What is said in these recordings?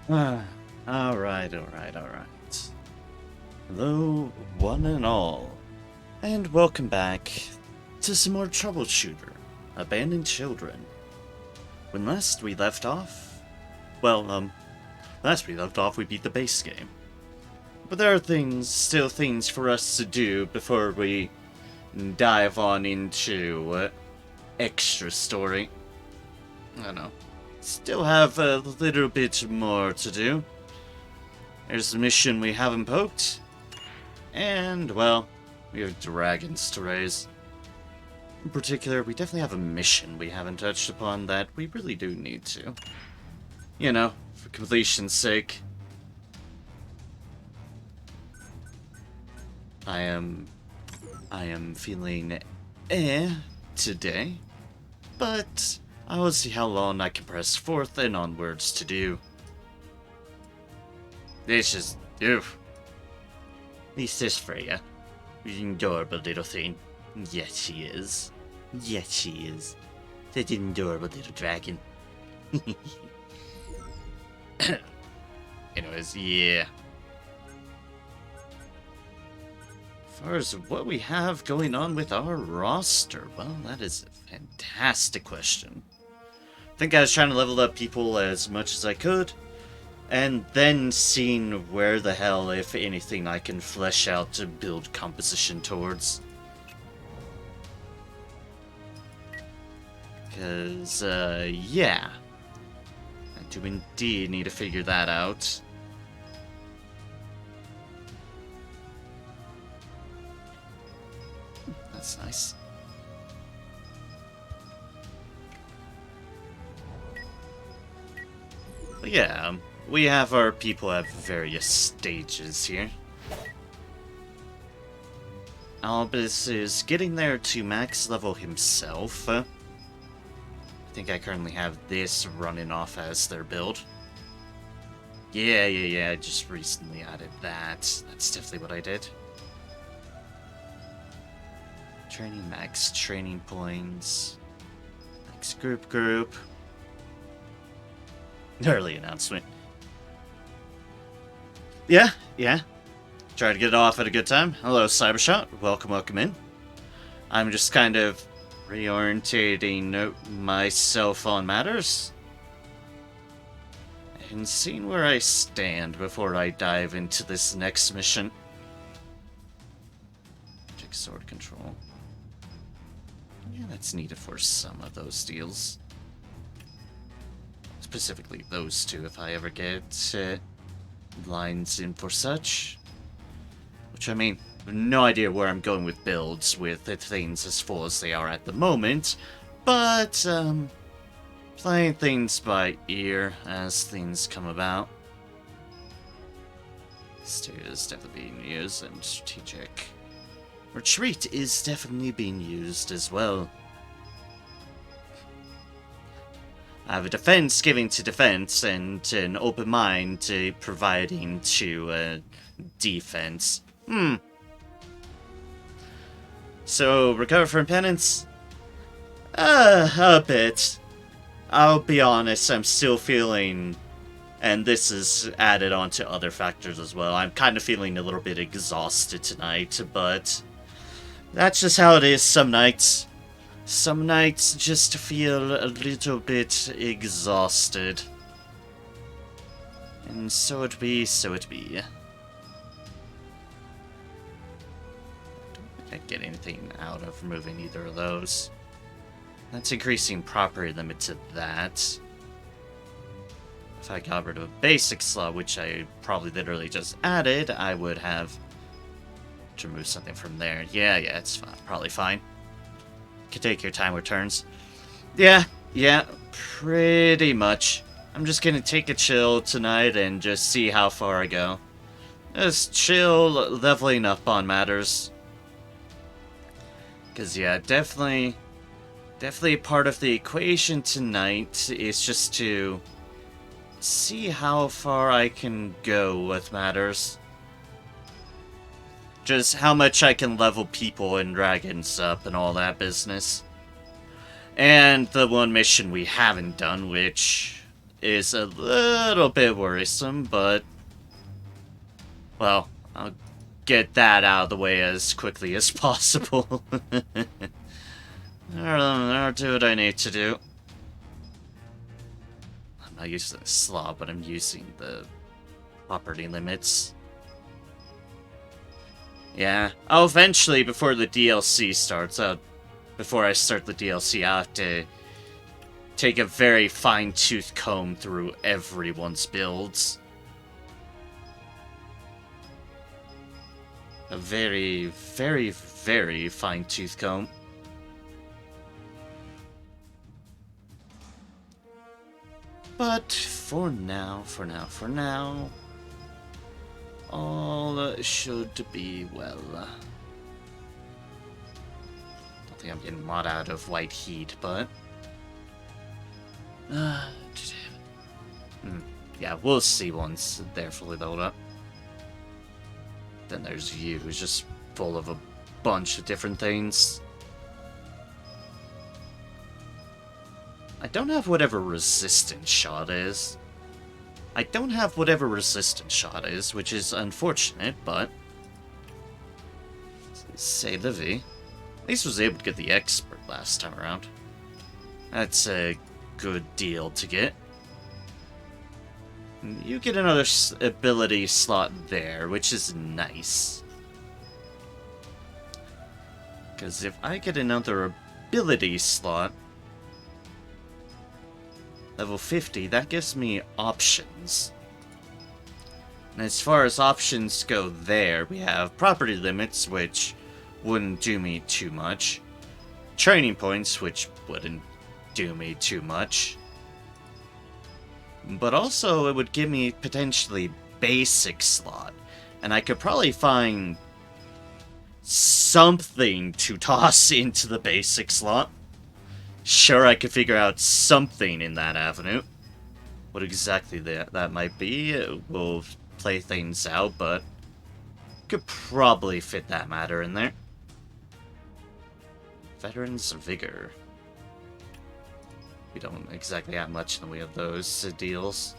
Alright, alright, alright. Hello, one and all, and welcome back to some more Troubleshooter, Abandoned Children. When last we left off, we beat the base game. But there are still things for us to do before we dive on into extra story. I don't know. Still have a little bit more to do. There's a mission we haven't poked. And, well, we have dragons to raise. In particular, we definitely have a mission we haven't touched upon that we really do need to. You know, for completion's sake. I am feeling today, but I will see how long I can press forth and onwards to do. This is, oof. This is Freya. Adorable little thing. Yes, she is. Yes, she is. That adorable little dragon. Anyways, yeah. As far as what we have going on with our roster, well, that is a fantastic question. I think I was trying to level up people as much as I could, and then seeing where the hell, if anything, I can flesh out to build composition towards. Because, yeah. I do indeed need to figure that out. That's nice. But yeah, we have our people at various stages here. Albus is getting there to max level himself. I think I currently have this running off as their build. Yeah, I just recently added that. That's definitely what I did. Training max training points. Max group. Early announcement. Yeah. Try to get it off at a good time. Hello, Cybershot. Welcome in. I'm just kind of reorientating myself on matters. And seeing where I stand before I dive into this next mission. Check sword control. Yeah, that's needed for some of those deals. Specifically those two, if I ever get lines in for such. Which, I mean, I have no idea where I'm going with builds with things as full as they are at the moment. But, playing things by ear as things come about. Steer is definitely being used, and strategic retreat is definitely being used as well. I have a defense giving to defense and an open mind to providing to defense. So, recover from penance? A bit. I'll be honest, I'm still feeling, and this is added on to other factors as well, I'm kind of feeling a little bit exhausted tonight, but that's just how it is some nights. Some nights just feel a little bit exhausted. And so it be. I don't think I get anything out of removing either of those. That's increasing property limit to that. If I got rid of a basic slot, which I probably literally just added, I would have to remove something from there. Yeah, it's fine. Probably fine. Can take your time with turns. Yeah, pretty much. I'm just gonna take a chill tonight and just see how far I go. Just chill, leveling up on matters. Because, yeah, definitely part of the equation tonight is just to see how far I can go with matters. Just how much I can level people and dragons up and all that business. And the one mission we haven't done, which is a little bit worrisome, but... well, I'll get that out of the way as quickly as possible. I'll do what I need to do. I'm not using the slot, but I'm using the property limits. Yeah, I'll eventually, before the DLC starts, before I start the DLC, I have to take a very fine-tooth comb through everyone's builds. A very, very, very fine-tooth comb. But for now, all should be well. Don't think I'm getting mod out of white heat, but... yeah, we'll see once they're fully built up. Then there's you, who's just full of a bunch of different things. I don't have whatever resistance shot is. Which is unfortunate, but... say la vie. At least was able to get the expert last time around. That's a good deal to get. You get another ability slot there, which is nice. Because if I get another ability slot... level 50, that gives me options. And as far as options go there, we have property limits, which wouldn't do me too much. Training points, which wouldn't do me too much. But also, it would give me potentially basic slot. And I could probably find something to toss into the basic slot. Sure, I could figure out something in that avenue. What exactly that might be, we'll play things out, but could probably fit that matter in there. Veterans Vigor. We don't exactly have much in the way of those deals.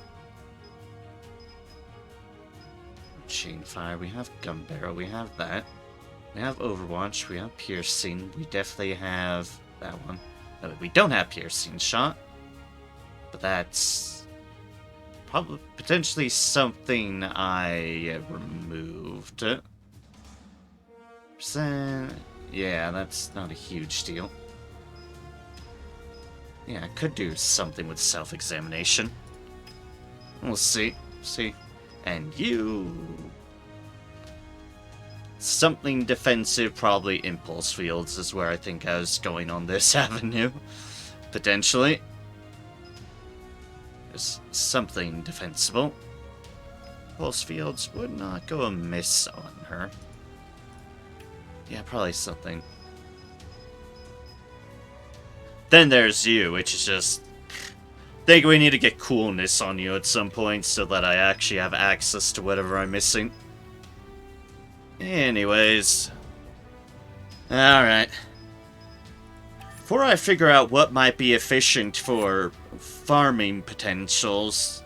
Chain Fire, we have Gun Barrel, we have that. We have Overwatch, we have Piercing, we definitely have that one. No, we don't have Piercing Shot, but that's probably potentially something I removed. Yeah, that's not a huge deal. Yeah, I could do something with self-examination. We'll see. And you... something defensive, probably impulse fields is where I think I was going on this avenue. Potentially. There's something defensible. Impulse fields would not go amiss on her. Yeah, probably something. Then there's you, which is just... I think we need to get coolness on you at some point so that I actually have access to whatever I'm missing. Anyways. Alright. Before I figure out what might be efficient for farming potentials...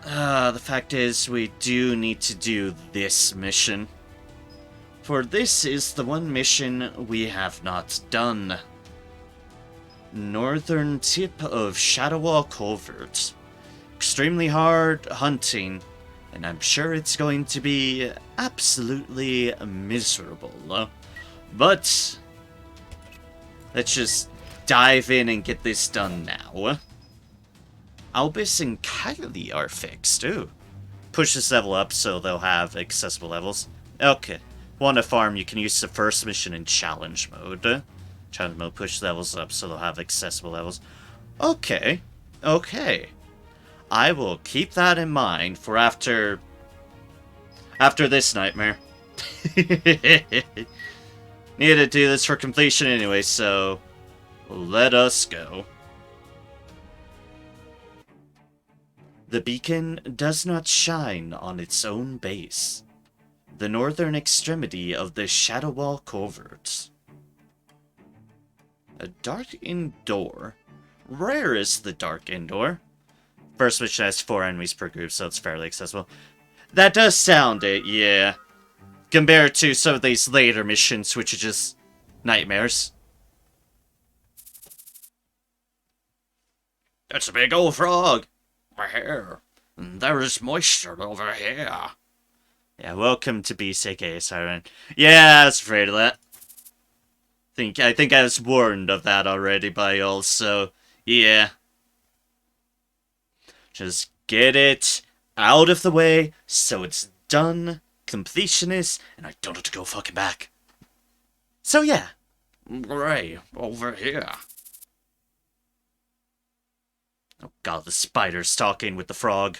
the fact is, we do need to do this mission. For this is the one mission we have not done. Northern tip of Shadowwall Covert. Extremely hard hunting, and I'm sure it's going to be absolutely miserable. But let's just dive in and get this done now. Albus and Kylie are fixed, too. Push this level up so they'll have accessible levels. Okay. Want to farm, you can use the first mission in challenge mode. Challenge mode, push levels up so they'll have accessible levels. Okay. I will keep that in mind for after this nightmare. Need to do this for completion anyway, so let us go. The beacon does not shine on its own base. The northern extremity of the Shadowwall Covert. A darkened door rare is the Dark Indoor. First mission has 4 enemies per group, so it's fairly accessible. That does sound it, yeah. Compared to some of these later missions, which are just nightmares. That's a big old frog. My hair. There is moisture over here. Yeah, welcome to BCK, Siren. Yeah, I was afraid of that. I think I was warned of that already by y'all, so yeah. Just get it out of the way so it's done, completionist, and I don't have to go fucking back. So yeah. Right, over here. Oh god, the spider's talking with the frog.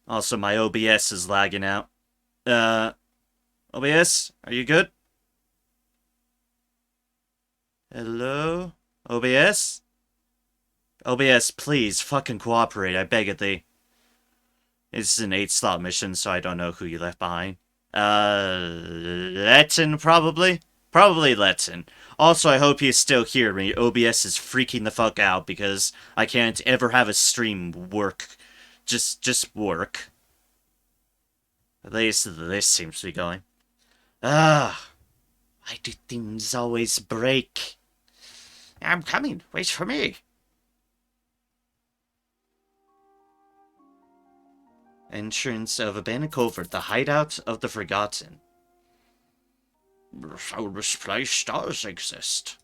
Also, my OBS is lagging out. OBS, are you good? Hello? OBS? OBS, please, fucking cooperate, I beg of thee. It's an 8-slot mission, so I don't know who you left behind. Latin, probably? Probably Latin. Also, I hope you still hear me. OBS is freaking the fuck out because I can't ever have a stream work. Just work. At least this seems to be going. Why do things always break? I'm coming. Wait for me. Entrance of Abandoned Covert, the hideout of the Forgotten. So this place does exist.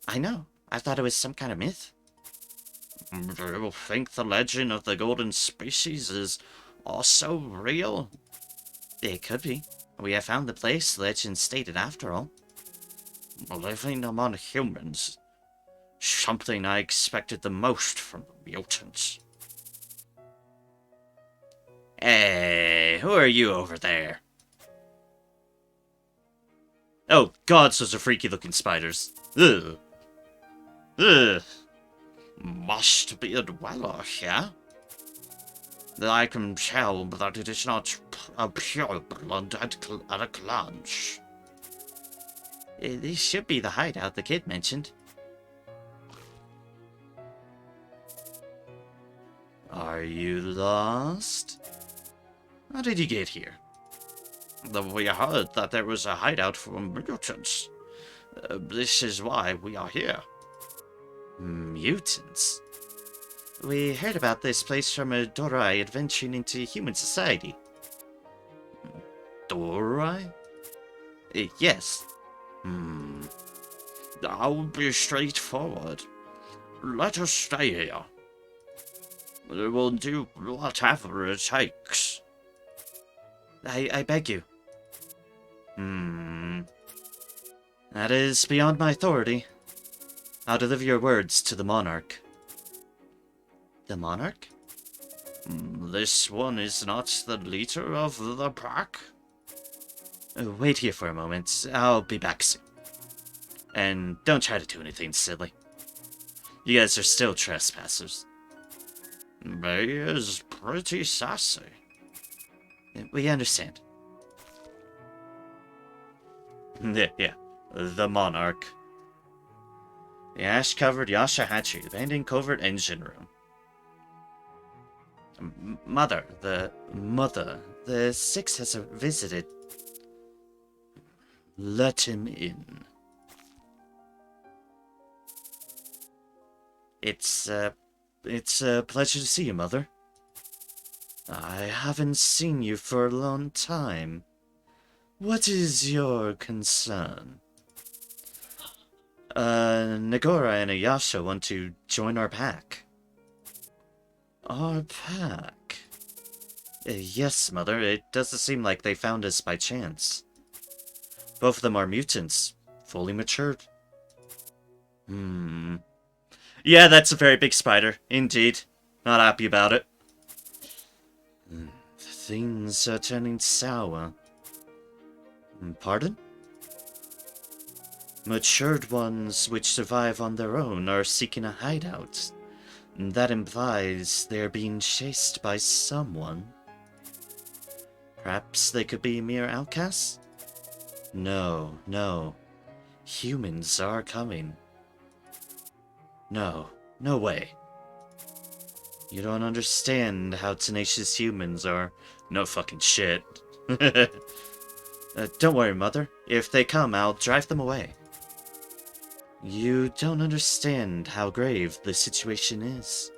I know. I thought it was some kind of myth. Do you think the legend of the golden species is also real? It could be. We have found the place legend stated after all. Living among humans. Something I expected the most from the mutants. Hey, who are you over there? Oh god, those are freaky looking spiders. Ugh. Ugh. Must be a dweller here. I can tell that it is not a pure blood at a glance. This should be the hideout the kid mentioned. Are you lost? How did you get here? We heard that there was a hideout for mutants. This is why we are here. Mutants? We heard about this place from a Dorai adventuring into human society. Dorai? Yes. I'll be straightforward. Let us stay here. We'll do whatever it takes. I beg you. That is beyond my authority. I'll deliver your words to the monarch. The monarch? This one is not the leader of the pack. Wait here for a moment. I'll be back soon. And don't try to do anything silly. You guys are still trespassers. May is pretty sassy. We understand. Yeah, the monarch. The ash-covered Yasha Hatchery, abandoned covert engine room. Mother, the Six has visited. Let him in. It's a pleasure to see you, Mother. I haven't seen you for a long time. What is your concern? Nagora and Ayasha want to join our pack. Our pack? Yes, Mother. It doesn't seem like they found us by chance. Both of them are mutants. Fully matured. Yeah, that's a very big spider. Indeed. Not happy about it. Things are turning sour. Pardon? Matured ones which survive on their own are seeking a hideout. That implies they're being chased by someone. Perhaps they could be mere outcasts? No. Humans are coming. No, no way. You don't understand how tenacious humans are. No fucking shit. Don't worry, Mother. If they come, I'll drive them away. You don't understand how grave the situation is.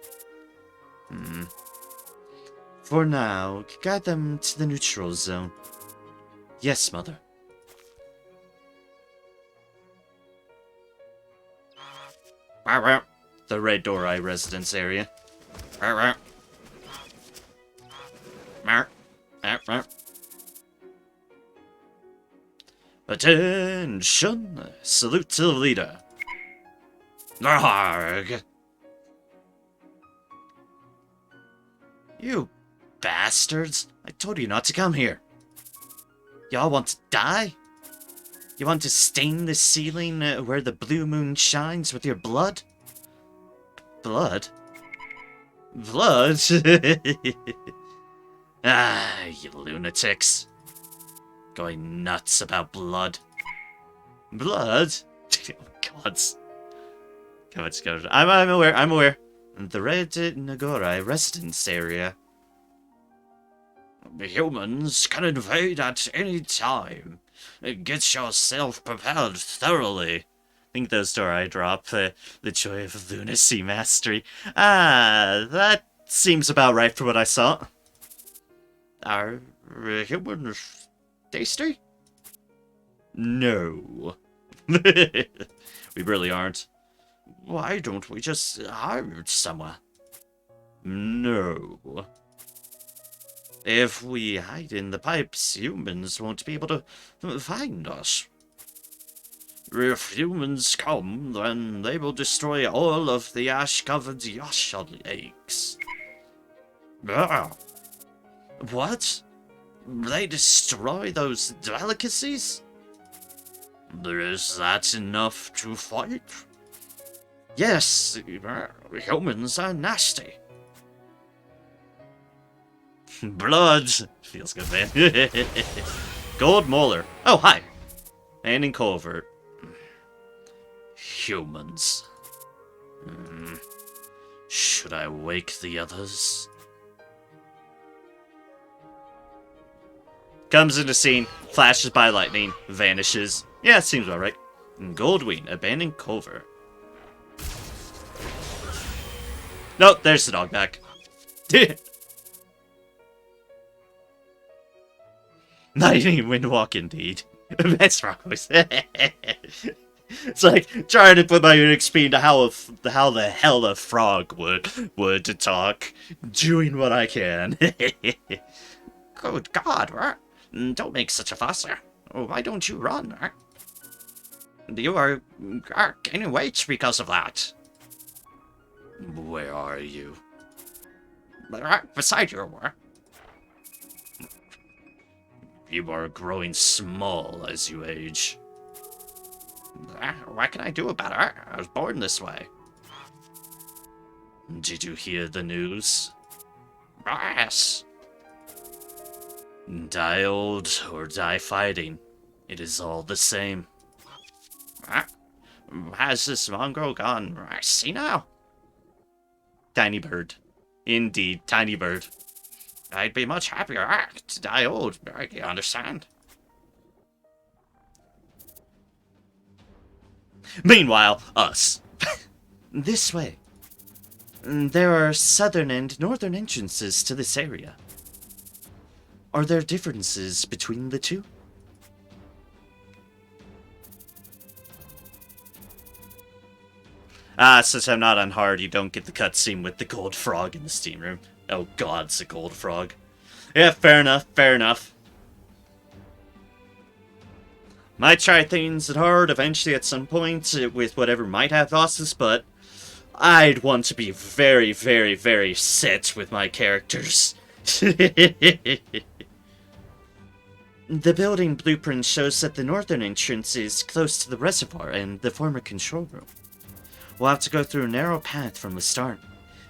For now, guide them to the neutral zone. Yes, Mother. The Red Door residence area. Attention! Salute to the leader. Arrgh. You bastards! I told you not to come here. Y'all want to die? You want to stain the ceiling where the blue moon shines with your blood? Blood? Blood? Ah, you lunatics. Going nuts about blood. Blood? Oh, God. Come on. I'm aware. The Red Nagora residence area. The humans can invade at any time. Get yourself prepared thoroughly. I think those Dora drop the joy of lunacy mastery. Ah, that seems about right for what I saw. Are humans tasty? No. We really aren't. Why don't we just hide somewhere? No. If we hide in the pipes, humans won't be able to find us. If humans come, then they will destroy all of the ash-covered Yasha lakes. Ah. What? They destroy those delicacies? Is that enough to fight? Yes, humans are nasty. Blood! Feels good, man. Gold molar. Oh, hi. And in covert. Humans. Should I wake the others? Comes into scene, flashes by lightning, vanishes. Yeah, seems about right. Goldwing, abandoned covert. Nope, there's the dog back. Lightning Windwalk indeed. That's wrong. It's like trying to put my Unix speed to how the hell a frog would to talk, doing what I can. Good God, don't make such a fuss. Why don't you run? You are gaining weight because of that. Where are you? Beside you. You are growing small as you age. What can I do about it? I was born this way. Did you hear the news? Yes. Die old or die fighting. It is all the same. Has this mongrel gone senile? Tiny bird. Indeed, tiny bird. I'd be much happier to die old, you understand? Meanwhile, us. This way. There are southern and northern entrances to this area. Are there differences between the two? Since I'm not on hard, you don't get the cutscene with the gold frog in the steam room. Oh God, it's a gold frog. Yeah, fair enough. Might try things at hard eventually at some point with whatever might have bosses, but I'd want to be very, very, very set with my characters. The building blueprint shows that the northern entrance is close to the reservoir and the former control room. We'll have to go through a narrow path from the start.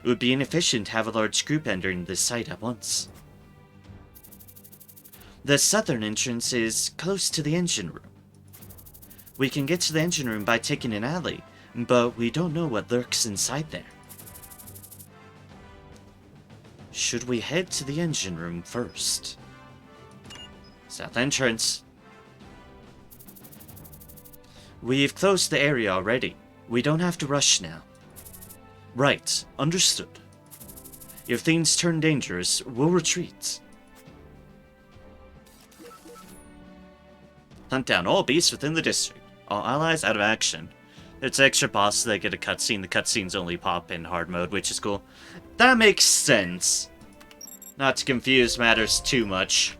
It would be inefficient to have a large group entering this site at once. The southern entrance is close to the engine room. We can get to the engine room by taking an alley, but we don't know what lurks inside there. Should we head to the engine room first? South entrance. We've closed the area already. We don't have to rush now. Right, understood. If things turn dangerous, we'll retreat. Hunt down all beasts within the district. All allies out of action. It's extra bosses that get a cutscene. The cutscenes only pop in hard mode, which is cool. That makes sense. Not to confuse matters too much.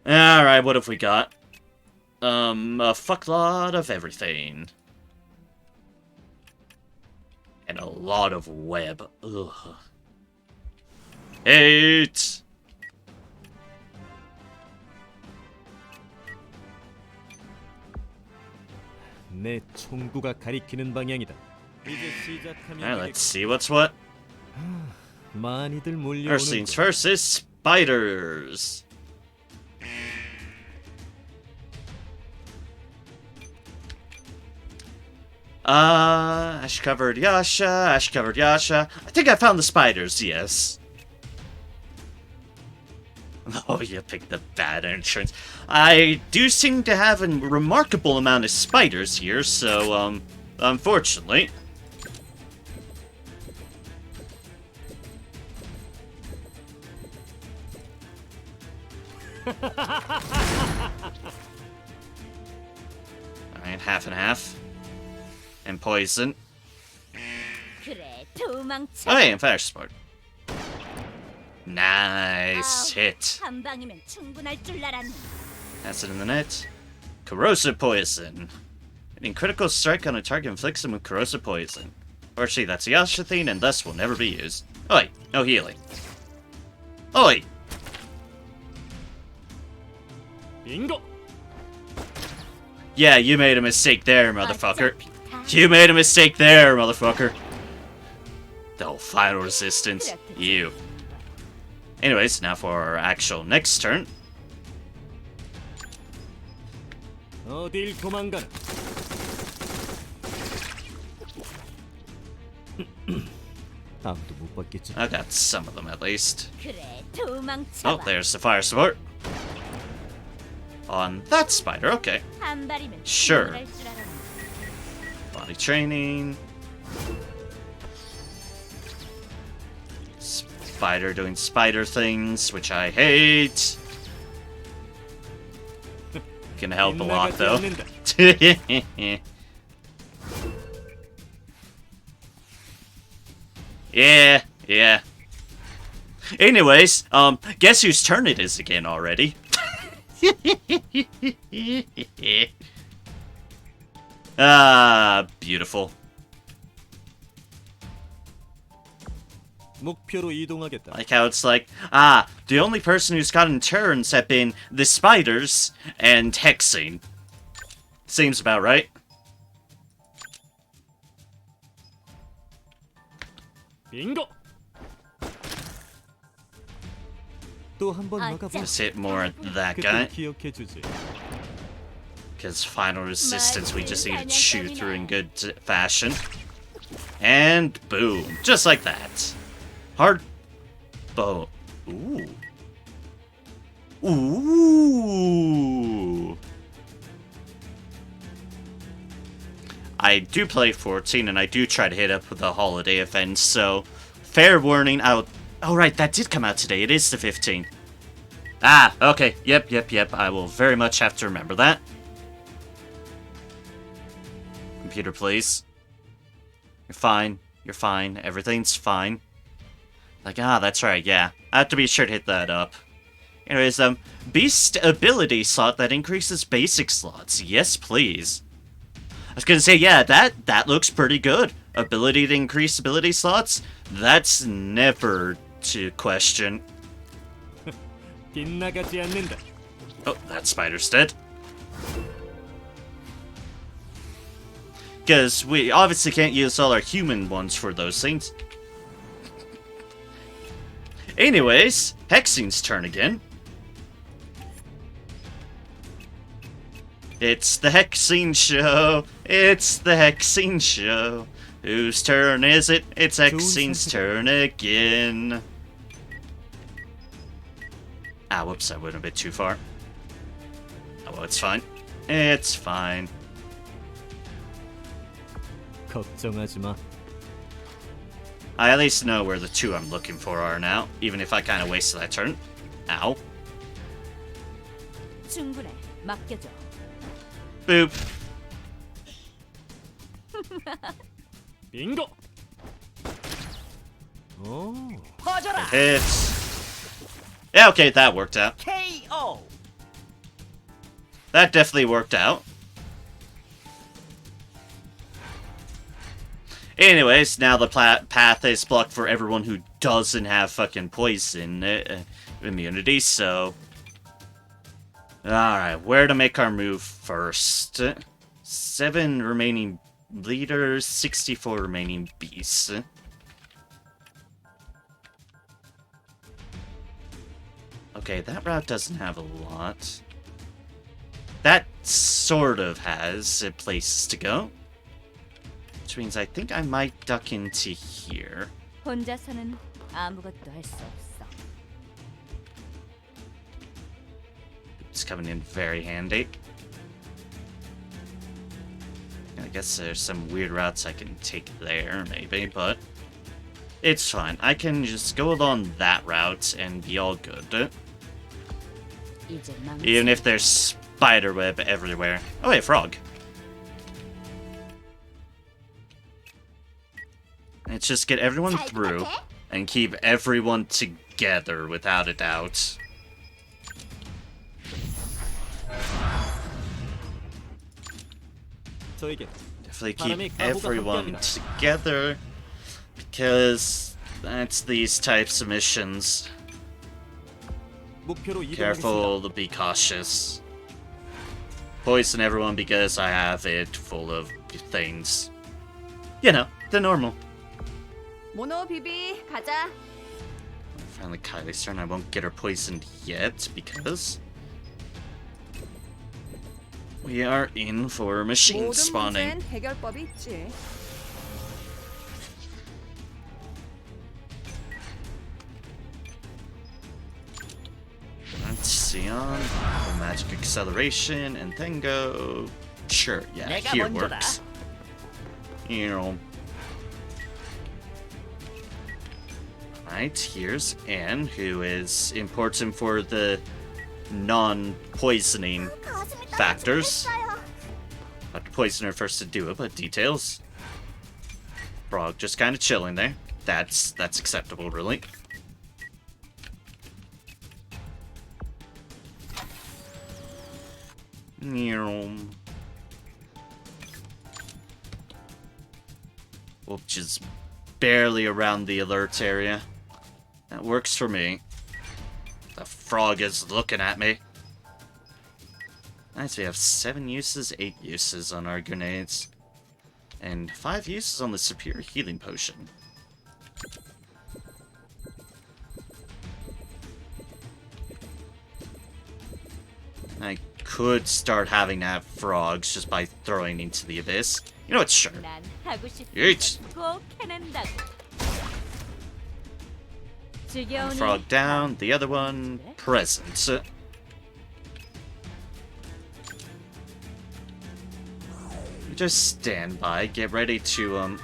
Alright, what have we got? A fucklot of everything. And a lot of web. Ugh. 8! 내 총구가 가리키는 방향이다. 이제 시작하면 Alright, let's see what's what. 많이들 몰려오는. First things first is spiders. Ash-covered Yasha, ash-covered Yasha. I think I found the spiders, yes. Oh, you picked the bad entrance. I do seem to have a remarkable amount of spiders here, so, unfortunately. Alright, half and half. And poison. Oh, hey, and fire sport. Nice hit. Acid in the net. Corrosive poison. Hitting critical strike on a target inflicts him with corrosive poison. Fortunately, that's a Yasha thing, and thus will never be used. Oi, no healing. Oi! Bingo. Yeah, you made a mistake there, motherfucker. You made a mistake there, motherfucker. The final resistance. You. Anyways, now for our actual next turn. 어딜 도망가나? 아무도 못 봤겠지. I got some of them at least. Oh, there's the fire support. On that spider, okay. Sure. Body training. Spider doing spider things, which I hate. Can help a lot though. Yeah. Anyways, guess whose turn it is again already? Ah, beautiful. 목표로 이동하겠다. Like how it's like, the only person who's gotten turns have been the spiders and hexing. Seems about right. 빙고. 또 한 번 막아봐. Just hit more at that guy. 기억해 주지. Because final resistance, we just need to chew through in good fashion. And boom. Just like that. Hard bow. Ooh. Ooh. I do play 14 and I do try to hit up with the holiday events, so fair warning, oh right, that did come out today. It is the 15th. Ah, okay. Yep. I will very much have to remember that. Computer, please. You're fine. Everything's fine. Like, that's right, yeah. I have to be sure to hit that up. Anyways, beast ability slot that increases basic slots. Yes, please. I was gonna say, yeah, that looks pretty good. Ability to increase ability slots? That's never to question. Oh, that spider's dead. Because we obviously can't use all our human ones for those things. Anyways, Hexing's turn again. It's the Hexene show. It's the Hexene show. Whose turn is it? It's Hexine's turn again. Ah, whoops, I went a bit too far. Oh, well, it's fine. It's fine. 걱정하지 마. I at least know where the two I'm looking for are now, even if I kind of wasted that turn. Ow. 충분해. 맡겨줘. Boop. 빙고. 오. 퍼져라. Hits. Yeah, okay, that worked out. KO. That definitely worked out. Anyways, now the path is blocked for everyone who doesn't have fucking poison immunity, so... Alright, where to make our move first? 7 remaining leaders, 64 remaining beasts. Okay, that route doesn't have a lot. That sort of has places to go. Which means I think I might duck into here. 혼자서는 아무것도 할 수 없어. It's coming in very handy. I guess there's some weird routes I can take there, maybe, but it's fine. I can just go along that route and be all good. 이제 Even if there's spiderweb everywhere. Oh, wait, frog. Let's just get everyone through and keep everyone together without a doubt. 저에게 Definitely keep everyone together because that's these types of missions. 목표로 이동하겠습니다. Careful to be cautious. Poison everyone because I have it full of things. You know, the normal. 모노 비비 가자. Finally, Kylie's turn. I won't get her poisoned yet because we are in for machine 모든 spawning. 문제엔 해결법이 있지. Let's see on magic acceleration and then go. Sure, yeah, 내가 here 먼저다. works. You know. Right, here's Anne, who is important for the non-poisoning factors. Have to poison her first to do it, but details. Frog just kind of chilling there. That's acceptable, really. Well, just barely around the alert area. That works for me. The frog is looking at me. Nice, we have 7 uses, 8 uses on our grenades. And 5 uses on the superior healing potion. I could start having to have frogs just by throwing into the abyss. You know what, sure. 난 하고 싶은 Yeet. 꼭 해낸다고. One 즐겨오니 frog down, the other one present. You just stand by, get ready to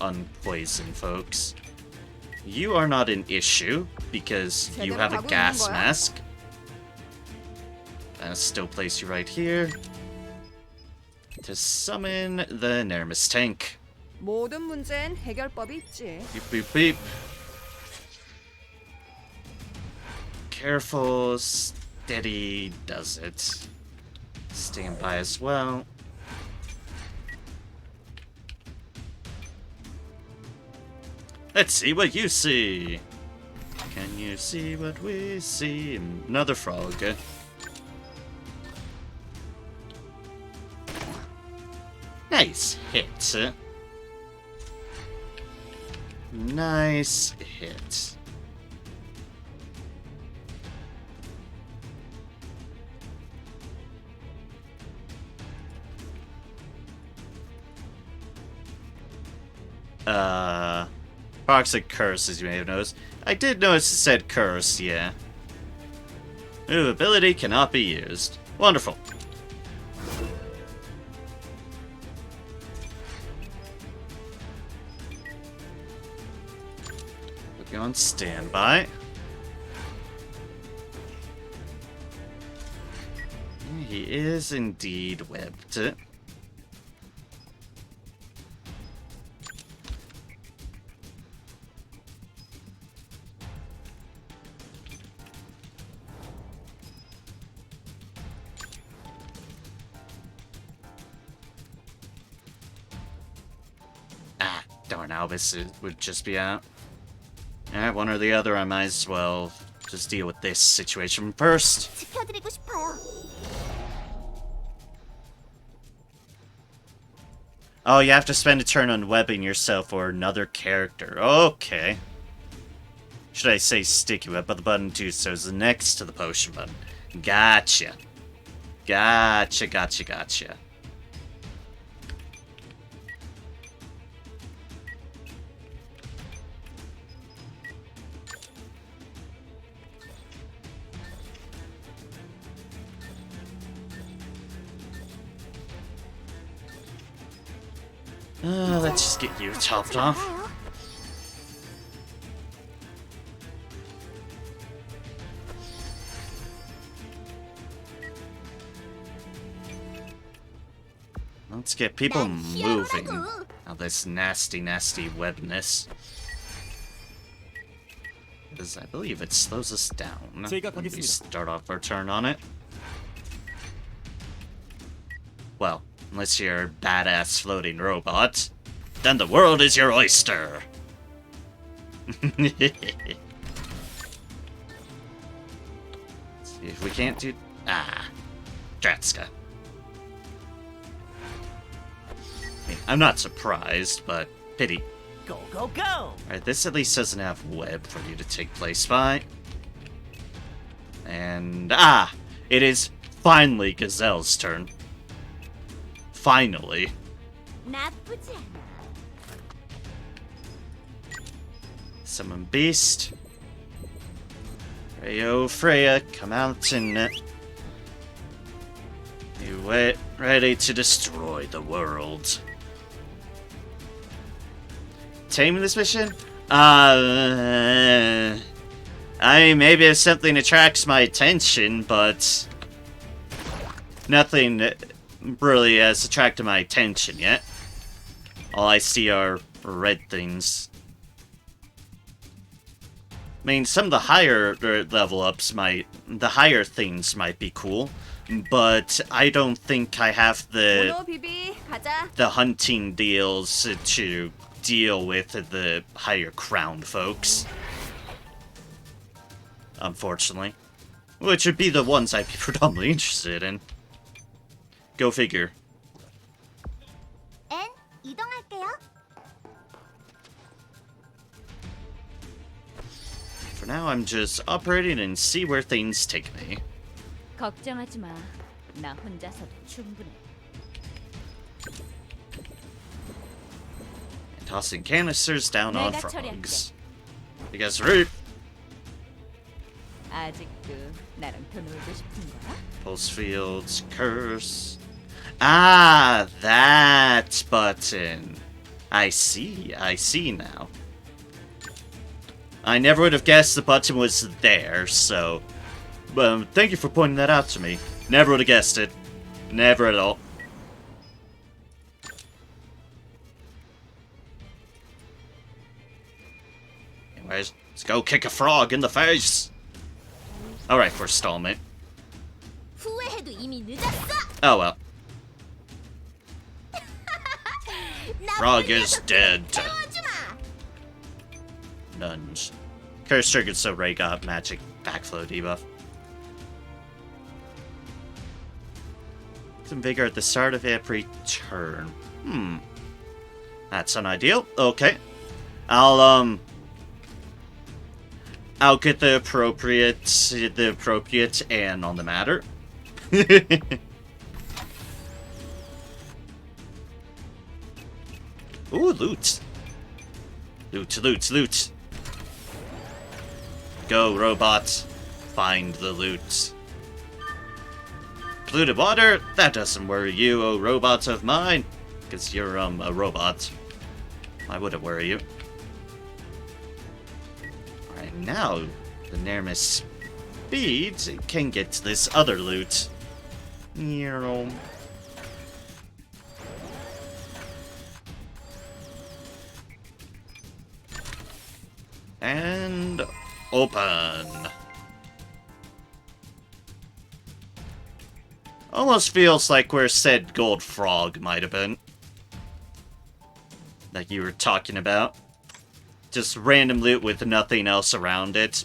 unpoison folks. You are not an issue because you have a gas mask. I'll still place you right here to summon the Nermis tank. 모든 문제엔 해결법이 있지. Beep, beep, beep. Careful, steady does it. Stand by as well. Let's see what you see. Can you see what we see? Another frog. Nice hit. Nice hit. Toxic curse, as you may have noticed. I did notice it said curse, yeah. Ooh, ability cannot be used. Wonderful. Put you on standby. He is indeed webbed. Darn, Albus would just be out. Alright, one or the other, I might as well just deal with this situation first. 지켜드리고 싶어요. Oh, you have to spend a turn on webbing yourself or another character. Okay. Should I say sticky web, but the button too, so it's next to the potion button. Gotcha. Gotcha. Let's just get you topped off. Let's get people moving. Now this nasty webness. Because I believe it slows us down when we start off our turn on it. Well, unless you're a badass floating robot, then the world is your oyster. See if we can't do... Dratska. I'm not surprised, but pity. Go, go, go! Alright, this at least doesn't have web for you to take place by. And, it is finally Gazelle's turn. Finally. 나쁘지 않아. Summon Beast. Freyo, Freya, come out and... you ready to destroy the world. Taming this mission? I mean, maybe if something attracts my attention, but... nothing really has attracted my attention yet. All I see are red things. I mean, some of the higher level ups the higher things might be cool, but I don't think I have the 모노 비비 가자. hunting deals to deal with the higher crown folks. Unfortunately. Which would be the ones I'd be predominantly interested in. Go figure. N 이동할게요. For now, I'm just operating and see where things take me. 걱정하지 마. 나 혼자서도 충분해. And tossing canisters down on 내가 frogs. You guys ready? 아직도 나랑 더 놀고 싶은 거야? Pulse fields, curse. Ah, that button. I see now. I never would have guessed the button was there, so... thank you for pointing that out to me. Never would have guessed it. Never at all. Anyways, let's go kick a frog in the face. Alright, for stallment. 후회해도 이미 늦었어. Oh well. Frog is dead. Nuns. Curse triggered, so Ray got magic backflow debuff. Some vigor at the start of every turn. That's unideal. Okay. I'll get the appropriate and on the matter. Ooh, loot. Loot, loot, loot. Go, robots. Find the loot. Polluted water? That doesn't worry you, oh robots of mine. Because you're, a robot. Why would it worry you? Alright, now the Nermis speeds can get to this other loot. And open. Almost feels like where said gold frog might have been. Like you were talking about. Just random loot with nothing else around it.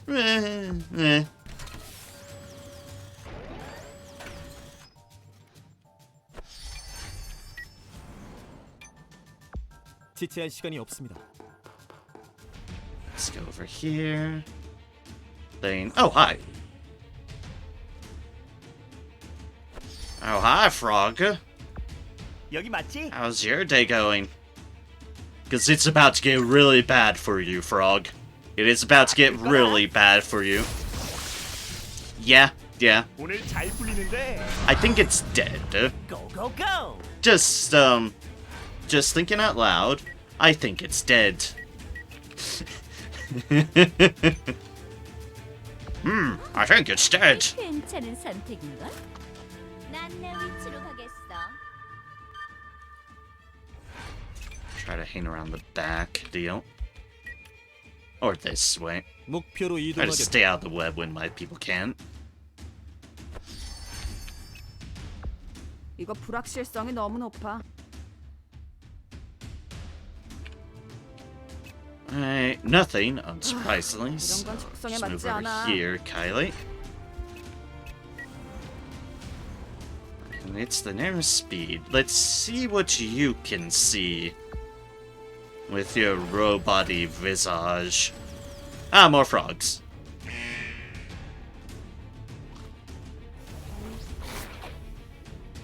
지체할 시간이 없습니다. Let's go over here. Thing. Oh, hi. Oh, hi, frog. 여기 맞지? How's your day going? Because it's about to get really bad for you, frog. It is about to get really bad for you. Yeah. 오늘 잘 풀리는데. I think it's dead. Go go go. Just thinking out loud, I think it's dead. I think it's dead. 괜찮은 선택인가? 난 내 위치로 가겠어. Try to hang around the back deal. Or this way. 목표로 Try to 이동하겠다. stay out of the web when my people can. 이거 불확실성이 너무 높아. Alright, nothing, unsurprisingly. 이런 So 건 적성에 just move 맞지 over 않아. here, Kylie. And it's the nearest speed. Let's see what you can see with your robot-y visage. Ah, more frogs.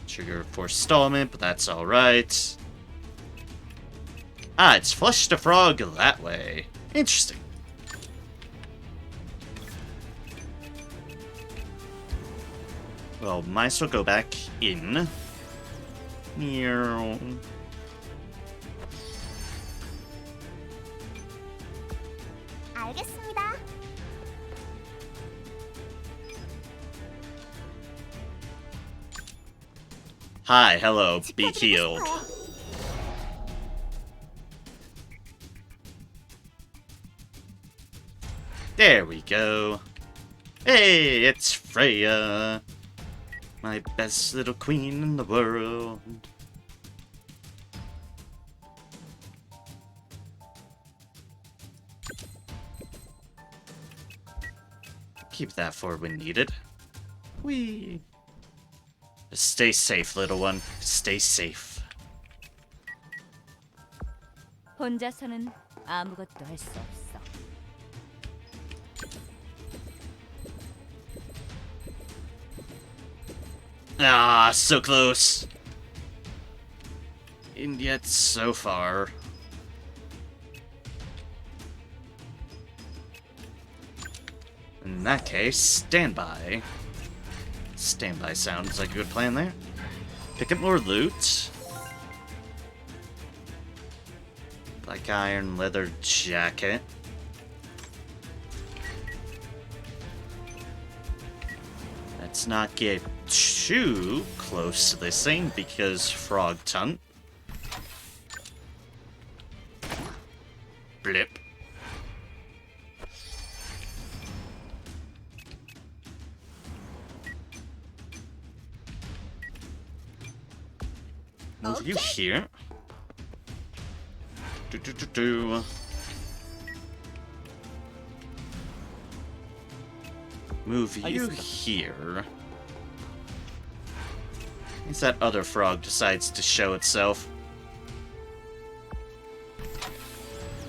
Trigger forestallment, but that's alright. Ah, it's flushed a frog that way. Interesting. Well, might as well go back in. Meow. 알겠습니다. Hi, hello, be healed. There we go. Hey, it's Freya. My best little queen in the world. Keep that for when needed. Whee! Stay safe, little one. Stay safe. 혼자서는 아무것도 할 수 없어. Ah, so close. And yet so far. In that case, standby. Standby sounds like a good plan there. Pick up more loot. Black iron leather jacket. Let's not get too close to this thing because frog tunt. Blip. Move you here. Do. Move you here. As that other frog decides to show itself.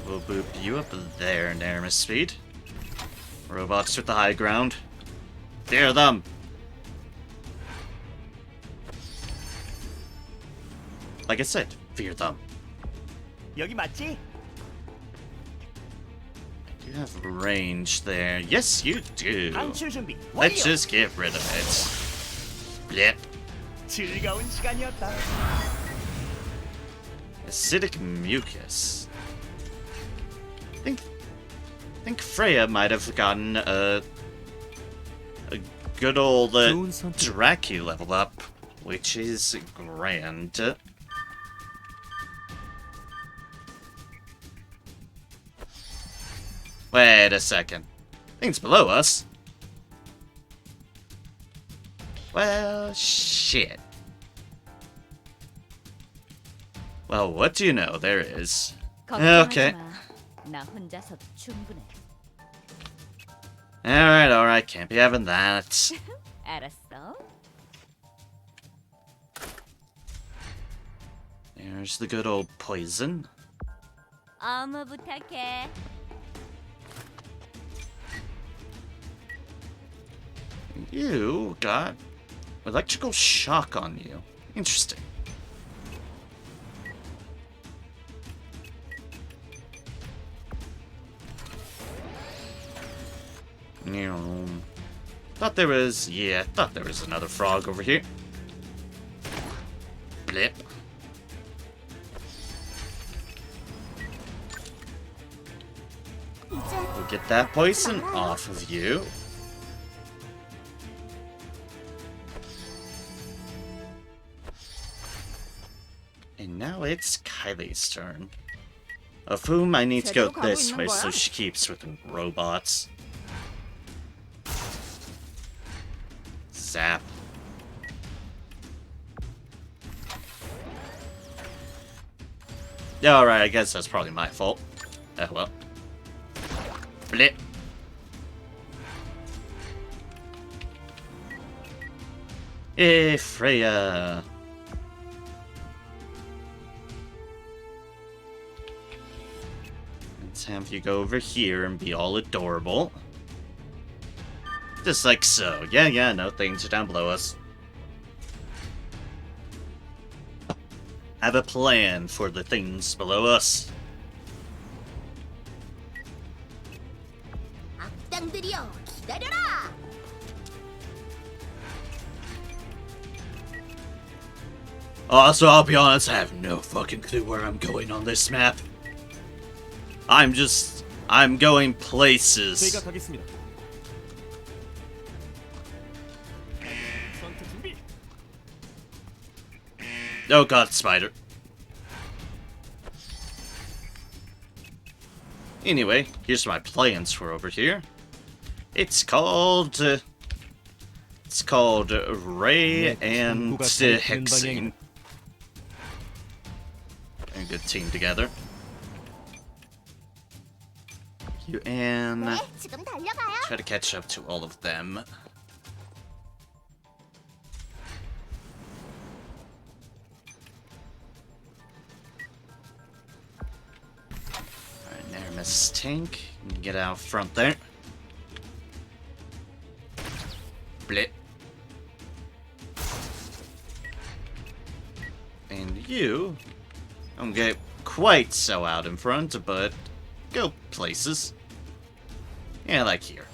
We'll boop you up there, Nermis Speed. Robots with the high ground. Fear them! Like I said, fear them. 여기 맞지? Do you have range there? Yes, you do. 방출 준비 Let's 완료. just get rid of it. Blip. 즐거운 시간이었다. Acidic mucus. I think Freya might have gotten a good old 좋은 선택. Dracula level up, which is grand. Wait a second. Things below us. Well, shit. Well, what do you know? There is. Okay. 걱정하지 마. 나 혼자서도 충분해. Alright, can't be having that. 알았어. There's the good old poison. 어머 부탁해. You got electrical shock on you. Interesting. Thought there was, thought there was another frog over here. Blip. We'll get that poison off of you. And now it's Kylie's turn. Of whom I need to go this way so she keeps with the robots. Zap. Yeah, alright, I guess that's probably my fault. Oh well. Blip. Hey, Freya. Let's have you go over here and be all adorable. Just like so. Yeah, no, things are down below us. Have a plan for the things below us. 악당들이여, 기다려라. Also, I'll be honest, I have no fucking clue where I'm going on this map. I'm going places. 제가 가겠습니다. 선택 준비. Oh god, spider. Anyway, here's my plans for over here. It's called Ray and Hexing. A good team together. You and 네, 지금 달려가요. try to catch up to all of them. Alright, there, Miss Tank. You can get out front there. Blip. And you don't get quite so out in front, but go places. Yeah, like here.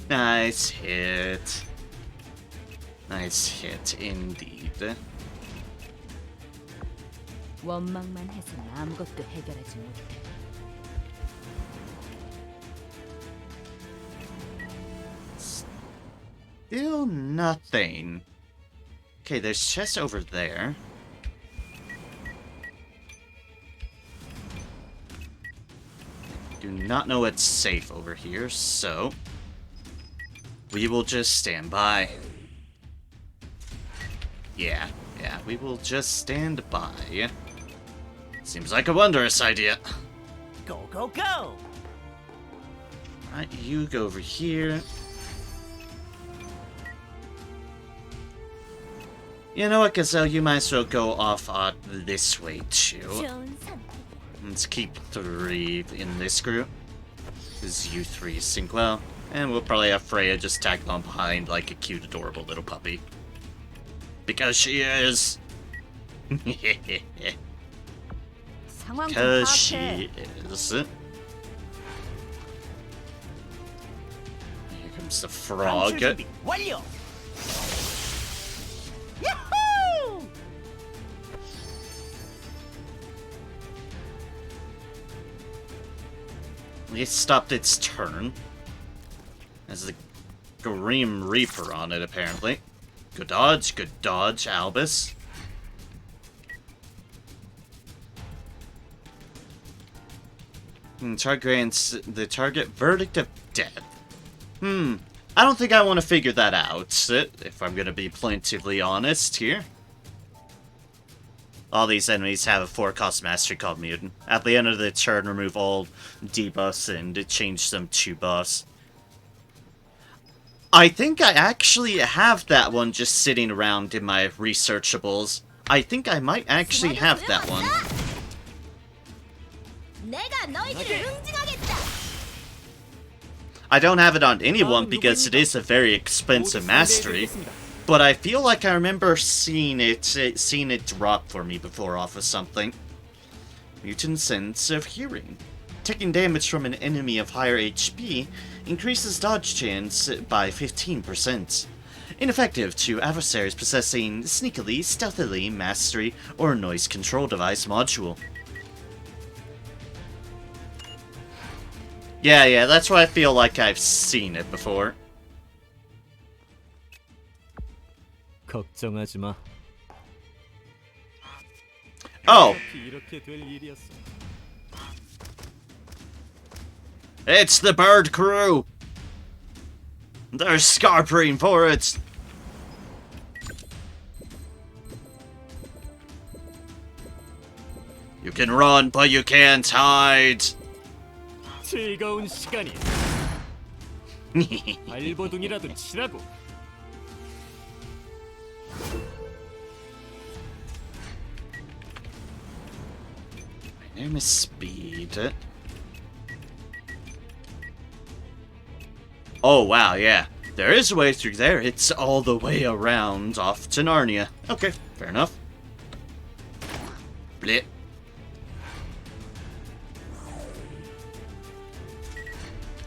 Nice hit. Nice hit indeed. 원망만 해서는 아무것도 해결하지 못해. Still nothing. Okay, there's chests over there. Do not know what's safe over here, so we will just stand by. Yeah, we will just stand by. Seems like a wondrous idea. Go, go, go. Alright, you go over here. You know what, Gazelle, you might as well go off this way too. 좋은 선택. Let's keep 3 in this group. Because you 3 sync well. And we'll probably have Freya just tag on behind like a cute, adorable little puppy. Because she is. 상황 좀 Because 파악해. she is. Here comes the frog. 방출 준비 완료. 야호! It stopped its turn. Has the Grim Reaper on it, apparently. Good dodge, Albus. Target grants the target verdict of death. I don't think I want to figure that out, if I'm gonna be plaintively honest here. All these enemies have a 4-cost mastery called Mutant. At the end of the turn, remove all debuffs and change them to buffs. I think I actually have that one just sitting around in my researchables. I think I might actually have that one. 내가 너희들을 응징하겠다. I don't have it on anyone because it is a very expensive mastery. But I feel like I remember seeing it drop for me before off of something. Mutant Sense of Hearing. Taking damage from an enemy of higher HP increases dodge chance by 15%. Ineffective to adversaries possessing Sneakily, Stealthily, Mastery, or Noise Control Device module. Yeah, that's why I feel like I've seen it before. 걱정하지 마. Oh! 이렇게 될 일이었어. It's the bird crew! They're scarpering for it! You can run, but you can't hide! 즐거운 시간이. 발버둥이라도 치라고. Name is Speed. Oh, wow, yeah. There is a way through there. It's all the way around off to Narnia. Okay, fair enough. Blip.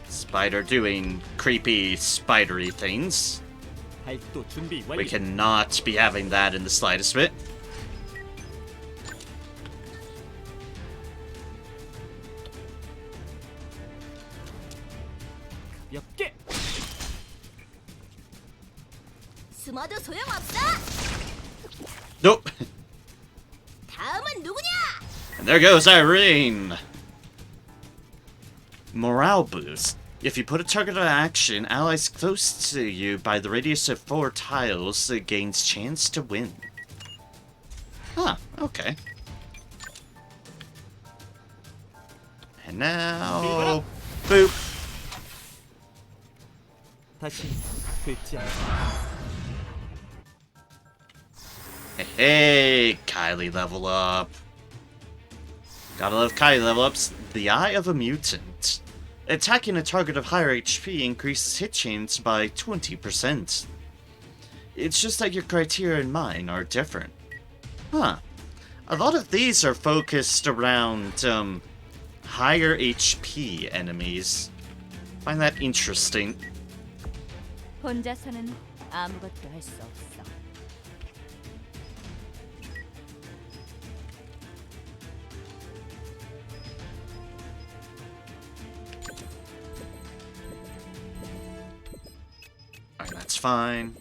Spider doing creepy, spidery things. 발도 준비 완료. We cannot be having that in the slightest bit. 가볍게. 숨어도 소용없어. Nope. 다음은 누구냐? And there goes Irene. Morale boost. If you put a target on action, allies close to you by the radius of 4 tiles gains chance to win. Huh, okay. And now... boop. 다시 뵙지 않아. Hey, Kylie level up. Gotta love Kylie level ups. The Eye of a Mutant. Attacking a target of higher HP increases hit chance by 20%. It's just that your criteria and mine are different. Huh. A lot of these are focused around, higher HP enemies. Find that interesting. 혼자서는 아무것도 할 수 없어. Alright, that's fine.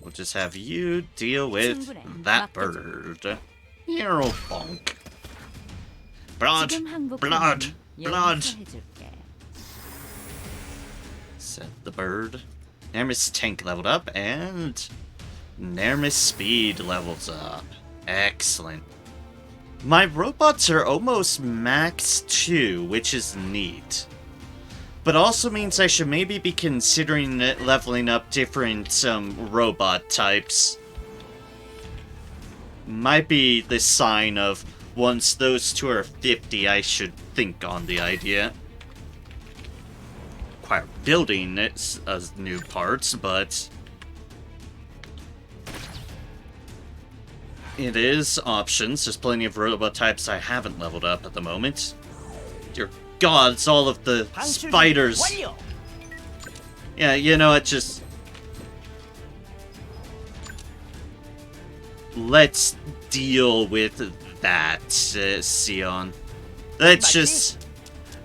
We'll just have you deal with that bird. You're a bonk. Blood, blood, blood. Set the bird. Nermis tank leveled up, and Nermis speed levels up. Excellent. My robots are almost max 2, which is neat. But also means I should maybe be considering leveling up different robot types. Might be the sign of once those two are 50, I should think on the idea. Require building new parts, but It is options. There's plenty of robot types I haven't leveled up at the moment. Dear God, it's all of the 방출 spiders. 완료. Yeah, you know what, just... Let's deal with that, Sion. Let's just...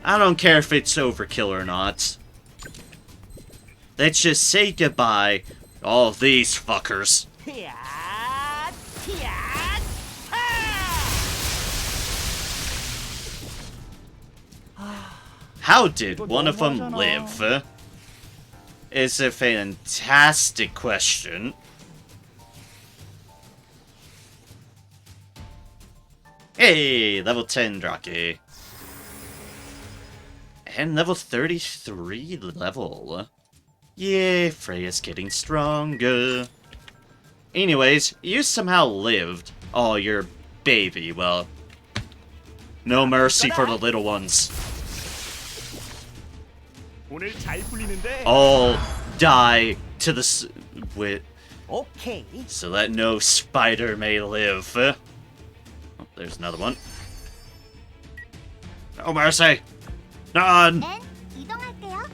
I don't care if it's overkill or not. Let's just say goodbye to all of these fuckers. 히앗, 히앗, 하! How did one of them live? Is a fantastic question. Hey, level 10 Drake. And level 33 level. Yay, Freya's getting stronger. Anyways, you somehow lived. Oh, your baby, well. No mercy for the little ones. 오늘 잘 풀리는데. All die to the with 오케이. so that no spider may live. Oh, there's another one. No mercy. None. 엔 이동할게요.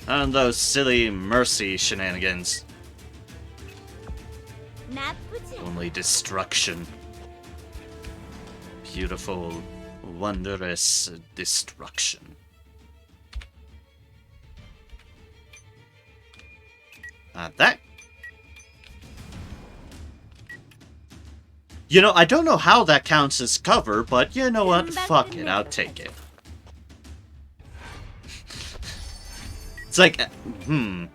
And those silly mercy shenanigans. 나쁘지. Only destruction. Beautiful, wondrous destruction. That. You know, I don't know how that counts as cover, but you know what? Fuck it, I'll take it. It's like, I don't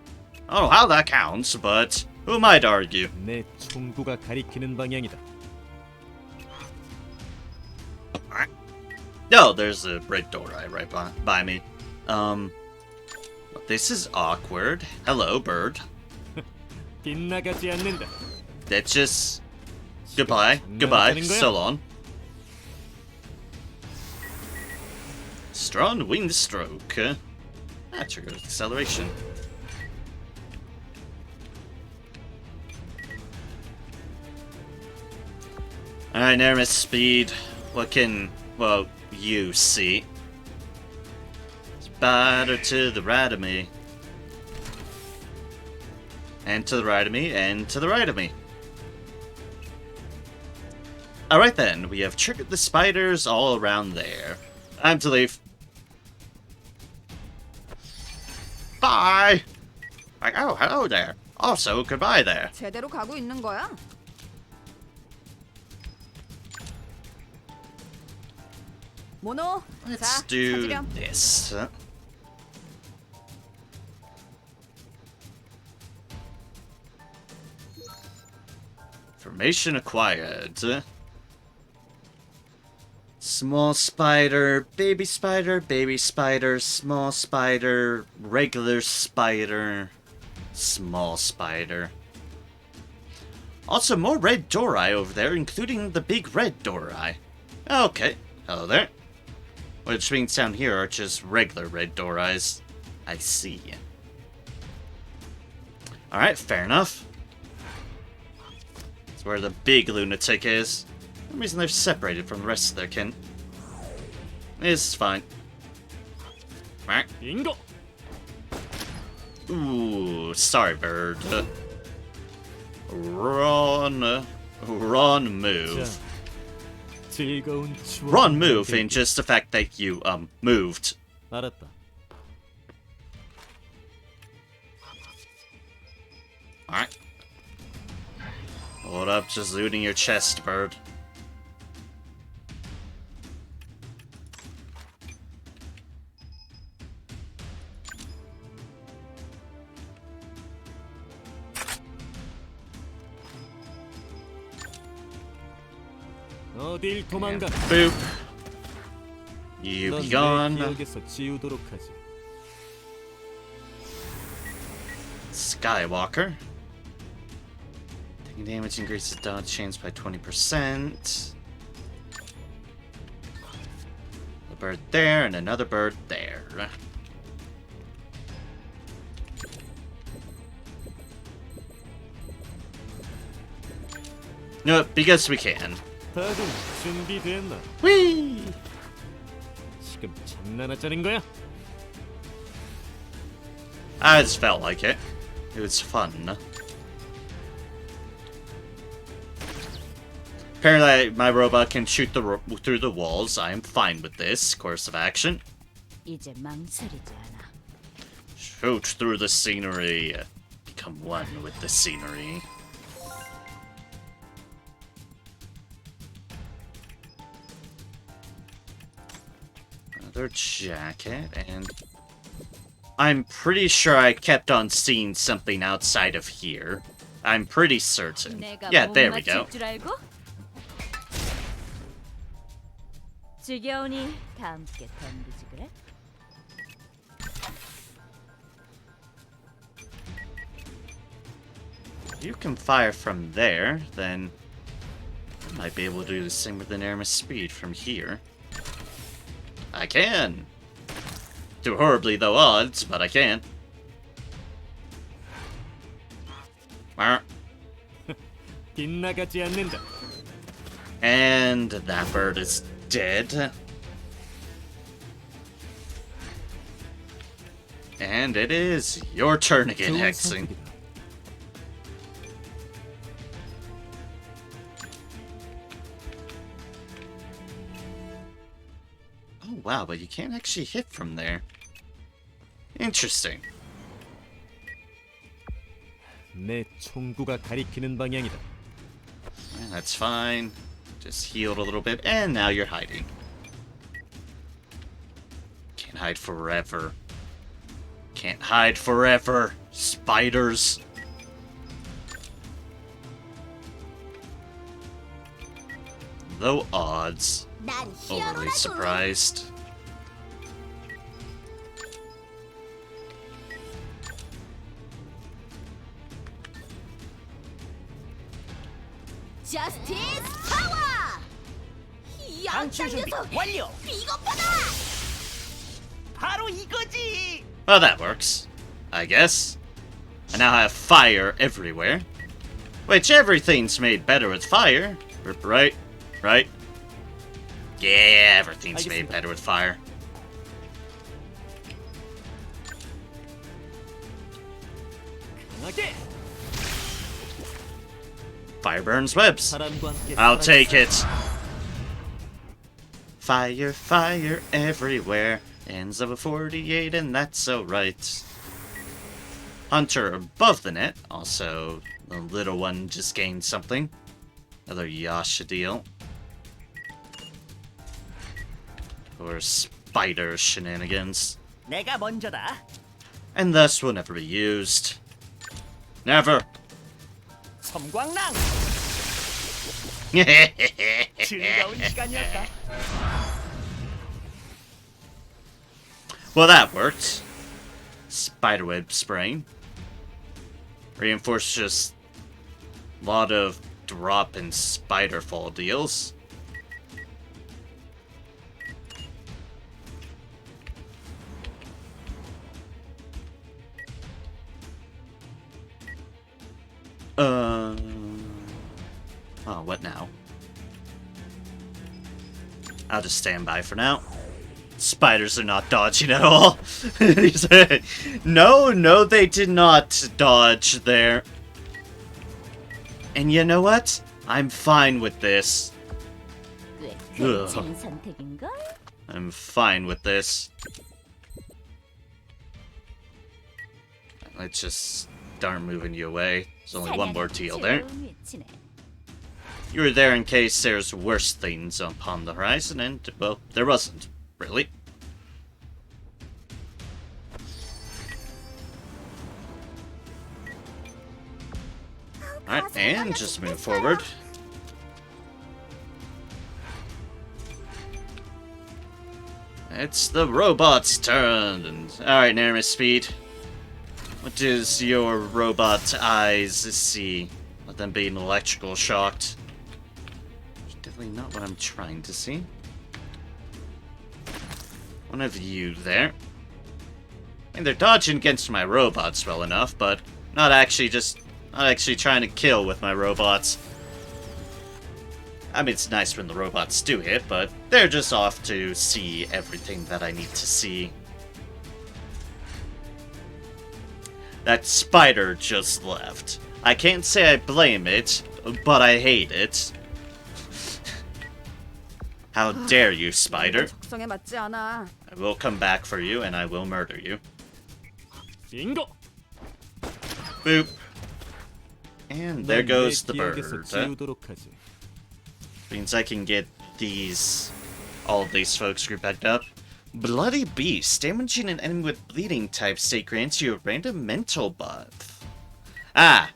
know how that counts, but who might argue? 내 총구가 가리키는 방향이다. No, there's a red door right by me. This is awkward. Hello, bird. 빗나가지 않는다. That's just... Goodbye. Goodbye. So long. Strong wind stroke. That triggers acceleration. Alright, Nermis speed. What can, well, you see? Spider to the right of me. And to the right of me, and to the right of me. Alright then, we have triggered the spiders all around there. Time to leave. Bye! Like, oh, hello there. Also, goodbye there. 제대로 가고 있는 거야? 모노, Let's 자, do 찾으렴. this. Information acquired. Small spider, baby spider, small spider, regular spider, small spider. Also, more red Dorai over there, including the big red Dorai. Okay, hello there. Which means down here are just regular red Dorais. I see. Alright, fair enough. That's where the big lunatic is. For some reason they're separated from the rest of their kin. It's fine. Right. 빙고. Ooh, sorry, bird. Run, move. 자, 즐거운 추억. Run, move, in just the fact that you, moved. 알았다. Alright. Hold up, just looting your chest, bird. 어딜 도망가? Boop. You 넌 be 내 gone. 기억에서 지우도록 하지. Skywalker. Taking damage increases dodge chance by 20%. A bird there and another bird there. No, because we can. 다들 준비됐나? Whee! 지금 장난하자는 거야? I just felt like it. It was fun. Apparently, my robot can shoot through the walls. I am fine with this course of action. 이제 망설이지 않아. Shoot through the scenery. Become one with the scenery. Another jacket, and I'm pretty sure I kept on seeing something outside of here. I'm pretty certain. 내가 Yeah, 못 there we go. 맞출 줄 알고? 지겨우니 다 함께 덤비지 그래? You can fire from there, then I might be able to do the same with enormous speed from here. I can! Do horribly though odds, but I can. 빗나가지 않는다. And that bird is dead. And it is your turn again, 좋은 Hexing. 선택이다. Oh wow, but you can't actually hit from there. Interesting. 내 총구가 가리키는 방향이다. Yeah, that's fine. Just healed a little bit, and now you're hiding. Can't hide forever. Can't hide forever. Spiders. Low odds. 난 Overly surprised. 저스티스 파워! 이 방출 양장 준비 녀석 완료. 비겁하다! 바로 이거지. Well, that works. I guess. I now have fire everywhere. Which everything's made better with fire. Right? Right? Yeah, everything's made better with fire. 강하게. Fire burns webs. 바람과 함께 I'll 사라졌어. take it. Fire, fire everywhere. Ends of a 48, and that's alright. Hunter above the net. Also, the little one just gained something. Another Yasha deal. Or spider shenanigans. 내가 먼저다. And thus will never be used. Never! 섬광랑. 즐거운 시간이었다. Well, that worked. Spiderweb spraying. Reinforced just a lot of drop and spiderfall deals. Oh, what now? I'll just stand by for now. Spiders are not dodging at all. He said, no, they did not dodge there. And you know what? I'm fine with this. 꽤 ugh. 괜찮은 선택인걸? I'm fine with this. Let's just start moving you away. There's only one more teal there. 새로운 위치네. You were there in case there's worse things upon the horizon, and, well, there wasn't, really. Alright, and just move forward. It's the robot's turn. Alright, Neramis Speed. What does your robot eyes see? Let them being electrical shocked. Definitely not what I'm trying to see. One of you there. And they're dodging against my robots well enough, but not actually trying to kill with my robots. I mean, it's nice when the robots do hit, but they're just off to see everything that I need to see. That spider just left. I can't say I blame it, but I hate it. How dare you, spider? 적성에 맞지 않아. I will come back for you, and I will murder you. 빙고. Boop. And there goes the 넌내 bird. 기억에서 지우도록 하지. Means I can get all of these folks grouped back up. Bloody Beast. Damaging an enemy with bleeding type state grants you a random mental buff. Ah!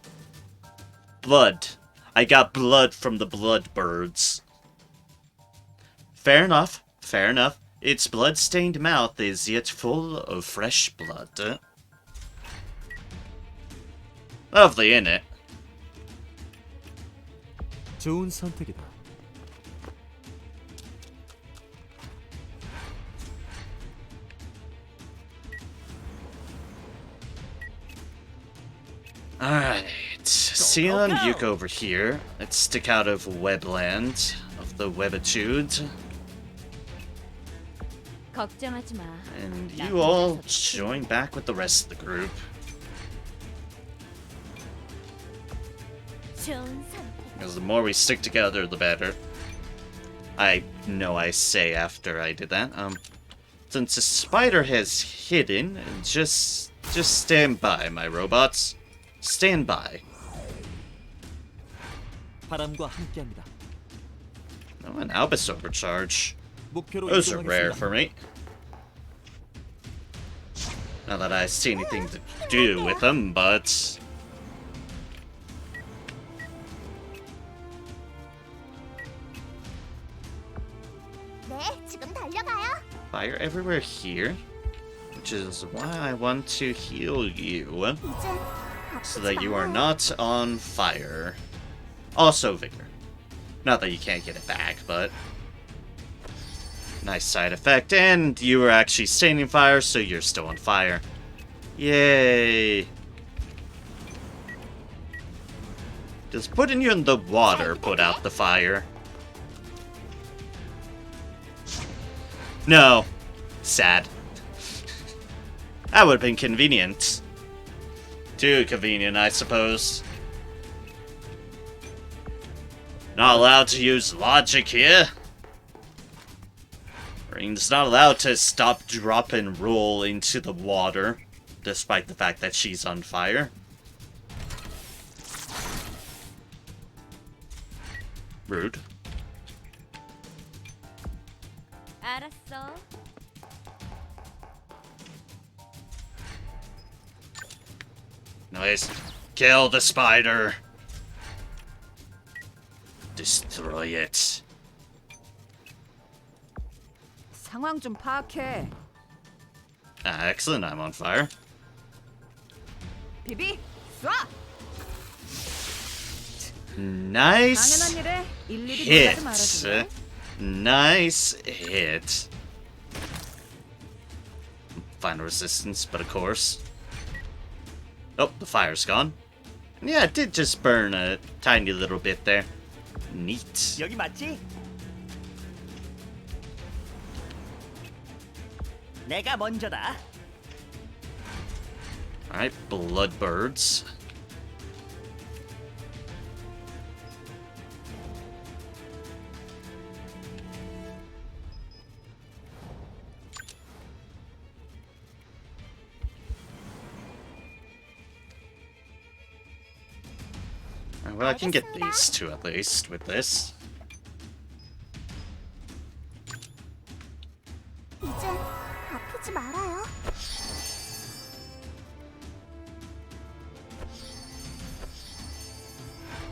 Blood. I got blood from the blood birds. Fair enough. Fair enough. Its blood-stained mouth is yet full of fresh blood. Lovely, innit? 좋은 선택이다. Alright. Sion, you go over here. Let's stick out of Webland, of the Webitude. 걱정하지 마. And you all join back with the rest of the group. 좋은 선택. Because the more we stick together, the better. I know I say after I did that. Since the spider has hidden, just stand by, my robots. Stand by. 바람과 함께합니다. Oh, an Albus overcharge. 목표로 Those are rare 이동하겠습니다. for me. Not that I see anything to do with them, but... 네, 지금 달려가요. Fire everywhere here. Which is why I want to heal you. 이제 So that you are not on fire. Also vigor. Not that you can't get it back, but... Nice side effect. And you were actually staying in fire, so you're still on fire. Yay! Does putting you in the water put out the fire? No. Sad. That would have been convenient. Too convenient, I suppose. Not allowed to use logic here. Rain's not allowed to stop, drop, and roll into the water, despite the fact that she's on fire. Rude. 알았어. Nice. Kill the spider. Destroy it. 상황 좀 파악해. Ah, excellent, I'm on fire. 비비, 쏴. Nice 당연한 일에 일일이 놀라지 말아줄래? hit. Nice hit. Final resistance, but of course. Oh, the fire's gone. Yeah, it did just burn a tiny little bit there. Neat. 여기 맞지? 내가 먼저다. Alright, bloodbirds. Well, I can get these two at least with this. 이제 아프지 말아요.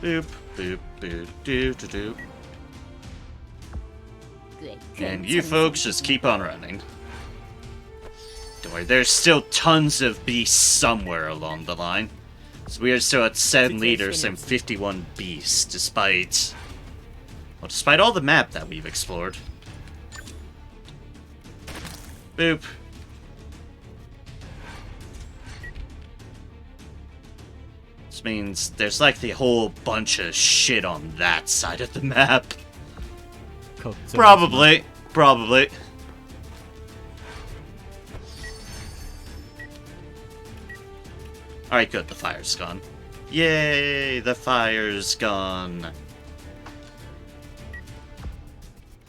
Boop, boop, boop, doo, doo, doo. And you folks just keep on running. Don't worry, there's still tons of beasts somewhere along the line. So we are still at 7 leaders and 51 beasts, despite all the map that we've explored. Boop. This means there's like the whole bunch of shit on that side of the map. 걱정. Probably. Alright, good. The fire's gone. Yay! The fire's gone.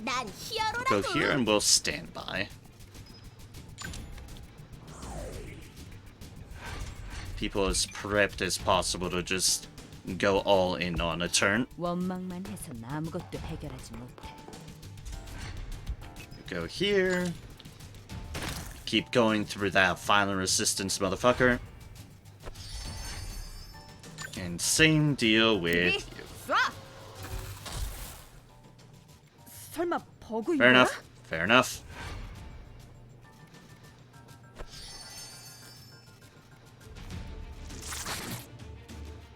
난 Go 히어로라고. here and we'll stand by. People as prepped as possible to just go all in on a turn. 원망만 해선 아무것도 해결하지 못해. Go here. Keep going through that violent resistance motherfucker. And same deal with 비비, you. 쏴. 설마 버그 Fair 이거야? enough. Fair enough.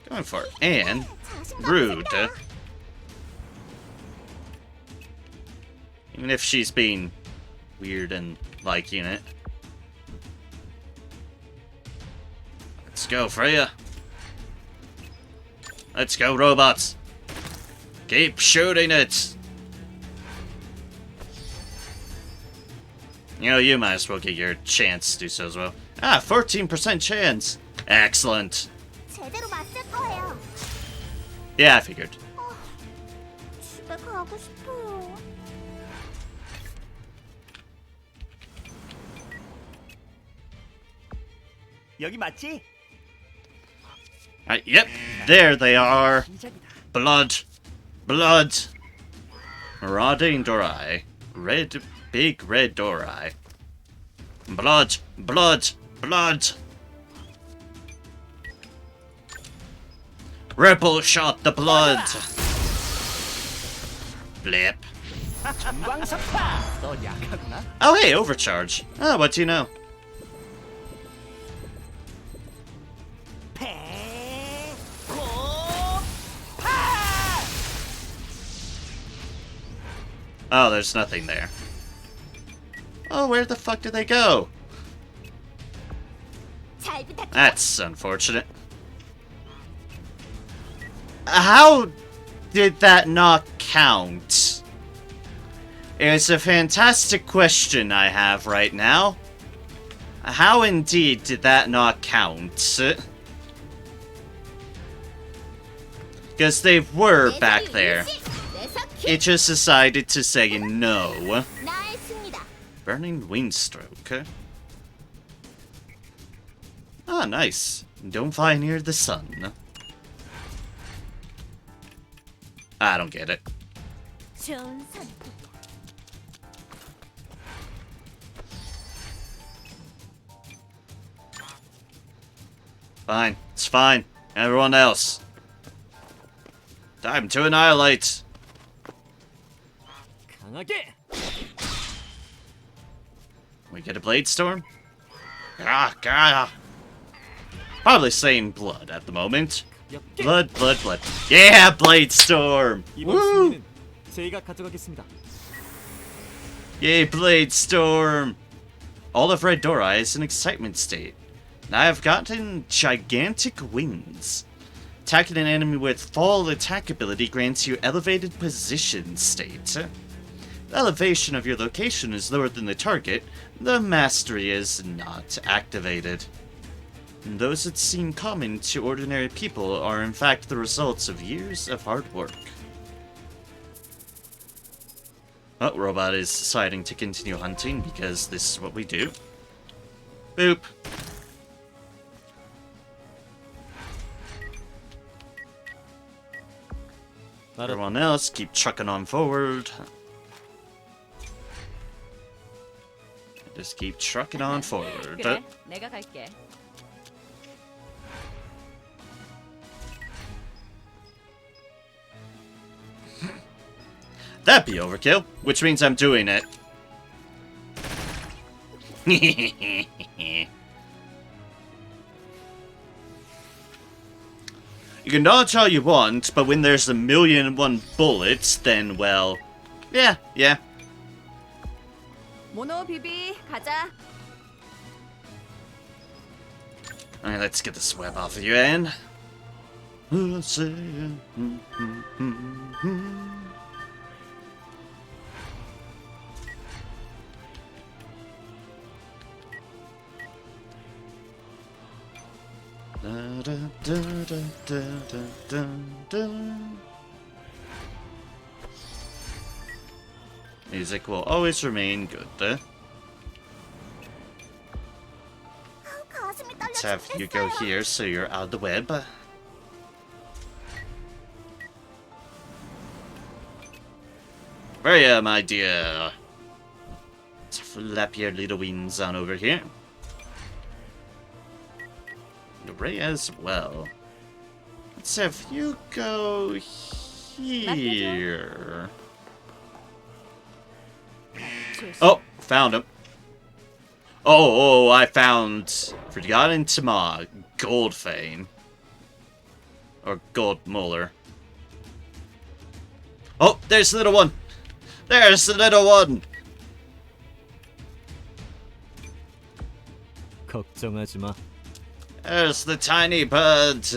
Going for it. And rude. Even if she's being weird and liking it. Let's go, Freya. Let's go, robots. Keep shooting it. You know, you might as well get your chance to do so as well. Ah, 14% chance. Excellent. 제대로 맞을 거예요. Yeah, I figured. 집에 가고 싶어요. 여기 맞지? Yep, there they are. 시작이다. Blood. Marauding Dorai. Big red Dorai. Blood. Ripple shot the blood. Blip. 전광석파. 너 약하구나. Oh, hey, overcharge. Oh, what do you know? Oh, there's nothing there. Oh, where the fuck did they go? 잘 부탁해. That's unfortunate. How did that not count? It's a fantastic question I have right now. How indeed did that not count? Because they were back there. It just decided to say no. 나의 승리다. Burning Windstroke. Ah, nice. Don't fly near the sun. I don't get it. 좋은 선택. Fine. It's fine. Everyone else. Time to annihilate. 강하게. We get a Blade Storm? Ah. Probably saying blood at the moment. 가볍게. Blood. Yeah, Blade Storm! 이번 Woo! 승리는 제가 가져가겠습니다. Yay, Blade Storm! All of Red Dorai is in excitement state. I have gotten gigantic wings. Attacking an enemy with fall attack ability grants you elevated position state. The elevation of your location is lower than the target. The mastery is not activated. Those that seem common to ordinary people are in fact the results of years of hard work. Oh, Robot is deciding to continue hunting because this is what we do. Boop. Everyone else, keep trucking on forward. Just keep trucking on forward. 그래, 내가 갈게. That'd be overkill, which means I'm doing it. You can dodge all you want, but when there's 1,000,001 bullets, then, well, yeah. 모노 비비 가자. Alright, let's get this web off of you, Anne. Da, da, da, da, da, da, da. Music will always remain good. 가슴이 Let's have you go 떨려 here so you're out of the web. Where are you, my dear? Let's flap your little wings on over here. Ray as well. Let's have you go here. Oh, found him. Oh, I found Forgotten Tama, Goldfane. Or Gold Molar. Oh, there's the little one. There's the little one. 걱정하지 마. There's the tiny bird.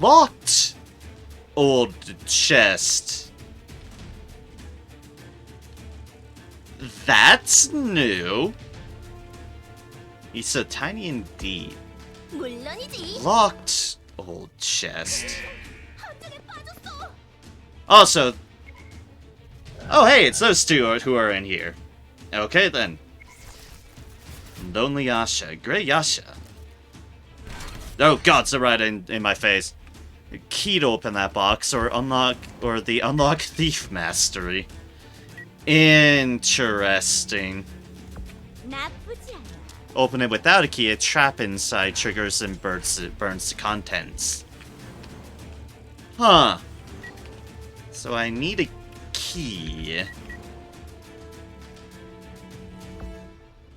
Locked. Old chest. That's new. He's so tiny indeed. 물론이지 Locked old chest. 함정에 빠졌어 Also, oh hey, it's those two who are in here. Okay then. Lonely Yasha, Grey Yasha. Oh god, so right in my face. Key to open that box or the unlock thief mastery. Interesting. 나쁘지 않아 Open it without a key, a trap inside triggers and burns the contents. Huh. So I need a key.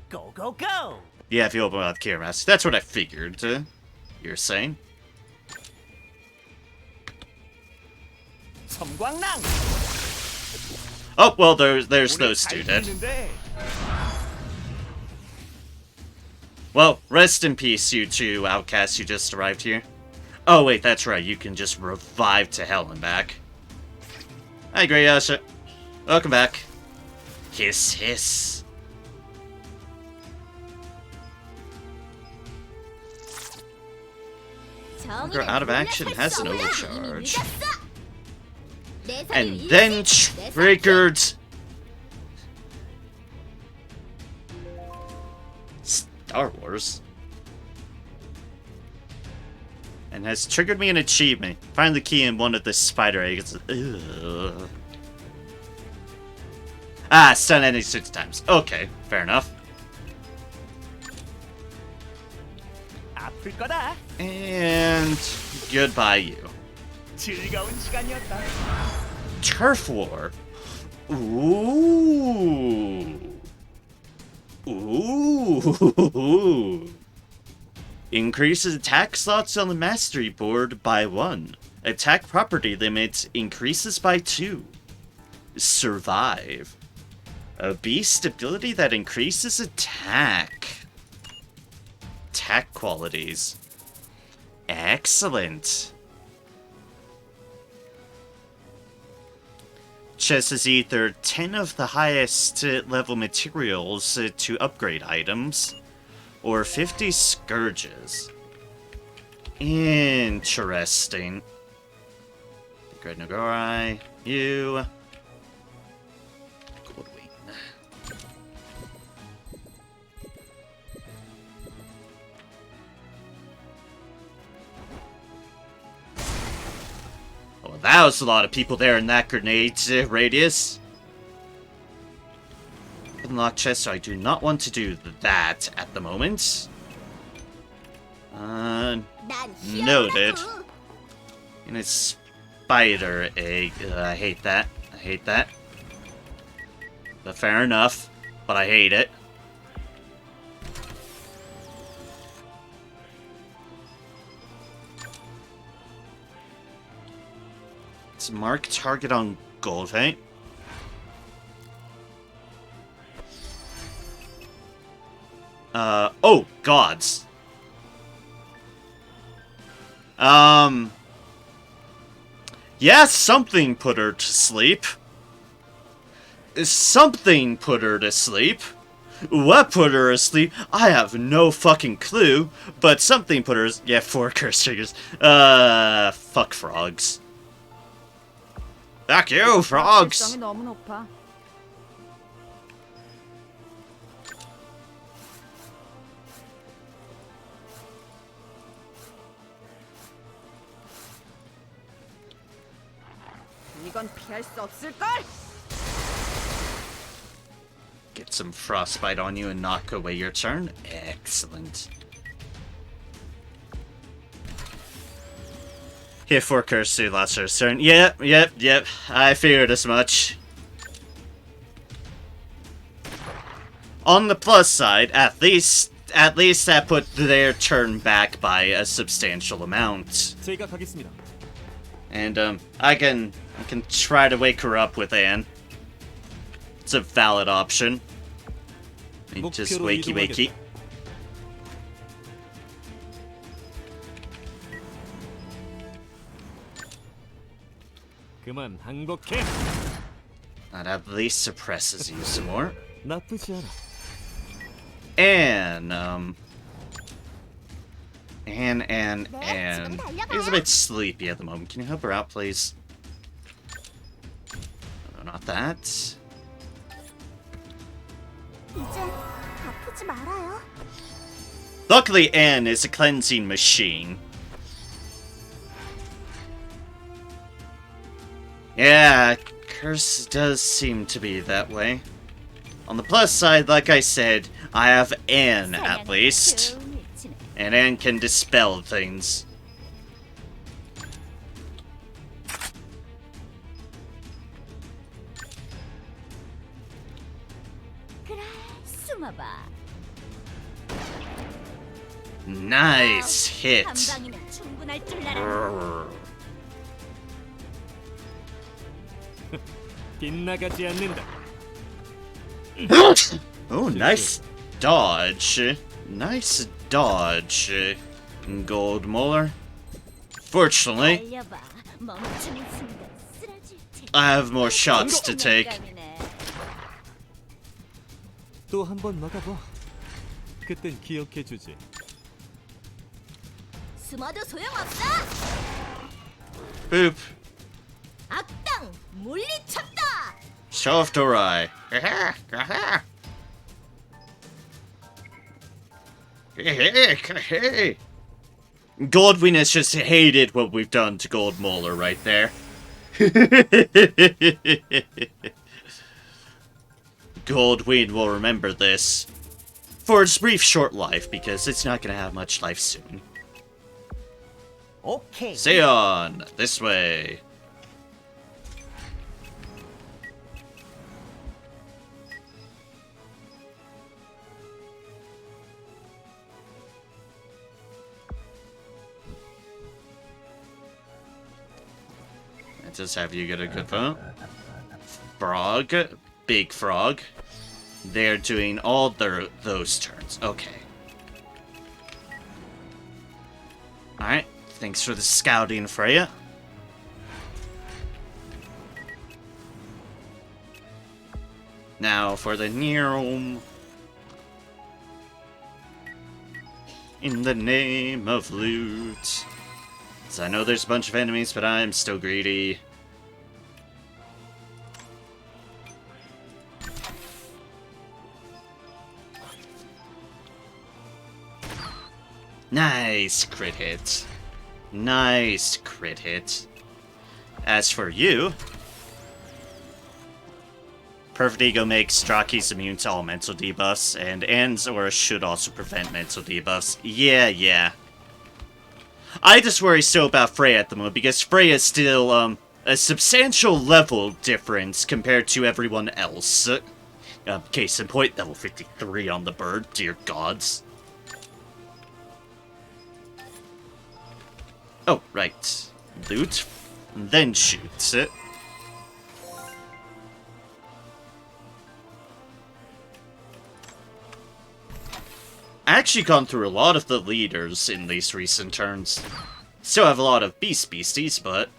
Go, go, go! Yeah, if you open without the key mask. That's what I figured. You're saying? 섬광랑! Oh, well, there's those two dead. 있는데. Well, rest in peace, you two outcasts who just arrived here. Oh, wait, that's right. You can just revive to hell and back. Hi, Grey Yasha. Welcome back. Hiss, hiss. You're out of action, has an overcharge. And then triggered Star Wars. And has triggered me an achievement. Find the key in one of the spider eggs. Ugh. Ah, stun enemies 6 times. Okay, fair enough. 아플 거다. And goodbye, you. 즐거운 시간이었다. Turf War. Ooh. Ooh. Increases attack slots on the mastery board by 1. Attack property limit increases by 2. Survive. A beast ability that increases attack. Attack qualities. Excellent. Chest is either 10 of the highest level materials to upgrade items, or 50 scourges. Interesting. Great Nogorai, you. Goldwing. Oh, that was a lot of people there in that grenade radius. Unlock chest, so I do not want to do that at the moment. Noted. And a spider egg. I hate that. I hate that. But fair enough. But I hate it. Let's mark target on gold, right? Oh, gods. Yeah, something put her to sleep. something put her to sleep. What put her asleep? I have no fucking clue, but something put her... Yeah, 4 curse triggers. Fuck frogs. Fuck you, frogs! 발성이 너무 높아. 이건 피할 수 없을걸? Get some frostbite on you and knock away your turn. Excellent. Hit 4 curse to last her turn. Yep. I figured as much. On the plus side, at least that put their turn back by a substantial amount. 제가 가겠습니다. And I can try to wake her up with Anne. It's a valid option. Just wakey. 그만 항복해. That at least suppresses you some more. 나쁘지 않아. Anne is a bit sleepy at the moment. Can you help her out, please? No, not that. 이제 아프지 말아요. Luckily, Anne is a cleansing machine. Yeah, curse does seem to be that way. On the plus side, like I said, I have Anne at least. And Anne can dispel things. 그래, 숨어봐. Nice hit. 한 방이면 충분할 줄 알아. 빗나가지 않는다. Oh, nice dodge. Nice dodge, Gold Molar. Fortunately, 달려봐. 멈추는 순간 쓰러질 테니. I have more shots to take. 또 한 번 막아봐. 그땐 기억해주지. 숨어도 소용없어. Boop. 악당 물리쳤다. Show off to Rai. Goldwyn has just hated what we've done to Gold Molar right there. Goldwyn will remember this for its brief short life, because it's not gonna have much life soon. 오케이. Seon, this way. Just have you get a good vote. Frog, big frog. They're doing all those turns. Okay. Alright, thanks for the scouting, Freya. Now for the Nerum. In the name of loot. So I know there's a bunch of enemies, but I'm still greedy. Nice crit hit. Nice crit hit. As for you, Perfect Ego makes Draki's immune to all mental debuffs, and Anne's aura should also prevent mental debuffs. Yeah. I just worry still about Freya at the moment, because Freya is still, a substantial level difference compared to everyone else. Case in point, level 53 on the bird, dear gods. Oh, right. Loot, then shoot. I actually gone through a lot of the leaders in these recent turns. Still have a lot of beasties, but...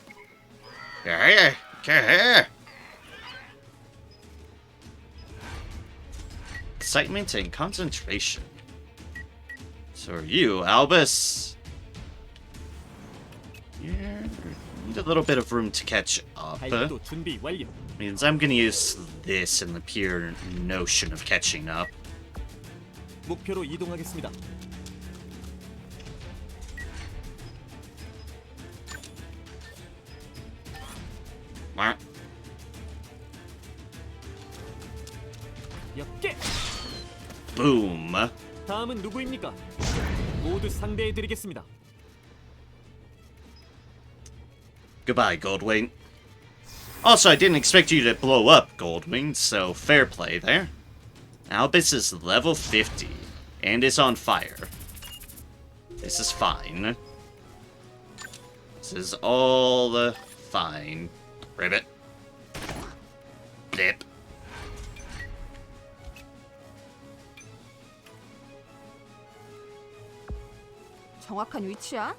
excitement and concentration. So are you, Albus. You need a little bit of room to catch up. 발도 준비 완료. Means I'm gonna use this in the pure notion of catching up. 목표로 이동하겠습니다. Mwah. 역계. Boom. 다음은 누구입니까? 모두 상대해드리겠습니다. Goodbye, Goldwing. Also, I didn't expect you to blow up, Goldwing, so fair play there. Albus is level 50, and is on fire. This is fine. This is all fine. Ribbit. Blip. 정확한 위치야?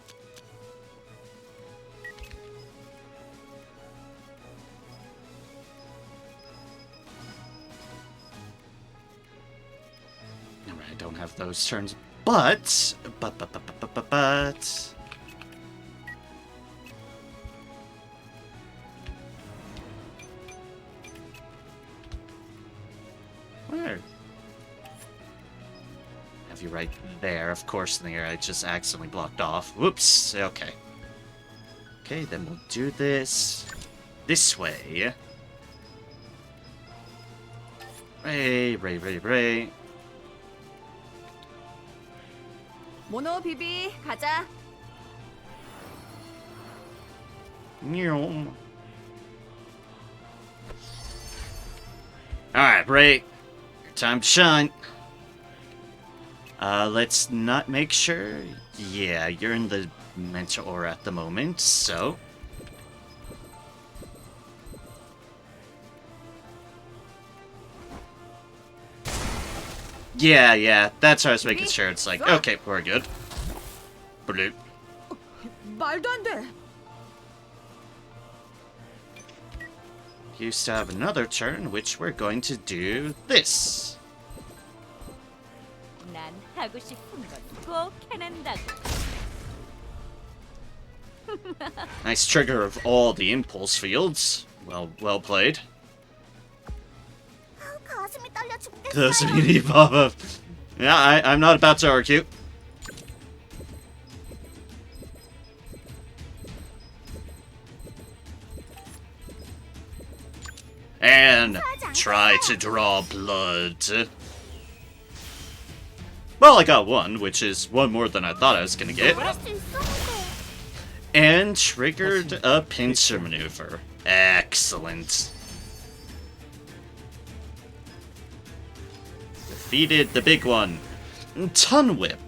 Alright, I don't have those turns, but... Where? Have you right there, of course, in the air I just accidentally blocked off. Whoops, okay. Okay, then we'll do this way. Ray. 모노 비비 가자. Alright, Ray. Time to shine. Let's not make sure. Yeah, you're in the mental aura at the moment, so. Yeah, that's what I was making sure. It's like, okay, we're good. Bloop. 말도 안 돼. You still have another turn, which we're going to do this. 난 하고 싶은 건 꼭 해낸다고. Nice trigger of all the impulse fields. Well played. 가슴이 떨려 죽겠어요. Doesn't really pop up. Yeah, I'm not about to argue. And try to draw blood. Well, I got one, which is one more than I thought I was gonna get. And triggered a pincer maneuver. Excellent. Defeated the big one. Ton Whip.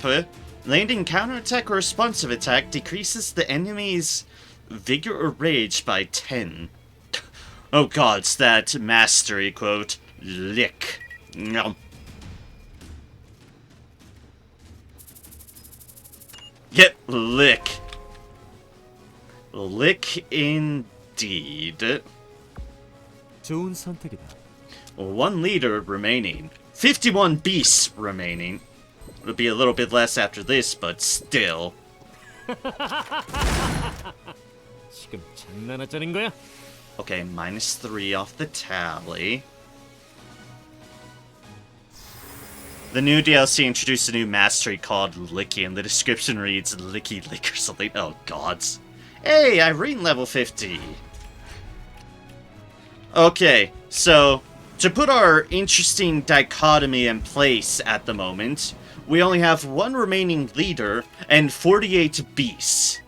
Landing counterattack or responsive attack decreases the enemy's vigor or rage by 10. Oh gods, that mastery quote. Lick. Nom. Yep, lick. Lick indeed. 좋은 선택이다. One leader remaining. 51 beasts remaining. It'll be a little bit less after this, but still. 지금 장난하자는 거야? Okay, -3 off the tally. The new DLC introduced a new mastery called Licky, and the description reads Licky Lick or something. Oh, gods. Hey, Irene level 50! Okay, so, to put our interesting dichotomy in place at the moment, we only have one remaining leader and 48 beasts.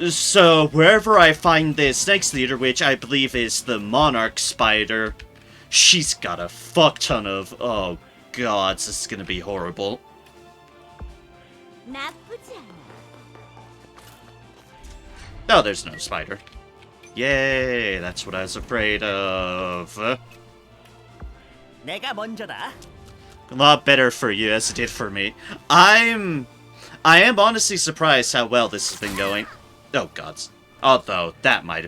So, wherever I find this next leader, which I believe is the Monarch Spider, she's got a fuck ton of... Oh, gods, this is gonna be horrible. 나쁘지 않아. Oh, there's no spider. Yay, that's what I was afraid of. 내가 먼저다. A lot better for you as it did for me. I am honestly surprised how well this has been going. Oh, gods. Although, that might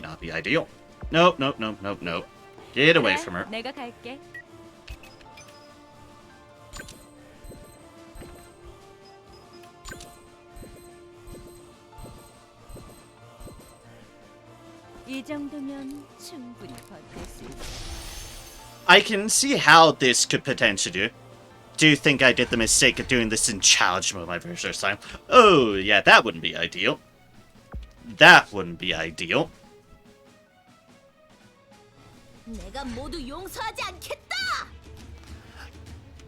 not be ideal. Nope. Get away from her. 내가 갈게. 이 정도면 충분히 버틸 수 있어. I can see how this could potentially do. Do you think I did the mistake of doing this in challenge mode my very first time? Oh, yeah, that wouldn't be ideal. That wouldn't be ideal. 내가 모두 용서하지 않겠다.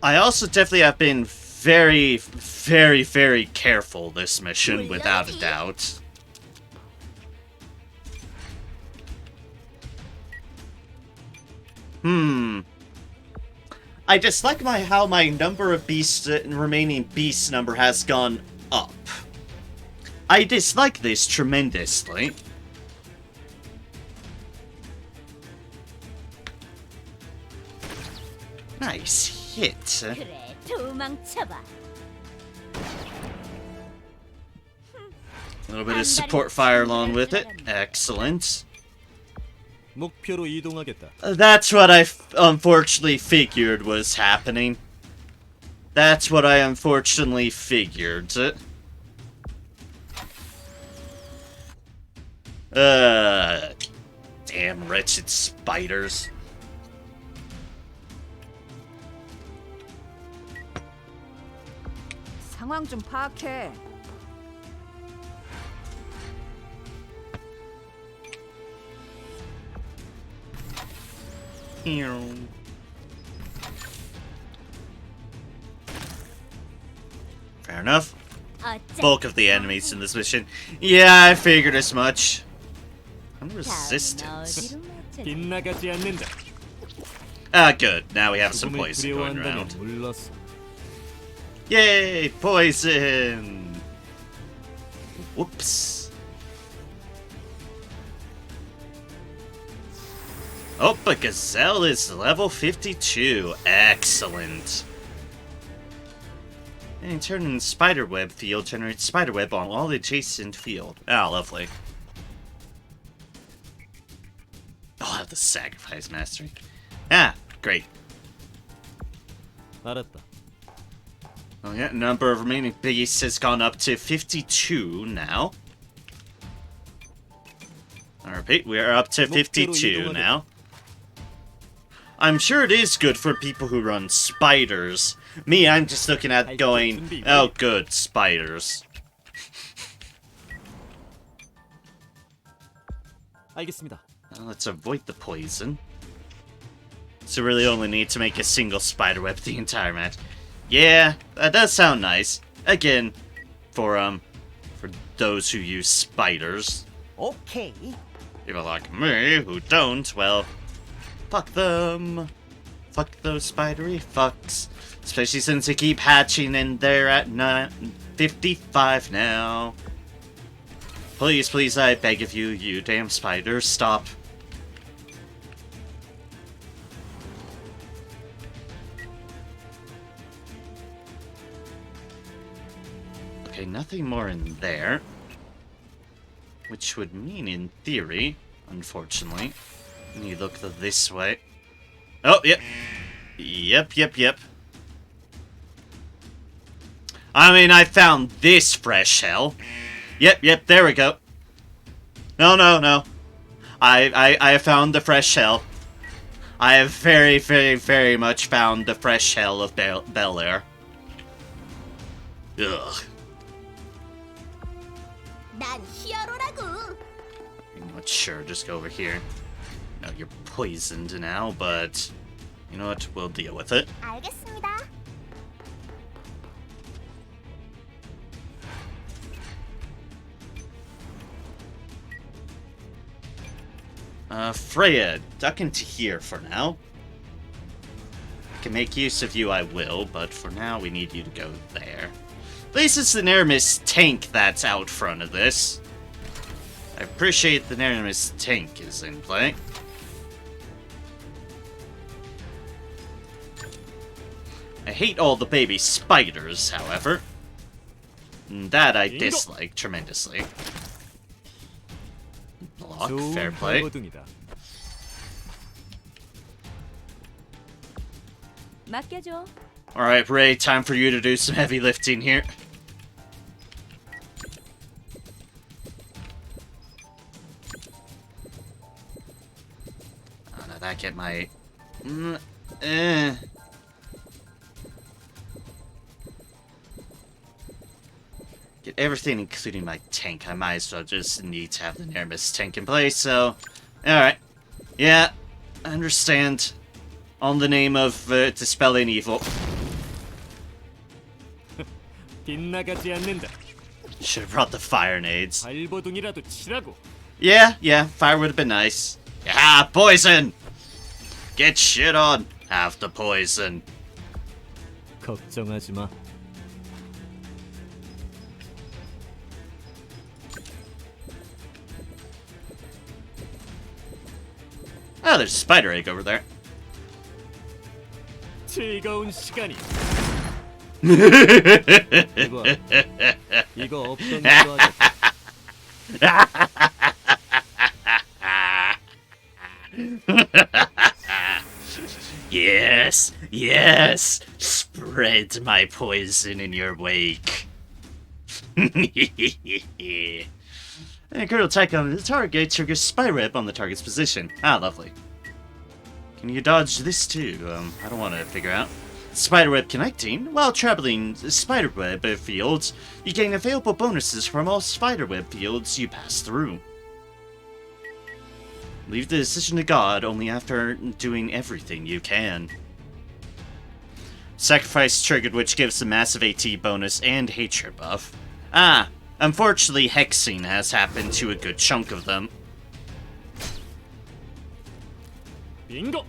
I also definitely have been very, very, very careful this mission, without a doubt. I dislike how my number of beasts, remaining beast number has gone up. I dislike this tremendously. Nice hit. 그래, 도망쳐봐. A little bit of support fire along with it. Excellent. 목표로 이동하겠다. That's what I unfortunately figured was happening. That's what I unfortunately figured. Damn wretched spiders. 상황 좀 파악해. Fair enough. 어째 Bulk of the enemies in this mission. Yeah, I figured as much. I'm 다음은 resistance. 어디로 맞춰? 빗나가지 않는다. Ah, good. Now we have some 죽음을 poison going 두려워한다면 around. 물러서. Yay, poison! Whoops. Oh, but Gazelle is level 52. Excellent. And turn in spiderweb field generates spiderweb on all adjacent field. Ah, lovely. I'll have the sacrifice mastery. Ah, great. 알았다. Oh yeah, number of remaining beasts has gone up to 52 now. I repeat, we are up to 52 now. I'm sure it is good for people who run spiders. Me, I'm just looking at going, oh good, spiders. 알겠습니다. Let's avoid the poison. So really only need to make a single spider web the entire match. Yeah, that does sound nice. Again, for those who use spiders. 오케이. People like me who don't, well, fuck them. Fuck those spidery fucks. Especially since they keep hatching and they're at 55 now. Please, please, I beg of you, you damn spiders, stop. Okay, nothing more in there. Which would mean, in theory, unfortunately, when you look this way. Oh, yep. Yep. I mean, I found this fresh shell. Yep, there we go. No. I found the fresh shell. I have very, very, very much found the fresh shell of Bel Air. Ugh. 난 히어로라고. You know what, sure, just go over here. No, you're poisoned now, but you know what, we'll deal with it. 알겠습니다. Freya, duck into here for now. I can make use of you, I will, but for now we need you to go there. At least it's the Neramis tank that's out front of this. I appreciate the Neramis tank is in play. I hate all the baby spiders, however. That I dislike tremendously. Block, fair 좋은 play. 발버둥이다. 맡겨줘. Alright, Ray, time for you to do some heavy lifting here. that get my... eh. Get everything, including my tank. I might as well just need to have the Nermis tank in place, so... Alright. Yeah, I understand. On the name of dispelling evil. 빗나가지 않는다. Should have brought the fire nades. 발버둥이라도 치라고. Yeah, fire would have been nice. Ah, poison! Get shit on. Have the poison. 걱정하지 마. Oh, there's a spider egg over there. 즐거운 시간이. 이거 없던 걸로 하자. Yes. Spread my poison in your wake. And critical attack on the target triggers Spy Rip on the target's position. Ah, lovely. Can you dodge this too? I don't want to figure out. Spiderweb connecting. While traveling spiderweb fields, you gain available bonuses from all spiderweb fields you pass through. Leave the decision to God only after doing everything you can. Sacrifice triggered, which gives a massive AT bonus and hatred buff. Ah, unfortunately hexing has happened to a good chunk of them. 빙고.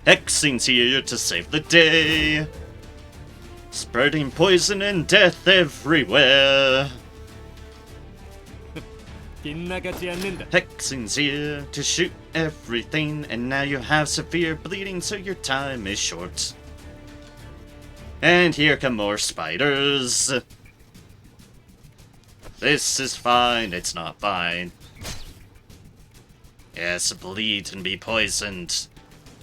Hexing's here to save the day. Spreading poison and death everywhere. 빗나가지 않는다. Hexing's here to shoot everything, and now you have severe bleeding, so your time is short. And here come more spiders. This is fine, it's not fine. Yes, bleed and be poisoned.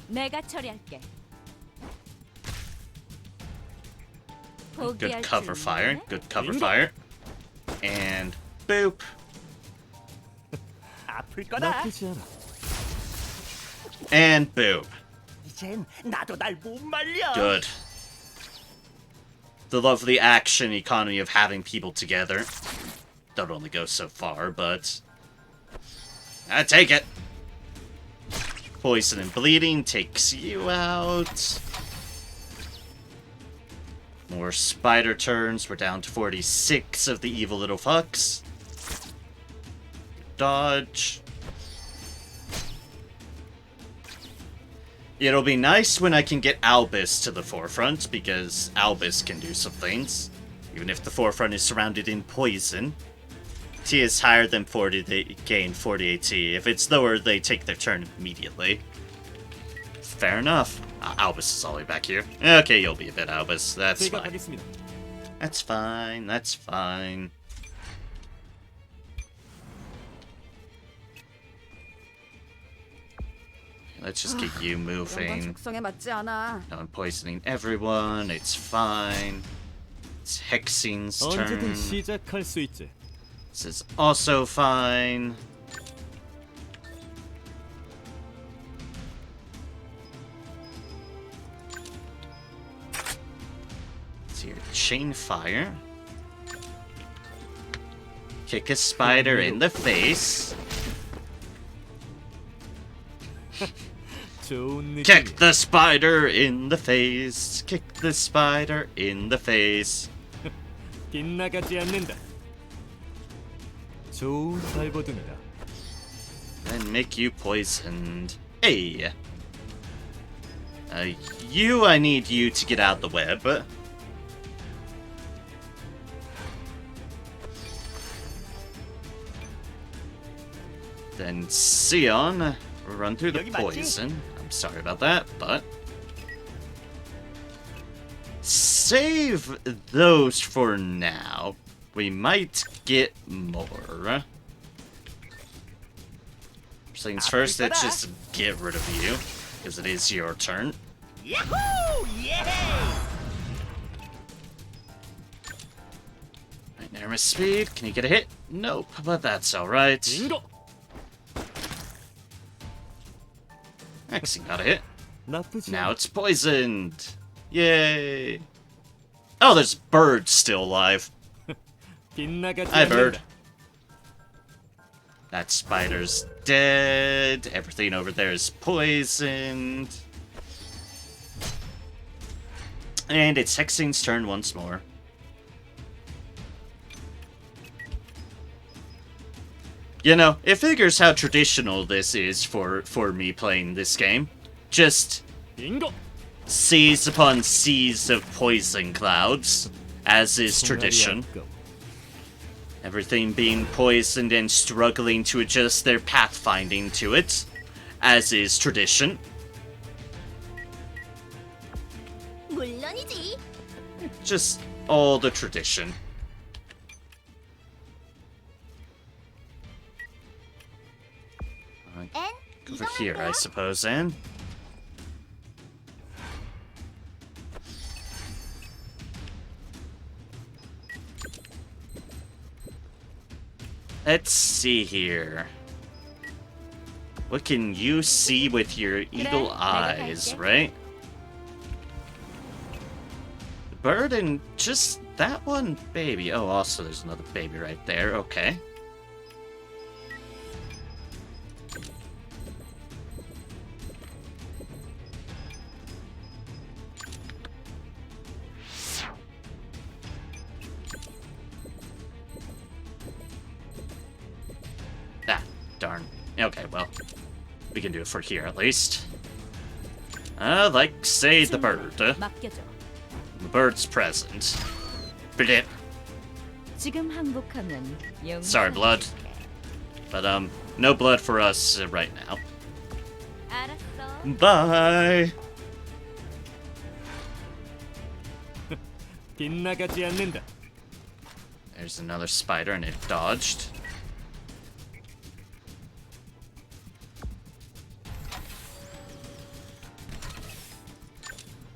내가 처리할게. Good cover fire, good cover fire. And boop. 아플 거다. 나쁘지 않아. And boop. 이젠 나도 날 못 말려. Good. The lovely action economy of having people together. Don't only go so far, but... I take it. Poison and bleeding takes you out. More spider turns. We're down to 46 of the evil little fucks. Dodge. It'll be nice when I can get Albus to the forefront, because Albus can do some things. Even if the forefront is surrounded in poison. T is higher than 40, they gain 40 AT. If it's lower, they take their turn immediately. Fair enough. Albus is all the way back here. Okay, you'll be a bit Albus. That's 제가 fine. 가겠습니다. That's fine. That's fine. Let's just get you 이런 건 moving. 적성에 맞지 않아. No, I'm poisoning everyone. It's fine. It's Hexing's 언제든 turn. 시작할 수 있지. This is also fine. Let's see here. Chain fire. Kick a spider in the face. 좋은 느낌. Kick the spider in the face. Kick the spider in the face. 빗나가지 않는다. 좋은 발버둥이다. And make you poisoned. Hey! I need you to get out the web. Then Sion, run through the 여기 맞지? poison. I'm sorry about that, but... Save those for now. We might get more. First things first, let's just get rid of you, because it is your turn. 야호! 예! Right, Nermis speed, can you get a hit? Nope, but that's alright. 빙고. Hexing got a hit. 나쁘지 Now 않아. it's poisoned. Yay. Oh, there's bird still alive. 빗나가지 Hi, bird. 않는다. That spider's dead. Everything over there is poisoned. And it's Hexing's turn once more. You know, it figures how traditional this is for me playing this game. Just 빙고. seas upon seas of poison clouds, as is tradition. 아까워. Everything being poisoned and struggling to adjust their pathfinding to it, as is tradition. 물론이지. Just all the tradition. 앤 Over here, I suppose, Anne. Let's see here. What can you see with your eagle eyes, right? The bird and just that one baby. Oh, also there's another baby right there. Okay. Ah, darn. Okay, well, we can do it for here at least. Like, say, the bird. 맡겨줘. The bird's present. Blip. 지금 항복하면 영. Sorry, blood. But, no blood for us right now. 알았어. Bye! 빗나가지 않는다. There's another spider and it dodged.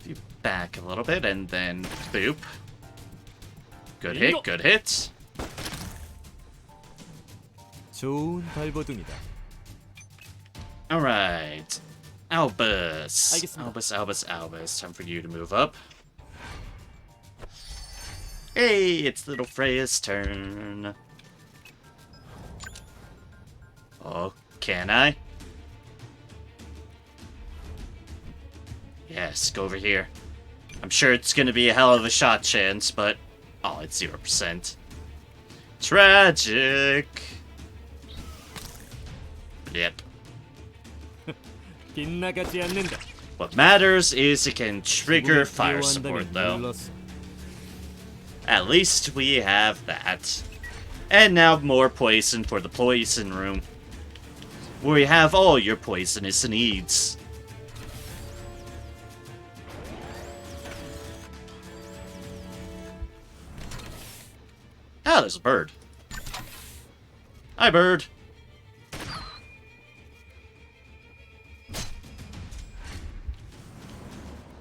You back a little bit and then boop. Good hit, good hit. 좋은 발버둥이다. Alright. Albus. 알겠습니다. Albus. Time for you to move up. Hey, it's little Freya's turn. Oh, can I? Yes, go over here. I'm sure it's gonna be a hell of a shot chance, but... Oh, it's 0%. Tragic! Yep. 빗나가지 않는다. What matters is it can trigger fire 기여한다면 support, though. 눌렀어. At least we have that. And now more poison for the poison room. Where you have all your poisonous needs. Ah, there's a bird. Hi, bird.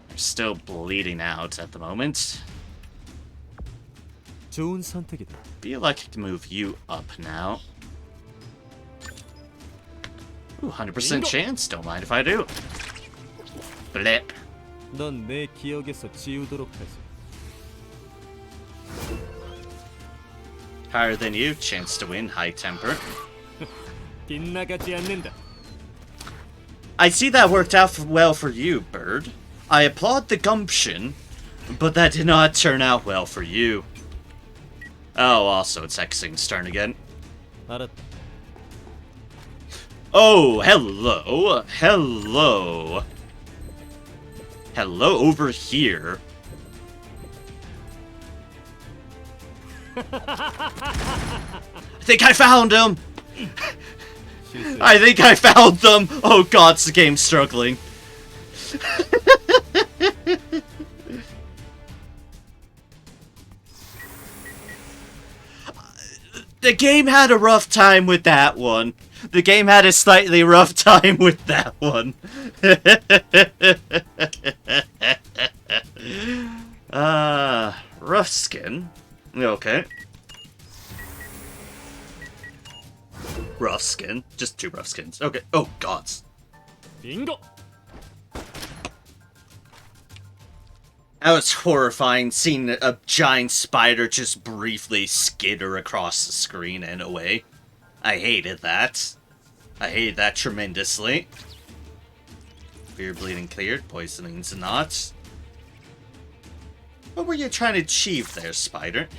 They're still bleeding out at the moment. 좋은 선택이다. Feel like I can move you up now. Ooh, 100% chance. Don't mind if I do. Blip. 넌 내 기억에서 지우도록 하지. Higher than you. Chance to win. High temper. 빗나가지 않는다. I see that worked out well for you, bird. I applaud the gumption, but that did not turn out well for you. Oh, also, it's Hexing's turn again. 알았다. Oh, hello. Hello. Hello over here. I think I found him! 실수. I think I found them! Oh god, the game's struggling. The game had a rough time with that one. The game had a slightly rough time with that one. Rough skin. Okay. Rough skin. Just two rough skins. Okay. Oh, gods. 빙고. That was horrifying, seeing a giant spider just briefly skitter across the screen and away. I hated that. I hated that tremendously. Fear bleeding cleared, poisoning's not. What were you trying to achieve there, spider?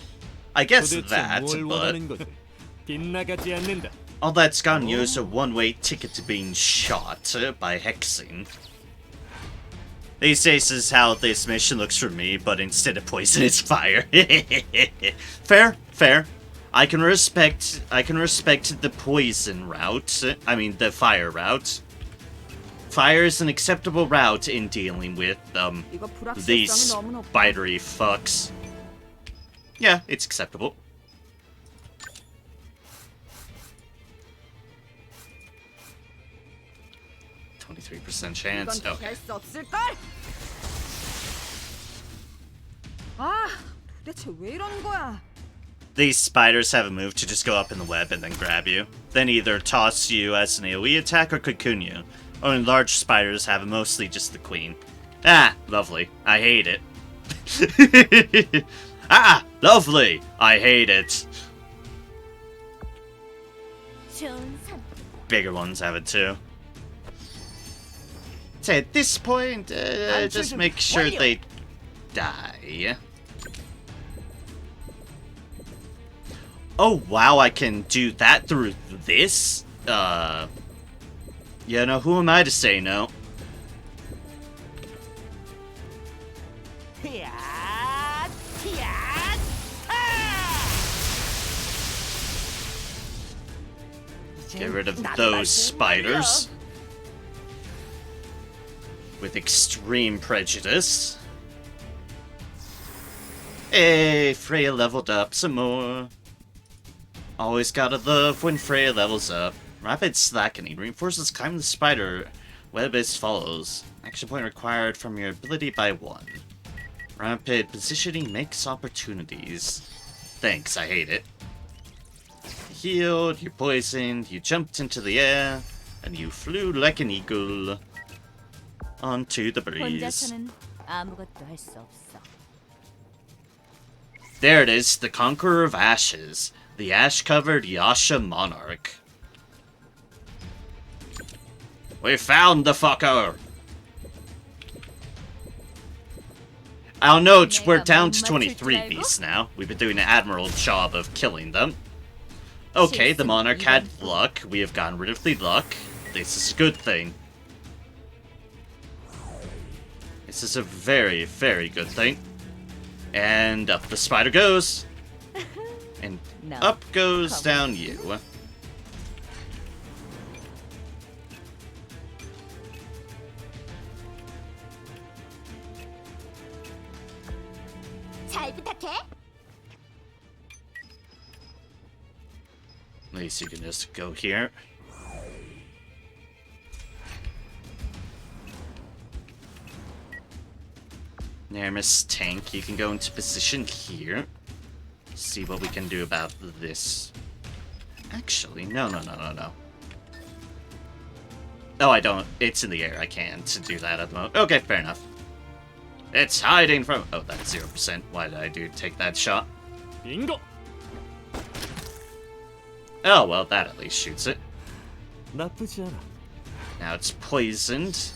I guess 도대체 that, 뭘 but 원하는 거지? 빗나가지 않는다. all that's gotten you is a one-way ticket to being shot by hexing. These days is how this mission looks for me, but instead of poison, it's fire. Fair, fair. I can respect the poison route. I mean, the fire route. Fire is an acceptable route in dealing with 이거 these 불확실성이 너무 높아. spidery fucks. Yeah, it's acceptable. %chance. 이건 Okay. 피할 수 없을걸? 아, 도대체 왜 이러는 거야? These spiders have a move to just go up in the web and then grab you. Then either toss you as an AoE attack or cocoon you. Only large spiders have mostly just the queen. Ah, lovely. I hate it. Ah, lovely. I hate it. 좋은 선. Bigger ones have it too. So at this point, just make sure they die. Oh wow, I can do that through this? You know, who am I to say no? 야, 야, Get rid of those spiders. With extreme prejudice. Hey, Freya leveled up some more. Always gotta love when Freya levels up. Rapid slackening reinforces climbing the spider web as follows. Action point required from your ability by 1. Rapid positioning makes opportunities. Thanks, I hate it. Healed, you poisoned, you jumped into the air, and you flew like an eagle onto the breeze. 혼자서는 아무것도 할 수 없어. There it is, the Conqueror of Ashes, the ash-covered Yasha Monarch. We found the fucker! I'll note we're down to 23 beasts now. We've been doing an admirable job of killing them. Okay, the Monarch had luck. We have gotten rid of the luck. This is a good thing. This is a very, very good thing. And up the spider goes. And No. up goes down you. 잘 부탁해. At least you can just go here. Nearest tank, you can go into position here. See what we can do about this. Actually, no. Oh, I don't. It's in the air. I can't do that at the moment. Okay, fair enough. It's hiding from... Oh, that's 0%. Why did I take that shot? 빙고. Oh, well, that at least shoots it. 나쁘지 않아. Now it's poisoned.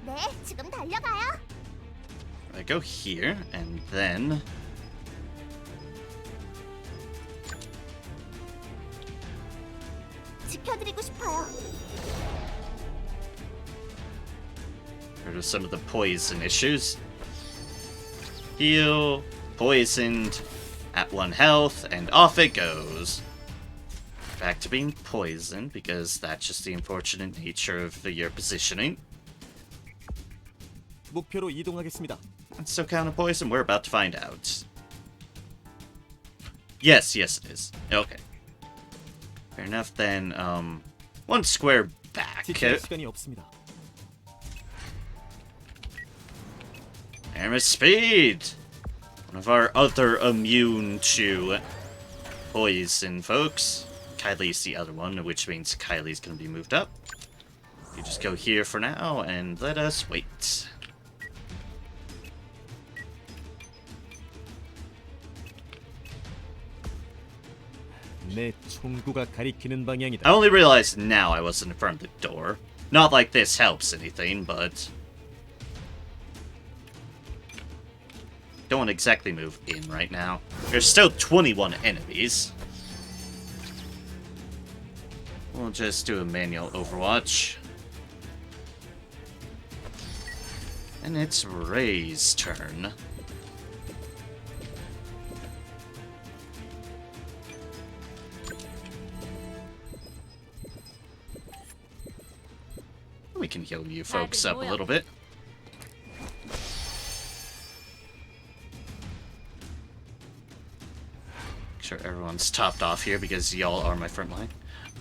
네, 지금 달려가요. I go here, and then... 지켜드리고 싶어요. rid of some of the poison issues. Heal, poisoned, at 1 health, and off it goes. Back to being poisoned, because that's just the unfortunate nature of your positioning. 목표로 이동하겠습니다. It's still kind of poison, we're about to find out. Yes, it is. Okay. Fair enough then, 1 square back. 지체할 시간이 없습니다. Armor speed! One of our other immune to poison, folks. Kylie's the other one, which means Kylie's gonna be moved up. You just go here for now, and let us wait. 내 총구가 가리키는 방향이다. I only realized now I wasn't in front of the door. Not like this helps anything, but... don't exactly move in right now. There's still 21 enemies. We'll just do a manual overwatch. And it's Ray's turn. We can heal you folks up a little bit. Make sure everyone's topped off here because y'all are my front line.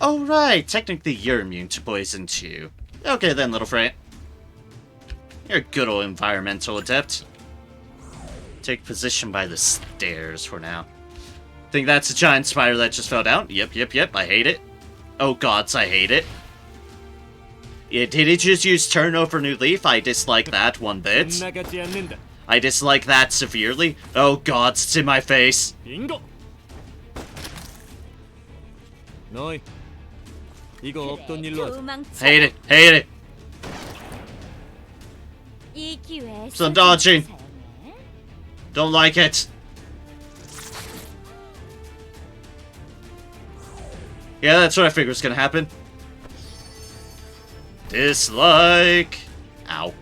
Oh right, technically you're immune to poison too. Okay then, little Frey. You're a good old environmental adept. Take position by the stairs for now. Think that's a giant spider that just fell down? Yep, I hate it. Oh gods, I hate it. Yeah, did it just use turnover new leaf? I dislike that one bit. 나가지 않는다. I dislike that severely. Oh god, it's in my face. 빙고. 너희 이거 없던 일로 하자. 도망쳐. Hate it. 이 기회에 Some dodging. 사용해. Don't like it. Yeah, that's what I figured was gonna happen. Dislike. Ow.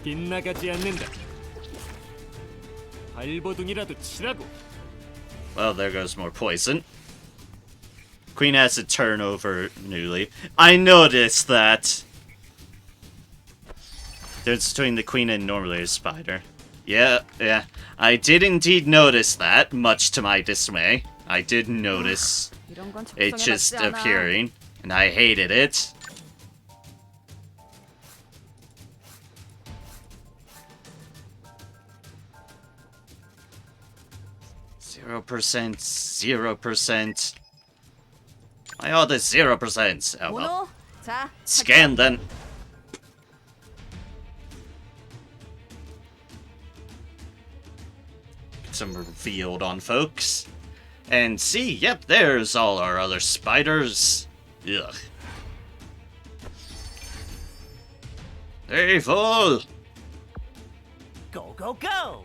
빗나가지 않는다. 발버둥이라도 치라고. Well, there goes more poison. Queen has to turn over newly. I noticed that. There's between the queen and normally a spider. Yeah. I did indeed notice that, much to my dismay. I did notice 이런 건 it 적성에 just 맞지 않아. appearing, and I hated it. Zero percent. My odd is 0%. Oh well. 모노, 자, Scan then. Get some revealed on folks. And see, yep, there's all our other spiders. Ugh. Evil! Go, go, go!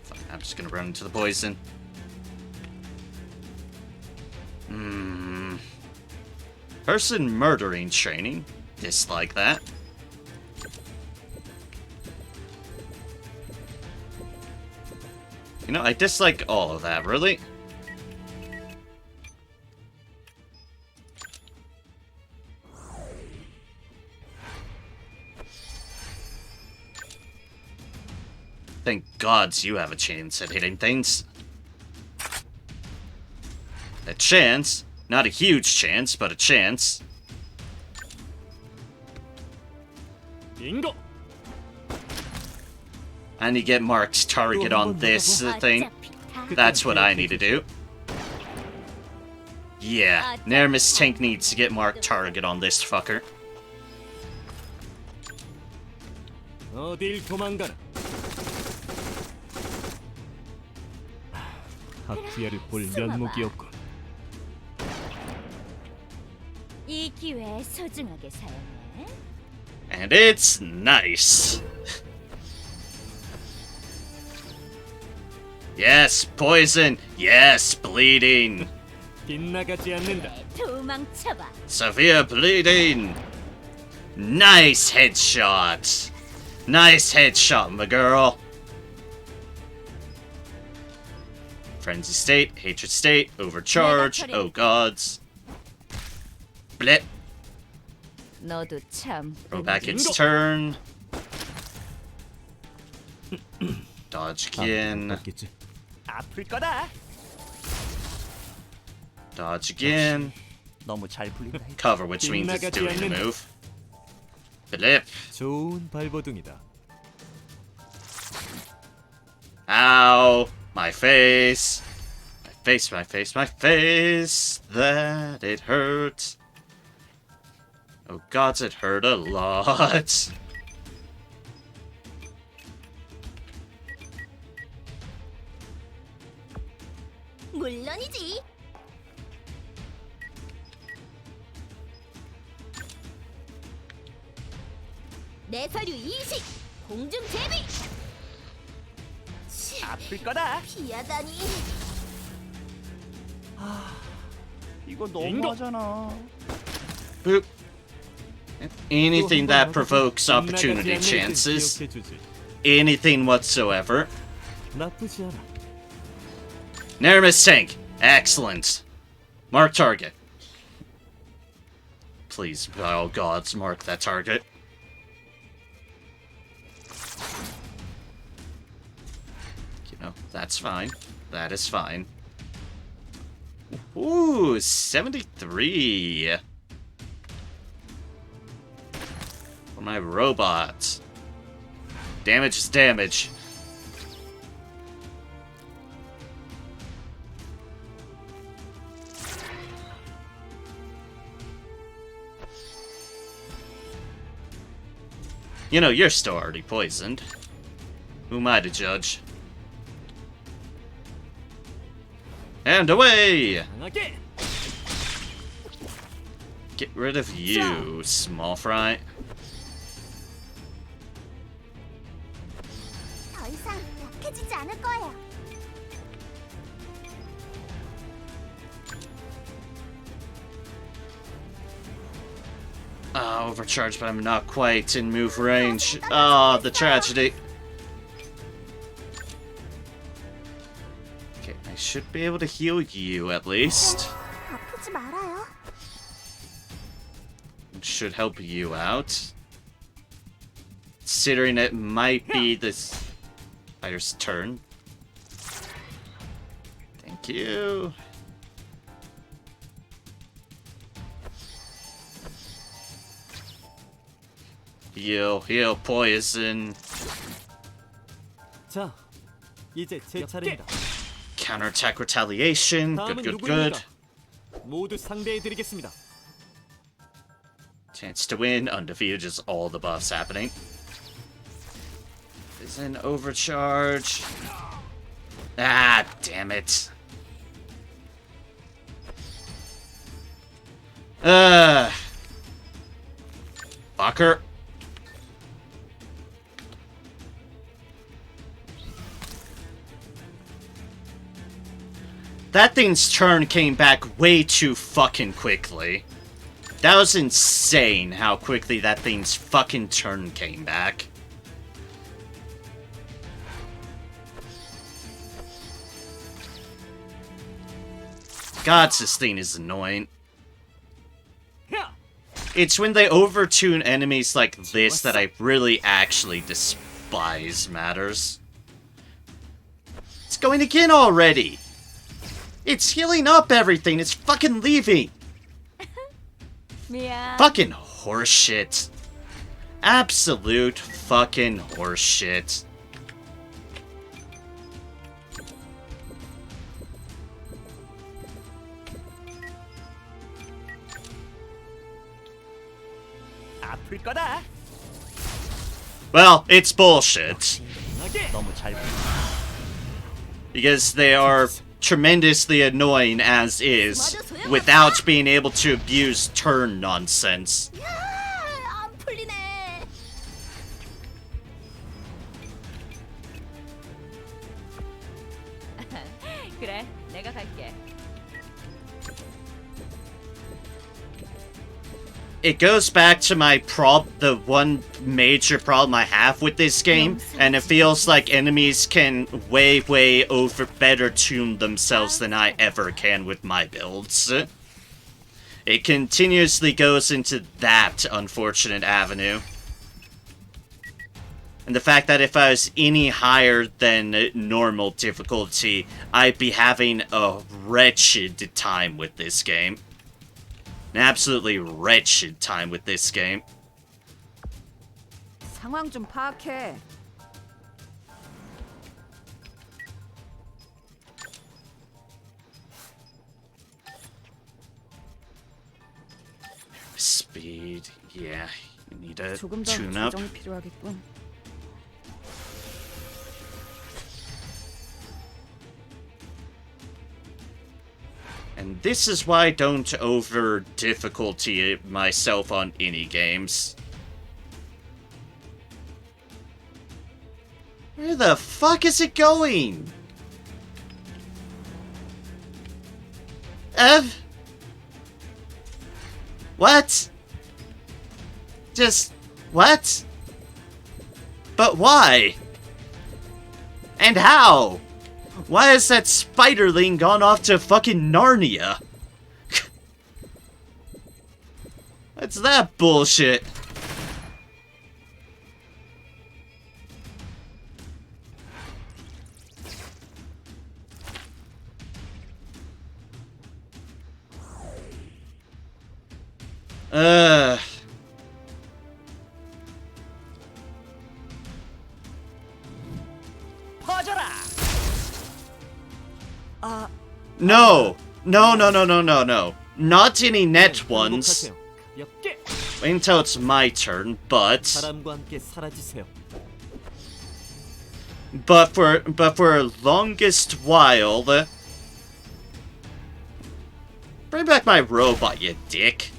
Fine, I'm just gonna run into the poison. Person murdering training. Dislike that. You know, I dislike all of that, really. Thank gods you have a chance at hitting things. A chance. Not a huge chance, but a chance. 빙고. I need to get Mark's target on this thing. That's what I need to do. Yeah, Nermis Tank needs to get Mark target on this fucker. 어딜 도망가나. 하쿠야를 볼 면목이 없군. 이 기회에 소중하게 사용해. And it's nice. Yes, poison. Yes, bleeding. 빗나가지 않는다. 도망쳐봐. Severe bleeding. Nice headshot. Nice headshot, my girl. Frenzy state, hatred state, overcharge. Oh gods. Blip. 너도 참. Throw back its turn. Dodge again. 맞겠지. 아플 거다. Dodge again. 너무 잘 풀린다. Cover, which means it's doing the move. Blip. 좋은 발버둥이다. Ow. My face. My face, my face, my face. That it hurt. Oh god, it hurt a lot. 물론이지. 내 서류 이식. 공중 제비. 아플 거다. 피하다니. 이거 빙고. 너무하잖아. Boop. Anything that 또 provokes 빗나가지 opportunity 않는 chances. 듯 기억해주지. Anything whatsoever. 나쁘지 않아. Nermis tank. Excellent. Mark target. Please, by all gods, mark that target. You know, that's fine. That is fine. Ooh, 73. For my robot. Damage is damage. You know, you're still already poisoned. Who am I to judge? And away! 강하게. Get rid of you, small fry. 더 이상 약해지지 않을 거예요. Overcharged, but I'm not quite in move range. Ah, the tragedy. Okay, I should be able to heal you at least. 아프지 말아요. Should help you out. Considering it might be this fighter's turn. Thank you. Heal, poison. 자, 이제 제 차례입니다. Counterattack retaliation. 다음은 Good. 누구입니까? 모두 상대해드리겠습니다. Chance to win, undefeated, just all the buffs happening. Is an overcharge. Ah, damn it. Fucker. That thing's turn came back way too fucking quickly. That was insane how quickly that thing's fucking turn came back. God, this thing is annoying. It's when they overtune enemies like this that I really actually despise matters. It's going again already! It's healing up everything, it's fucking leaving! 미안. Fucking horseshit. Absolute fucking horseshit. 아플 거다. Well, it's bullshit. 너무 잘 Because they are tremendously annoying as is, without being able to abuse turn nonsense. 안 풀리네. 그래, 내가 갈게. It goes back to my the one major problem I have with this game, and it feels like enemies can way better tune themselves than I ever can with my builds. It continuously goes into that unfortunate avenue. And the fact that if I was any higher than normal difficulty, I'd be having a wretched time with this game. An absolutely wretched time with this game. 상황 좀 파악해. speed. Yeah, you need a 조금 더 tune-up. 조정이 필요하겠군. And this is why I don't over difficulty myself on any games. Where the fuck is it going? Ev? What? Just... what? But why? And how? Why has that spiderling gone off to fucking Narnia? What's that bullshit? 퍼져라. No! No, no, no, no, no, no. Not any net ones. 행복하세요. 가볍게. Wait until it's my turn, but... 바람과 함께 사라지세요. But for longest while... Bring back my robot, you dick.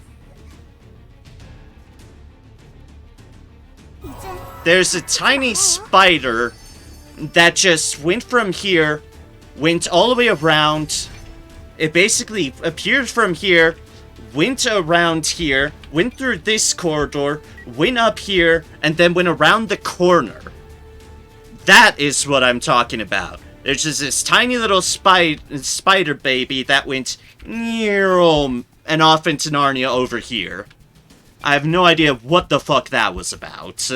There's a tiny spider that just went from here, went all the way around. It basically appeared from here, went around here, went through this corridor, went up here, and then went around the corner. That is what I'm talking about. There's just this tiny little spider baby that went and off into Narnia over here. I have no idea what the fuck that was about.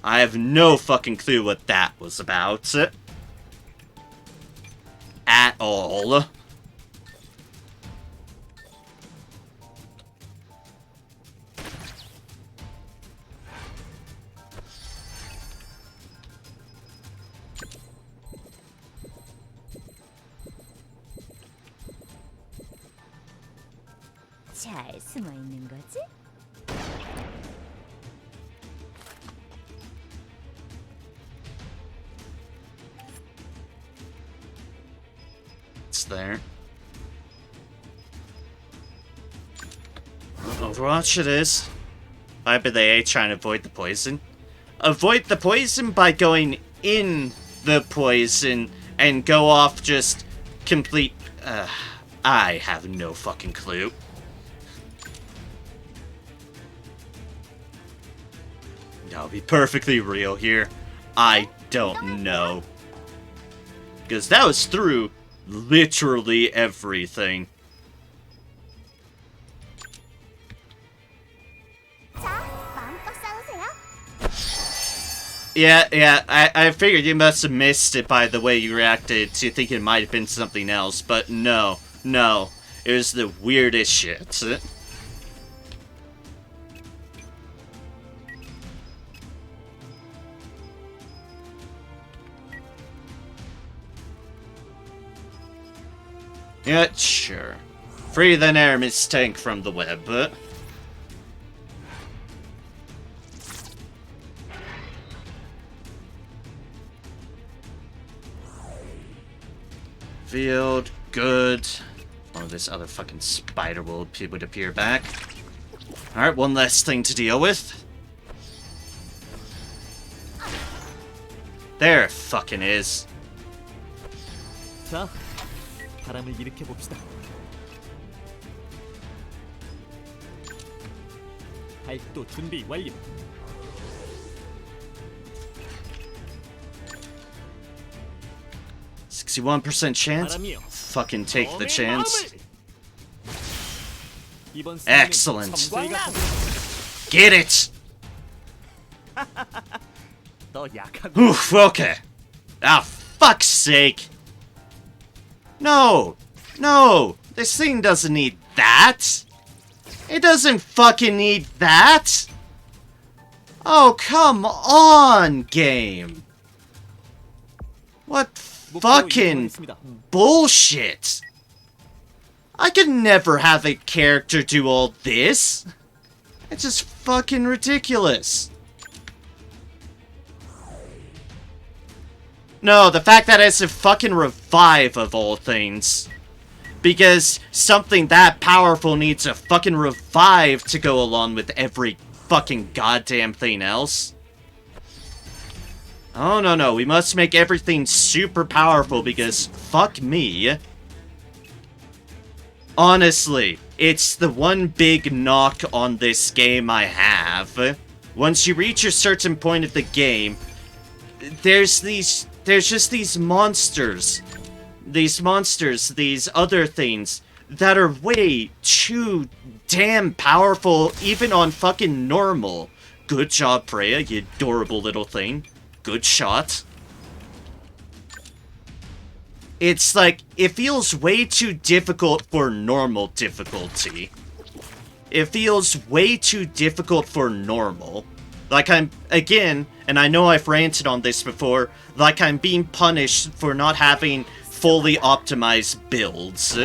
I have no fucking clue what that was about. At all. 잘 숨어 있는 거지? It's there. Overwatch it is. I bet they ain't trying to avoid the poison. Avoid the poison by going in the poison and go off just complete... I have no fucking clue. I'll be perfectly real here. I don't know. Because that was through literally everything. Yeah, I figured you must have missed it by the way you reacted to think it might have been something else, but no. It was the weirdest shit. Yeah, sure. Free the Aramis tank from the web, but... Field, good. Oh, this other fucking spider would appear back. Alright, one less thing to deal with. There it fucking is. 자, 바람을 일으켜 봅시다. 발도 준비 완료. 61% chance? 바람이요. Fucking take the chance. 이번 Excellent. 성광난. Get it! 너 약하고. Oof, okay. Ah, fuck's sake. No! This thing doesn't need that! It doesn't fucking need that! Oh, come on, game! What fucking bullshit! I could never have a character do all this. It's just fucking ridiculous. No, the fact that it's a fucking revive of all things. Because something that powerful needs a fucking revive to go along with every fucking goddamn thing else. Oh, no, we must make everything super powerful because fuck me. Honestly, it's the one big knock on this game I have. Once you reach a certain point of the game, there's just these monsters. These other things that are way too damn powerful even on fucking normal. Good job, Freya, you adorable little thing. Good shot. It's like, it feels way too difficult for normal difficulty. It feels way too difficult for normal. Like again, and I know I've ranted on this before, like I'm being punished for not having fully optimized builds.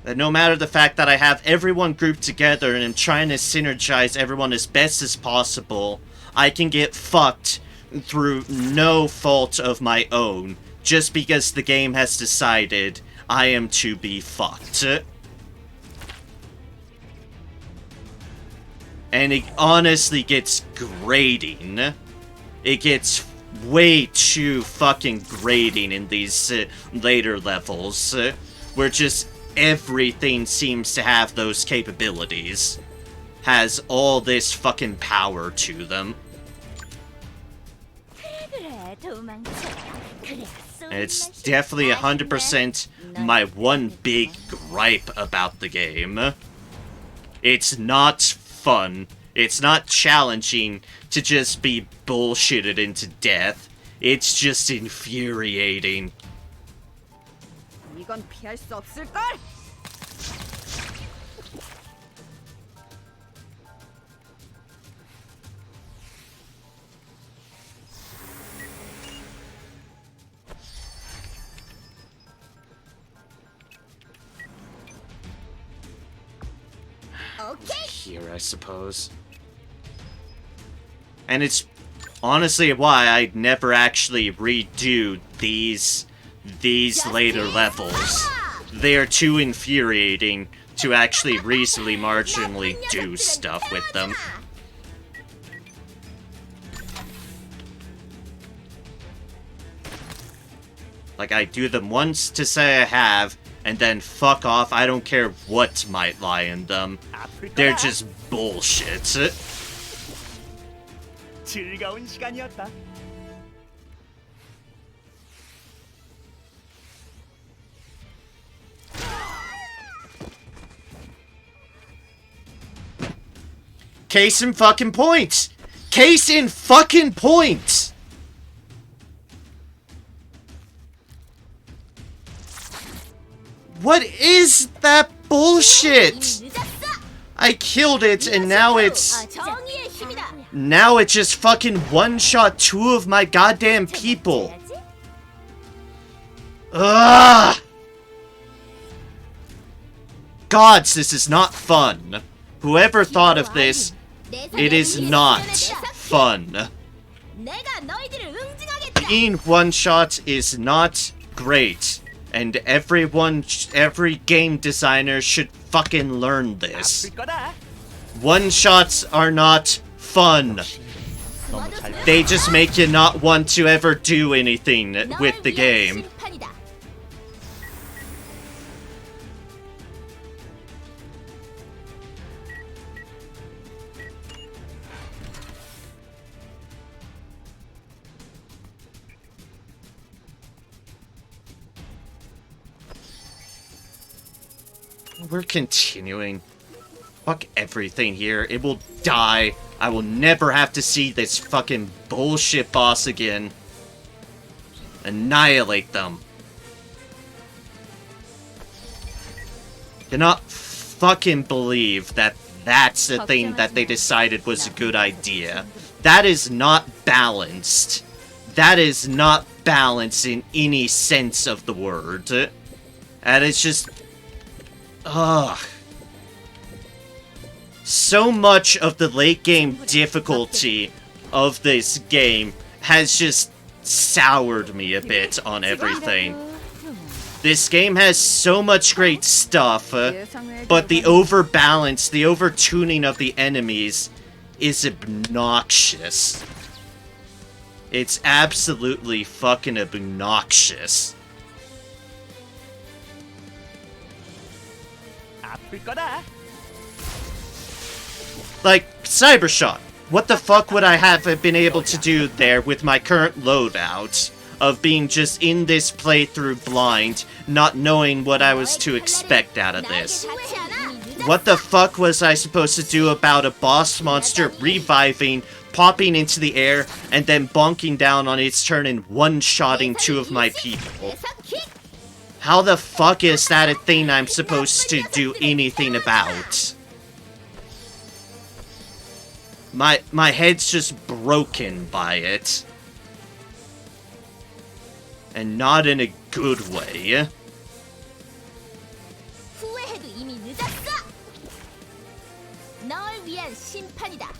That no matter the fact that I have everyone grouped together and I'm trying to synergize everyone as best as possible, I can get fucked through no fault of my own, just because the game has decided I am to be fucked. And it honestly gets grating. It gets way too fucking grating in these later levels, where just everything seems to have those capabilities. Has all this fucking power to them. And it's definitely 100% my one big gripe about the game. It's not fun. It's not challenging to just be bullshitted into death. It's just infuriating. 이건 피할 수 없을걸? Here, I suppose. And it's honestly why I'd never actually redo these later levels. They are too infuriating to actually reasonably marginally do stuff with them. Like, I do them once to say I have, and then fuck off. I don't care what might lie in them. They're just bullshit. 즐거운 시간이었다. Case in fucking point! Case in fucking point! What is that bullshit? I killed it and now it's... Now it just fucking one-shot two of my goddamn people. Ugh! Gods, this is not fun. Whoever thought of this, it is not fun. Being one-shot is not great. And every game designer should fucking learn this. One-shots are not fun. They just make you not want to ever do anything with the game. We're continuing. Fuck everything here. It will die. I will never have to see this fucking bullshit boss again. Annihilate them. Cannot fucking believe that that's the thing that they decided was a good idea. That is not balanced. That is not balance in any sense of the word. And it's just... ugh. So much of the late game difficulty of this game has just soured me a bit on everything. This game has so much great stuff, but the overbalance, the overtuning of the enemies is obnoxious. It's absolutely fucking obnoxious. 아플 거다. Like, Cybershot. What the fuck would I have been able to do there with my current loadout? Of being just in this playthrough blind, not knowing what I was to expect out of this. What the fuck was I supposed to do about a boss monster reviving, popping into the air, and then bonking down on its turn and one-shotting 2 of my people? How the fuck is that a thing I'm supposed to do anything about? My head's just broken by it. And not in a good way. 후회해도 이미 늦었어. 널 위한 심판이다.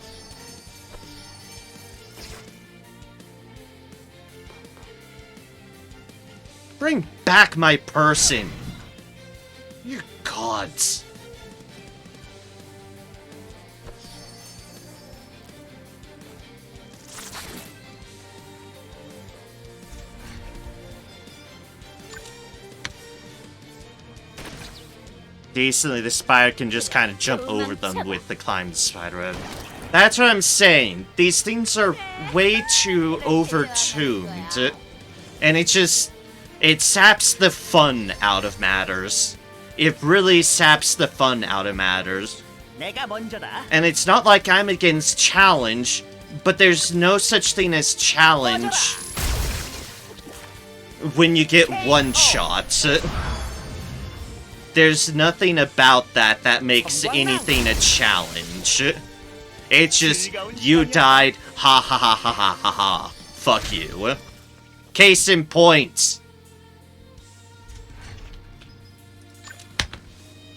Bring back my person. You gods. Decently, the spider can just kind of jump over them with the climb the spider web. That's what I'm saying. These things are way too overtuned. And it saps the fun out of matters. It really saps the fun out of matters. 내가 먼저다. And it's not like I'm against challenge, but there's no such thing as challenge when you get one shot. There's nothing about that that makes anything a challenge. It's just, you died, ha ha ha ha ha ha ha. Fuck you. Case in point.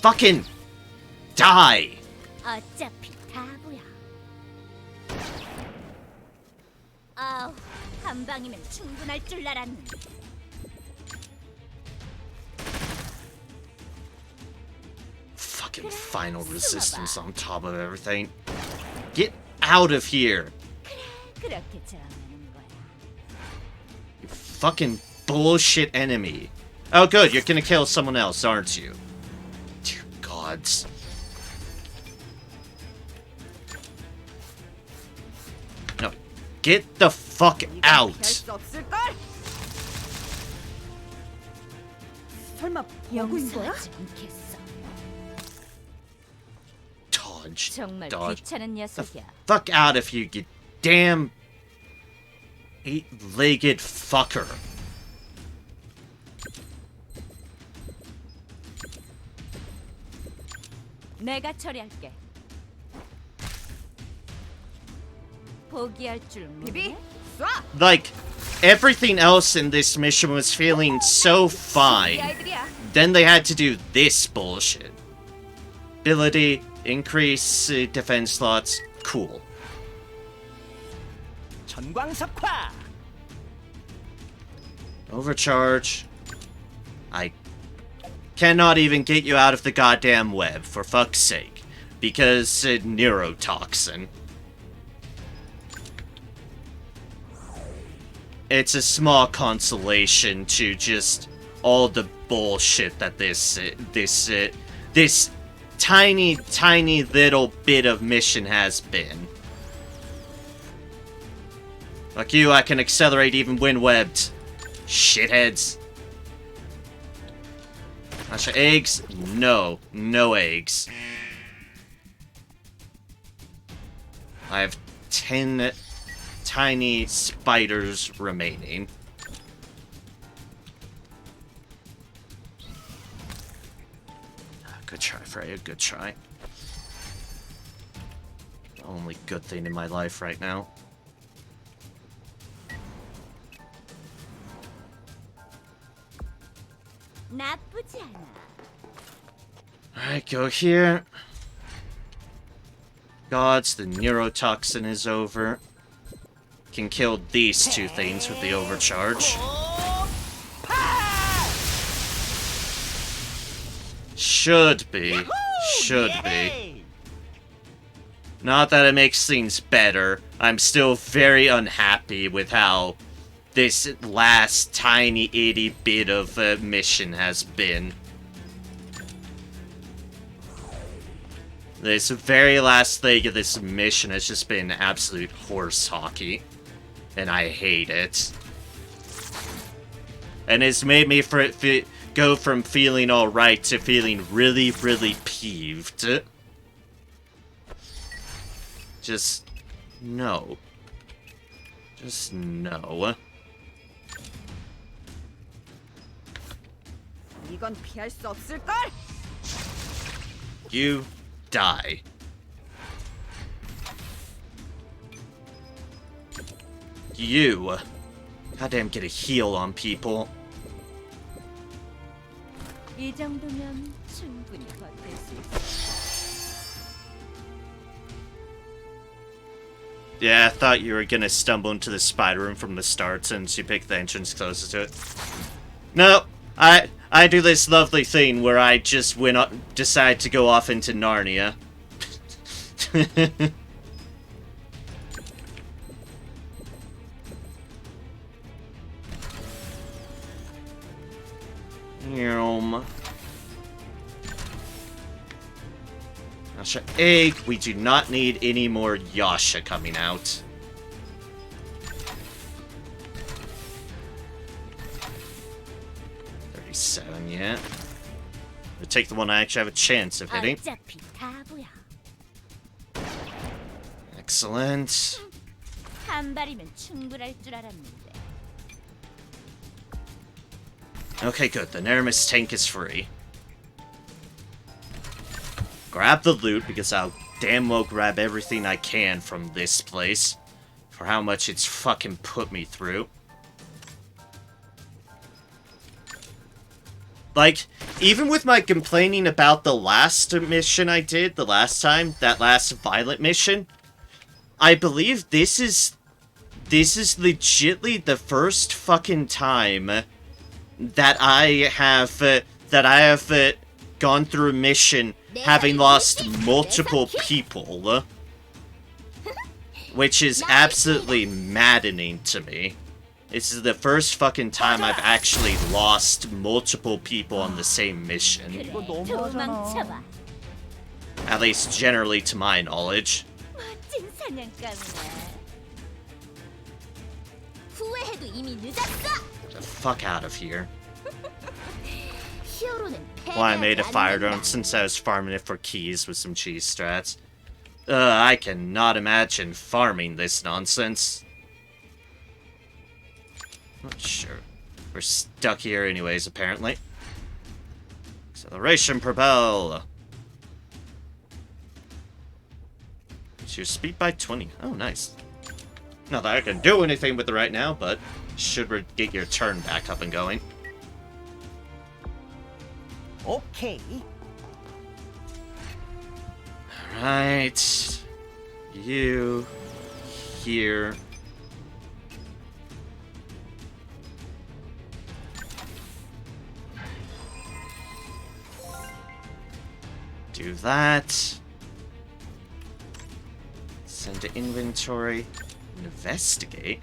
Fucking die. 어차피 바보야. 아우, 한 방이면 충분할 줄 알았는데. Fucking final resistance on top of everything. Get out of here. 그렇게 정하는 거야. You fucking bullshit enemy. Oh good, you're gonna kill someone else, aren't you? Dear gods. No. Get the fuck out. 수 없을걸? 설마 버그인 거야? 용서하지 않겠어. Dodge. 정말 Dodge. 귀찮은 녀석이야. Fuck out of here, you damn 8-legged fucker. 내가 처리할게. 포기할 줄 비비, 모르네. 쏴! Like, everything else in this mission was feeling so 이 fine. 아이들이야. Then they had to do this bullshit. Ability, increase defense slots, cool. 전광석화. Overcharge. I cannot even get you out of the goddamn web, for fuck's sake. Because neurotoxin. It's a small consolation to just all the bullshit that this tiny little bit of mission has been. Fuck you, I can accelerate even when webbed. Shitheads. Masha eggs? No. No eggs. I have 10 tiny spiders remaining. Good try, Freya. Good try. The only good thing in my life right now. 나쁘지 않아. Alright, go here. Gods, the neurotoxin is over. Can kill these two things with the overcharge. Should be. Should be. Not that it makes things better. I'm still very unhappy with how this last tiny itty bit of mission has been. This very last leg of this mission has just been absolute horse hockey. And I hate it. And it's made me go from feeling alright to feeling really, really peeved. Just no. Just no. 이건 피할 수 없을걸? You die. You. Goddamn, get a heal on people. 이 정도면 충분히 버틸 수 있어. Yeah, I thought you were gonna stumble into the spider room from the start since you picked the entrance closest to it. No, I do this lovely thing where I just decide to go off into Narnia. Yasha egg. We do not need any more Yasha coming out. Yeah. We'll take the one I actually have a chance of hitting. 어차피 바보야. Excellent. 한 발이면 충분할 줄 알았는데. Okay, good. The Neramis tank is free. Grab the loot, because I'll damn well grab everything I can from this place. For how much it's fucking put me through. Like, even with my complaining about the last mission I did, the last time, that last Violet mission, I believe this is legitly the first fucking time that I have gone through a mission having lost multiple people, which is absolutely maddening to me. This is the first fucking time I've actually lost multiple people on the same mission. 도망쳐봐. At least generally to my knowledge. 멋진 사냥감이네. 후회해도 이미 늦었어. Get the fuck out of here. 히어로는 Well, I made a 패배하지 fire 않는다. drone since I was farming it for keys with some cheese strats. I cannot imagine farming this nonsense. Not sure. We're stuck here anyways, apparently. Acceleration propel. It's your speed by 20. Oh, nice. Not that I can do anything with it right now, but should get your turn back up and going. 오케이. Alright. You. Here. Do that. Send to inventory. Investigate.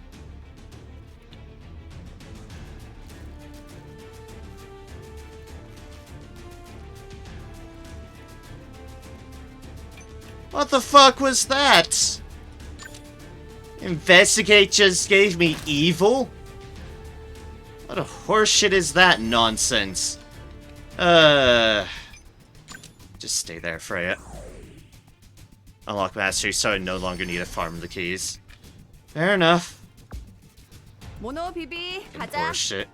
What the fuck was that? Investigate just gave me evil? What a horseshit is that nonsense? Just stay there, Freya. Unlock mastery, so I no longer need to farm the keys. Fair enough. 모노 비비 Fucking 가자. horseshit.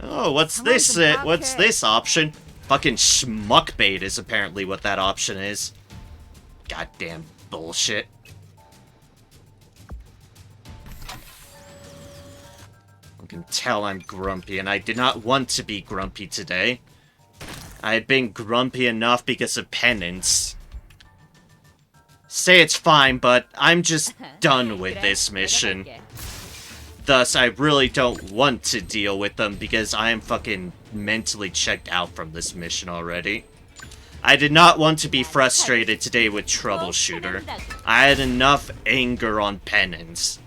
Oh, what's this? What's this option? Fucking schmuck bait is apparently what that option is. Goddamn bullshit. can tell I'm grumpy, and I did not want to be grumpy today. I had been grumpy enough because of penance. Say it's fine, but I'm just done with this mission. Thus, I really don't want to deal with them because I am fucking mentally checked out from this mission already. I did not want to be frustrated today with Troubleshooter. I had enough anger on penance.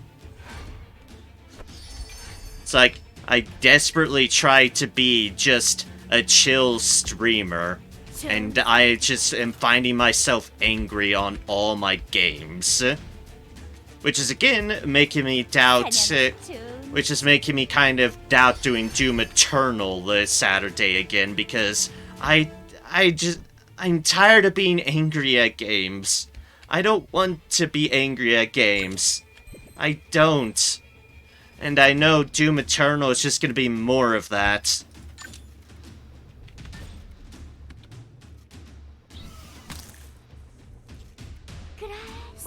It's like, I desperately tried to be just a chill streamer, and I just am finding myself angry on all my games. Which is again making me doubt, which is making me kind of doubt doing Doom Eternal this Saturday again, because I'm tired of being angry at games. I don't want to be angry at games. I don't. And I know Doom Eternal is just gonna be more of that.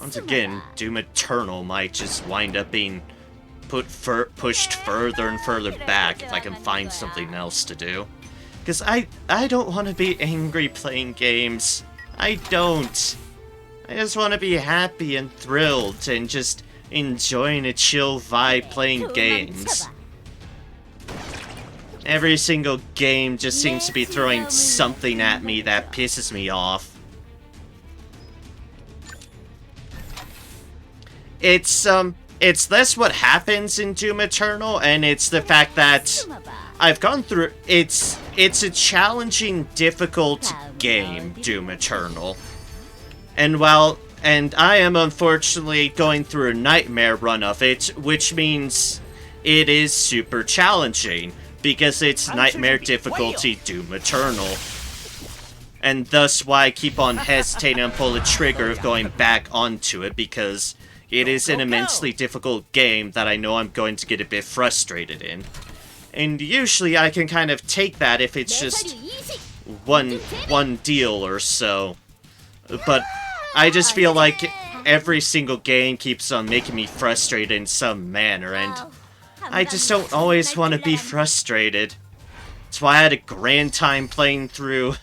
Once again, Doom Eternal might just wind up being pushed further and further back if I can find something else to do. Because I don't want to be angry playing games. I don't. I just want to be happy and thrilled and just enjoying a chill vibe playing games. Every single game just seems to be throwing something at me that pisses me off. It's less what happens in Doom Eternal, and it's the fact that I've gone through... It's a challenging, difficult game, Doom Eternal. And I am unfortunately going through a nightmare run of it, which means it is super challenging, because it's nightmare difficulty Doom Eternal. And thus why I keep on hesitating and pull the trigger of going back onto it, because it is an immensely difficult game that I know I'm going to get a bit frustrated in. And usually I can kind of take that if it's just one deal or so. But I just feel like every single game keeps on making me frustrated in some manner, and I just don't always want to be frustrated. That's why I had a grand time playing through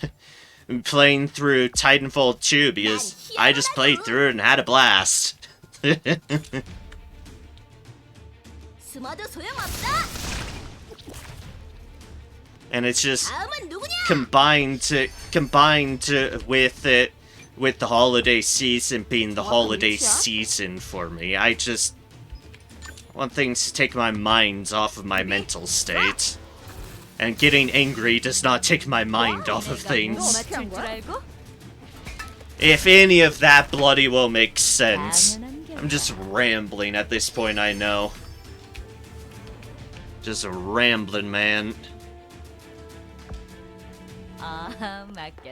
Titanfall 2, because I just played through it and had a blast. And it's just combined with the holiday season being the holiday season for me. I just want things to take my mind off of my mental state. And getting angry does not take my mind off of things. If any of that bloody will make sense. I'm just rambling at this point, I know. Just rambling, man.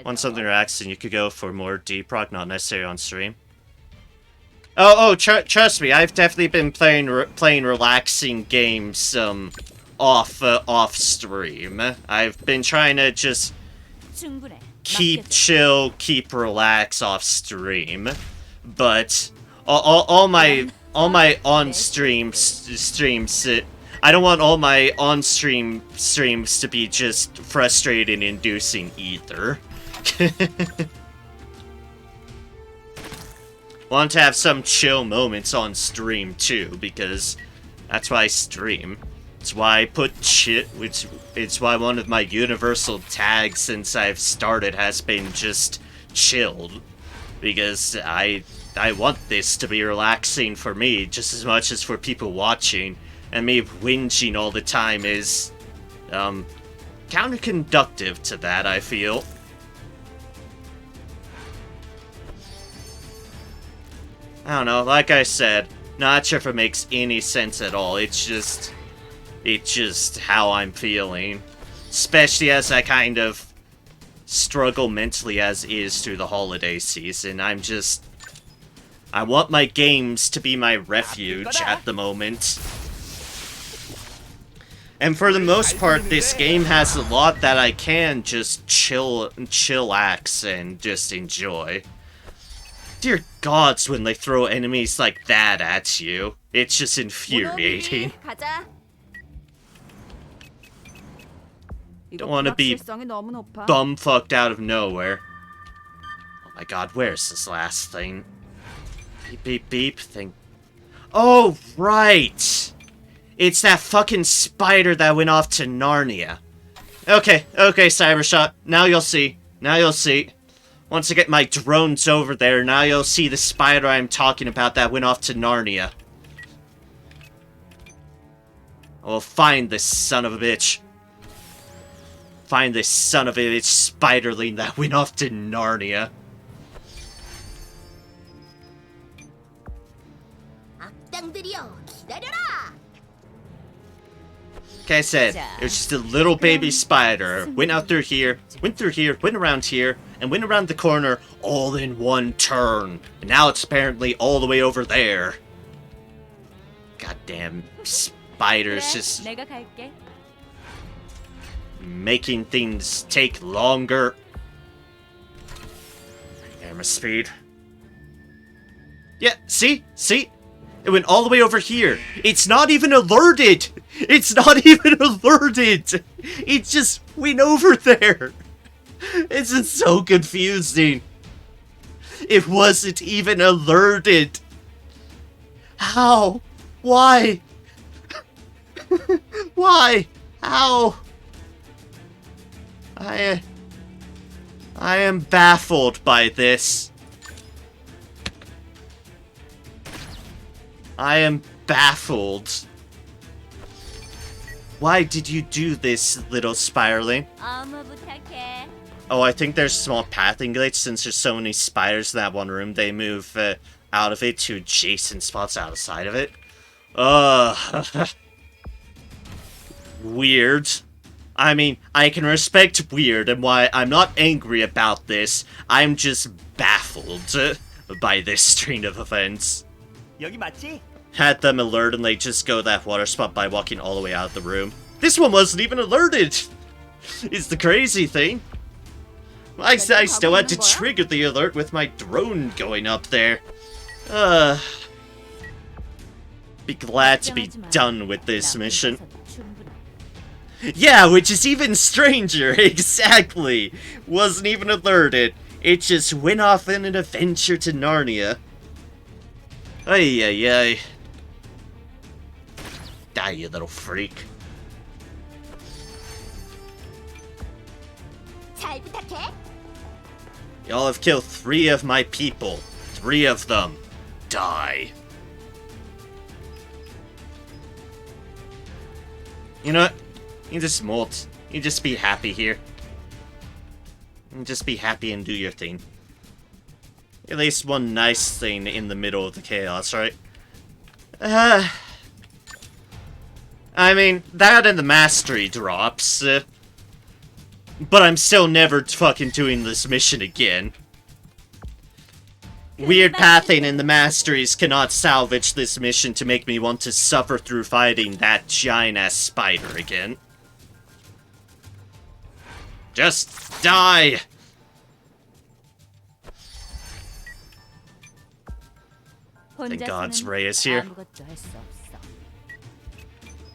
Want something relaxing, you could go for more deep rock, not necessary on stream. Trust me, I've definitely been playing relaxing games off stream. I've been trying to just keep chill, keep relax off stream, but all my on streams. I don't want all my on-stream streams to be just frustrating inducing either. Want to have some chill moments on stream too, because that's why I stream. It's why I put it's why one of my universal tags since I've started has been just chilled. Because I want this to be relaxing for me just as much as for people watching. And me whinging all the time is counterproductive to that, I feel. I don't know, like I said, not sure if it makes any sense at all. It's just how I'm feeling. Especially as I kind of struggle mentally as is through the holiday season. I want my games to be my refuge at the moment. And for the most part, this game has a lot that I can just chillax and just enjoy. Dear gods, when they throw enemies like that at you, it's just infuriating. 이거 Don't wanna be 불확실성이 너무 높아. bumfucked out of nowhere. Oh my god, where's this last thing? Beep beep beep thing. Oh, right! It's that fucking spider that went off to Narnia. Okay, Cybershot. Now you'll see. Now you'll see. Once I get my drones over there, now you'll see the spider I'm talking about that went off to Narnia. I'll find this son of a bitch. Find this son of a bitch spiderling that went off to Narnia. 악당들이여 기다려라. Like I said, it was just a little baby spider. Went out through here, went around here, and went around the corner all in one turn. And now it's apparently all the way over there. Goddamn spiders just 내가 갈게. making things take longer. Camera speed. Yeah, see? See? It went all the way over here. It's not even alerted! It's not even alerted! It just went over there! This is so confusing. It wasn't even alerted. How? Why? Why? How? I am baffled by this. I am baffled. Why did you do this, little spiraling? 어머 부탁해. Oh, I think there's a small pathing glitch since there's so many spiders in that one room. They move out of it to adjacent spots outside of it. Weird. I mean, I can respect weird and why I'm not angry about this. I'm just baffled by this string of events. 여기 맞지? Had them alert and they just go to that water spot by walking all the way out of the room. This one wasn't even alerted! It's the crazy thing. I still had to trigger the alert with my drone going up there. Be glad to be done with this mission. Yeah, which is even stranger, exactly! Wasn't even alerted. It just went off on an adventure to Narnia. Ay ay ay. Die, you little freak. 잘 부탁해. Y'all have killed 3 of my people. 3 of them. Die. You know what? You just molt. You just be happy here. You just be happy and do your thing. At least one nice thing in the middle of the chaos, right? I mean, that and the mastery drops. But I'm still never fucking doing this mission again. Weird pathing and the masteries cannot salvage this mission to make me want to suffer through fighting that giant-ass spider again. Just die! Thank God's Ray is here. 아무것도 할 수 없어.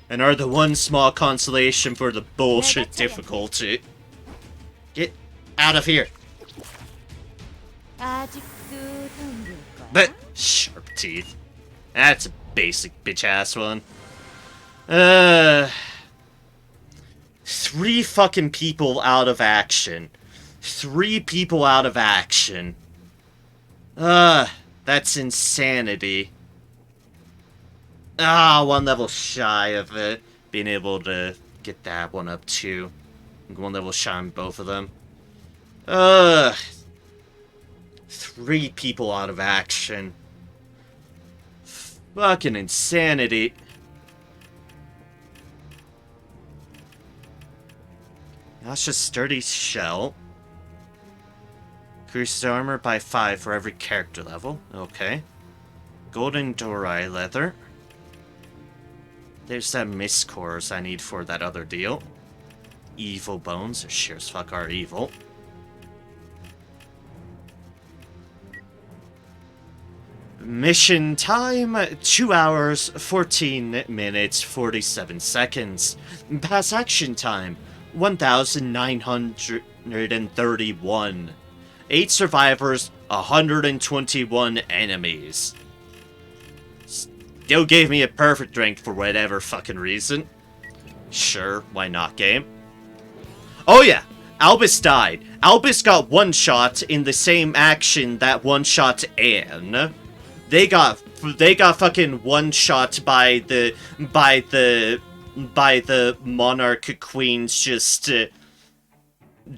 And are the one small consolation for the bullshit difficulty. Get out of here. 아직도 덤빌 거야. But sharp teeth. That's a basic bitch-ass one. 3 fucking people out of action. 3 people out of action. That's insanity. 1 level shy of being able to get that one up too. 1 level shy on both of them. 3 people out of action. Fucking insanity. That's just sturdy shell. Increased armor by 5 for every character level. Okay. Golden Dorai leather. There's that mist cores I need for that other deal. Evil bones, sure as fuck are evil. Mission time, 2 hours, 14 minutes, 47 seconds. Pass action time, 1,931. 8 survivors, 121 enemies. Still gave me a perfect rank for whatever fucking reason. Sure, why not, game? Oh yeah, Albus died. Albus got one-shot in the same action that one-shot Anne. They got fucking one-shot by the Monarch Queen's just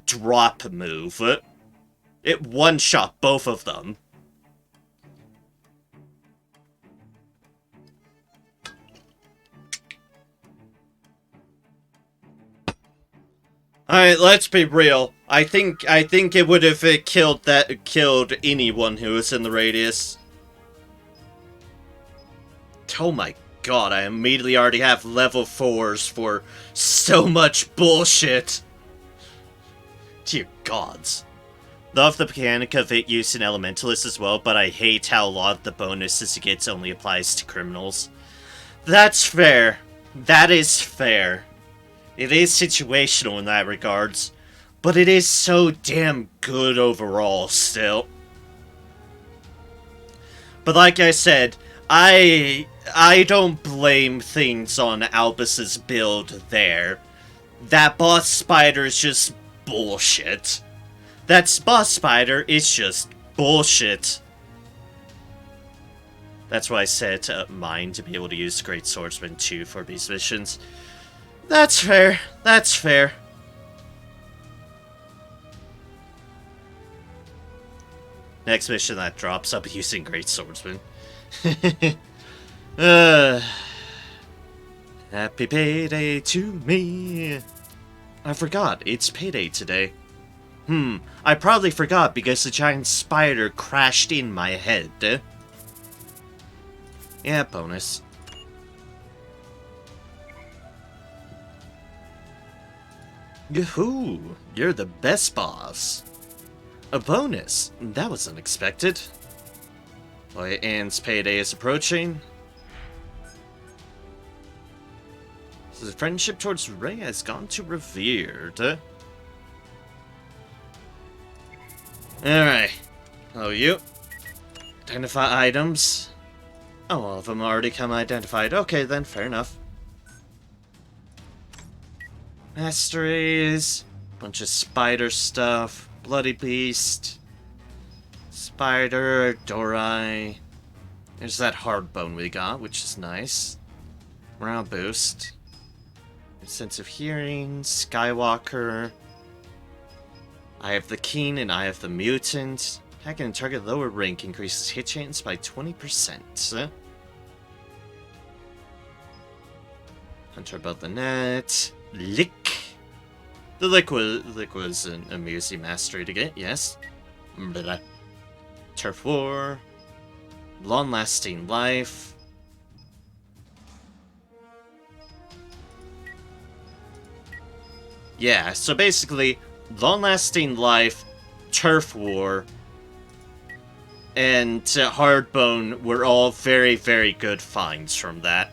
drop move. It one-shot both of them. Alright, let's be real. I think it would have killed anyone who was in the radius. Oh my god, I immediately already have level 4s for so much bullshit. Dear gods. Love the mechanic of it used in Elementalist as well, but I hate how a lot of the bonuses it gets only applies to criminals. That's fair. That is fair. It is situational in that regards, but it is so damn good overall still. But like I said, I don't blame things on Albus's build there. That boss spider is just bullshit. That boss spider is just bullshit. That's why I set mine to be able to use Great Swordsman 2 for these missions. That's fair. That's fair. Next mission that drops, I'll be using Great Swordsman. Happy payday to me. I forgot, it's payday today. I probably forgot because the giant spider crashed in my head. Yeah, bonus. Yahoo! You're the best boss. A bonus? That was unexpected. Boy, Anne's payday is approaching. So the friendship towards Ray has gone to revered. Alright. Hello, you. Identify items. Oh, all of them already come identified. Okay, then, fair enough. Masteries. Bunch of spider stuff. Bloody Beast. Spider. Dorai. There's that hard bone we got, which is nice. Morale boost. Sense of hearing. Skywalker. I have the Keen and I have the Mutant. Attacking a target lower rank increases hit chance by 20%. Hunter above the net. Lick. The Lick was an amusing mastery to get, yes. Blah. Turf War. Long-lasting life. Yeah, so basically, long-lasting life, Turf War, and Hardbone were all very, very good finds from that.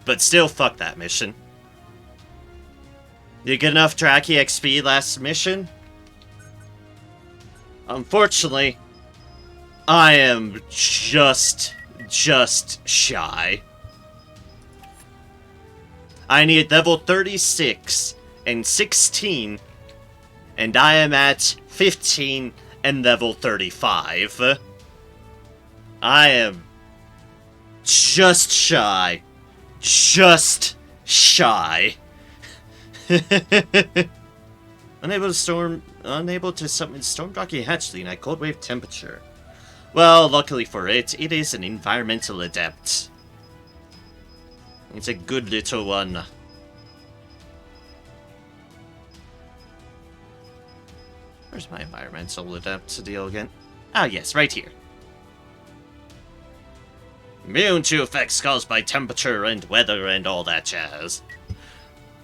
But still, fuck that mission. You get enough Draki XP last mission? Unfortunately, I am just shy. I need level 36 and 16, and I am at 15 and level 35. I am just shy. Just shy. Unable to summon Storm Jockey Hatchling at Cold Wave Temperature. Well, luckily for it, it is an environmental adept. It's a good little one. Where's my environmental adept deal again? Ah, yes, right here. Immune to effects caused by temperature and weather and all that jazz.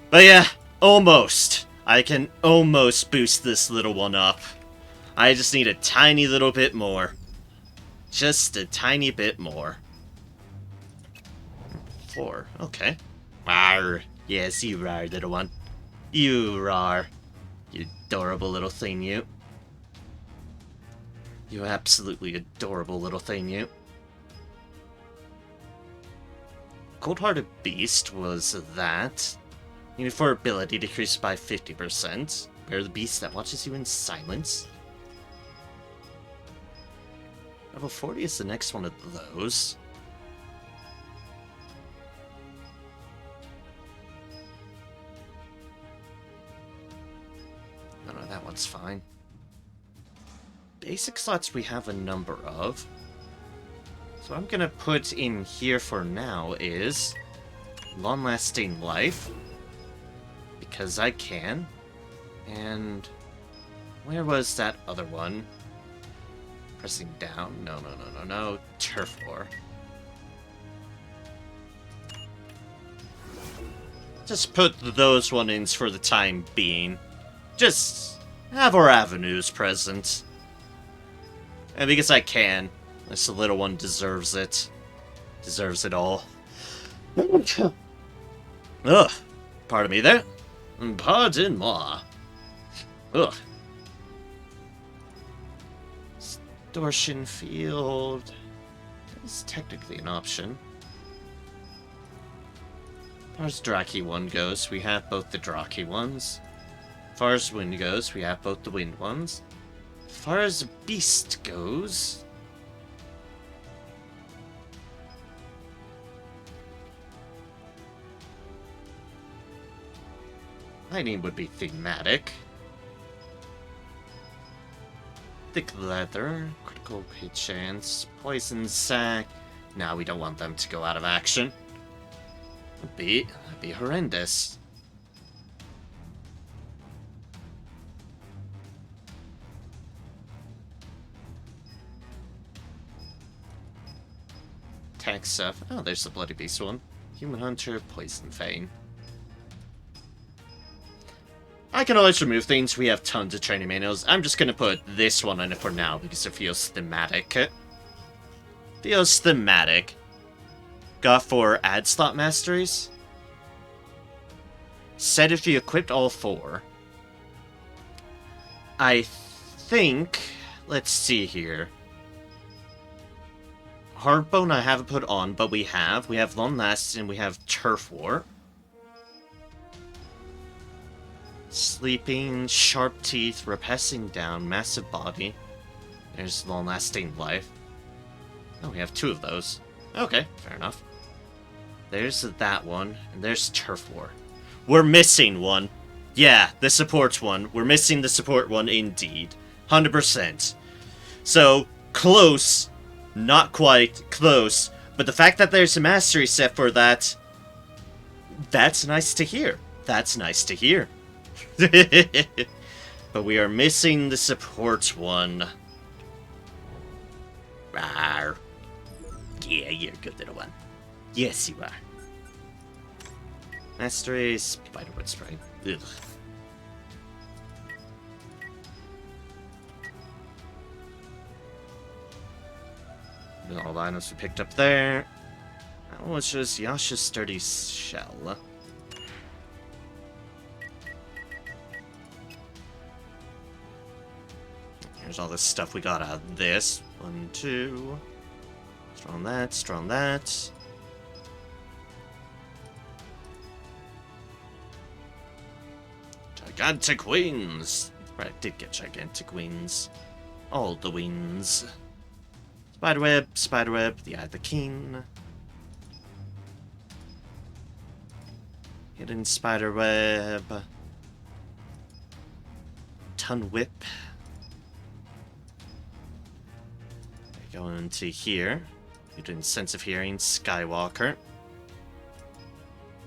But yeah, almost. I can almost boost this little one up. I just need a tiny little bit more. Just a tiny bit more. 4, okay. Arr, yes, you are, little one. You are. You adorable little thing, you. You absolutely adorable little thing, you. Cold-Hearted Beast was that. For ability decreased by 50%. Bear the beast that watches you in silence. Level 40 is the next one of those. No, that one's fine. Basic slots we have a number of. So I'm gonna put in here for now is long-lasting life. Because I can. And where was that other one? Pressing down? No. Turf War. Just put those one in for the time being. Just have our avenues present. And because I can. This little one deserves it. Deserves it all. Ugh. Pardon me there. Pardon moi. Ugh. Distortion field is technically an option. As far as Draki 1 goes, we have both the Draki ones. As far as Wind goes, we have both the Wind ones. As far as Beast goes... Lightning would be thematic. Thick leather, critical hit chance, poison sac. Now we don't want them to go out of action. That'd be horrendous. Attack stuff. Oh, there's the Bloody Beast one. Human Hunter, Poison Fane. I can always remove things. We have tons of training manuals. I'm just gonna put this one in it for now because it feels thematic. Feels thematic. Got 4 ad slot masteries. Said if you equipped all 4. I think... Let's see here. Heartbone I haven't put on, but we have. We have Long Last and we have Turf War. Sleeping, Sharp Teeth, Repressing Down, Massive Body. There's Long Lasting Life. Oh, we have 2 of those. Okay, fair enough. There's that one, and there's Turf War. We're missing one. Yeah, the support one. We're missing the support one indeed. 100%. So, close. Not quite close. But the fact that there's a mastery set for that... That's nice to hear. That's nice to hear. But we are missing the support one. Rawr. Yeah, you're a good little one. Yes, you are. Mastery, Spiderwood Spray. Ugh. All the items we picked up there. That was just Yasha's Sturdy Shell. Here's all this stuff we got out of this. 1, 2. Strong that, strong that. Gigantic wings! Right, I did get gigantic wings. All the wings. Spiderweb, the Eye of the King. Hidden Spiderweb. Ton Whip. Go into here. Hidden Sense of Hearing, Skywalker.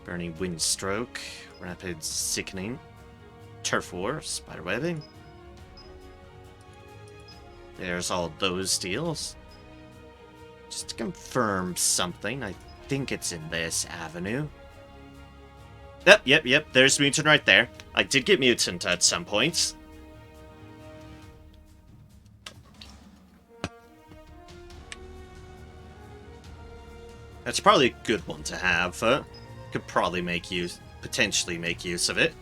Burning Windstroke. Rapid Sickening. Turf War, Spiderwebbing. There's all those deals. Just to confirm something, I think it's in this avenue. Yep, there's Mutant right there. I did get Mutant at some points. That's probably a good one to have. Could probably potentially make use of it.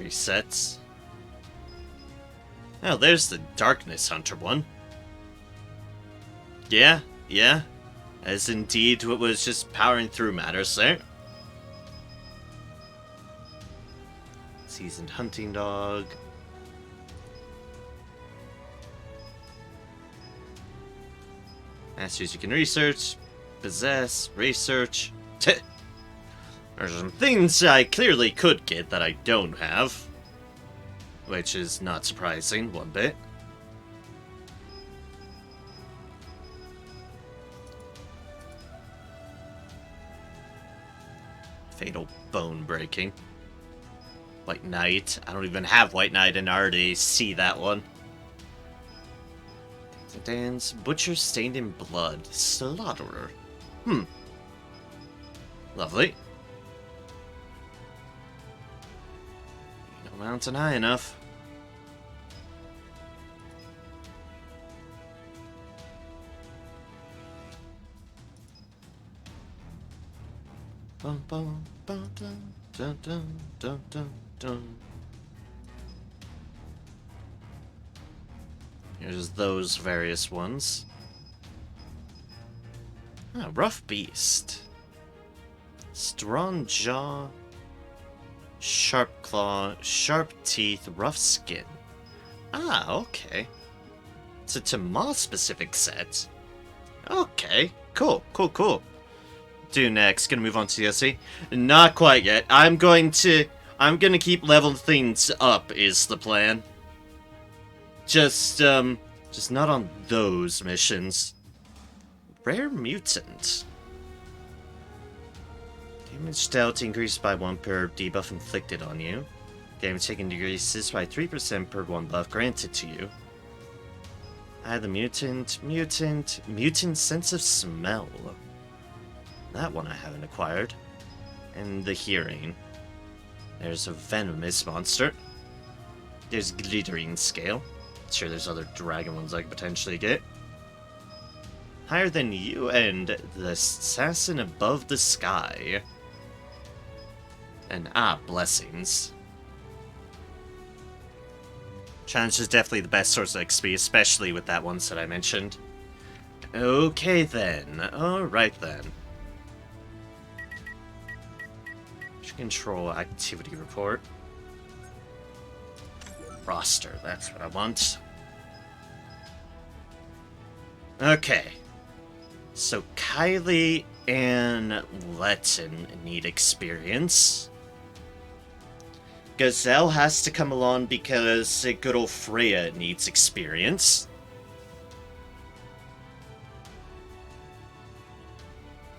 presets. Oh, there's the Darkness Hunter one. Yeah, yeah. As indeed what was just powering through matters there. Seasoned Hunting Dog. Masters you can research, possess, research. There's some things I clearly could get that I don't have. Which is not surprising one bit. Fatal Bone Breaking. White Knight. I don't even have White Knight and I already see that one. Dance. Butcher Stained in Blood. Slaughterer. Lovely. No mountain high enough. Bum, bum, bum, dun, dun, dun, dun, dun, dun. Here's those various ones. Ah, Rough Beast. Strong Jaw. Sharp Claw. Sharp Teeth. Rough Skin. Ah, okay. It's a Tamal specific set. Okay, cool, cool, cool. Do next. Gonna move on to DLC. Not quite yet. I'm gonna keep leveling things up is the plan. Just not on those missions. Rare Mutant. Damage dealt increased by 1 per debuff inflicted on you. Damage taken decreases by 3% per 1 buff granted to you. I had the Mutant Sense of Smell. That one I haven't acquired. And the Hearing. There's a Venomous monster. There's Glittering Scale. Sure, there's other dragon ones I could potentially get. Higher than you and the Assassin Above the Sky. And Blessings. Challenge is definitely the best source of XP, especially with that ones that I mentioned. Okay then. Alright then. Control activity report. Roster, that's what I want. Okay. So Kylie and Letton need experience. Gazelle has to come along because good old Freya needs experience.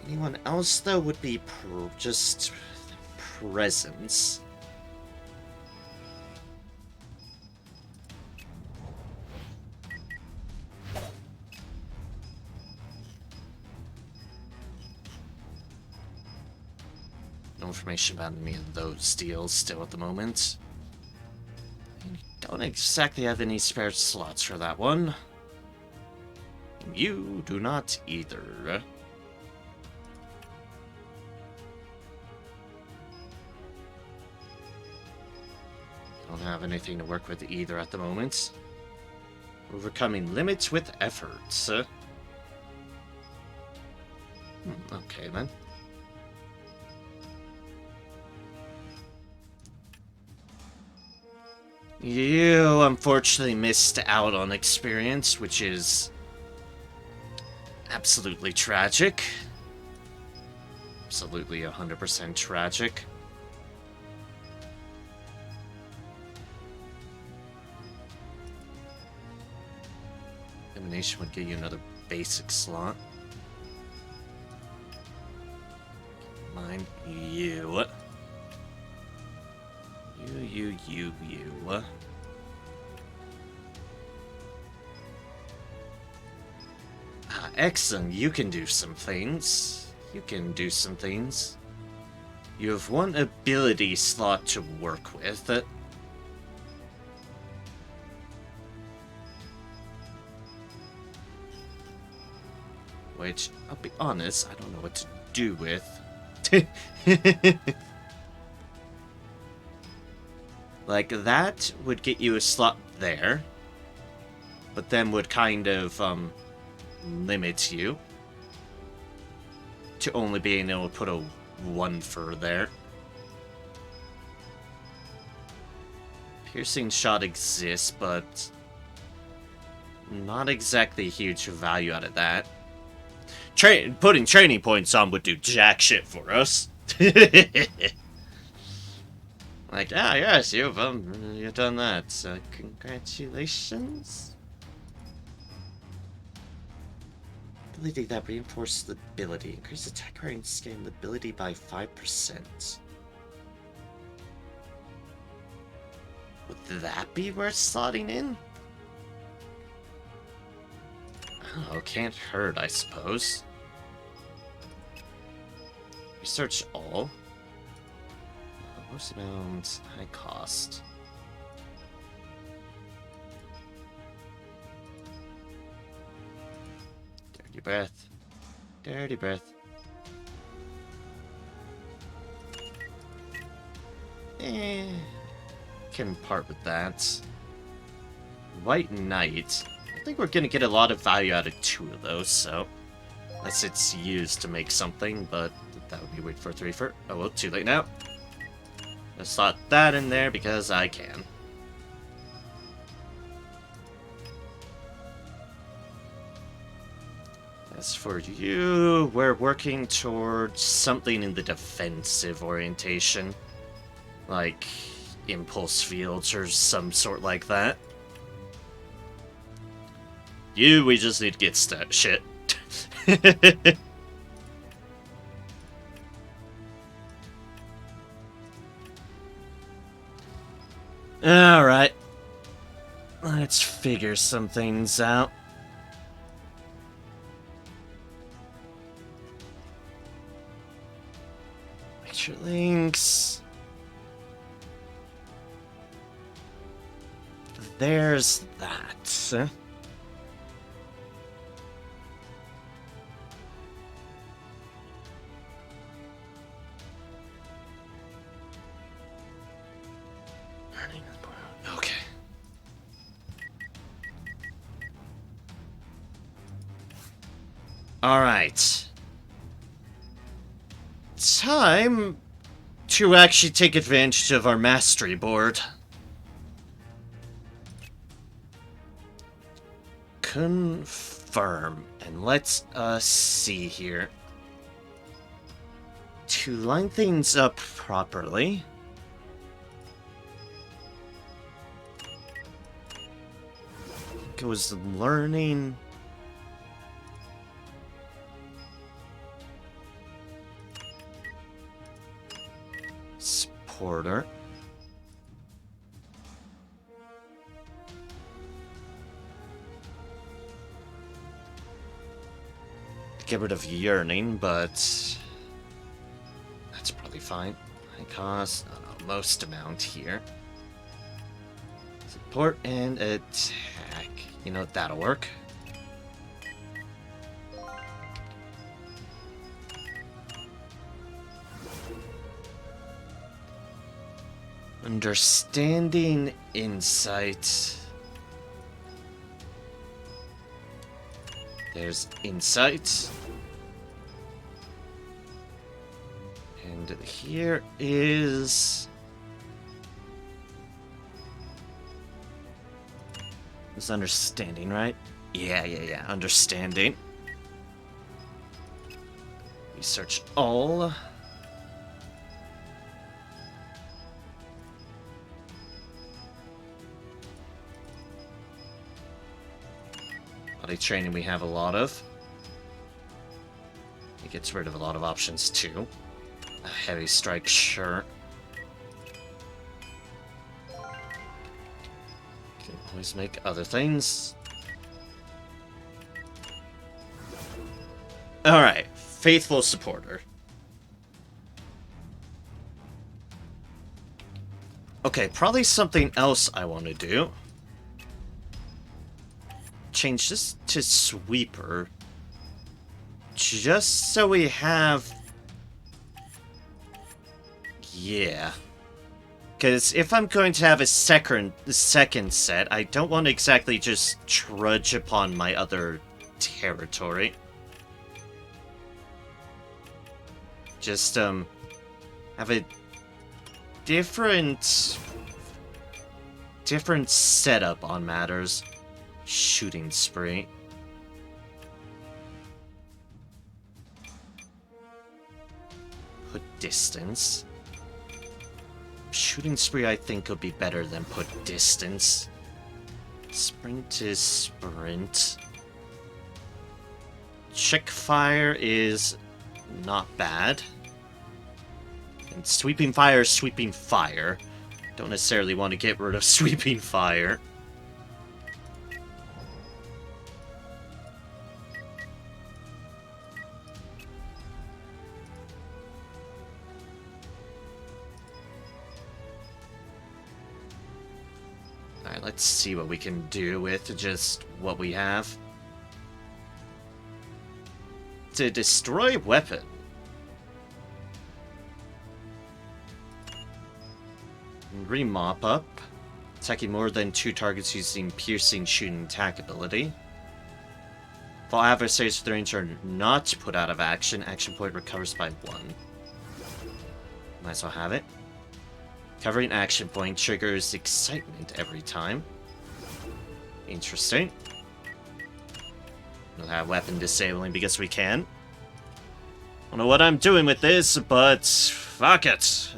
Anyone else, though, would be just presence. No information about any of those deals still at the moment. Don't exactly have any spare slots for that one. You do not either. Don't have anything to work with either at the moment. Overcoming limits with efforts. Okay then. You unfortunately missed out on experience, which is absolutely tragic. Absolutely 100% tragic. Elimination would give you another basic slot. Mind you. You. Excellent. You can do some things. You have one ability slot to work with. Which, I'll be honest, I don't know what to do with. Like, that would get you a slot there, but then would kind of, limit you to only being able to put a 1 for there. Piercing shot exists, but not exactly huge value out of that. Putting training points on would do jack shit for us. Like, yes, you've done that, so congratulations. Ability that reinforces the ability. Increase attack range scan ability by 5%. Would that be worth slotting in? Oh, can't hurt, I suppose. Research all. Most amount, high cost. Dirty breath. Dirty breath. Can part with that. White Knight. I think we're gonna get a lot of value out of 2 of those, so. Unless it's used to make something, but that would be weird for 3 for. Oh well, too late now. Let's slot that in there because I can. As for you, we're working towards something in the defensive orientation. Like impulse fields or some sort like that. You, we just need to get shit. Alright. Let's figure some things out. Picture links. There's that. Okay. Alright. Time to actually take advantage of our mastery board. Confirm. And let's see here. To line things up properly. It was learning. Supporter. Get rid of yearning, but that's probably fine. High cost, most amount here. Support and attack. You know, that'll work. Understanding insight. There's insight. And here is... It's understanding, right? Yeah, understanding. Research all. Body training we have a lot of. It gets rid of a lot of options too. A heavy strike, sure. Can always make other things. Alright, faithful supporter. Okay, probably something else I want to do. Change this to sweeper. Just so we have... Yeah. because if I'm going to have a second set, I don't want to exactly just trudge upon my other territory. Just, have a different setup on matters. Shooting spree. Put distance. Shooting spree, I think, would be better than put distance. Sprint is sprint. Check fire is not bad. And sweeping fire is sweeping fire. Don't necessarily want to get rid of sweeping fire. Alright, let's see what we can do with just what we have. To destroy weapon. Remop up. Attacking more than 2 targets using piercing, shooting, attack ability. If all adversaries with range are not put out of action, action point recovers by 1. Might as well have it. Covering action point triggers excitement every time. Interesting. We'll have weapon disabling because we can. I don't know what I'm doing with this, but fuck it.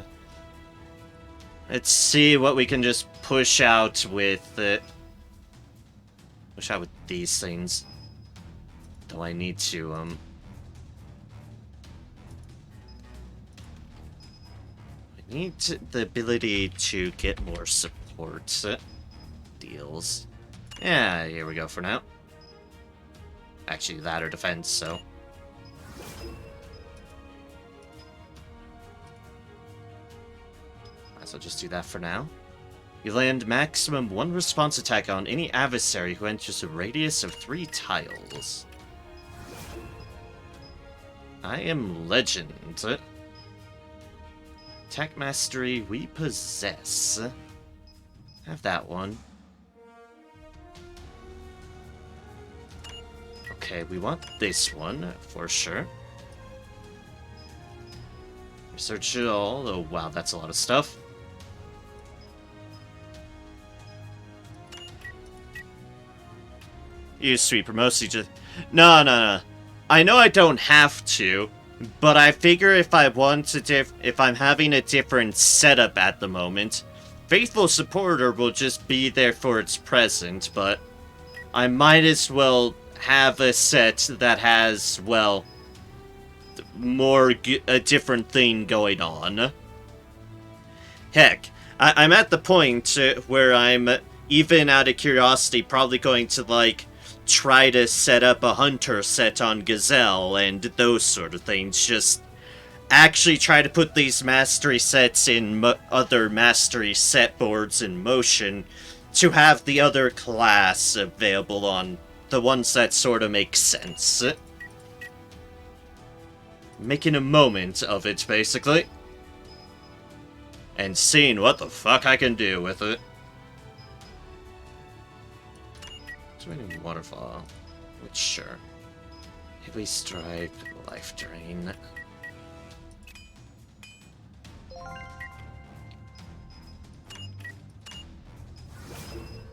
Let's see what we can just push out with it. Push out with these things. Though I need to, I need the ability to get more support deals. Yeah, here we go for now. Actually, that or defense, so. Might as well just do that for now. You land maximum 1 response attack on any adversary who enters a radius of 3 tiles. I am legend. Attack mastery we possess. Have that one. Okay, we want this one for sure. Research it all. Oh wow, that's a lot of stuff. Use sweeper mostly just. No. I know I don't have to. But I figure if I want to if I'm having a different setup at the moment, Faithful Supporter will just be there for its present, but I might as well have a set that has, well, a different thing going on. Heck, I'm at the point where I'm, even out of curiosity, probably going to, like, try to set up a hunter set on Gazelle and those sort of things. Just actually try to put these mastery sets in other mastery set boards in motion to have the other class available on the ones that sort of make sense. Making a moment of it, basically. And seeing what the fuck I can do with it. Raining waterfall. Which, sure. Heavy strike, life drain.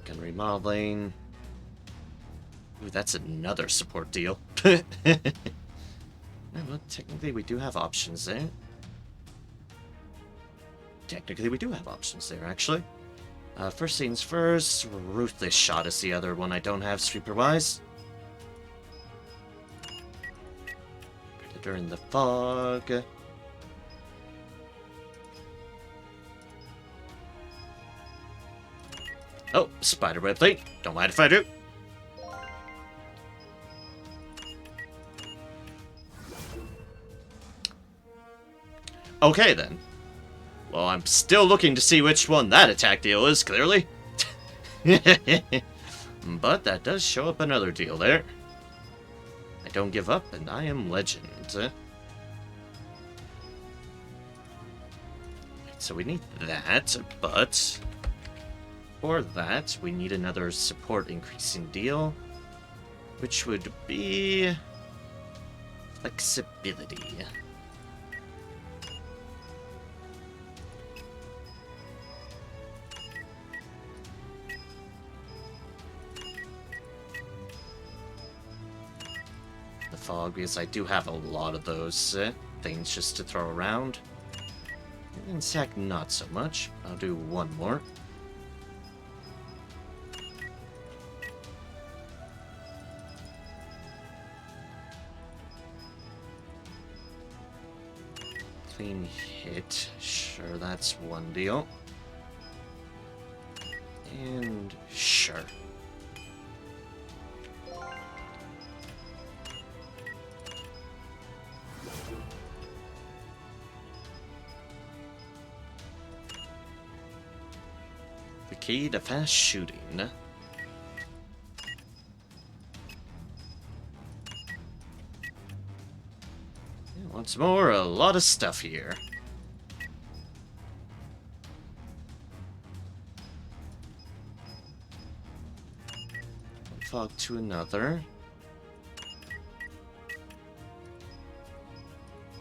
Gun remodeling. Ooh, that's another support deal. Yeah, well, technically we do have options there. Actually. First things first, Ruthless Shot is the other one I don't have sweeper-wise. Predator in the Fog. Oh, Spiderweb thing. Don't mind if I do. Okay, then. Well, I'm still looking to see which one that attack deal is, clearly. But that does show up another deal there. I don't give up, and I am legend. Let's So we need that, but for that, we need another support increasing deal, which would be flexibility. The fog, because I do have a lot of those things just to throw around. In fact, not so much. I'll do one more. Clean hit. Sure, that's one deal. And sure. The key to fast shooting. Once more, a lot of stuff here. One fog to another.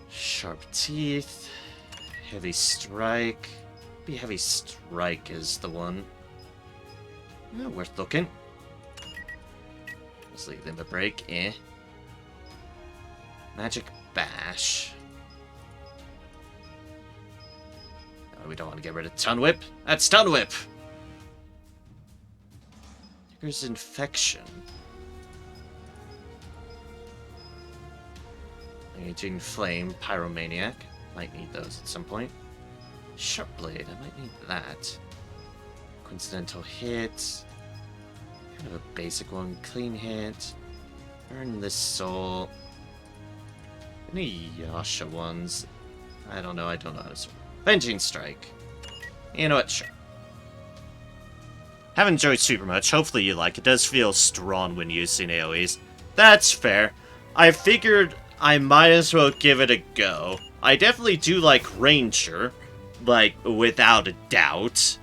Sharp teeth. Heavy strike. Maybe heavy strike is the one. Yeah, worth looking. Let's leave them a break. Magic bash. Oh, we don't want to get rid of Stun Whip. That's Stun Whip! Here's infection. Raging Flame, Pyromaniac. Might need those at some point. Sharp Blade, I might need that. Coincidental hit. Kind of a basic one. Clean hit. Earn the soul. Any Yasha ones? I don't know how to swim. Venging Strike. You know what? Sure. Haven't enjoyed super much. Hopefully you like it. It does feel strong when using AoEs. That's fair. I figured I might as well give it a go. I definitely do like Ranger. Like, without a doubt.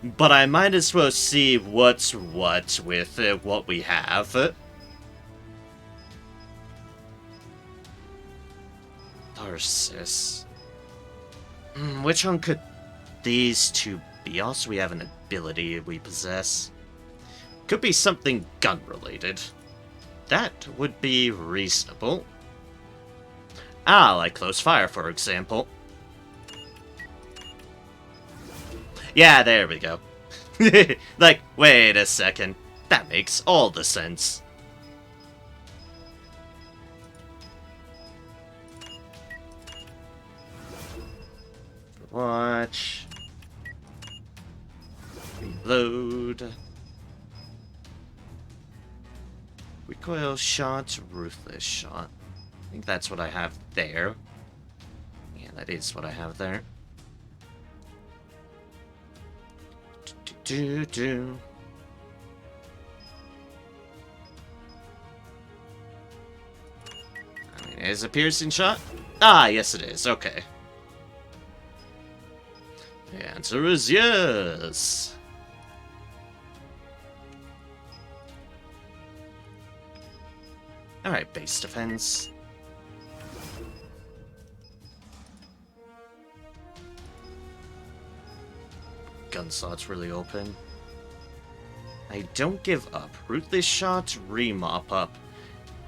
But I might as well see what's what with what we have. Narcissus. Which one could these two be? Also, we have an ability we possess. Could be something gun-related. That would be reasonable. Ah, like close fire, for example. Yeah, there we go. Like, wait a second. That makes all the sense. Watch. Reload. Recoil shot, ruthless shot. I think that's what I have there. Yeah, that is what I have there. Do. I mean, is it a piercing shot? Ah, yes it is. Okay. The answer is yes. Alright, base defense. Gun slot's really open. I don't give up. Ruthless shot, remop up.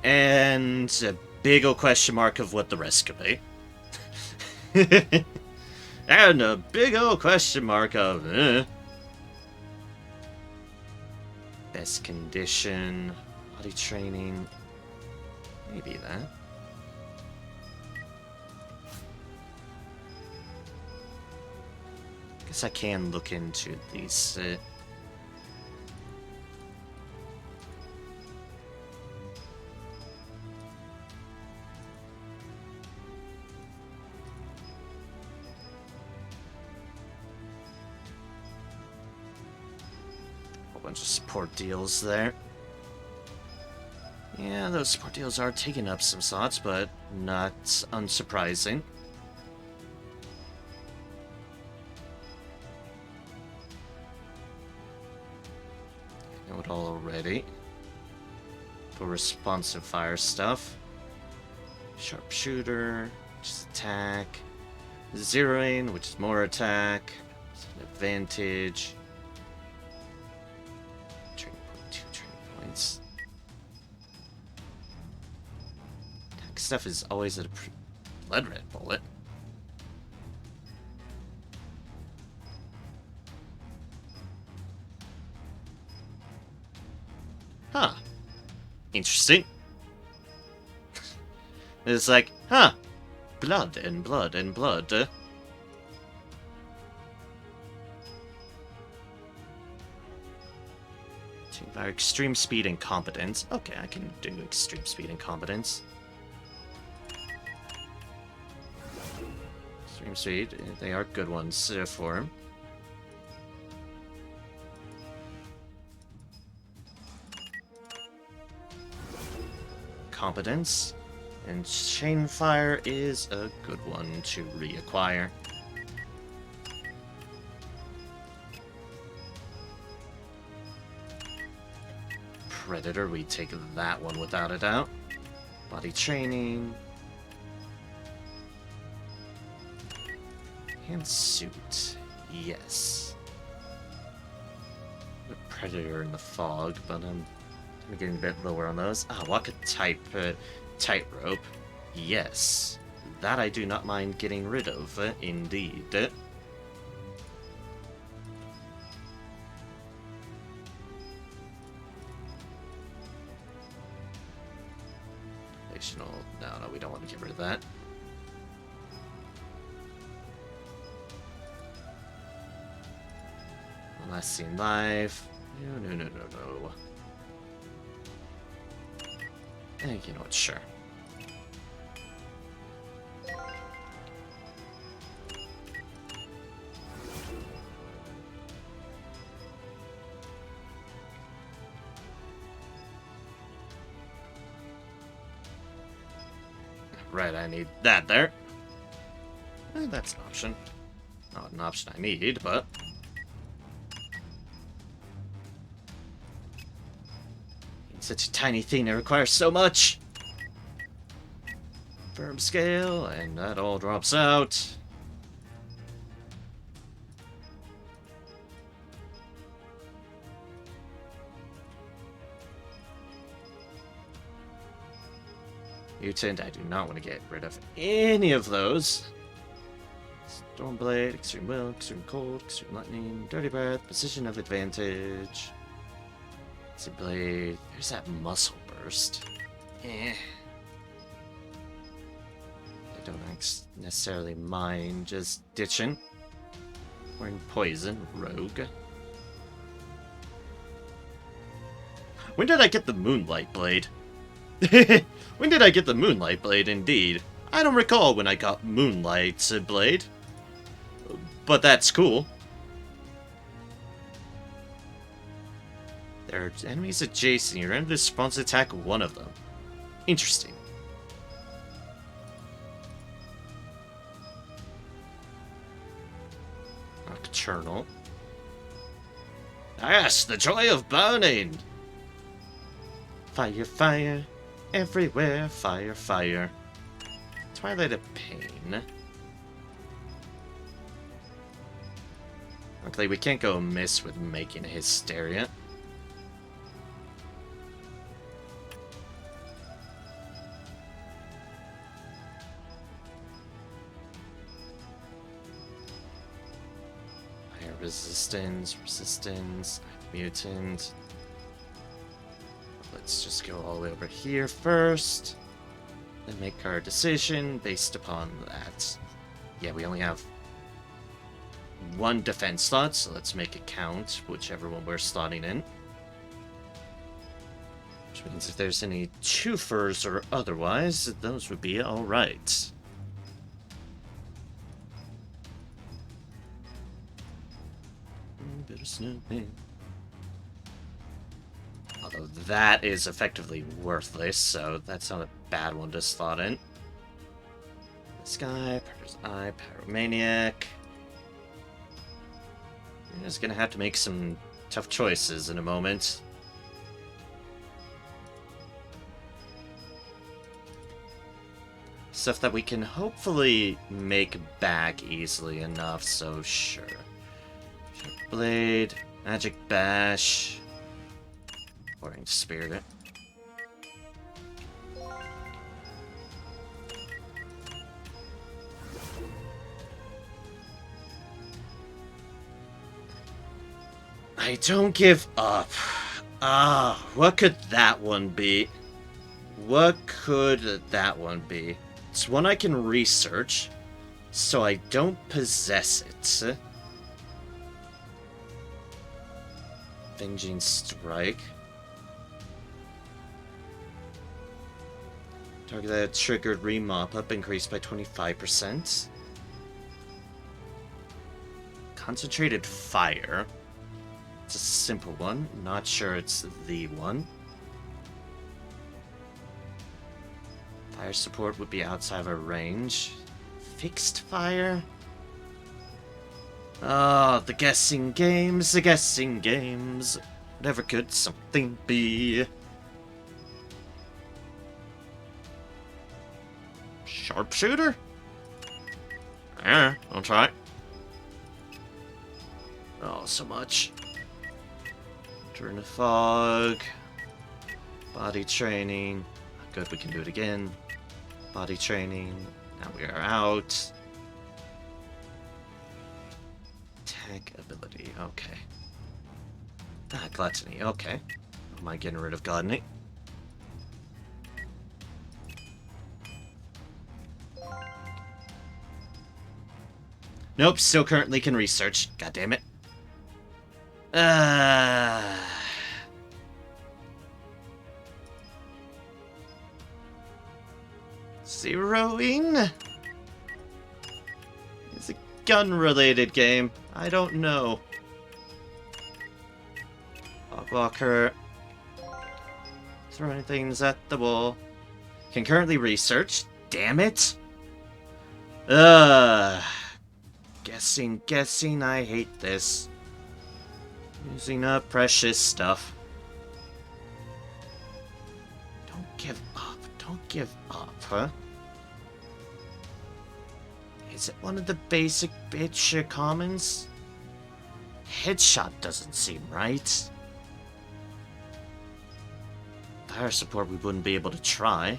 And a big ol' question mark of what the rest could be. And a big ol' question mark of best condition, body training, maybe that. Guess I can look into these. Bunch of support deals there. Yeah, those support deals are taking up some slots, but not unsurprising. already. For responsive fire stuff. Sharpshooter, which is attack. Zeroing, which is more attack. It's an advantage. Training point, 2 training points. Attack stuff is always at a blood red bullet. Huh. Interesting. It's like, huh. Blood and blood and blood. Our extreme speed and competence. Okay, I can do extreme speed and competence. Extreme speed, they are good ones for him. Competence. And chain fire is a good one to reacquire. Predator, we take that one without a doubt. Body training. And suit. Yes. The Predator in the fog, but I'm getting a bit lower on those. Ah, Waka type tightrope. Yes. That I do not mind getting rid of, indeed. No, we don't want to get rid of that. Last seen live. No. You know what, sure. Right, I need that there. That's an option. Not an option I need, but... It's such a tiny thing that requires so much! Firm scale, and that all drops out. Mutant, I do not want to get rid of any of those. Stormblade, Extreme Will, Extreme Cold, Extreme Lightning, Dirty Breath, Position of Advantage. Extreme Blade, there's that Muscle Burst. I don't necessarily mind just ditching. Or in Poison, Rogue. When did I get the Moonlight Blade? When did I get the Moonlight Blade, indeed? I don't recall when I got Moonlight Blade. But that's cool. There are enemies adjacent. Your enemy spawns attack one of them. Interesting. Nocturnal. Yes, the joy of burning! Fire, fire. Everywhere, fire, fire. Twilight of Pain. Okay, we can't go amiss with making a Hysteria. Fire resistance, mutant. Let's just go all the way over here first, and make our decision based upon that. Yeah, we only have one defense slot, so let's make it count, whichever one we're slotting in. Which means if there's any twofers or otherwise, those would be alright. Bit of snooping. Although that is effectively worthless, so that's not a bad one to slot in. This guy, Predator's Eye, Pyromaniac. You're just gonna have to make some tough choices in a moment. Stuff that we can hopefully make back easily enough, so sure. Blade, Magic Bash, Orange Spirit. I don't give up. Ah, what could that one be? What could that one be? It's one I can research, so I don't possess it. Avenging Strike. Target that triggered remop up increased by 25%. Concentrated Fire. It's a simple one. Not sure it's the one. Fire support would be outside of our range. Fixed fire? Oh, the guessing games, the guessing games. Whatever could something be? Sharpshooter? Yeah, I'll try. Oh, so much. Turn the fog. Body training. Good, we can do it again. Body training. Now we are out. Tech ability. Okay. Ah, gluttony. Okay. Am I getting rid of gluttony? Nope, still currently can research. God damn it. Zeroing? It's a gun-related game. I don't know. Walker. Throwing things at the wall. Can currently research. Damn it. Guessing, I hate this. Using up precious stuff. Don't give up, huh? Is it one of the basic bitch commons? Headshot doesn't seem right. Fire support we wouldn't be able to try.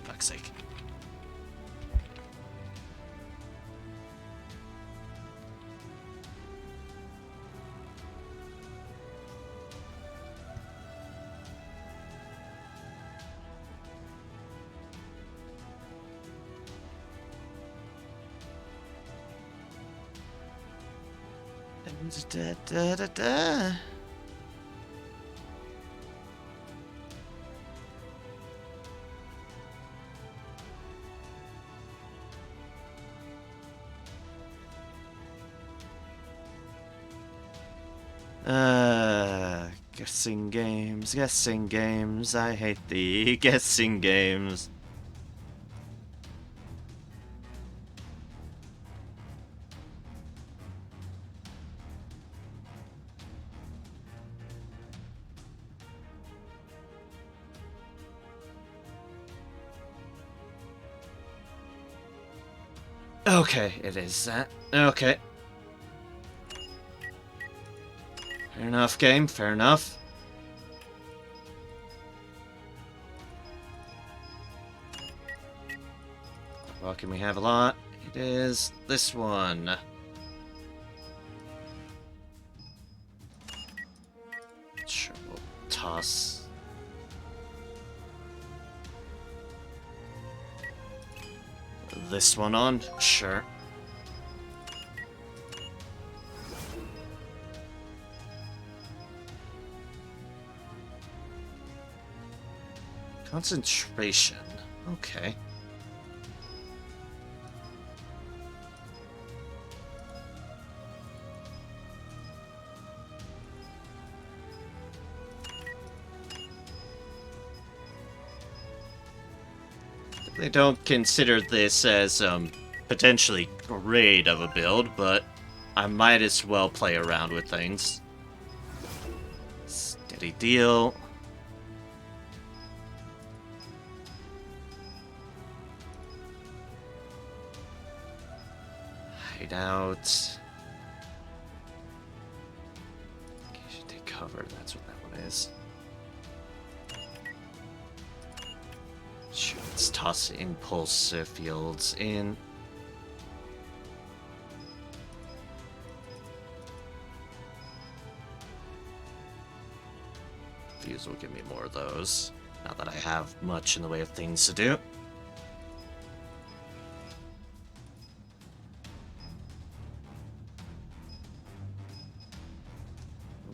Fuck's sake. Guessing games, I hate the guessing games. Okay, it is that. Okay. Fair enough, game. Fair enough. Well, can we have a lot? It is this one. Sure, we'll toss. This one on? Sure. Concentration. Okay. They don't consider this as potentially great of a build, but I might as well play around with things. Steady deal. Hide out. Okay, should take cover. That's what that one is. Sure, let's toss impulse fields in. Fuse will give me more of those. Not that I have much in the way of things to do.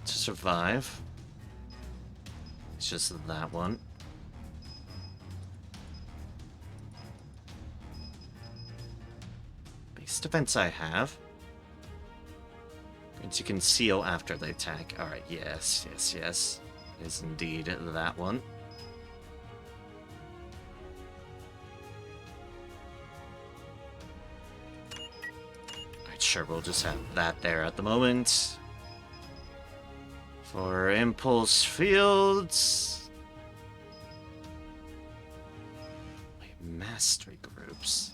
To survive. It's just that one. Base defense I have. Going to conceal after they attack. Alright, yes. Is indeed that one. Alright, sure, we'll just have that there at the moment. For impulse fields... Wait, mastery groups.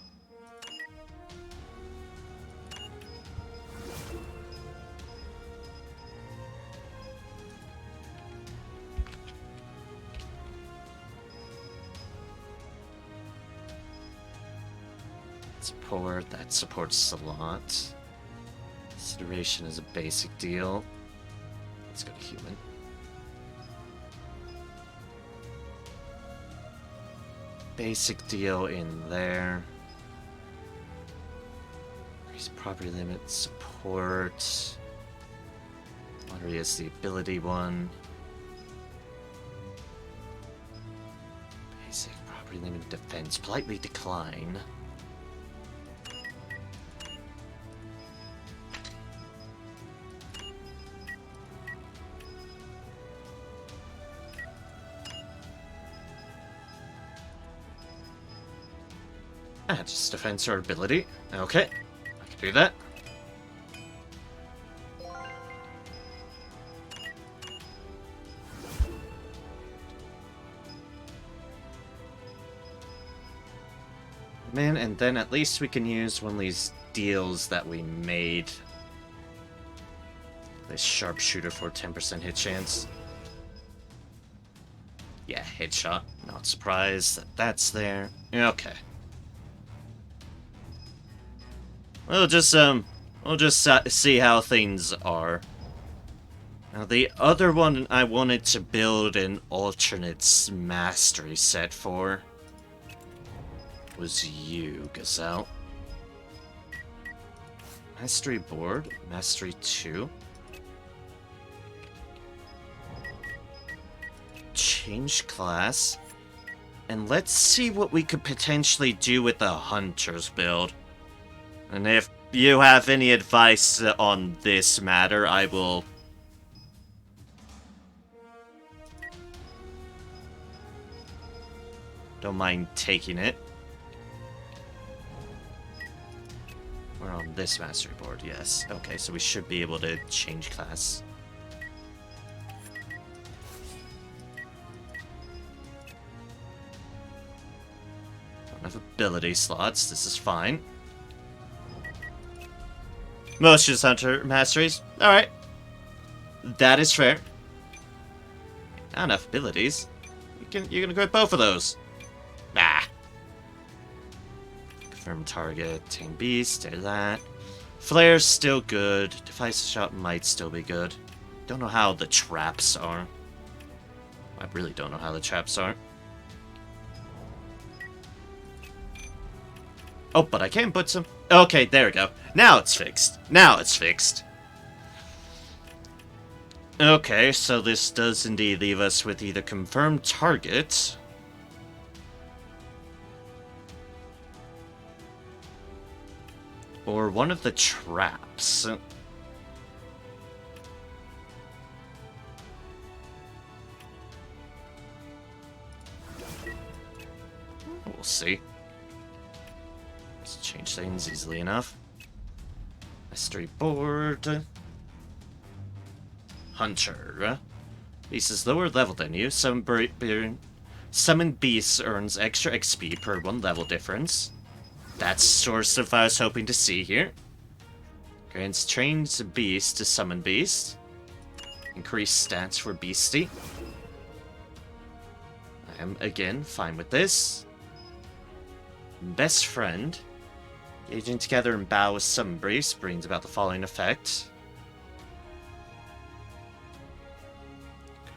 Support, that supports a lot. Consideration is a basic deal. Let's go to human. Basic deal in there. Increase property limit, support. Lottery is the ability one. Basic property limit, defense, politely decline. Just defense or ability. Okay, I can do that. Man, and then at least we can use one of these deals that we made. This sharpshooter for 10% hit chance. Yeah, headshot. Not surprised that that's there. Okay. We'll just see how things are. Now, the other one I wanted to build an alternate mastery set for was you, Gazelle. Mastery board, mastery 2. Change class. And let's see what we could potentially do with the Hunter's build. And if you have any advice on this matter, I will... Don't mind taking it. We're on this mastery board, yes. Okay, so we should be able to change class. Don't have ability slots, this is fine. Motions Hunter Masteries. Alright. That is fair. Not enough abilities. You can equip both of those. Ah. Confirm target. Tame Beast. Do that. Flare's still good. Device Shot might still be good. Don't know how the traps are. I really don't know how the traps are. Oh, but I can put some... Okay, there we go. Now it's fixed. Now it's fixed. Okay, so this does indeed leave us with either confirmed target... or one of the traps. We'll see. change things easily enough. Mystery board. Hunter. Beast is lower level than you. Summoned beast earns extra XP per 1 level difference. That's sort of stuff I was hoping to see here. Grants trains beast to summon beast. Increased stats for beastie. I am, again, fine with this. Best friend. Engaging together in battle with summon beast brings about the following effect.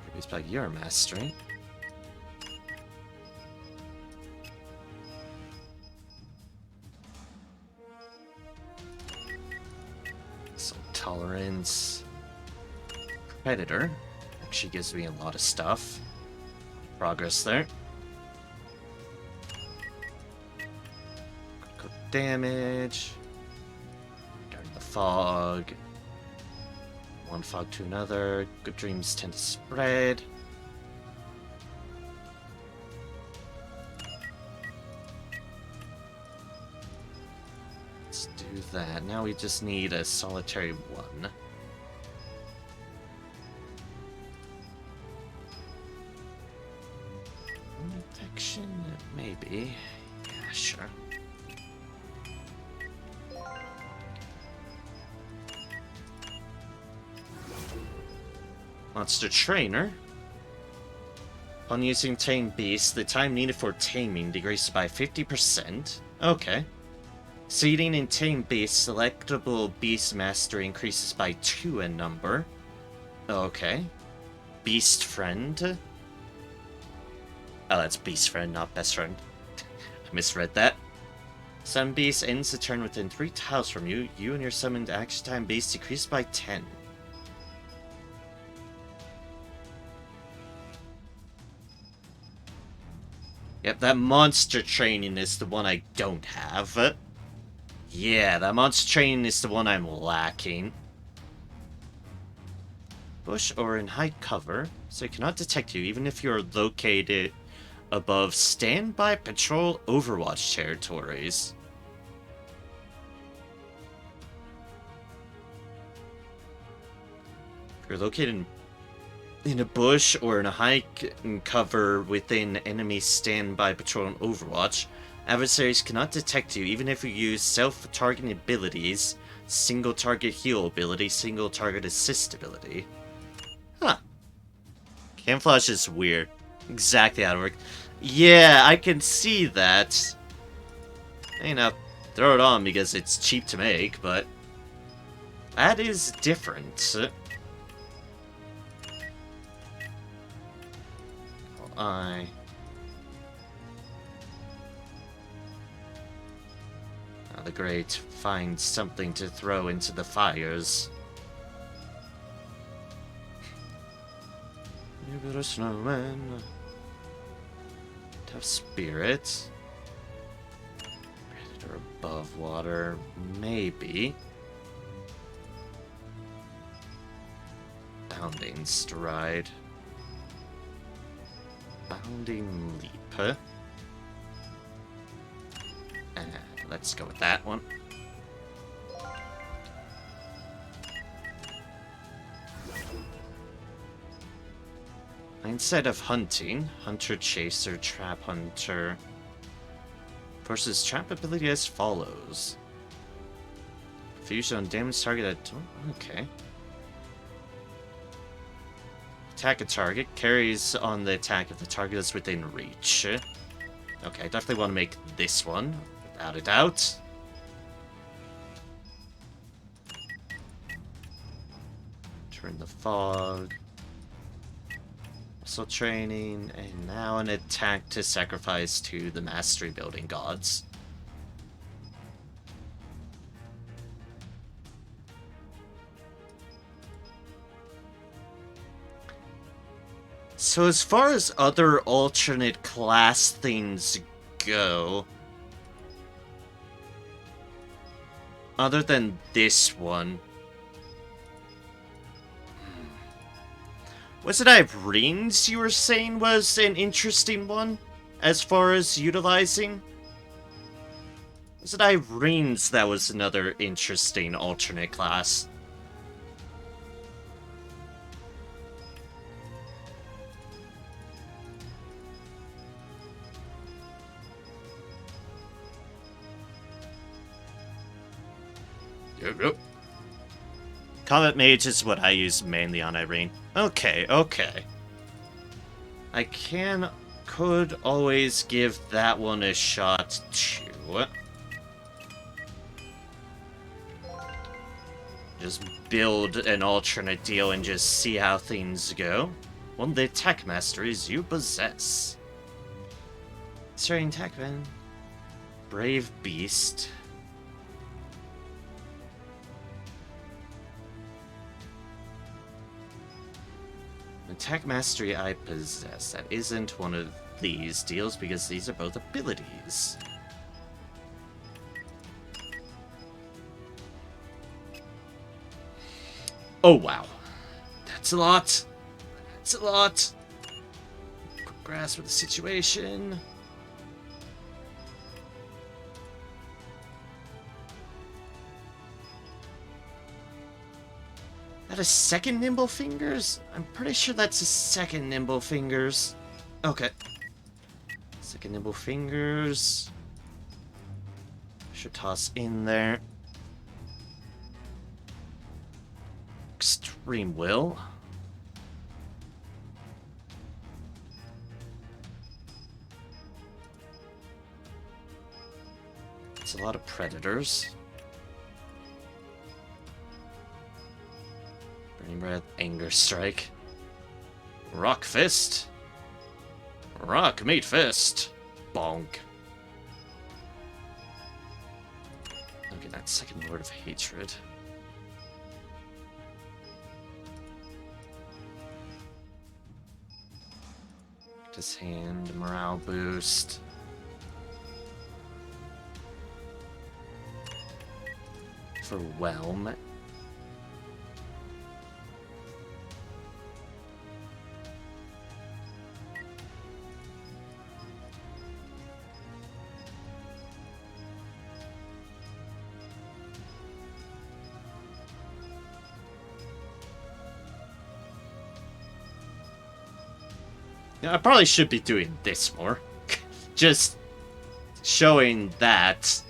Increased by your mastery. So tolerance. Predator. Actually gives me a lot of stuff. Progress there. Critical damage. During the fog. One fog to another. Good dreams tend to spread. Let's do that. Now we just need a solitary one. Infection? Maybe. Yeah, sure. Monster Trainer. Upon using Tame Beast, the time needed for taming decreases by 50%. Okay. Seeding in Tame Beast, selectable Beast Mastery increases by 2 in number. Okay. Beast Friend. Oh, that's Beast Friend, not Best Friend. I misread that. Summon Beast ends the turn within 3 tiles from you. You and your summoned action time Beast decrease by 10. Yep, that monster training is the one I don't have. Yeah, that monster training is the one I'm lacking. Bush or in high cover, so it cannot detect you even if you're located above standby patrol overwatch territories. If you're located in a bush or in a high cover within enemy standby patrol and overwatch, adversaries cannot detect you even if you use self-targeting abilities, single target heal ability, single target assist ability. Huh. Camouflage is weird. Exactly how it works. Yeah, I can see that. You know, throw it on because it's cheap to make, but that is different. Now the great find something to throw into the fires. You build a snowman. Tough spirit. Predator above water. Maybe. Bounding stride. Bounding leap. Let's go with that one. Instead of hunting, hunter, chaser, trap hunter. Versus trap ability as follows. Fusion on damage target at... Okay. Attack a target. Carries on the attack if the target is within reach. Okay, I definitely want to make this one. Without a doubt. Turn the fog. Muscle training, and now an attack to sacrifice to the mastery building gods. So as far as other alternate class things go, other than this one, was it Irene's you were saying was an interesting one as far as utilizing? Was it Irene's that was another interesting alternate class? Yep. Combat Mage is what I use mainly on Irene. Okay. I could always give that one a shot too. Just build an alternate deal and just see how things go. One of the attack masteries you possess. Starting attackman. Brave Beast. Attack mastery I possess. That isn't one of these deals because these are both abilities. Oh wow. That's a lot. That's a lot. Quick grasp of the situation. That a second Nimble Fingers? I'm pretty sure that's a second Nimble Fingers. Okay. Second Nimble Fingers. Should toss in there. Extreme Will. It's a lot of Predators. Burning Breath, Anger Strike. Rock Fist. Rock Meat Fist. Bonk. Okay, that second Lord of Hatred. His hand, morale boost. For Whelm. Yeah, I probably should be doing this more. Just showing that.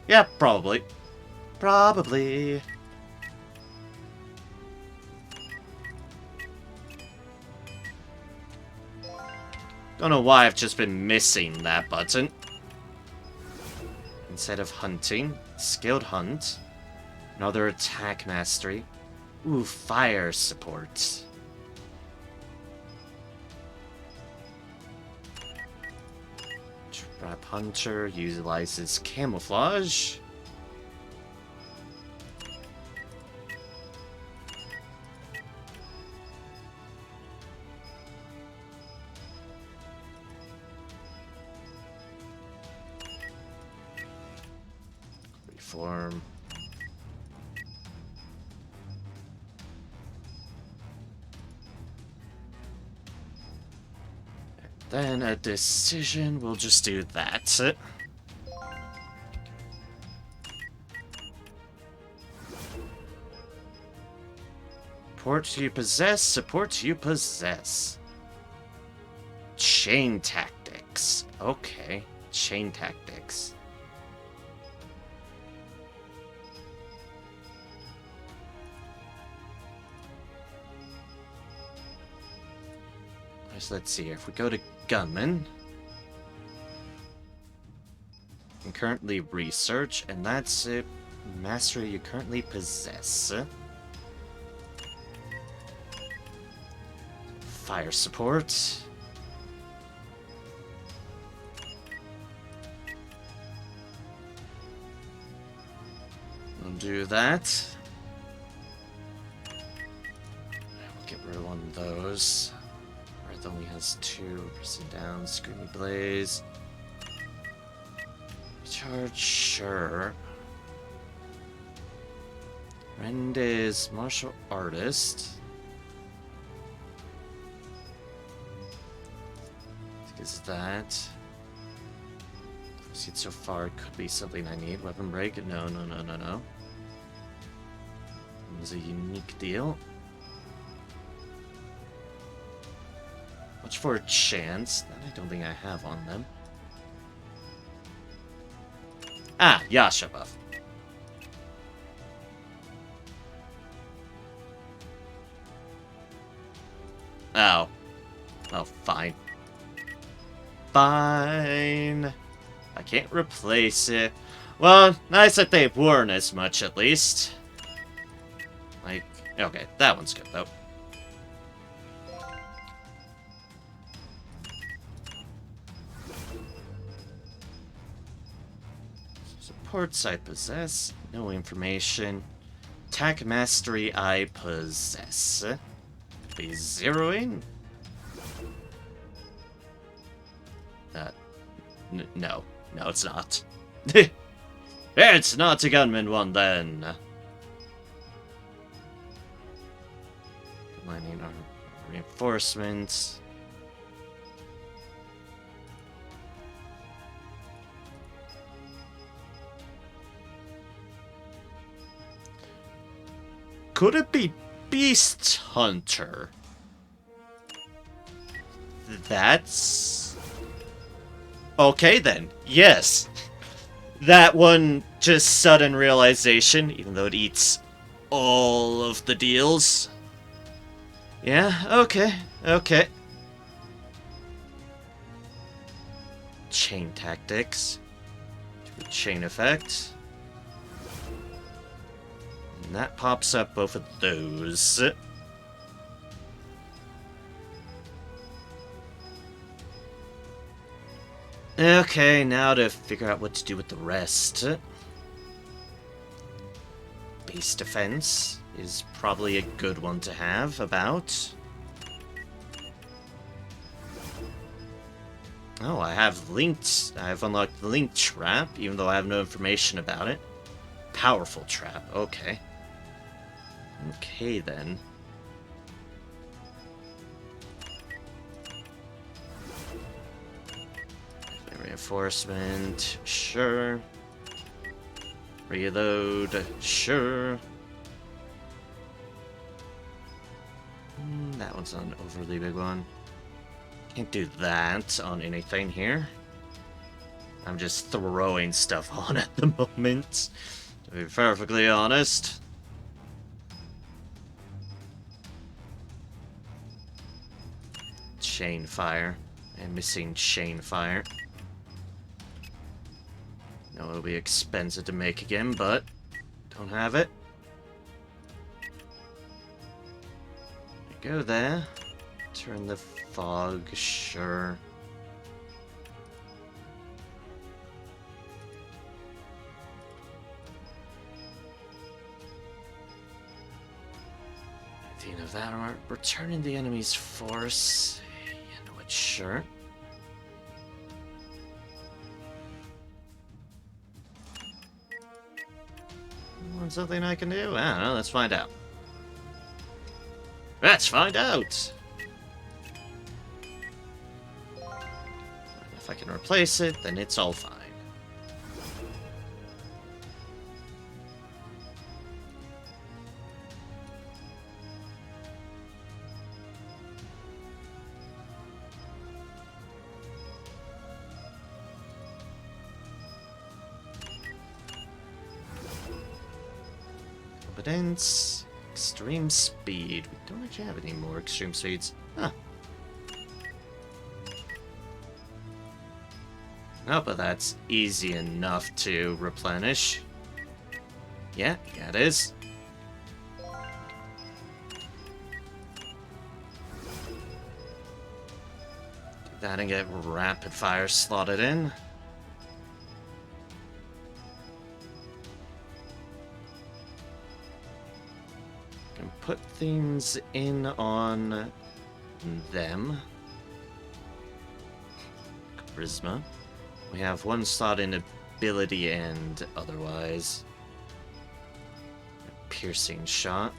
Yeah, probably. Probably. Don't know why I've just been missing that button. Instead of hunting, skilled hunt, another attack mastery. Ooh, fire support. Trap Hunter utilizes camouflage. Reform. Then a decision, we'll just do that. Support you possess, support you possess. Chain tactics. Okay, chain tactics. So let's see here. If we go to Gunman, you can currently research, and that's a mastery you currently possess. Fire support. We'll do that. We'll get rid of one of those. Earth only has 2. Pressing down. Screamy Blaze. Charge, sure. Rend is Martial Artist. Is that See it so far, it could be something I need. Weapon break? No, no, no, no, no. It was a unique deal. Much for a chance. That I don't think I have on them. Ah, Yasha buff. Oh. Oh, fine. Fine. I can't replace it. Well, nice that they weren't as much, at least. Like, okay, that one's good, though. Supports I possess. No information. Attack mastery I possess. Be zeroing? No. No, it's not. It's not a gunman one, then. Combining our reinforcements. Could it be Beast Hunter? That's... okay, then. Yes. That one, just sudden realization, even though it eats all of the deals. Yeah, okay, okay. Chain tactics. Chain effect. And that pops up both of those. Okay, now to figure out what to do with the rest. Base defense is probably a good one to have about. Oh, I've unlocked the link trap, even though I have no information about it. Powerful trap, okay. Okay, then. Reinforcement, sure. Reload, sure. That one's not an overly big one. Can't do that on anything here. I'm just throwing stuff on at the moment, to be perfectly honest. Chain fire. I'm missing chain fire. No, it'll be expensive to make again, but don't have it. Go there. Turn the fog, sure. Idea of that, returning the enemy's force. You know what, sure. Something I can do? I don't know, let's find out. Let's find out! If I can replace it, then it's all fine. Competence, extreme speed. We don't actually have any more extreme speeds. Huh. Oh, but that's easy enough to replenish. Yeah, it is. Do that and get rapid fire slotted in. Can put things in on them. Charisma. We have one slot in ability and otherwise. A piercing shot.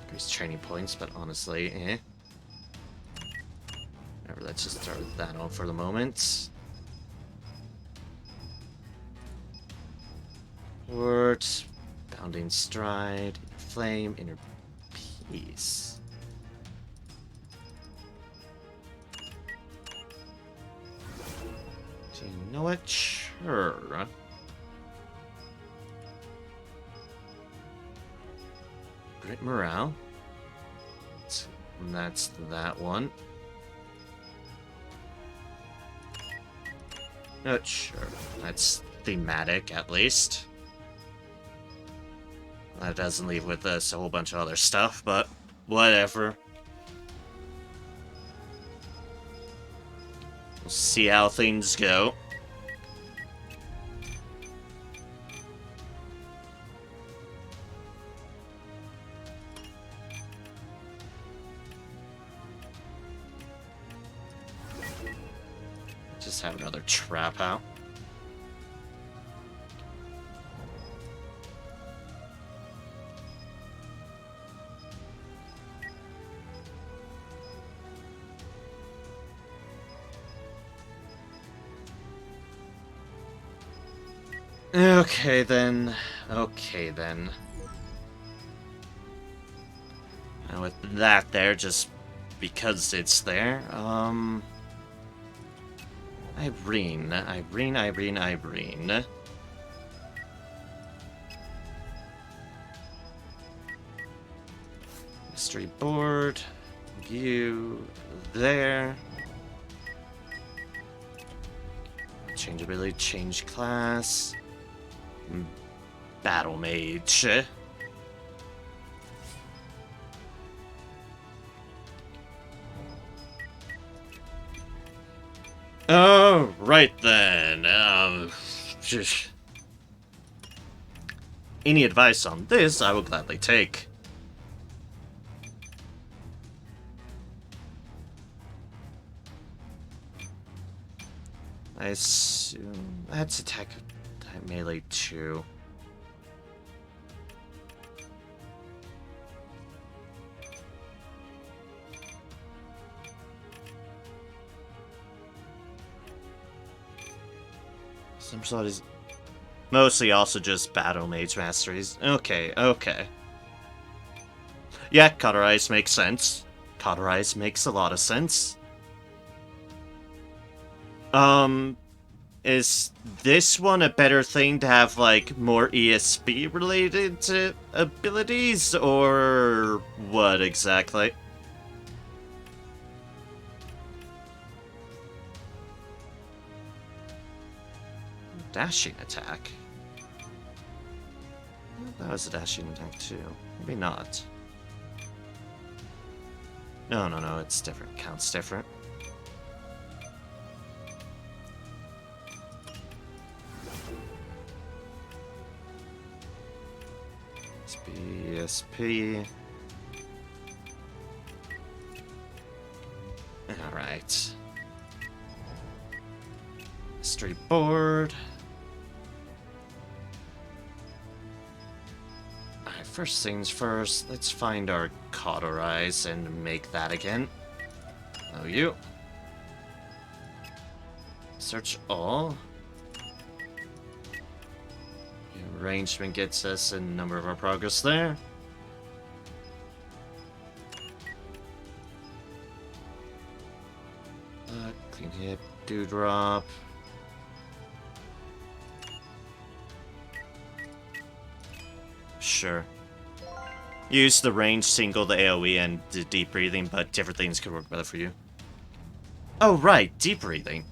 Increase training points, but honestly, let's just throw that on for the moment. Port, bounding stride, flame, inner peace. Do you know what? Sure. Great morale. And that's that one. Sure. That's thematic, at least. That doesn't leave with us a whole bunch of other stuff, but whatever. We'll see how things go. Just have another trap out. Okay then. Okay then. And with that there, just because it's there, Irene. Mystery board. You there. Changeability, change class. Battle mage. Oh, right then. Any advice on this, I will gladly take. I assume that's attack melee 2. Some sort of mostly also just battle mage masteries. Okay, okay. Yeah, cauterize makes sense. Cauterize makes a lot of sense. Is this one a better thing to have, like, more ESP related to abilities, or what exactly? Dashing attack? That was a dashing attack too. Maybe not. No, it's different. Counts different. ESP. Alright. Mystery board. Alright, first things first, let's find our cauterize and make that again. Oh, you. Search all. Arrangement gets us a number of our progress there. Clean hip, dewdrop. Sure. Use the range, single, the AoE, and the deep breathing, but different things could work better for you. Oh, right, deep breathing.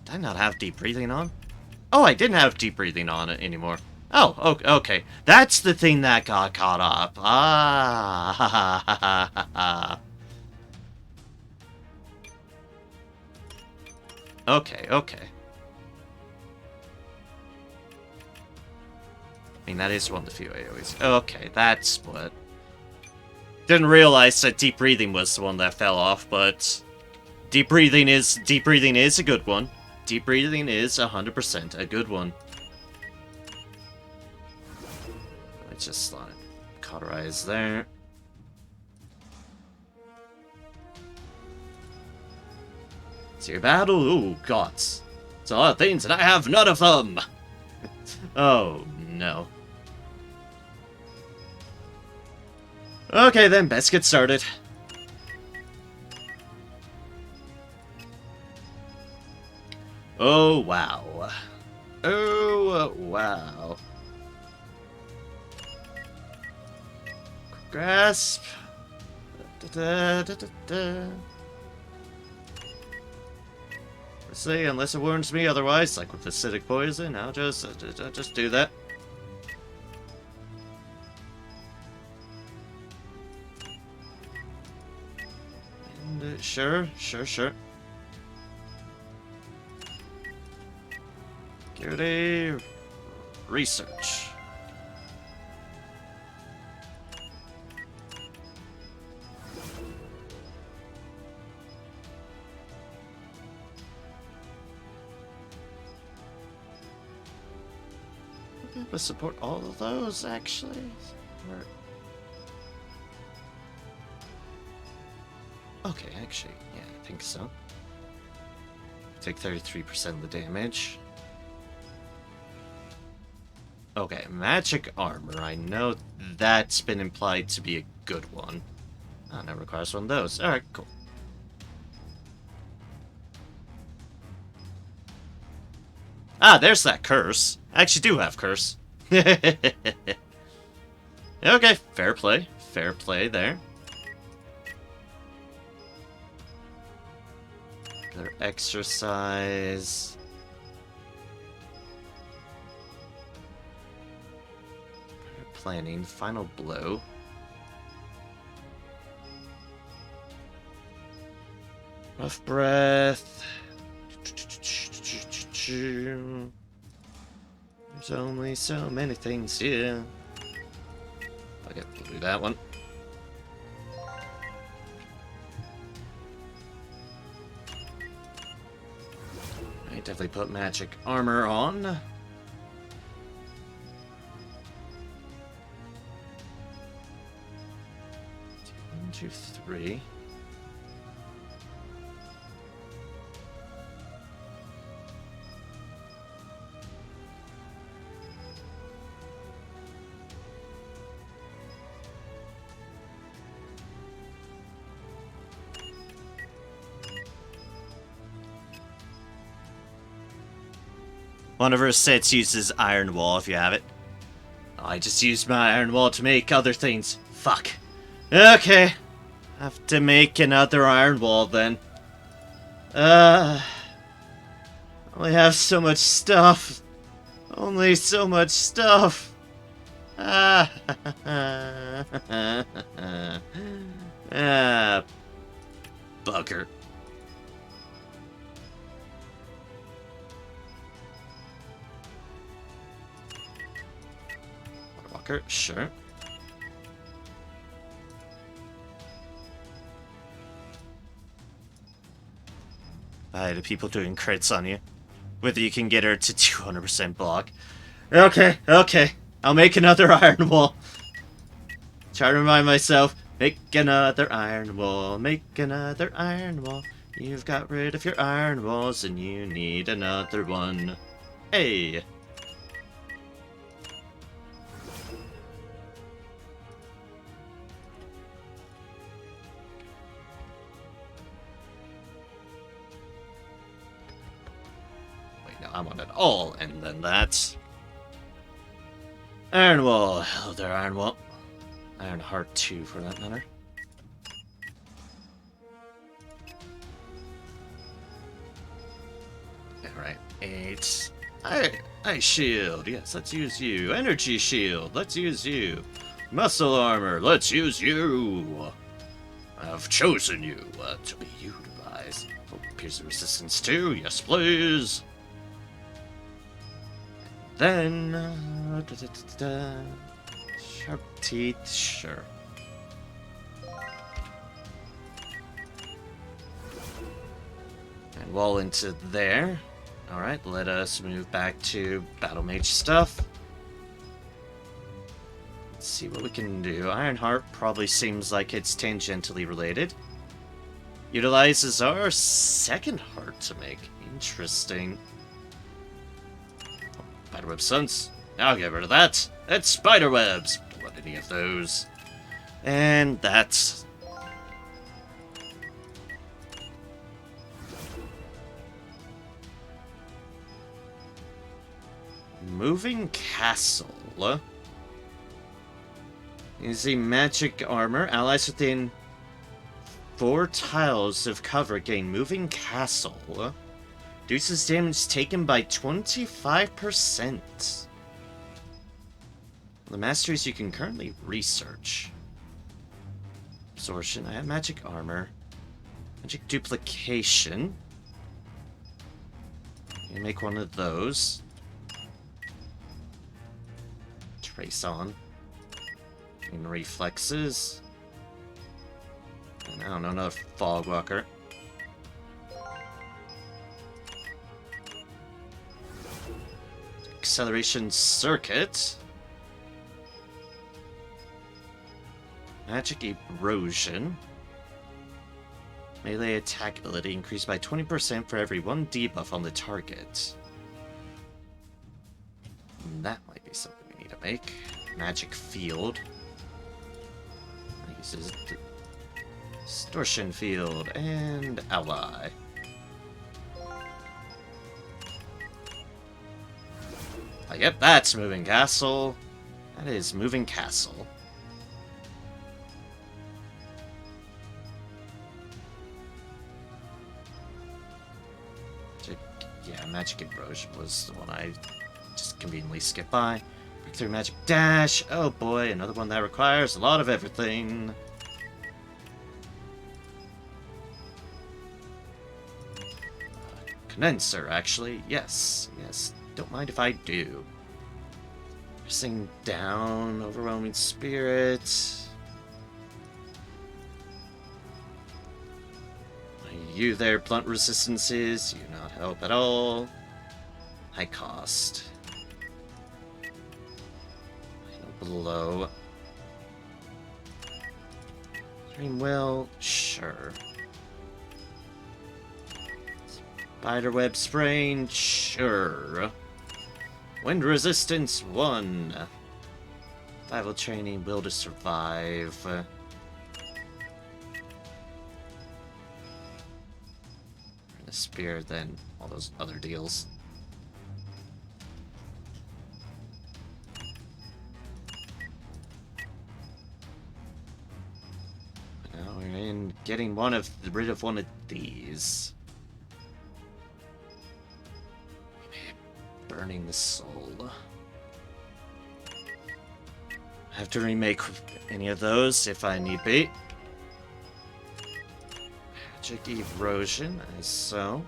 Did I not have deep breathing on? Oh, I didn't have deep breathing on it anymore. Oh, okay. That's the thing that got caught up. Ah, Okay. I mean, that is one of the few AoEs. Okay, that's what... Didn't realize that deep breathing was the one that fell off, but... Deep breathing is a good one. Deep breathing is 100% a good one. Let's just cauterize there. your battle? Ooh, gods. It's a lot of things, and I have none of them! Oh, no. Okay then, let's get started. Oh, wow. Oh, wow. Grasp. See, unless it warns me otherwise, like with acidic poison, I'll just do that. And, sure. Security research. To support all of those, actually. Okay, actually, yeah, I think so. Take 33% of the damage. Okay, magic armor. I know that's been implied to be a good one. Oh, that requires one of those. Alright, cool. Ah, there's that curse. I actually do have curse. Okay, fair play. Fair play there. Their exercise. Planning, final blow. Rough breath. There's only so many things here. Okay, we'll do that one. I definitely put magic armor on. 1, 2, 3. One of her sets uses Iron Wall, if you have it. I just used my Iron Wall to make other things. Fuck. Okay. Have to make another Iron Wall, then. Only have so much stuff. Only so much stuff. Ah. Bugger. Sure. Hi to people doing crits on you. Whether you can get her to 200% block. Okay. I'll make another Iron Wall. Try to remind myself. Make another Iron Wall. Make another Iron Wall. You've got rid of your Iron Walls and you need another one. Hey. I want it all, and then that. Iron Wall. Hello there, Iron Wall. Iron Heart 2, for that matter. Alright, 8. Ice Shield. Yes, let's use you. Energy Shield. Let's use you. Muscle Armor. Let's use you. I've chosen you to be utilized. Oh, Piercing Resistance 2. Yes, please. Then, Sharp Teeth, sure. And wall into there. Alright, let us move back to Battle Mage stuff. Let's see what we can do. Ironheart probably seems like it's tangentially related. utilizes our second heart to make. Interesting. Spiderweb stunts. I'll get rid of that. It's spiderwebs. Don't want any of those. And that's... Moving Castle. Is a magic armor. Allies within 4 tiles of cover gain Moving Castle. Reduces damage taken by 25%. The masteries you can currently research. Absorption. I have magic armor. Magic duplication. You make one of those. Trace on. And reflexes. And I don't know, another Fogwalker. Acceleration circuit. Magic erosion. Melee attack ability increased by 20% for every 1 debuff on the target. That might be something we need to make. Magic field. Uses distortion field and ally. Yep, that's Moving Castle. That is Moving Castle. Yeah, Magic Erosion was the one I just conveniently skipped by. Breakthrough Magic Dash. Oh boy, another one that requires a lot of everything. Condenser, actually. Yes, yes. Don't mind if I do. Pressing down, Overwhelming Spirit. You there, blunt resistances. You not help at all. High cost. Below. Dreamwell, sure. Spiderweb sprain, sure. Wind resistance 1. Survival training, will to survive. And the spear, then all those other deals. Now we're in getting rid of one of these. Burning the soul. I have to remake any of those if I need be. Magic erosion, as so.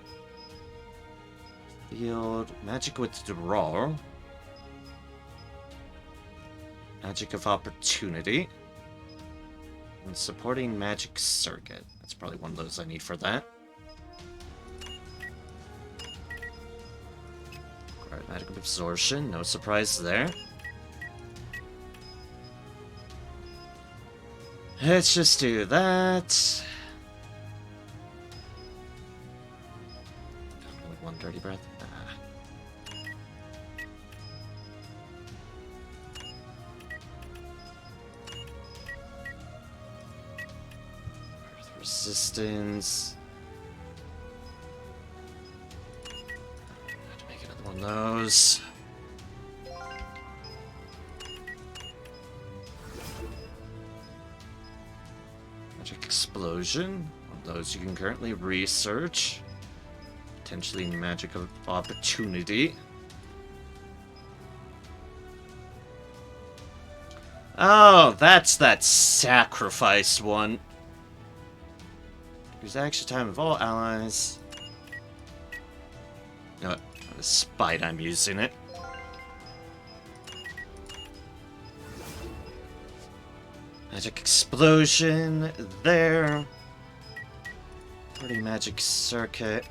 Field, magic withdrawal. Magic of opportunity. And supporting magic circuit. That's probably one of those I need for that. Magic absorption, no surprise there. Let's just do that. Only one dirty breath. Earth resistance. One of those. Magic explosion. One of those you can currently research. Potentially magic of opportunity. Oh, that's that sacrifice one. Use action time of all allies. No. Despite I'm using it. Magic explosion there. Pretty magic circuit.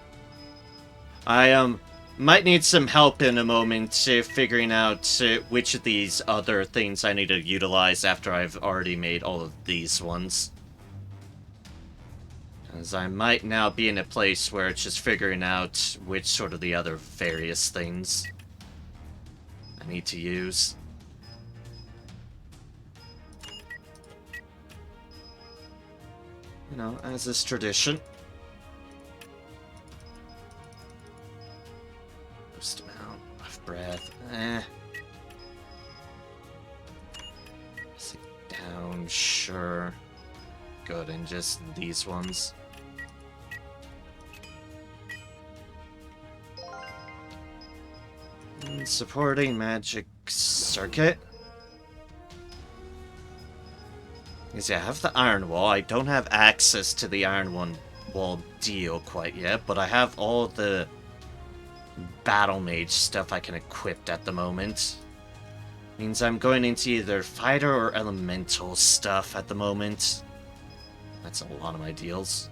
I might need some help in a moment figuring out which of these other things I need to utilize after I've already made all of these ones. As I might now be in a place where it's just figuring out which sort of the other various things I need to use. You know, as is tradition. Boost amount of breath. Sit down, sure. Good, and just these ones. And supporting magic circuit. You see, I have the iron wall. I don't have access to the iron wall deal quite yet, but I have all the battle mage stuff I can equip at the moment. Means I'm going into either fighter or elemental stuff at the moment. That's a lot of my deals.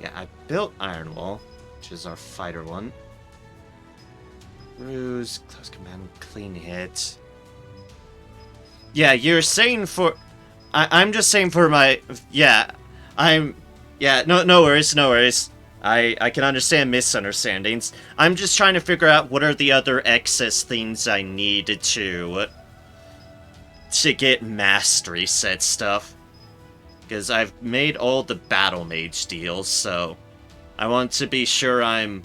Yeah, I built Iron Wall, which is our fighter one. Ruse, close command, clean hit. Yeah, you're saying for... I'm just saying for my... Yeah, Yeah, no worries, no worries. I can understand misunderstandings. I'm just trying to figure out what are the other excess things I needed to get mastery set stuff. Because I've made all the battle mage deals, so I want to be sure I'm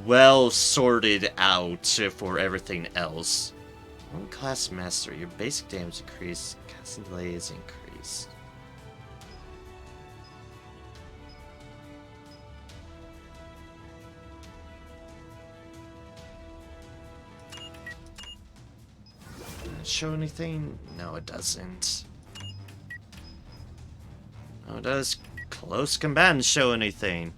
well sorted out for everything else. One class master, your basic damage increase, casting delay is increased. Show anything? No, it doesn't. Oh, does close combatants show anything?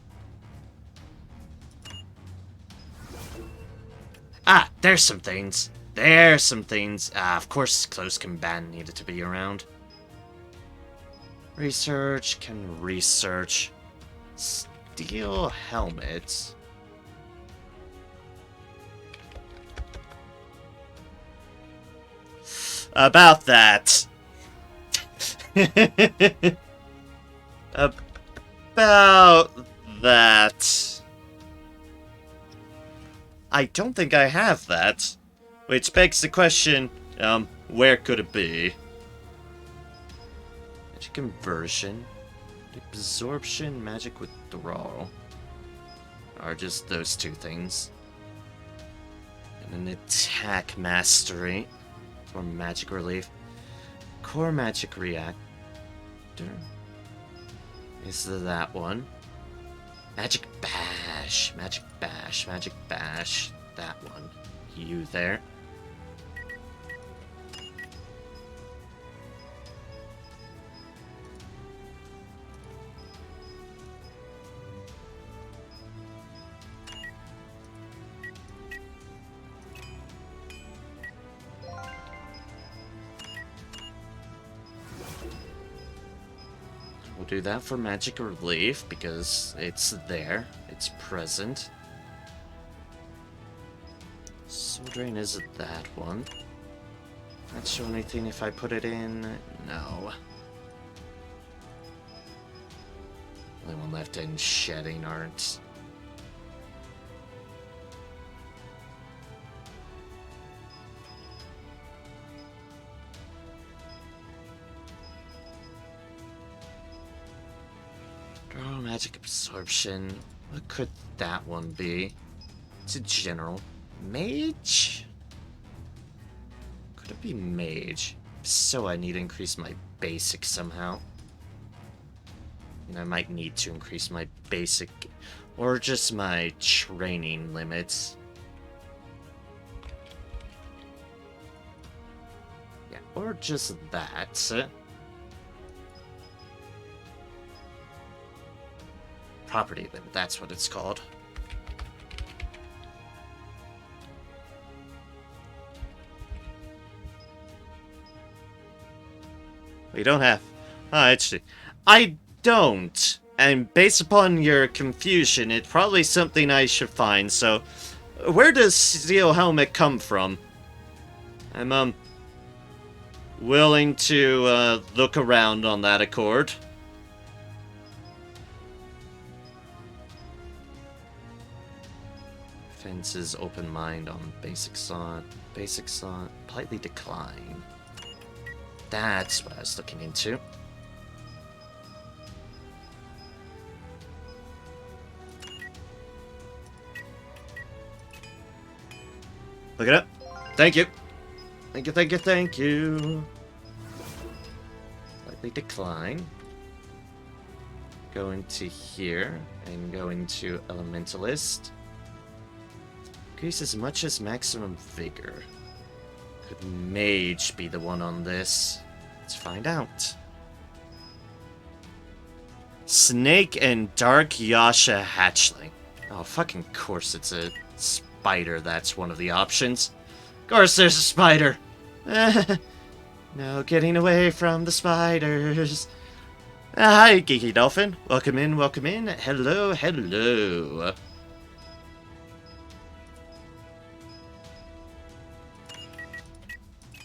Ah, there's some things. There's some things. Ah, of course close combatant needed to be around. Research, can research. Steel helmet. About that. About that. I don't think I have that. Which begs the question, where could it be? Magic conversion, absorption, magic withdrawal. Are just those two things. And an attack mastery. Or magic relief. Core magic reactor. Is that one? Magic bash. Magic bash. Magic bash. That one. You there. We'll do that for magic relief because it's there, it's present. Soul Drain isn't that one. Not show anything if I put it in. No. Only one left in shedding art. Oh, magic absorption. What could that one be? It's a general. Mage? Could it be mage? If so, I need to increase my basic somehow. And I might need to increase my basic or just my training limits. Yeah, or just that. Property limit, that's what it's called. We don't have... Ah, actually, I don't. And based upon your confusion, it's probably something I should find, so Where does Steel Helmet come from? I'm willing to look around on that accord. Fences open mind on basic saw. Basic saw politely decline. That's what I was looking into. Look it up. Thank you. Thank you, thank you, thank you. Slightly decline. Go into here and go into Elementalist. Increase as much as maximum vigor. Could Mage be the one on this? Let's find out. Snake and Dark Yasha Hatchling. Oh, fucking course it's a spider that's one of the options. Of course there's a spider! No getting away from the spiders. Hi, Geeky Dolphin. Welcome in, welcome in. Hello, hello.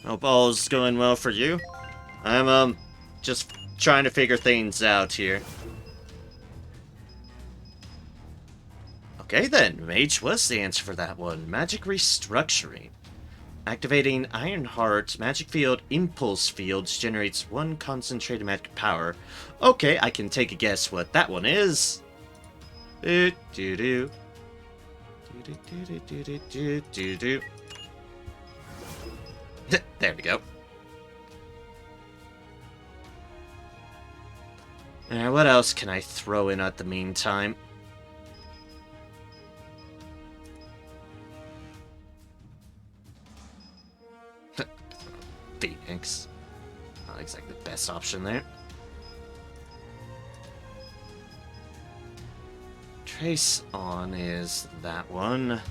Hope all's going well for you. I'm, just trying to figure things out here. Okay then, Mage was the answer for that one. Magic Restructuring. Activating Ironheart Magic Field Impulse Fields generates 1 concentrated magic power. Okay, I can take a guess what that one is. Do do do. Do do do do do do do. There we go. What else can I throw in at the meantime? Phoenix. Not exactly the best option there. Trace on is that one.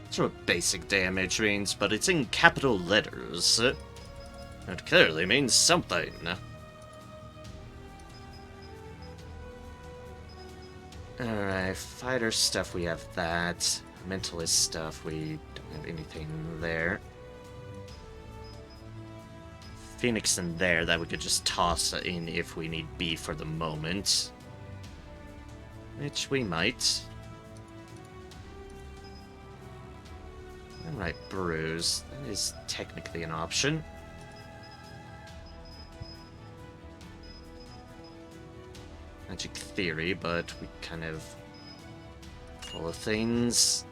That's what basic damage means, but it's in capital letters. It clearly means something. Alright, fighter stuff, we have that. Mentalist stuff, we don't have anything there. Phoenix in there, that we could just toss in if we need be for the moment. Which we might. Alright, Bruise. That is technically an option. Magic Theory, but we kind of full of things.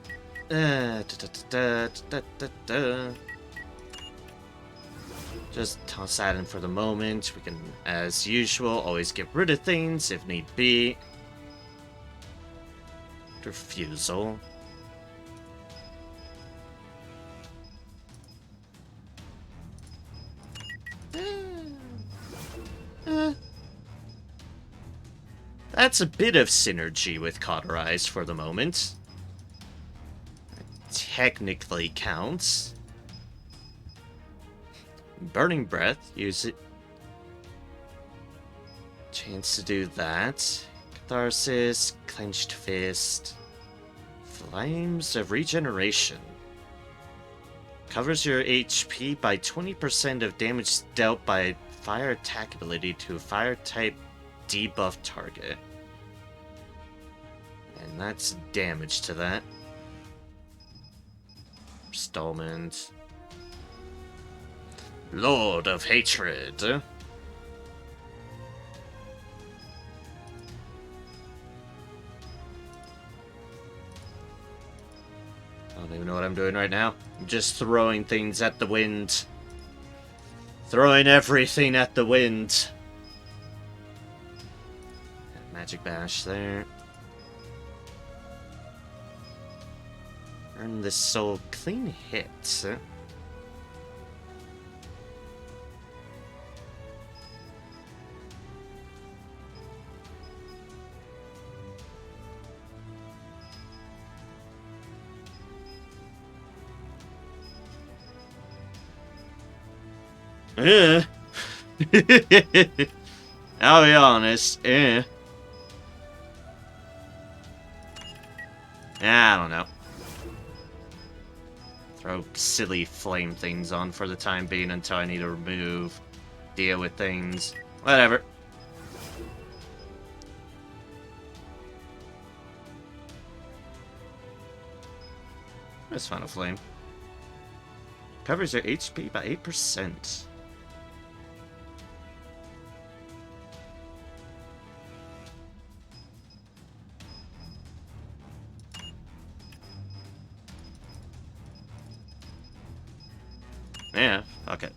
Just toss that in for the moment. We can, as usual, always get rid of things if need be. Refusal. That's a bit of synergy with Cauterize for the moment. That technically counts. Burning Breath, use it. Chance to do that. Catharsis, Clenched Fist. Flames of Regeneration. Covers your HP by 20% of damage dealt by fire attack ability to a fire type debuff target. And that's damage to that. Installment. Lord of Hatred. I don't even know what I'm doing right now. I'm just throwing things at the wind. Throwing everything at the wind. Magic Bash there. Earn this soul. Clean hit. I'll be honest, I don't know. Throw silly flame things on for the time being until I need to deal with things. Whatever. Let's find a flame. Covers your HP by 8%. Yeah, fuck it.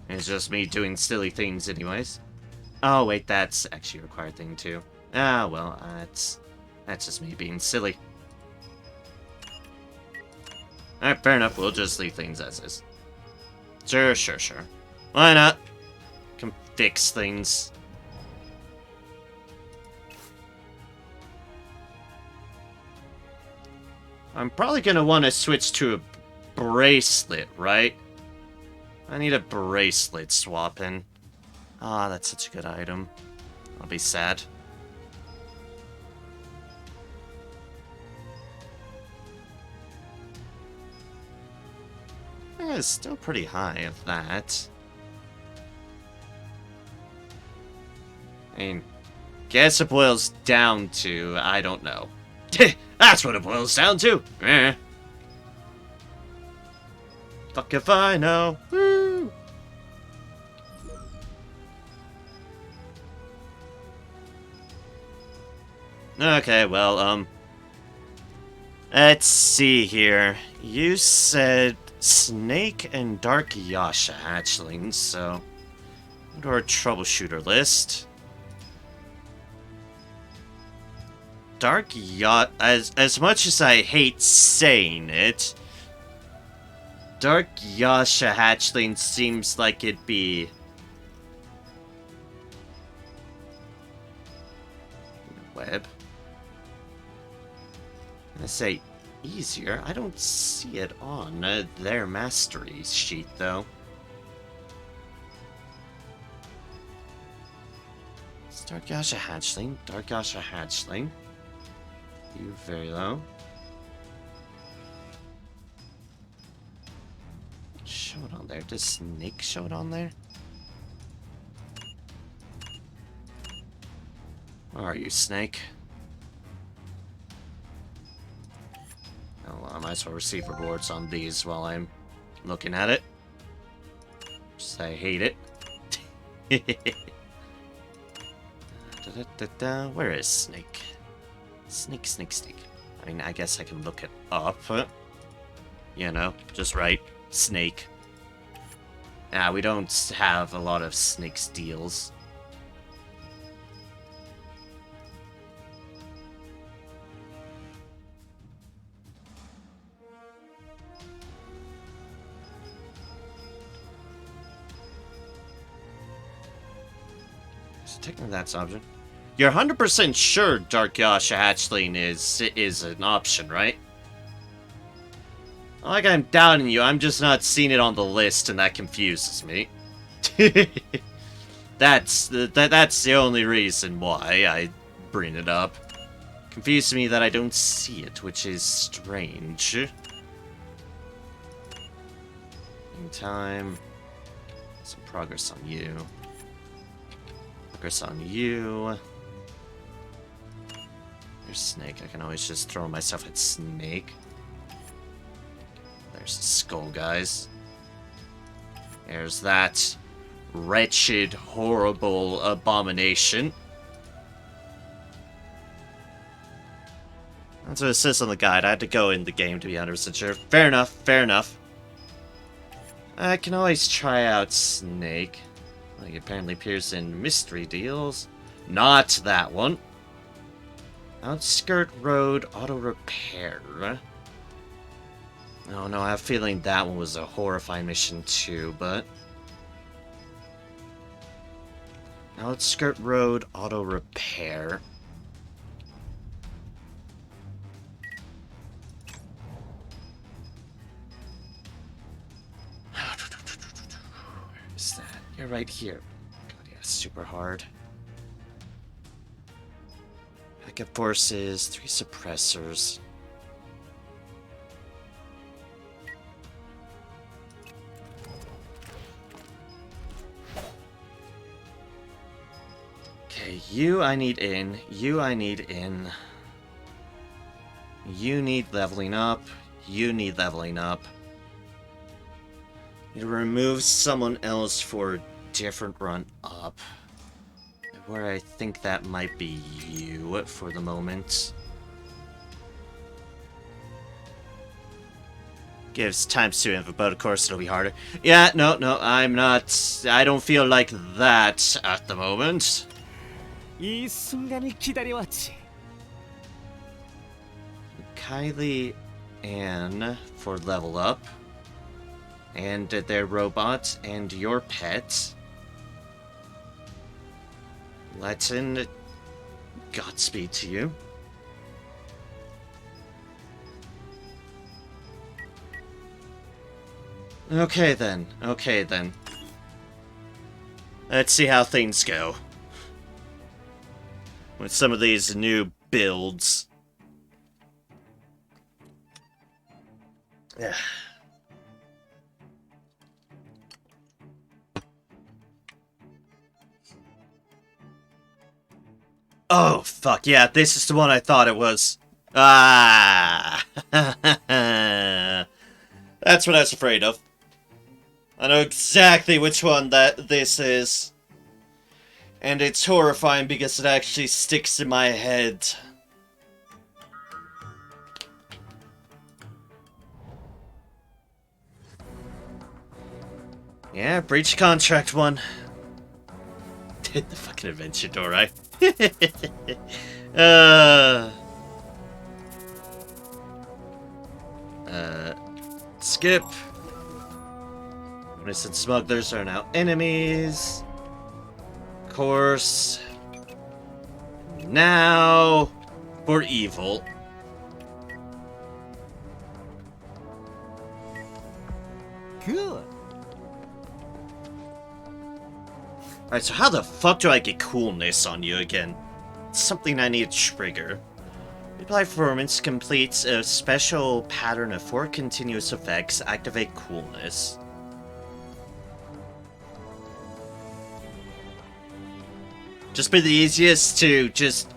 It's just me doing silly things anyways. Oh wait, that's actually a required thing too. Ah, well, that's just me being silly. Alright, fair enough, we'll just leave things as is. Sure. Why not? Can fix things. I'm probably gonna want to switch to a bracelet, right? I need a bracelet swapping. Ah, that's such a good item. I'll be sad. It's still pretty high of that. I mean, guess it boils down to, I don't know. That's what it boils down to. Fuck if I know. Woo! Okay, well, let's see here. You said Snake and Dark Yasha hatchlings, so go to our Troubleshooter list. Dark Yasha, as much as I hate saying it, Dark Yasha hatchling seems like it'd be web. I say easier. I don't see it on their mastery sheet though. It's Dark Yasha hatchling. Dark Yasha hatchling. You very low. Show it on there. Does Snake show it on there? Where are you, Snake? Oh, well, I might as well receive rewards on these while I'm looking at it. Just I hate it. Where is Snake? Snake. I mean, I guess I can look it up. You know, just right. Snake. We don't have a lot of Snake's deals. So technically that's an option. You're 100% sure Dark Yasha hatchling is an option, right? Not like I'm doubting you, I'm just not seeing it on the list, and that confuses me. That's the only reason why I bring it up. Confuses me that I don't see it, which is strange. Meantime, some progress on you. Progress on you. There's Snake. I can always just throw myself at Snake. There's the skull, guys. There's that wretched, horrible abomination. That's what it says on the guide. I had to go in the game to be 100% sure. Fair enough. I can always try out Snake. He apparently appears in mystery deals. Not that one. Outskirt Road Auto Repair. Oh no, I have a feeling that one was a horrifying mission too, but... Outskirt Road Auto Repair. right here. God, yeah, super hard. Backup forces, 3 suppressors. Okay, you I need in. You I need in. You need leveling up. You need leveling up. You remove someone else for a different run up. Where I think that might be you for the moment. Gives times 2 info, but of course it'll be harder. Yeah, no, I'm not. I don't feel like that at the moment. 이 순간을 기다려왔지. Kylie and for level up. And their robot and your pet. Latin, Godspeed to you. Okay then. Let's see how things go with some of these new builds. Yeah. Oh, fuck, yeah, this is the one I thought it was. Ah! That's what I was afraid of. I know exactly which one that this is. And it's horrifying because it actually sticks in my head. Yeah, breach contract one. Did the fucking adventure door, right? Skip. Innocent smugglers are now enemies. Of course. Now for evil. Good. Alright, so how the fuck do I get coolness on you again? It's something I need to trigger. Reply performance completes a special pattern of 4 continuous effects. Activate coolness. Just be the easiest to just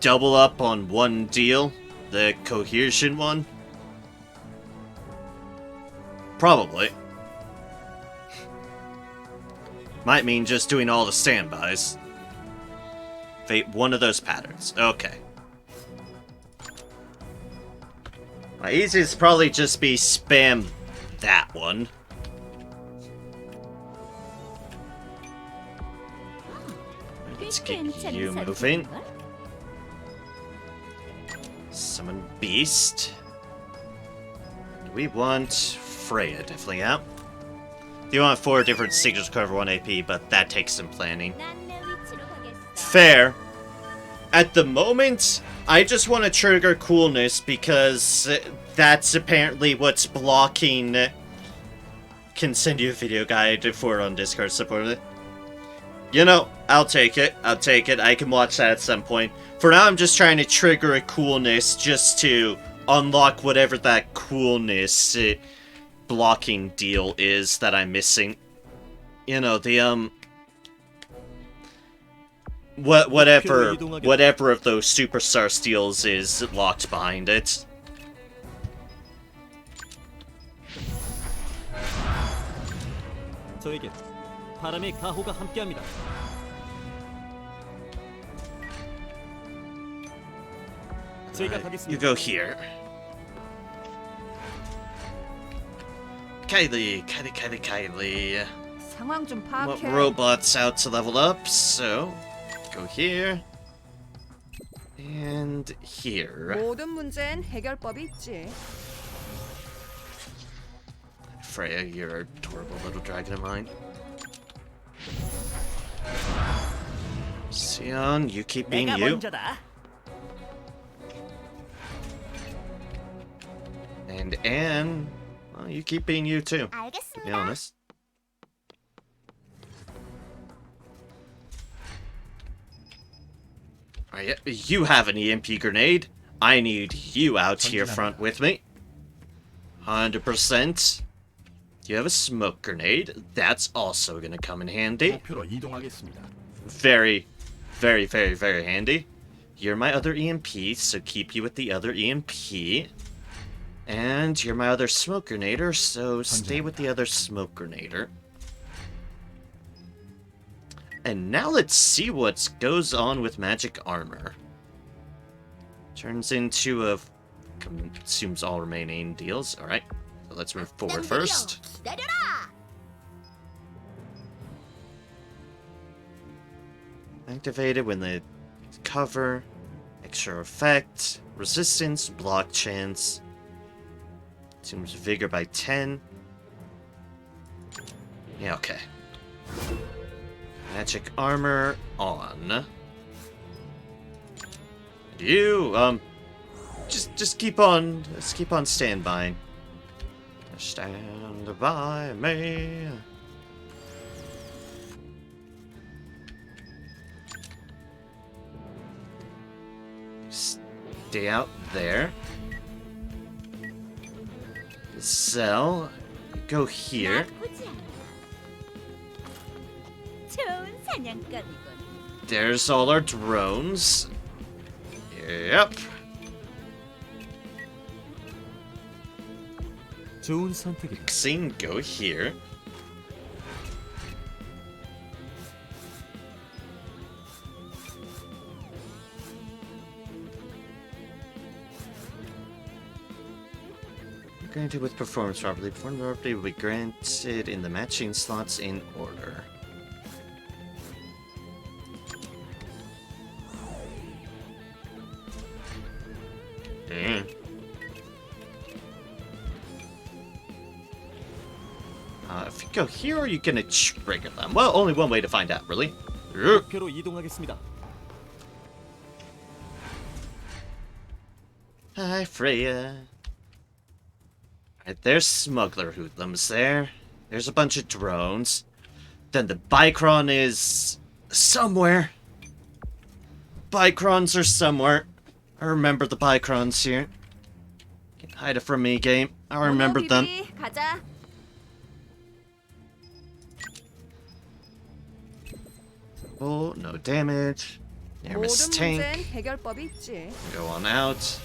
double up on one deal? The cohesion one? Probably. Might mean just doing all the standbys. Fate one of those patterns. Okay. My easiest probably just be spam that one. Let's get you moving. Summon Beast. We want Freya definitely out. You want 4 different signals to cover 1 AP, but that takes some planning. Fair. At the moment, I just want to trigger coolness because that's apparently what's blocking. Can send you a video guide for it on Discord support. You know, I'll take it. I can watch that at some point. For now, I'm just trying to trigger a coolness just to unlock whatever that coolness blocking deal is that I'm missing. You know, the whatever of those superstar steals is locked behind it. 저에게 바람의 가호가 함께합니다. 제가 가겠습니다. You go here. Kylie. 상황 좀 Want 파악해. robots out to level up, so go here. And here. 모든 문제엔 해결법이 있지. Freya, you're adorable little dragon of mine. Sion, you keep being 내가 you. 먼저다. And Anne, well, you keep being you too, to be 알겠습니다. honest. Alright, you have an EMP grenade. I need you out here front with me. 100%. You have a smoke grenade. That's also gonna come in handy. 목표로 이동하겠습니다. Very, very, very, very handy. You're my other EMP, so keep you with the other EMP. And you're my other smoke grenader, so stay with the other smoke grenader. And now let's see what goes on with magic armor. Turns into a... consumes all remaining deals. Alright, so let's move forward first. Activated when the cover, extra effect, resistance, block chance. Consumes vigor by 10. Yeah, okay. Magic armor on. You, just keep on standby. Stand by me. Stay out there. Cell, go here. 나쁘지 않아. 좋은 사냥감이군. There's all our drones. Yep. 좋은 선택입니다. Scene, go here. Granted with performance properly. Performance property will be granted in the matching slots in order. If you go here, are you gonna trigger them? Well, only one way to find out, really. 목표로 이동하겠습니다. Hi, Freya. Alright, there's smuggler hoodlums there. There's a bunch of drones. Then the Bicron is... somewhere. Bicrons are somewhere. I remember the Bicrons here. Can't hide it from me, game. I remember them. 가자. Oh, no damage. Near miss 모든 tank. 문제엔 해결법이 있지. Go on out.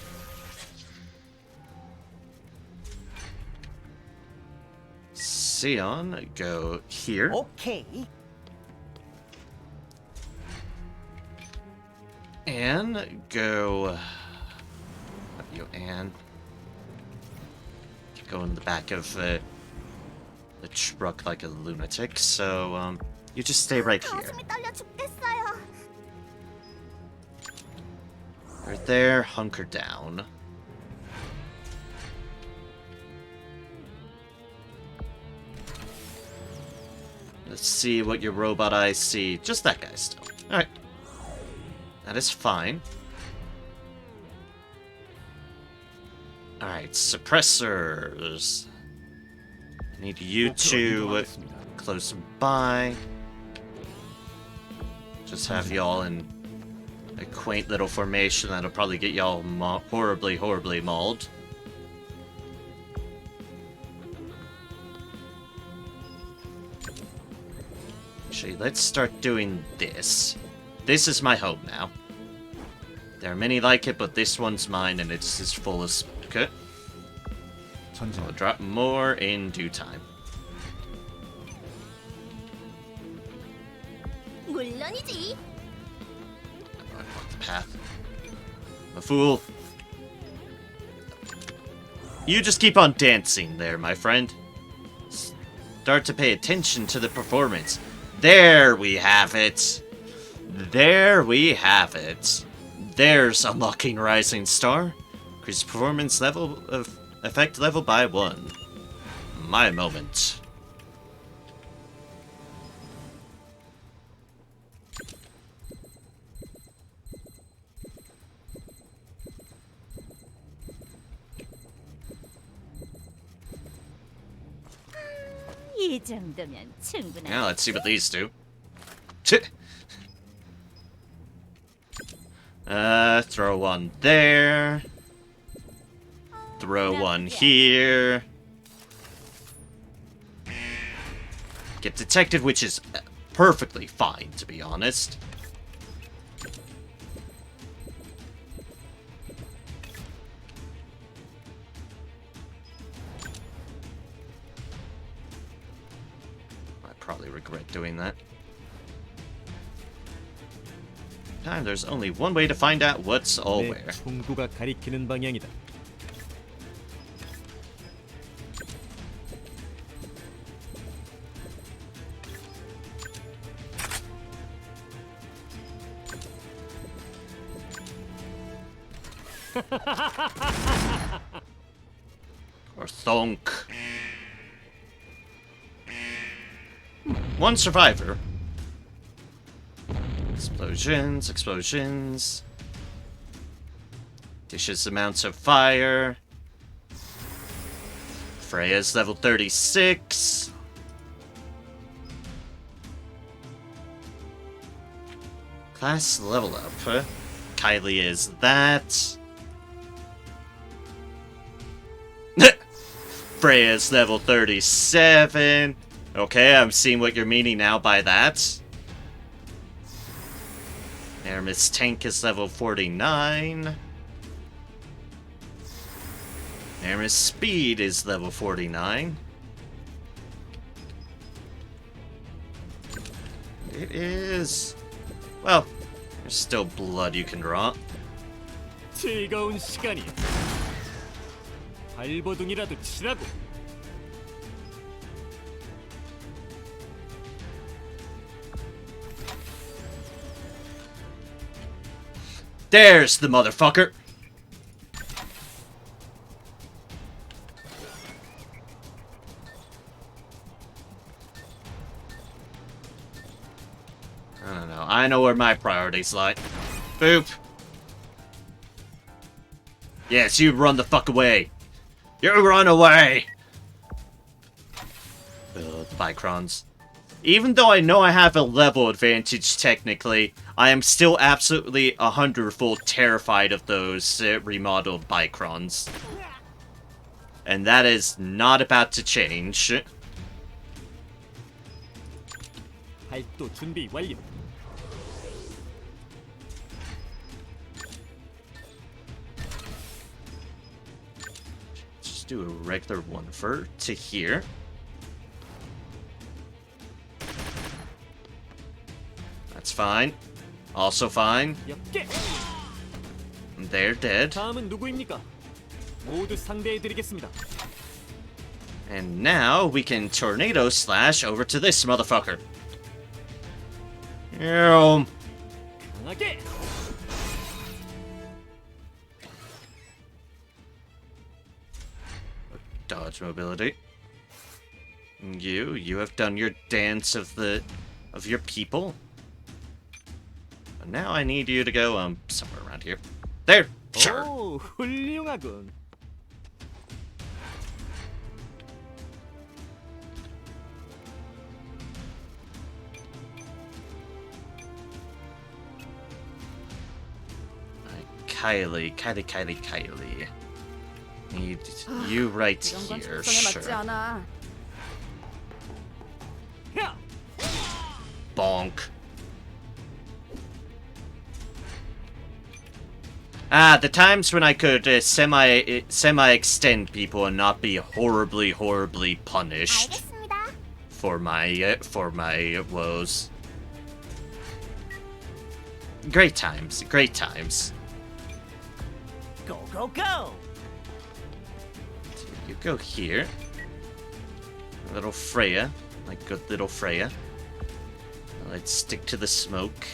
Sion, go here. 오케이. Anne, go... You, Anne. Go in the back of the truck like a lunatic, so, you just stay right here. 가슴이 떨려 죽겠어요. Right there, hunker down. Let's see what your robot eyes see. Just that guy still. Alright. That is fine. Alright, suppressors. I need you to close by. Just have y'all in a quaint little formation that'll probably get y'all horribly, horribly mauled. Actually, let's start doing this. This is my home now. There are many like it, but this one's mine and it's as full as... Okay. I'll drop more in due time. 물론이지. I blocked the path. I'm a fool. You just keep on dancing there, my friend. Start to pay attention to the performance. There we have it. There we have it. There's unlocking Rising Star. Increase performance level of effect level by 1. My moment. 이 정도면 충분하겠지. Now let's see what these do. Chit. Throw one there. Throw one here. Get detected, which is perfectly fine, to be honest. I probably regret doing that. There's only one way to find out what's all 내 where. 총구가 가리키는 방향이다. Or thunk. One survivor. Explosions, explosions. Dishes amounts of fire. Freya's level 36. Class level up. Huh? Kylie is that. Freya's level 37. Okay, I'm seeing what you're meaning now by that. Aramis Tank is level 49. Aramis Speed is level 49. It is... Well, there's still blood you can draw. 즐거운 시간이야. 발버둥이라도 치라고. There's the motherfucker! I don't know. I know where my priorities lie. Boop. Yes, you run the fuck away. You run away! Ugh, the Bicrons. Even though I know I have a level advantage technically, I am still absolutely 100-fold terrified of those remodeled Bicrons. And that is not about to change. 발도 준비 완료. Just do a regular one for to here. That's fine. Also fine. 역계. They're dead. 다음은 누구입니까? 모두 상대해드리겠습니다. And now we can tornado slash over to this motherfucker. 강하게. Dodge mobility. You have done your dance of your people. But now I need you to go somewhere around here. There. Sure. 오, 훌륭하군. Kylie. Need you right 이런 건 here, 적성에 맞지 sure. 않아. 야! Bonk. The times when I could semi-extend people and not be horribly punished for my woes. Great times. Go, go, go! You go here. Little Freya. My good little Freya. Let's stick to the smoke.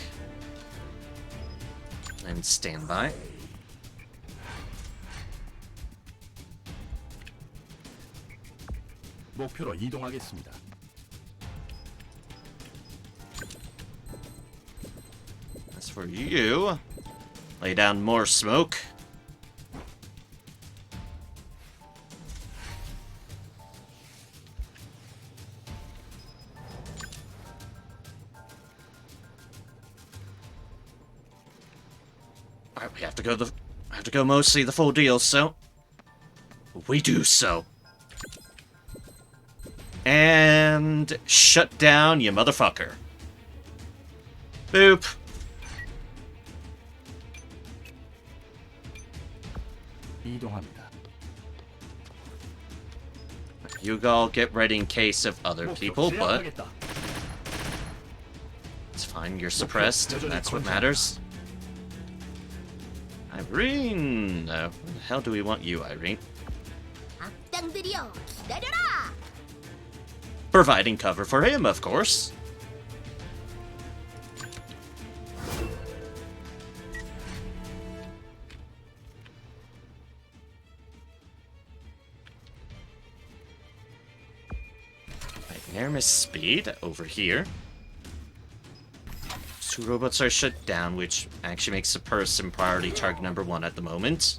And stand by. 목표로 이동하겠습니다. As for you, lay down more smoke. Alright, we have to go mostly the full deal, so we do so. And shut down, you motherfucker. Boop. 이동합니다. You all get ready in case of other people, but it's fine, you're suppressed, and that's what matters. Irene! Where the hell do we want you, Irene? 악당들이여 기다려라. Providing cover for him, of course. Magnanimous speed over here. Two robots are shut down, which actually makes the person priority target number 1 at the moment.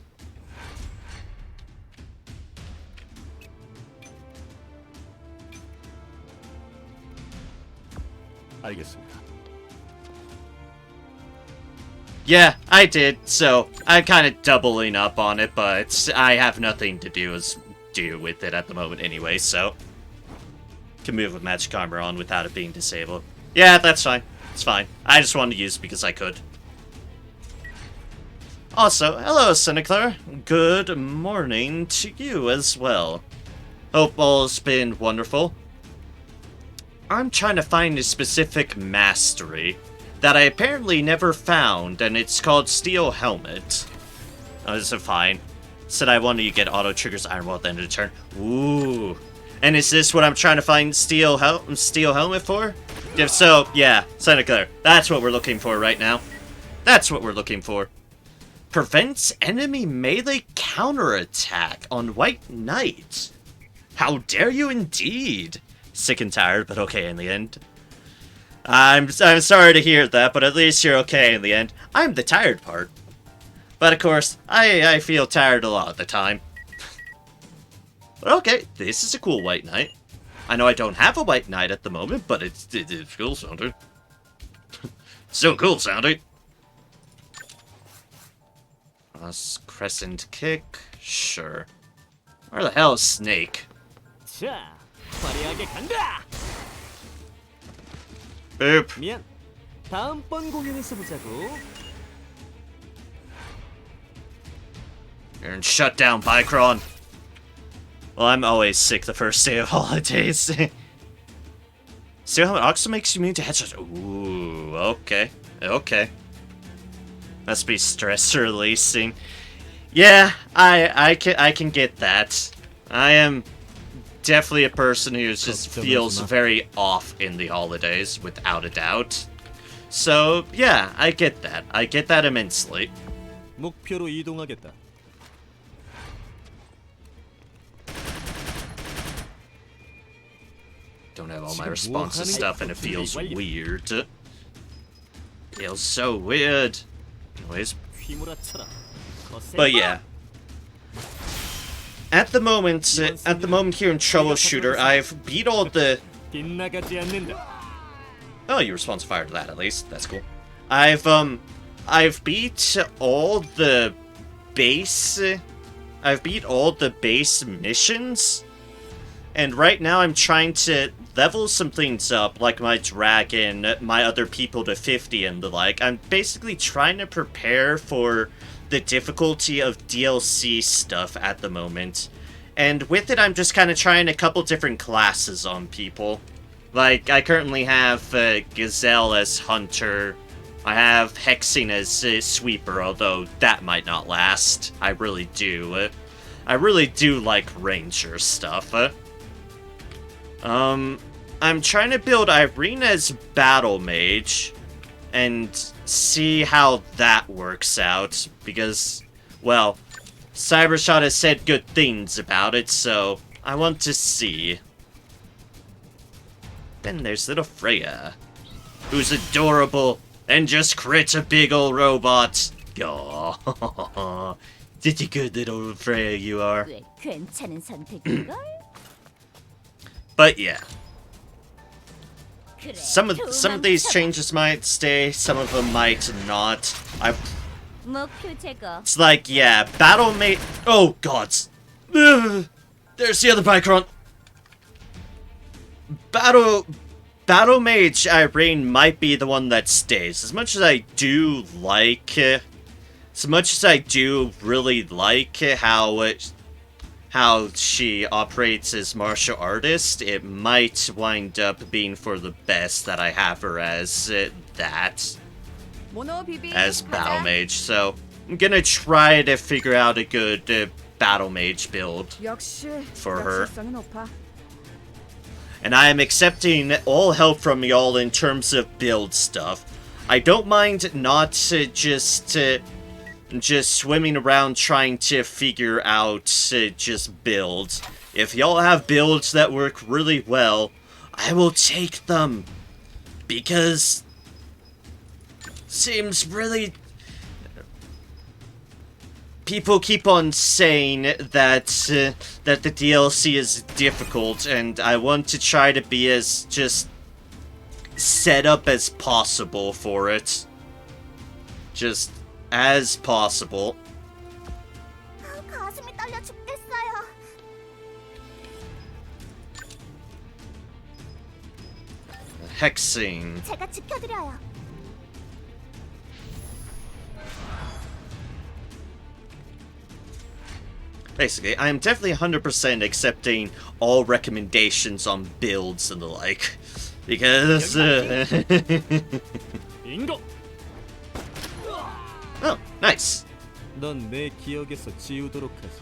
알겠습니다. Yeah, I did, so I'm kind of doubling up on it, but I have nothing to do with it at the moment anyway, so can move with magic armor on without it being disabled. Yeah, that's fine. It's fine. I just wanted to use it because I could. Also, hello, Cynicler. Good morning to you as well. Hope all's been wonderful. I'm trying to find a specific mastery that I apparently never found, and it's called Steel Helmet. Oh, this is fine. Said I wanted to get auto triggers Iron Wall at the end of the turn. Ooh. And is this what I'm trying to find Steel Helmet for? If so, yeah, Cynicler. That's what we're looking for right now. That's what we're looking for. Prevents enemy melee counterattack on White Knight. How dare you indeed. Sick and tired, but okay in the end. I'm sorry to hear that, but at least you're okay in the end. I'm the tired part. But of course, I feel tired a lot of the time. But okay, this is a cool White Knight. I know I don't have a White Knight at the moment, but it's cool sounding. Still cool sounding. Crescent kick, sure. Where the hell is Snake? 자, 화려하게 간다. Boop. 미안. 다음번 공연에서 보자고. You're shut down, Bicron. Well, I'm always sick the first day of holidays. See how it also makes you immune to headshots. Ooh, okay. Okay. Must be stress releasing. Yeah, I can get that. I am definitely a person who just feels very off in the holidays, without a doubt. So, yeah, I get that. I get that immensely. 목표로 이동하겠다. Don't have all my responsive stuff and it feels weird. Feels so weird. Anyways. 휘몰아쳐라. But yeah. At the moment here in Troubleshooter, I've beat all the... 빗나가지 않는다. Oh, you respond to fire to that at least. That's cool. I've beat all the base... I've beat all the base missions. And right now I'm trying to level some things up, like my dragon, my other people to 50 and the like. I'm basically trying to prepare for the difficulty of DLC stuff at the moment. And with it, I'm just kind of trying a couple different classes on people. Like, I currently have Gazelle as Hunter. I have Hexing as Sweeper, although that might not last. I really do. I really do like Ranger stuff. I'm trying to build Irene as Battle Mage and see how that works out, because, well, Cybershot has said good things about it, so I want to see. Then there's little Freya, who's adorable and just crits a big old robot. Aww, such a good little Freya you are. 꽤 괜찮은 선택인걸? But yeah. 그래, Some of these changes might stay, some of them might not. 목표 제거. It's like, yeah, battle mage. Oh gods. Ugh. There's the other Bicron. Battle mage Irene might be the one that stays. As much as I do like, as much as I do really like how she operates as martial artist, it might wind up being for the best that I have her as that. 모노 비비. As battle 가자. mage, so I'm gonna try to figure out a good battle mage build. 역시 For her. 역시성이 높아. And I am accepting all help from y'all in terms of build stuff. I don't mind not just swimming around trying to figure out just builds. If y'all have builds that work really well, I will take them. Because seems really... People keep on saying that that the DLC is difficult, and I want to try to be as just set up as possible for it. Just as possible. 가슴이 떨려 죽겠어요. Hexing. 제가 지켜드려요. Basically, I am definitely 100% accepting all recommendations on builds and the like. Because... 인고. oh, nice. 넌 내 기억에서 지우도록 하지.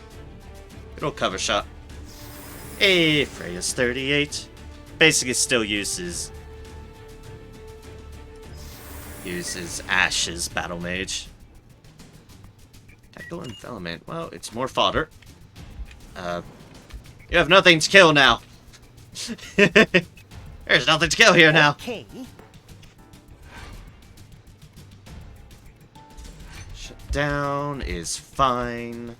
Good old cover shot. Hey, Freya's 38. Basically still uses Ash's battle mage. Tactical envelopment. Well, it's more fodder. You have nothing to kill now. There's nothing to kill here now. 오케이. Shut down is fine.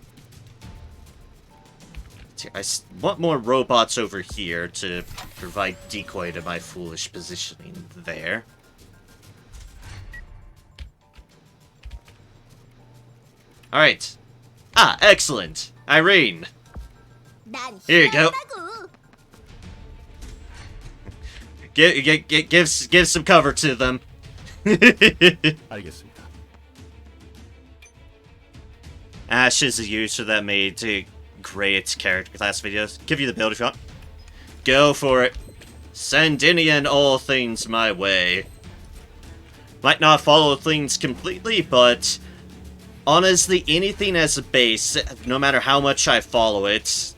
I want more robots over here to provide decoy to my foolish positioning there. Alright. Ah, excellent. Irene. 난 Here you go. 희망이라고. Give some cover to them. 알겠습니다. Ash is a user that made great character class videos. Give you the build if you want. Go for it. Send any and all things my way. Might not follow things completely, but honestly, anything as a base, no matter how much I follow it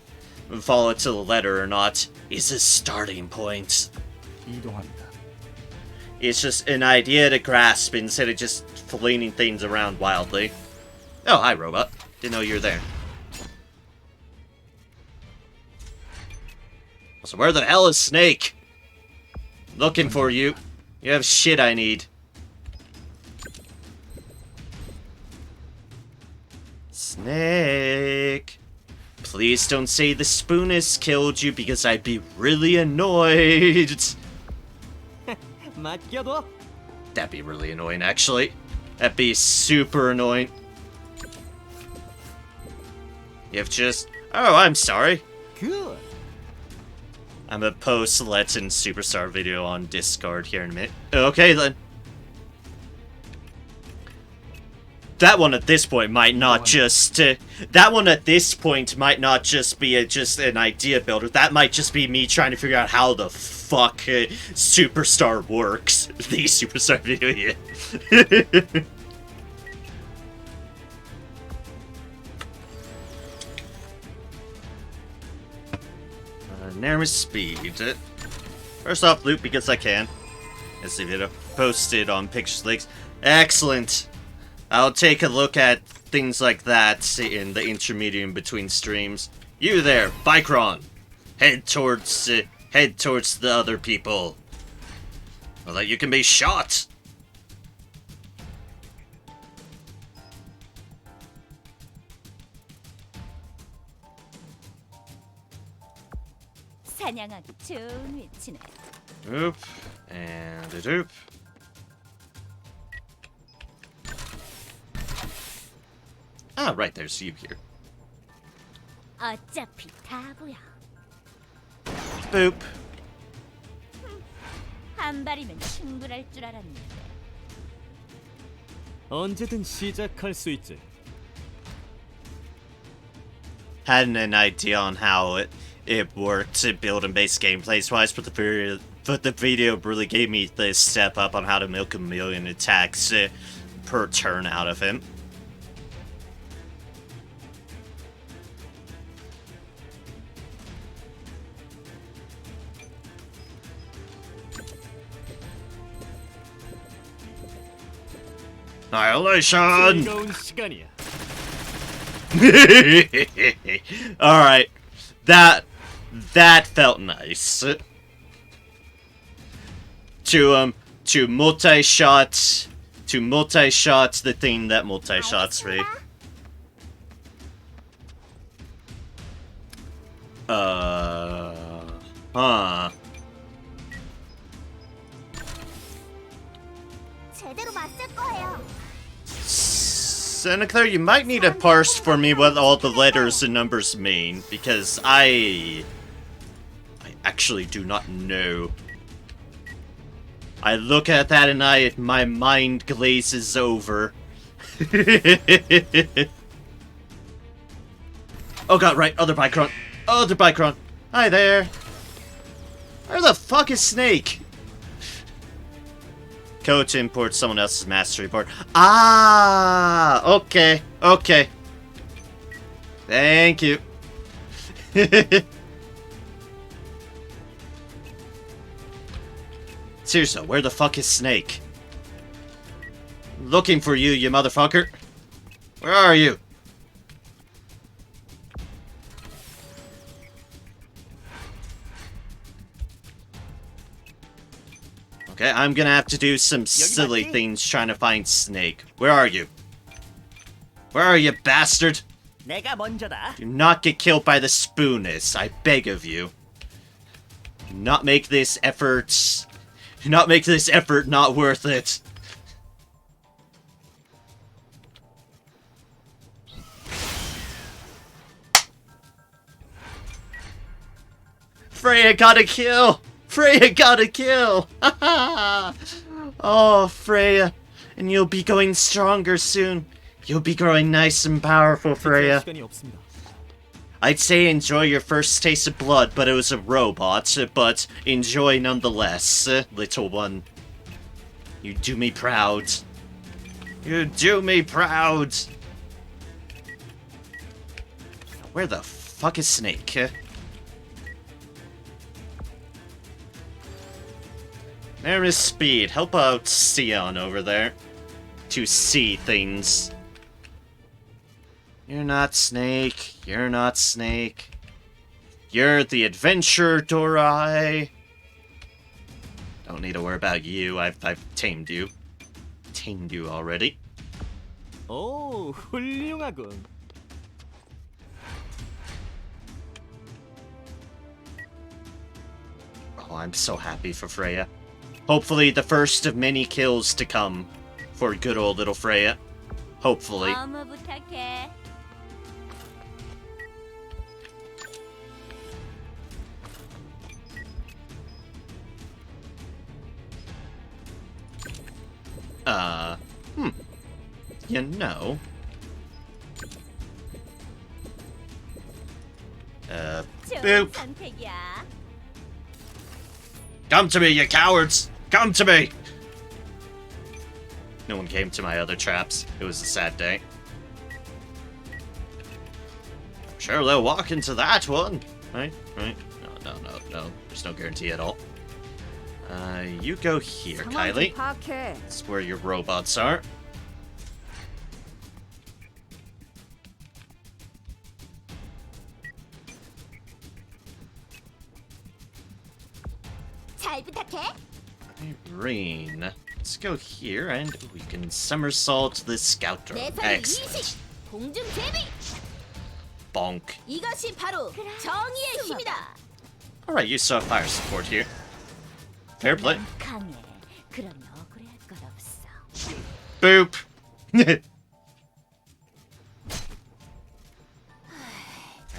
to the letter or not, is a starting point. 이동합니다. It's just an idea to grasp instead of just flinging things around wildly. Oh, hi, robot. Didn't know you were there. So where the hell is Snake? Looking for you. You have shit I need. Snake. Please don't say the spoon has killed you because I'd be really annoyed. 맡겨둬. That'd be really annoying, actually. That'd be super annoying. You've just... Oh, I'm sorry. Good. I'm gonna post Let's in Superstar video on Discord here in a minute. Okay, then. That one at this point might not just... that one at this point might not just be just an idea builder. That might just be me trying to figure out how the fuck Superstar works. The Superstar video, yeah. Enormous speed. First off, loot because I can. As the video posted on Pictures Leaks. Excellent! I'll take a look at things like that in the intermediate between streams. You there, Bicron! Head towards the other people. Well, that you can be shot! 사냥하기 좋은 위치네. Oop. And a doop. Ah, right, there's you here. 어차피 다 보여. Boop. 한 발이면 충분할 줄 알았는데. 언제든 시작할 수 있지. Hadn't an idea on how it worked build and base gameplays wise, but the video really gave me this step up on how to milk a million attacks per turn out of him. Annihilation! 즐거운 시간이야. Alright. That felt nice. To multi-shot the thing that multi-shots me. Huh. 제대로 맞을 거예요. Seneca, you might need to parse for me what all the letters and numbers mean, because I actually do not know. I look at that and my mind glazes over. Oh god, right, other Bicron. Other Bicron. Hi there. Where the fuck is Snake? Code to import someone else's mastery board. Ah, okay, okay. Thank you. Seriously, where the fuck is Snake? Looking for you, you motherfucker. Where are you? Okay, I'm gonna have to do some silly things trying to find Snake. Where are you? Where are you, bastard? 내가 먼저다. Do not get killed by the spooness, I beg of you. Do not make this effort... Do not make this effort not worth it. Freya got a kill! Freya got a kill! Oh, Freya. And you'll be going stronger soon. You'll be growing nice and powerful, Freya. 시간이 없습니다. I'd say enjoy your first taste of blood, but it was a robot. But enjoy nonetheless, little one. You do me proud. You do me proud. Where the fuck is Snake? There is Speed. Help out Sion over there. To see things. You're not Snake. You're not Snake. You're the adventurer, Dorai. Don't need to worry about you. I've tamed you. Tamed you already. 오, 훌륭하군. Oh, I'm so happy for Freya. Hopefully the first of many kills to come for good old little Freya. Hopefully. 너무 부탁해. You know. 좋은 Boop. 선택이야. Come to me, you cowards! Come to me! No one came to my other traps. It was a sad day. I'm sure they'll walk into that one. Right? Right? No. There's no guarantee at all. You go here, 상황 좀 Kylie. 파악해. That's where your robots are. 잘 부탁해. Irene. Let's go here and we can somersault the scout drone. 내 손이 Excellent. 이식. 공중 제비. Bonk. 이것이 바로 정의의 힘이다. Alright, you saw fire support here. Fair play. 난 강해. 그러니 억울해할 것 없어. Boop.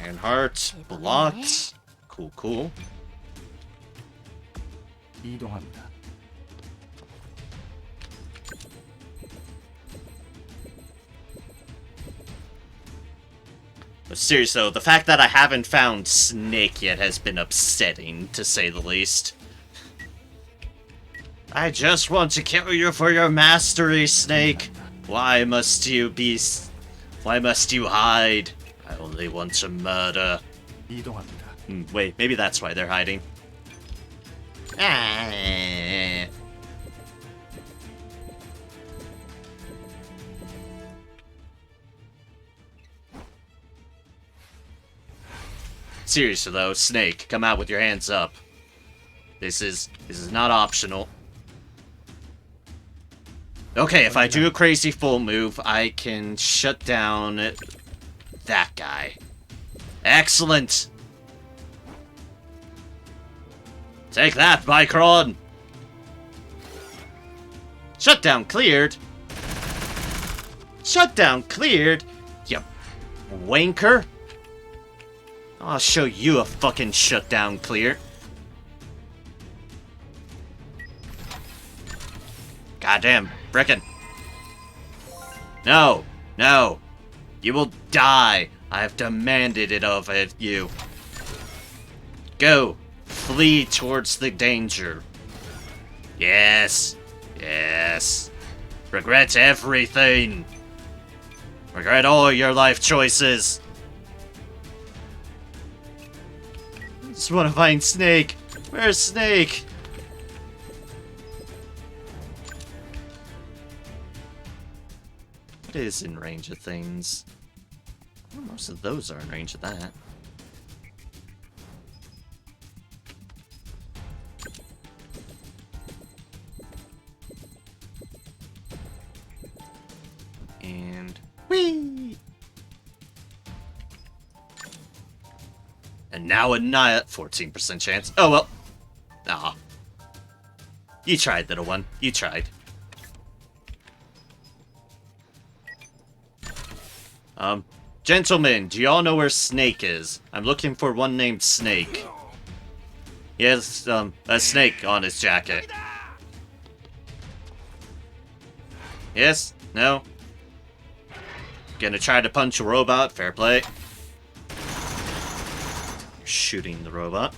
Ironheart blocked. Cool, cool. 이동합니다. But seriously though, the fact that I haven't found Snake yet has been upsetting, to say the least. I just want to kill you for your mastery, Snake. Why must you hide? I only want to murder. 이동합니다. Wait, maybe that's why they're hiding. Ah. Seriously though, Snake, come out with your hands up. This is not optional. Okay, if I do a crazy full move, I can shut down that guy. Excellent! Take that, Micron! Shutdown cleared? Shutdown cleared? You wanker! I'll show you a fucking shutdown clear. Goddamn, frickin'. No, no. You will die. I have demanded it of you. Go. Flee towards the danger. Yes. Yes. Regret everything. Regret all your life choices. I just want to find Snake. Where's Snake? What is in range of things? Well, most of those are in range of that. And whee! And now a 14% chance. Oh well. Aw. You tried, little one. You tried. Gentlemen, do y'all know where Snake is? I'm looking for one named Snake. He has, a snake on his jacket. Yes? No? Gonna try to punch a robot? Fair play. Shooting the robot.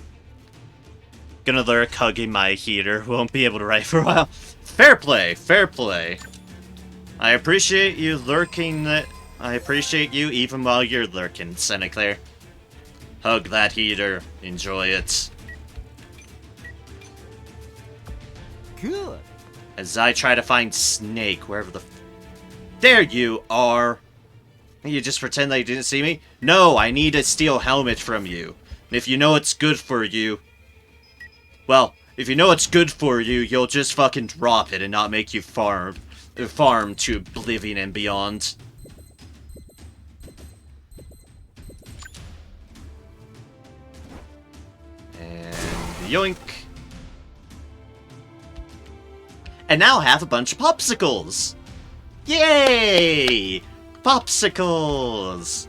Gonna lurk hugging my heater. Won't be able to write for a while. Fair play, fair play. I appreciate you lurking. I appreciate you even while you're lurking, Seneclaire. Hug that heater. Enjoy it. Good. As I try to find Snake, wherever the... There you are! You just pretend that you didn't see me? No, I need a steel helmet from you. And if you know it's good for you... Well, if you know it's good for you, you'll just fucking drop it and not make you farm to oblivion and beyond. And yoink. And now I have a bunch of popsicles! Yay! Popsicles!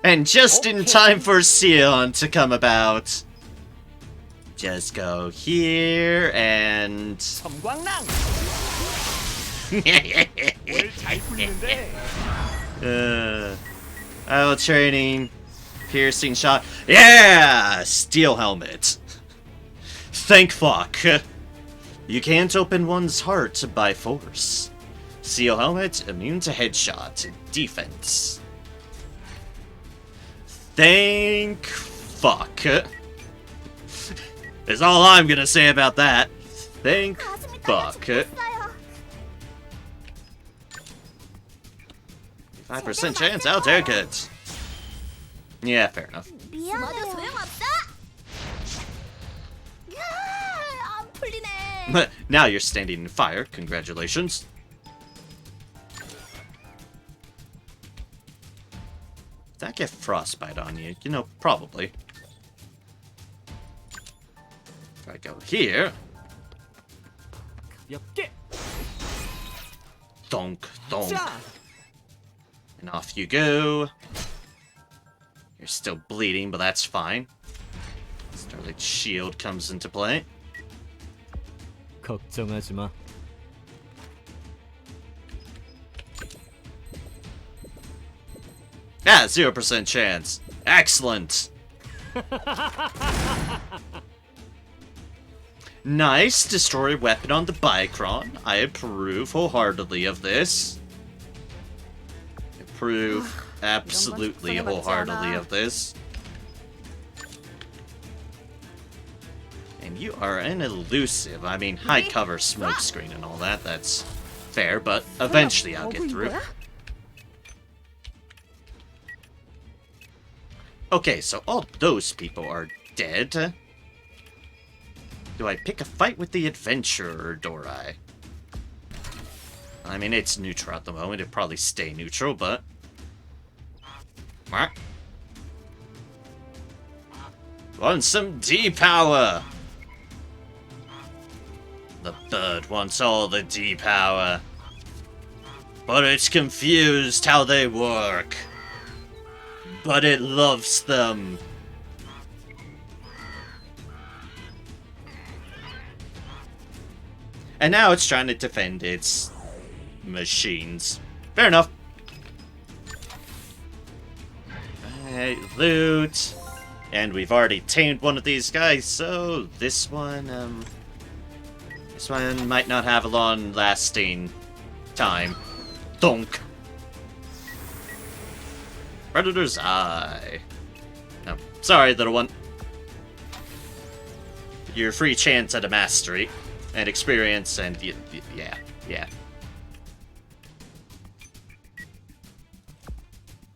And just in time for Sion to come about. Just go here and... 섬광랑. 잘 풀리는데. Auto training, piercing shot. Yeah! Steel helmet. Thank fuck. You can't open one's heart by force. Steel helmet, immune to headshot. Defense. Thank fuck. That's all I'm gonna say about that. Thank fuck. 5% chance, I'll take it. Yeah, fair enough. 미안해요. 소용없어. 안 풀리네. But now you're standing in fire. Congratulations. Did that get frostbite on you? You know, probably. If I go here. 가볍게. Donk, donk. 자. And off you go. You're still bleeding, but that's fine. Starlight's shield comes into play. 걱정하지 마. Yeah, 0% chance. Excellent. Nice. Destroy weapon on the Bicron. I approve wholeheartedly of this. Approve absolutely wholeheartedly of this. And you are an elusive. I mean, high cover smokescreen and all that. That's fair, but eventually I'll get through. Okay, so all those people are dead. Do I pick a fight with the adventurer, or do I mean, it's neutral at the moment. It'd probably stay neutral, but... Want some D-power! The bird wants all the D-power. But it's confused how they work. But it loves them. And now it's trying to defend its machines. Fair enough. Alright, loot. And we've already tamed one of these guys, so this one might not have a long-lasting time. Thunk. Predator's Eye. Oh, sorry, little one. Your free chance at a mastery and experience and yeah.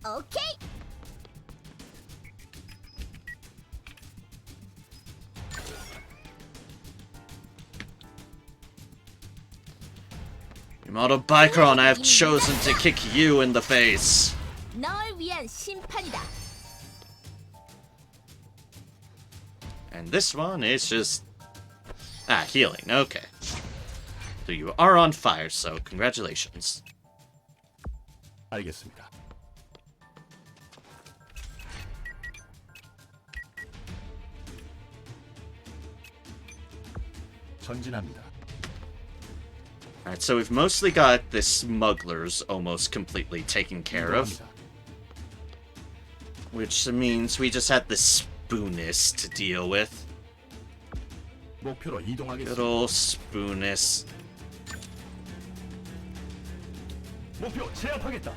Okay. Yamato Bicron, I have chosen to kick you in the face. 널 위한 심판이다. And this one is just... healing, okay. So you are on fire, so congratulations. 알겠습니다. 전진합니다. Alright, so we've mostly got the smugglers almost completely taken care of. 이동합니다. Which means we just had the Spoonus to deal with. 목표로 Good 이동하겠습니다. old Spoonus. 목표 제압하겠다.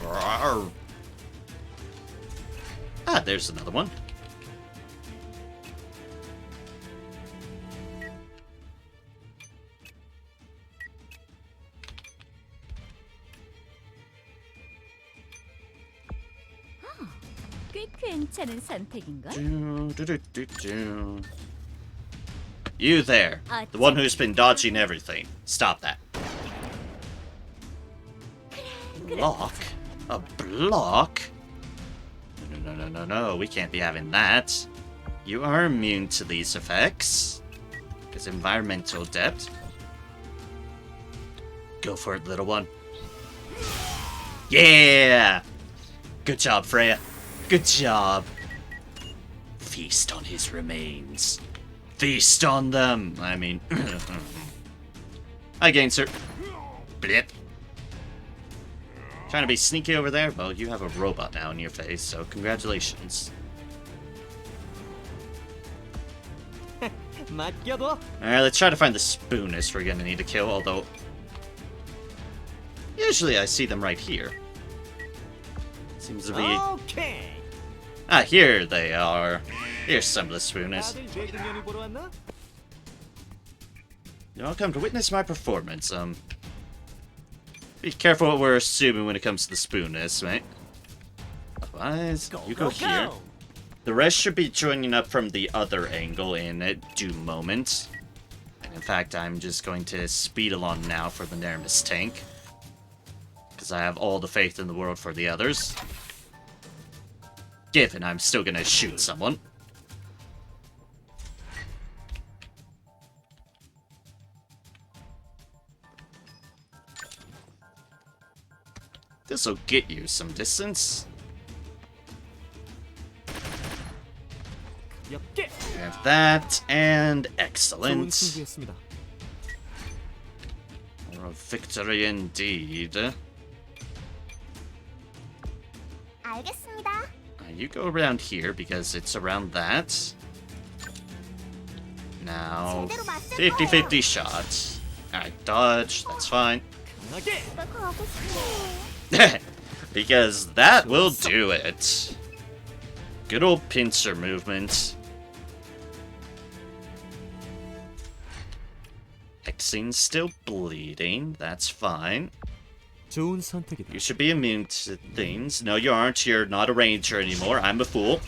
Rawr. Ah, there's another one. 꽤 괜찮은 선택인걸? Do. You there, the one who's been dodging everything. Stop that. Block? A block? No, we can't be having that. You are immune to these effects. It's environmental depth. Go for it, little one. Yeah! Good job, Freya. Good job. Feast on his remains. Feast on them! I mean... Hi, Gainser. Blip. Trying to be sneaky over there? Well, you have a robot now in your face, so congratulations. 맡겨둬. Alright, let's try to find the Spoonus we're gonna need to kill, although... Usually I see them right here. Seems to be... 오케이. Ah, here they are. Here's some of the Spoonus. 다들 내 공연을 보러 왔나? You're welcome to witness my performance. Be careful what we're assuming when it comes to the Spoonus, right? Otherwise, you go here. The rest should be joining up from the other angle in a due moment. And in fact, I'm just going to speed along now for the Nermis tank. Because I have all the faith in the world for the others. Given I'm still gonna shoot someone. This'll get you some distance. 엽게. Have that, and 좋은 excellent. 승부였습니다. A victory indeed. 알겠습니다. You go around here because it's around that. Now, 50-50 shots. Alright, dodge, that's fine. 강하게. 가고 싶어. Because that will do it. Good old pincer movement. Hexing's still bleeding, that's fine. 좋은 선택이다. You should be immune to things. No, you aren't. You're not a ranger anymore. I'm a fool.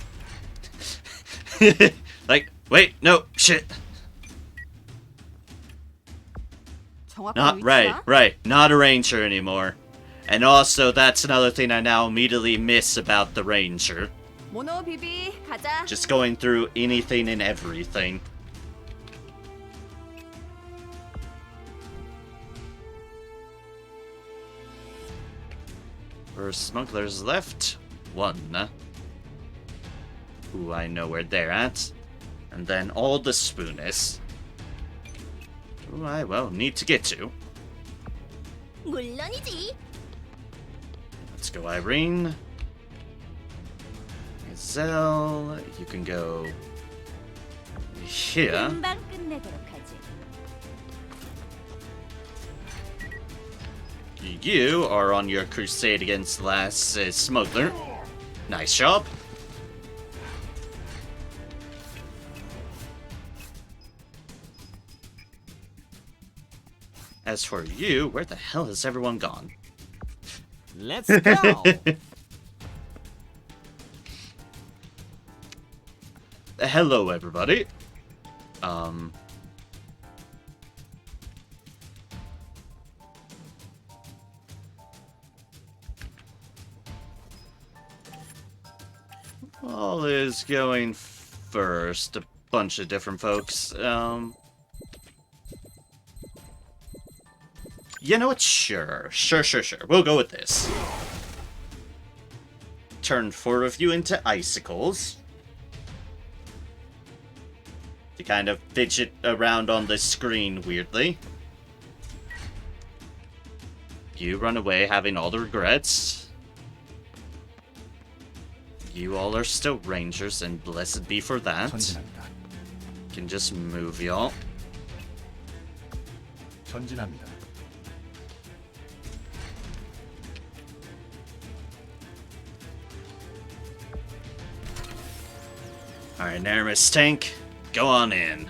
Like, wait, no, shit. 정확한 Not 위치가 right. Not a ranger anymore. And also, that's another thing I now immediately miss about the ranger. 모노 비비 가자. Just going through anything and everything. First smugglers left. One. Ooh, I know where they're at. And then all the spoonists. Who I, well, need to get to. 물론이지. Let's go, Irene. Zell, you can go here. 금방 끝내도록 하지. You are on your crusade against the last smuggler. Nice job. As for you, where the hell has everyone gone? Let's go. Hello, everybody. All is going first. A bunch of different folks. You know what? Sure. We'll go with this. Turn 4 of you into icicles. To kind of fidget around on the screen weirdly. You run away having all the regrets. You all are still rangers, and blessed be for that. 전진합니다. Can just move y'all. 전진합니다. Alright, Aramis tank, go on in.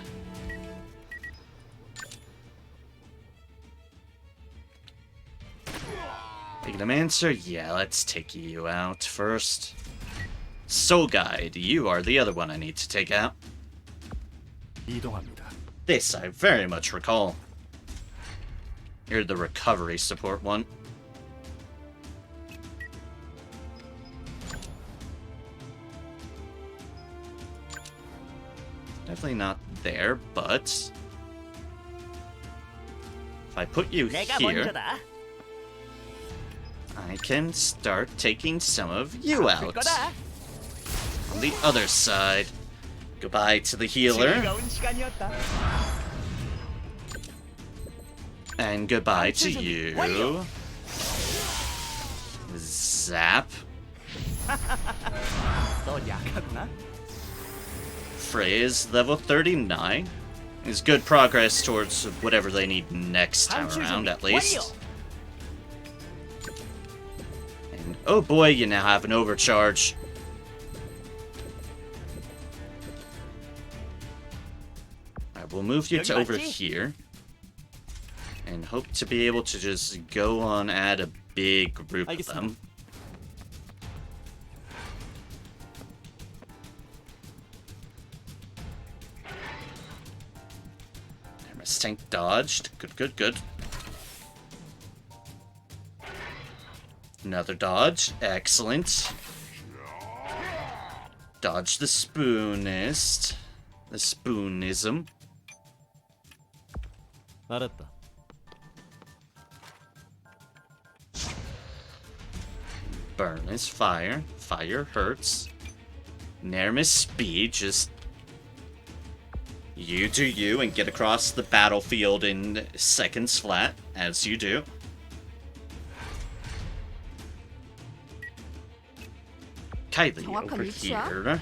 Ignomancer, yeah, let's take you out first. Soul Guide, you are the other one I need to take out. 이동합니다. This I very much recall. You're the recovery support one. Definitely not there, but if I put you 내가 here, 먼저다. I can start taking some of you out. 거다. On the other side, goodbye to the healer, 즐거운 시간이었다. and goodbye to you. Zap. 너 약하구나. Frey is level 39. Is good progress towards whatever they need next time around, at least. And oh boy, you now have an overcharge. Alright, we'll move you to over here. And hope to be able to just go on at a big group of them. Tank dodged. Good. Another dodge. Excellent. Dodge the spoonist. The spoonism. 알았다. burn is fire. Fire hurts. Nairn is speed. Just you do you and get across the battlefield in seconds flat, as you do. Kylie 정확한 over 위치야? here.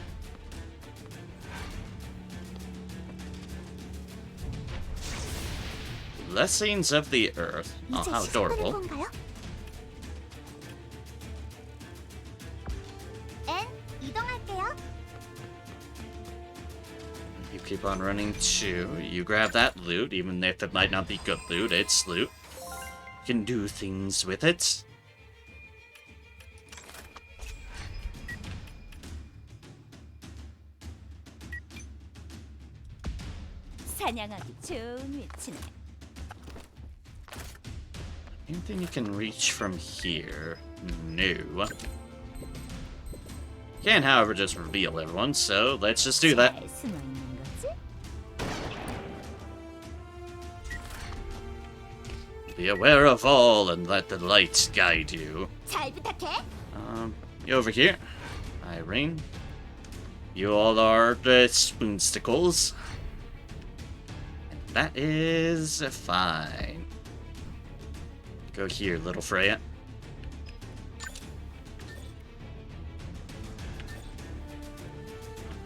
Blessings of the Earth. Oh, 이제 how 시작하는 adorable. 건가요? 엔 이동할게요. You keep on running too. You grab that loot, even if it might not be good loot, it's loot. You can do things with it. 사냥하기 좋은 위치네. Anything you can reach from here? No. Can, however, just reveal everyone, so let's just do that. 잘 숨어 있는 거지? Be aware of all and let the light guide you. 잘 부탁해. You over here. Irene. You all are the spoonstickles. And that is fine. Go here, little Freya.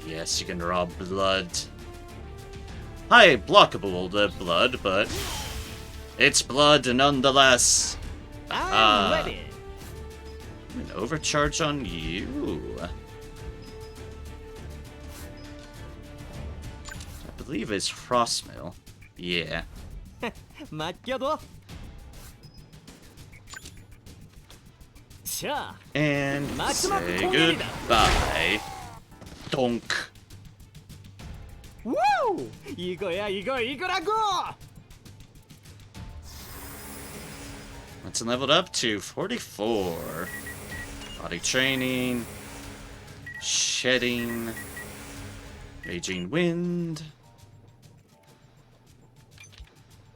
Yes, you can draw blood. High blockable the blood, but it's blood nonetheless. I'm ready. An overcharge on you. I believe it's Frostmill. Yeah. 맡겨둬. 자, And 마지막 say 공연이다. goodbye. Donk. 우! 이거라고. Let's level it up to 44. Body training. Shedding. Raging wind.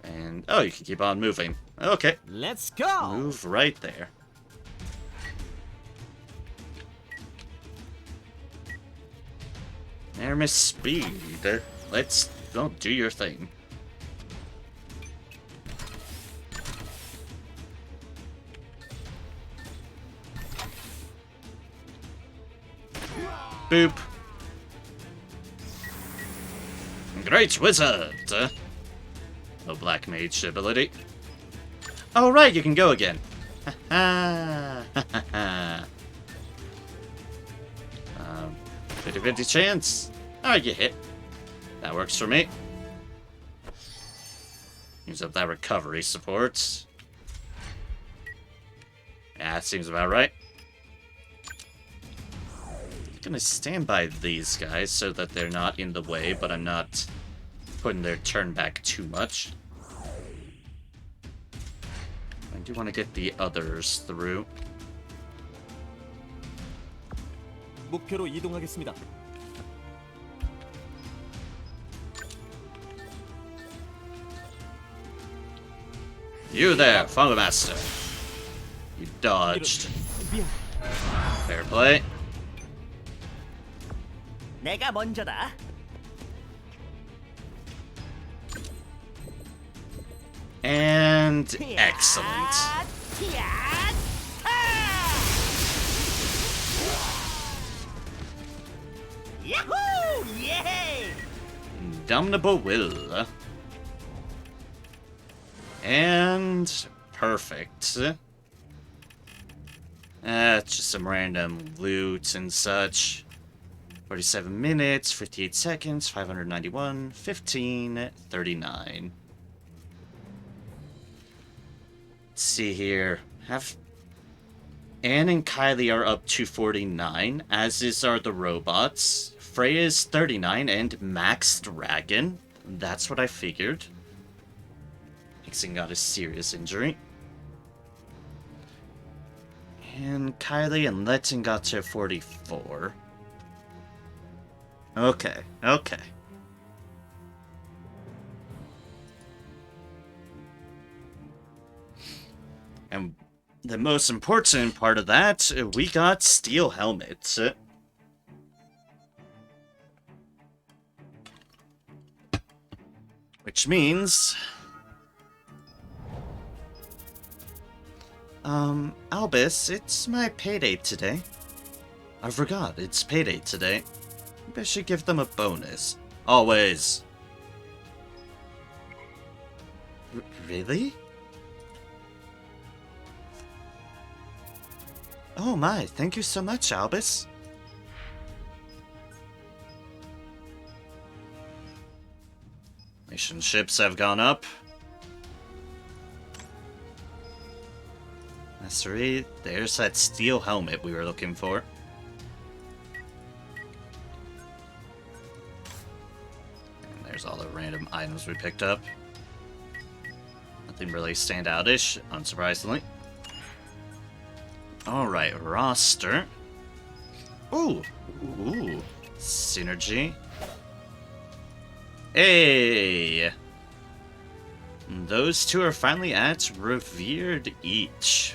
And oh, you can keep on moving. Okay. Let's go. Move right there. There, Miss Speed. Let's don't do your thing. Boop. Great wizard. No black mage ability. Oh right, you can go again. Ha ha. 50-50 chance. Alright, you hit. That works for me. Use up that recovery support. Yeah, that seems about right. Gonna stand by these guys so that they're not in the way, but I'm not putting their turn back too much. I do want to get the others through. 목표로 이동하겠습니다. You there, Fungal Master. You dodged. 미안. Fair play. 내가 먼저다. And excellent. 야호! 예! Indomitable will. And perfect. It's just some random loot and such. 47 minutes, 58 seconds, 591, 15, 39. Let's see here. Anne and Kylie are up to 49, as are the robots. Freya is 39 and Max Dragon. That's what I figured. Nixon got a serious injury. And Kylie and Letton got to 44. Okay, okay. And the most important part of that, we got steel helmets. Which means... Albus, it's my payday today. I forgot, it's payday today. Maybe I should give them a bonus. Always. Really? Oh my, thank you so much, Albus. Relationships have gone up. Mastery, there's that steel helmet we were looking for. And there's all the random items we picked up. Nothing really standout-ish, unsurprisingly. Alright, roster. Ooh, ooh, synergy. Hey! Those two are finally at revered each.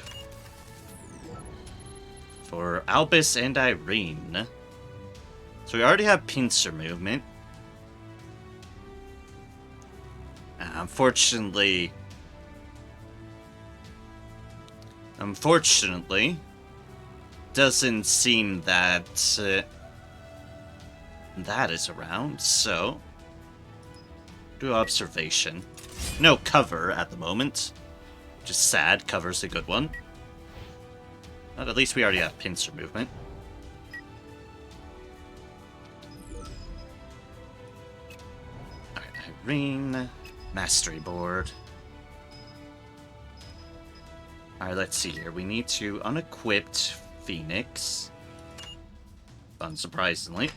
For Albus and Irene. So we already have pincer movement. Unfortunately, doesn't seem that that is around, so do observation. No cover at the moment, which is sad. Cover's a good one. But at least we already have pincer movement. Alright, Irene, mastery board. Alright, let's see here. We need to unequipped Phoenix. Unsurprisingly.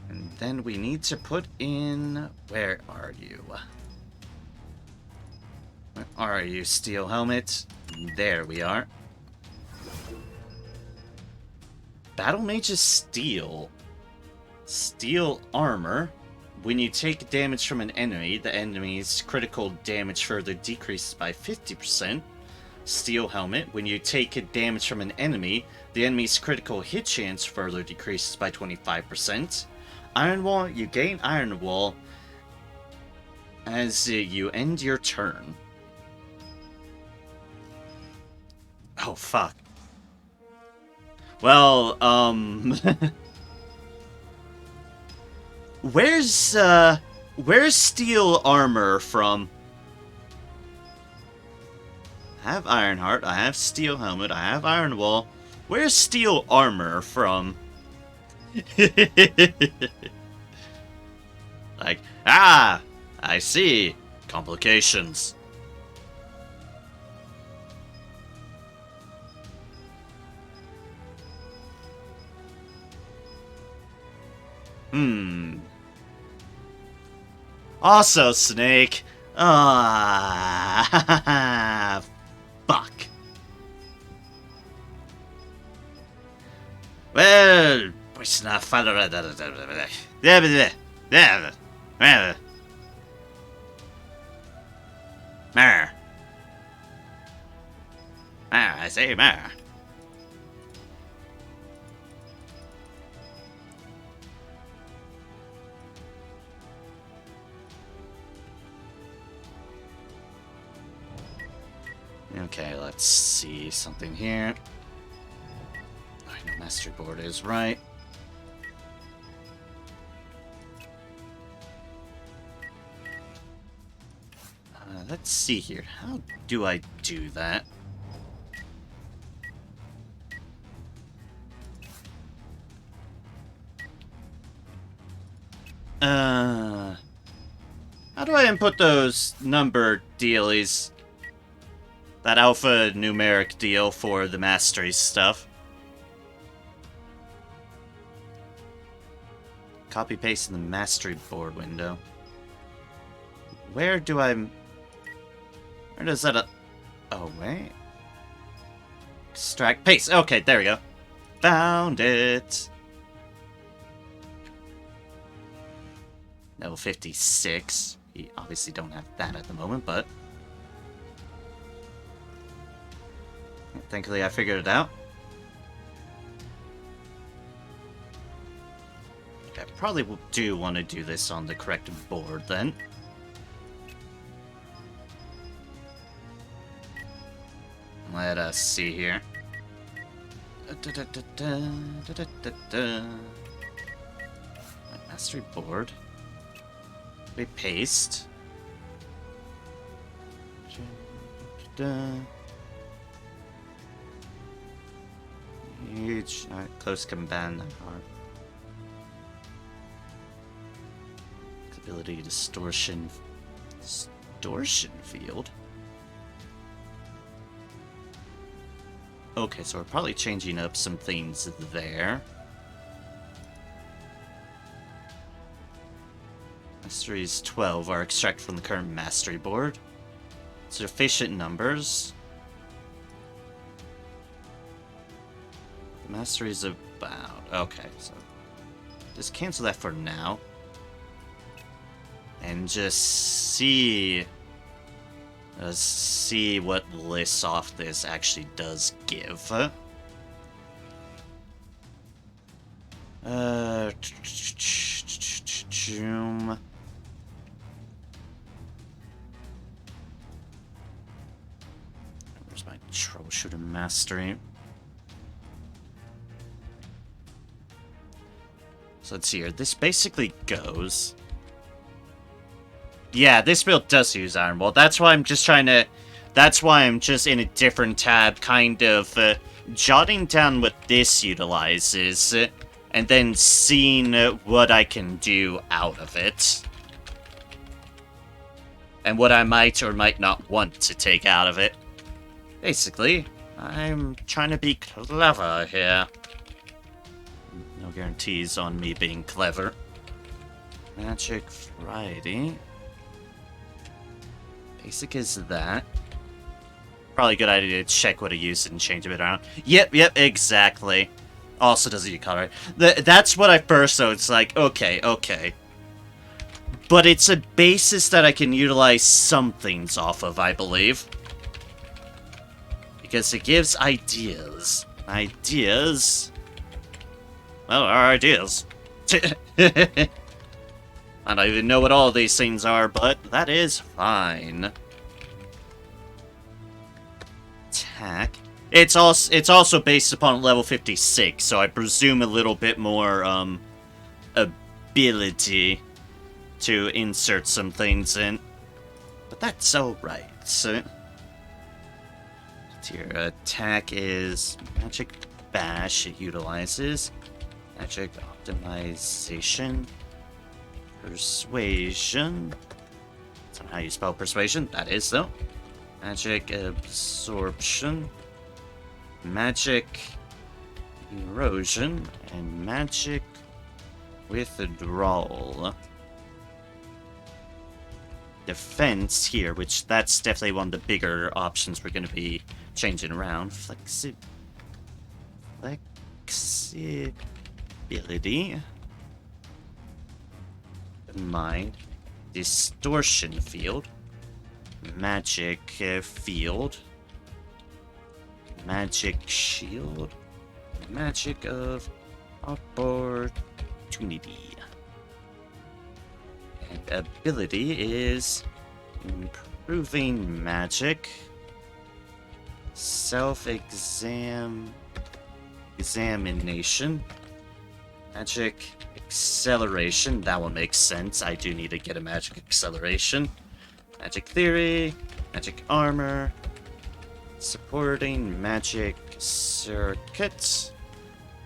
And then we need to put in... Where are you? Where are you, steel helmet? There we are. Battle Mage is steel. Steel armor. When you take damage from an enemy, the enemy's critical damage further decreases by 50%. Steel helmet. When you take damage from an enemy, the enemy's critical hit chance further decreases by 25%. Iron Wall, you gain Iron Wall as you end your turn. Oh, fuck. Well, where's steel armor from? I have Ironheart, I have steel helmet, I have Iron Wall. Where's steel armor from? Like, ah, I see. Complications. Also, Snake. Ah, fuck. Well, it's not fun. Mer. I say mer. Okay, let's see something here. I know master board is right. Let's see here. How do I do that? How do I input those number dealies? That alpha numeric deal for the mastery stuff. Copy paste in the mastery board window. Where do I... Where does that... Oh, wait. Extract paste. Okay, there we go. Found it. Level 56. We obviously don't have that at the moment, but... Thankfully, I figured it out. I probably do want to do this on the correct board then. Let us see here. My mastery board. We paste. Huge, close comband hard. Ability distortion field. Okay, so we're probably changing up some things there. Masteries 12 are extracted from the current mastery board. Sufficient numbers. The mastery is about... Okay, so just cancel that for now. And just see what lists off this actually does give. Where's my Troubleshooter mastery? So let's see here. This basically goes... Yeah, this build does use Iron Wall. That's why I'm just trying to... That's why I'm just in a different tab, kind of jotting down what this utilizes, and then seeing what I can do out of it. And what I might or might not want to take out of it. Basically, I'm trying to be clever here. No guarantees on me being clever. Magic Variety. Basic is that. Probably a good idea to check what I used and change a bit around. Yep, exactly. Also doesn't use color. That's what I first saw. It's like, okay. But it's a basis that I can utilize some things off of, I believe. Because it gives ideas. Ideas? Well, our ideas. I don't even know what all of these things are, but that is fine. Attack. It's also based upon level 56, so I presume a little bit more ability to insert some things in. But that's alright. So your attack is Magic Bash. It utilizes Magic Optimization. Persuasion. That's not how you spell persuasion. That is, though. Magic Absorption. Magic Erosion. And Magic Withdrawal. Defense here, which that's definitely one of the bigger options we're going to be changing around. Flexibility. Mind, distortion field, magic field, magic shield, magic of opportunity. And ability is improving magic, examination, magic acceleration. That one makes sense. I do need to get a magic acceleration. Magic theory, magic armor, supporting magic circuits,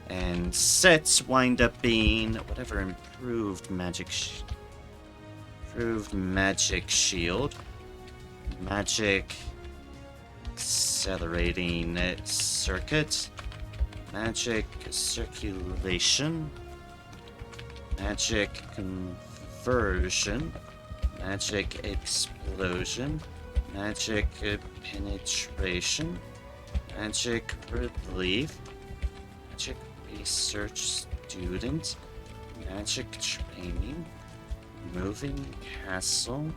and sets wind up being whatever improved magic shield, magic accelerating circuit, magic circulation, magic conversion, magic explosion, magic penetration, magic relief, magic research student, magic training, moving castle,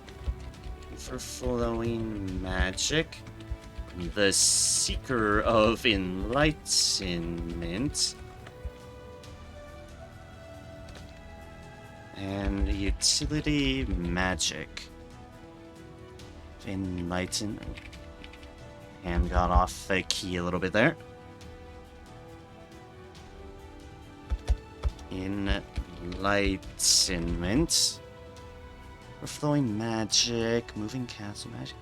overflowing magic, the Seeker of Enlightenment. And utility magic. Enlighten. And got off the key a little bit there. Enlightenment. Overflowing magic. Moving castle magic.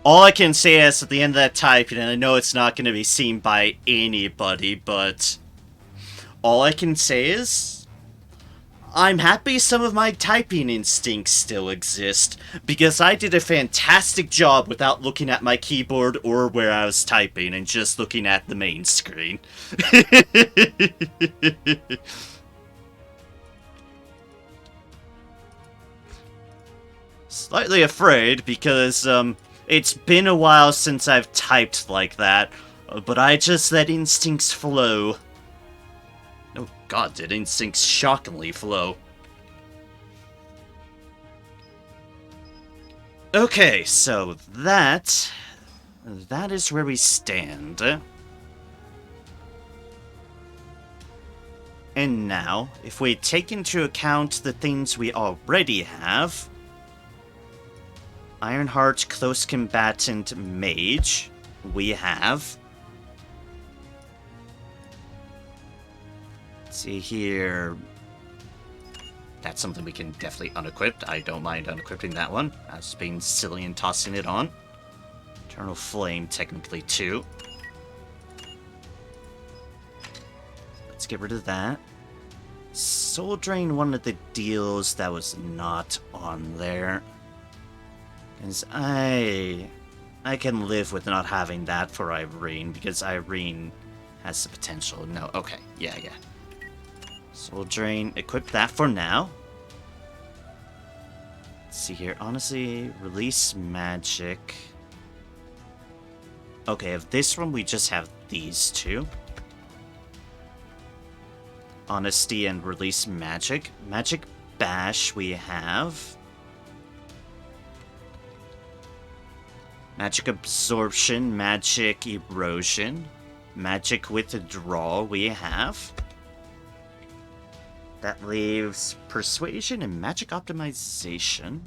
All I can say is at the end of that typing, and I know it's not going to be seen by anybody, but all I can say is I'm happy some of my typing instincts still exist, because I did a fantastic job without looking at my keyboard or where I was typing and just looking at the main screen. Slightly afraid because, it's been a while since I've typed like that, but I just let instincts flow. Oh god, did instincts shockingly flow. Okay, so that is where we stand. And now, if we take into account the things we already have, Ironheart, Close Combatant, Mage, we have. Let's see here. That's something we can definitely unequip. I don't mind unequipping that one. I was being silly and tossing it on. Eternal Flame, technically, too. Let's get rid of that. Soul Drain, one of the deals that was not on there. Because I can live with not having that for Irene, because Irene has the potential. No, okay, yeah. Soul Drain, equip that for now. Let's see here, honestly, release magic. Okay, of this one, we just have these two. Honesty and release magic. Magic Bash we have. Magic Absorption, Magic Erosion, Magic Withdrawal we have. That leaves Persuasion and Magic Optimization.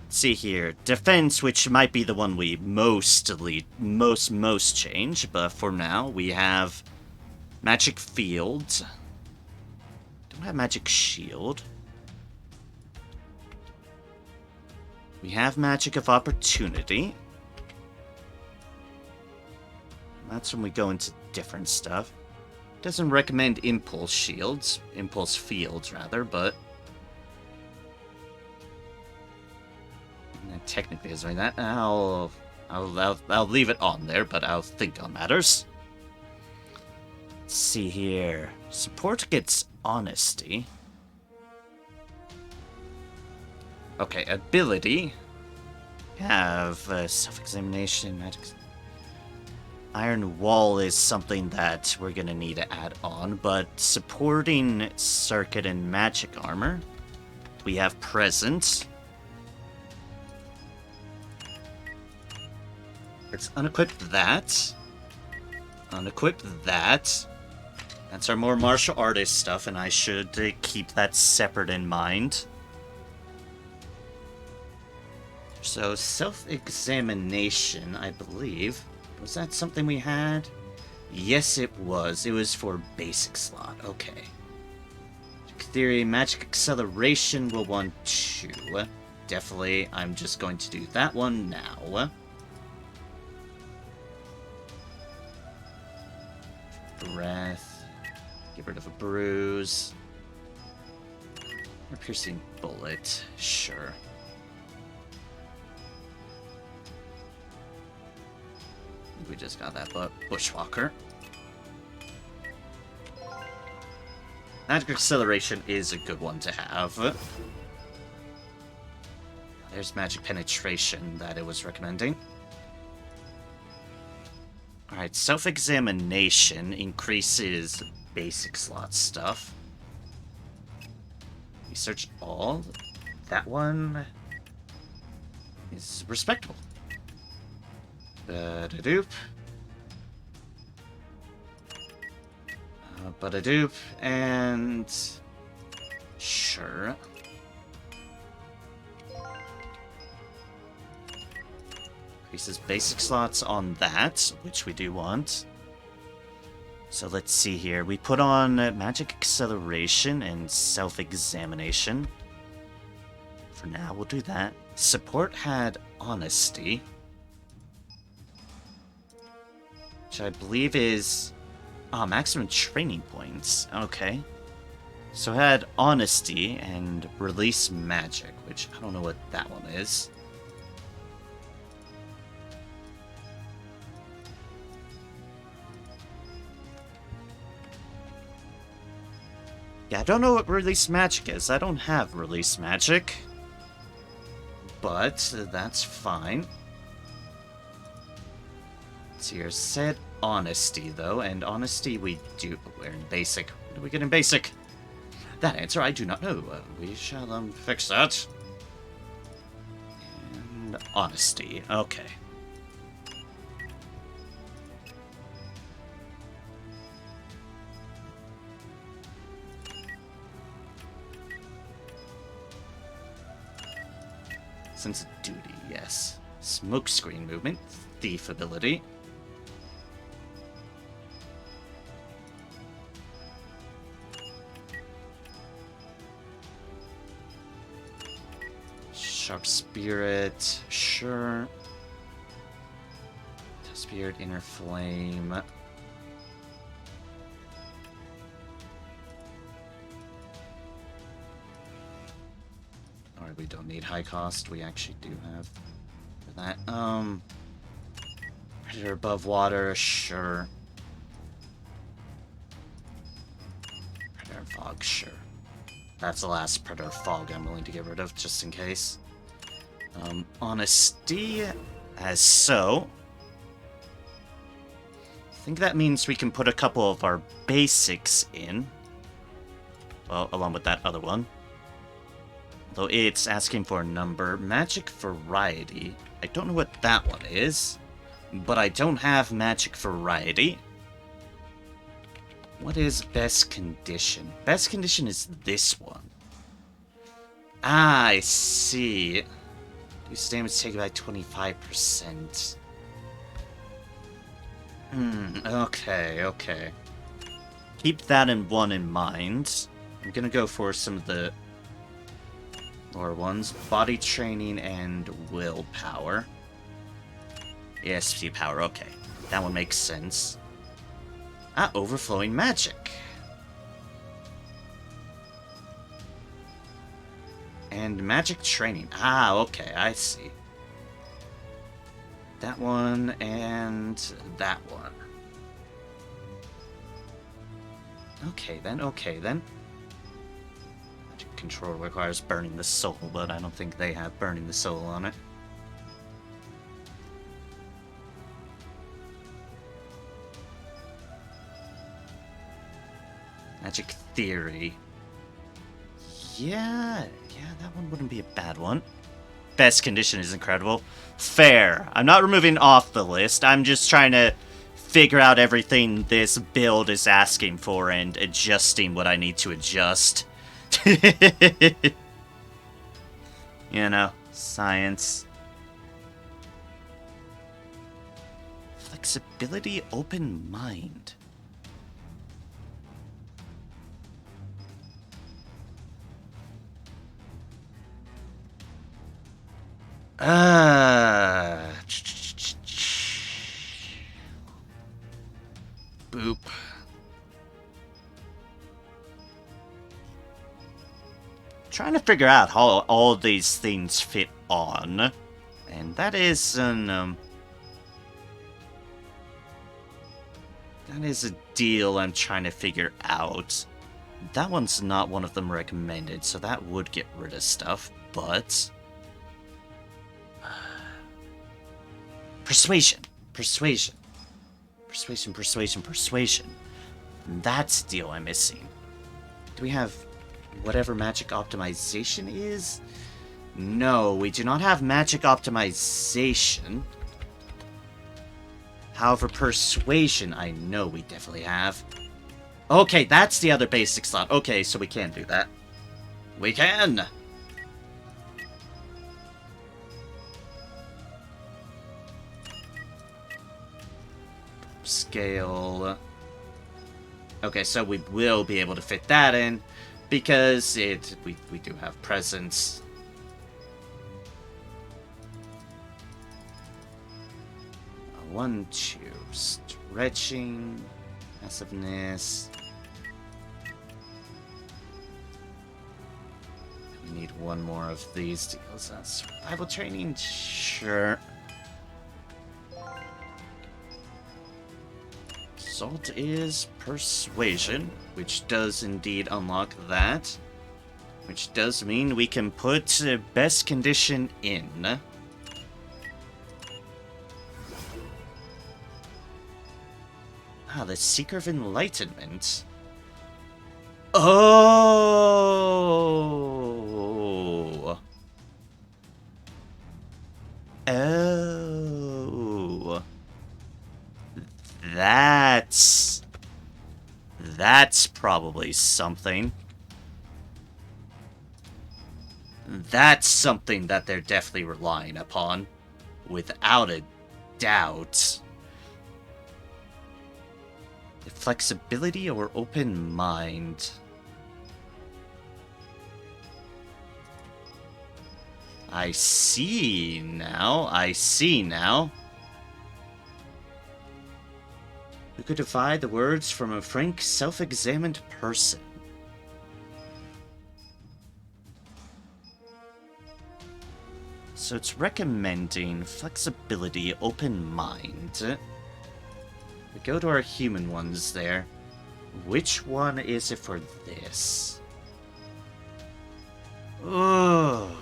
Let's see here. Defense, which might be the one we most change, but for now we have Magic Field. Don't have Magic Shield. We have Magic of Opportunity. That's when we go into different stuff. Doesn't recommend Impulse Shields. Impulse Fields, rather, but... technically is doing that. I'll leave it on there, but I'll think on matters. Let's see here. Support gets Honesty. Okay, ability. Have self-examination, magic. Iron Wall is something that we're gonna need to add on, but supporting circuit and magic armor. We have present. Let's unequip that. Unequip that. That's our more martial artist stuff, and I should keep that separate in mind. So, self-examination, I believe. Was that something we had? Yes, it was. It was for basic slot. Okay. Magic Theory, Magic Acceleration will want to. Definitely, I'm just going to do that one now. Breath. Get rid of a bruise. Or piercing bullet. Sure. We just got that, but Bushwalker. Magic Acceleration is a good one to have. There's Magic Penetration that it was recommending. Alright, Self-Examination increases basic slot stuff. Research all. that one is respectable. Ba-da-doop. Ba-da-doop, and... Sure. Increases basic slots on that, which we do want. So let's see here. We put on magic acceleration and self-examination. For now, we'll do that. Support had honesty, which I believe is maximum training points. Okay. So I had honesty and release magic, which I don't know what that one is. Yeah, I don't know what release magic is. I don't have release magic. But that's fine. Let's see here. Said honesty, though. And honesty we do... We're in basic. What do we get in basic? That answer I do not know. We shall fix that. And honesty. Okay. Sense of duty, yes. Smokescreen movement, thief ability. Sharp spirit, sure. Spirit, inner flame. We don't need high cost. We actually do have for that. Predator above water, sure. Predator fog, sure. That's the last predator fog I'm willing to get rid of, just in case. Honesty, as so. I think that means we can put a couple of our basics in. Well, along with that other one. Though it's asking for a number. Magic variety. I don't know what that one is. But I don't have magic variety. What is best condition? Best condition is this one. Ah, I see. Use damage taken by 25%. Okay. Keep that one in mind. I'm gonna go for some of the lower ones. Body training and willpower. ESP power, okay. That one makes sense. Ah, overflowing magic. And magic training. Ah, okay, I see. That one and that one. Okay then. Magic control requires burning the soul, but I don't think they have burning the soul on it. Magic theory. Yeah, that one wouldn't be a bad one. Best condition is incredible. Fair. I'm not removing off the list. I'm just trying to figure out everything this build is asking for and adjusting what I need to adjust. You know, science. Flexibility, open mind. Boop. Trying to figure out how all these things fit on, and that is a deal I'm trying to figure out. That one's not one of them recommended, so that would get rid of stuff, but Persuasion. That's the deal I'm missing. Do we have whatever magic optimization is? No, we do not have magic optimization. However, persuasion, I know we definitely have. Okay, that's the other basic slot. Okay, so we can do that. We can! Scale. Okay, so we will be able to fit that in because we do have presence. One, two, stretching, passiveness. We need one more of these deals. Survival training, sure. Assault is persuasion, which does indeed unlock that. Which does mean we can put best condition in. Ah, the Seeker of Enlightenment. Oh! Oh! That's probably something. That's something that they're definitely relying upon. Without a doubt. Flexibility or open mind? I see now. Who could divide the words from a frank, self-examined person? So it's recommending flexibility, open mind. We go to our human ones there. Which one is it for this? Oh.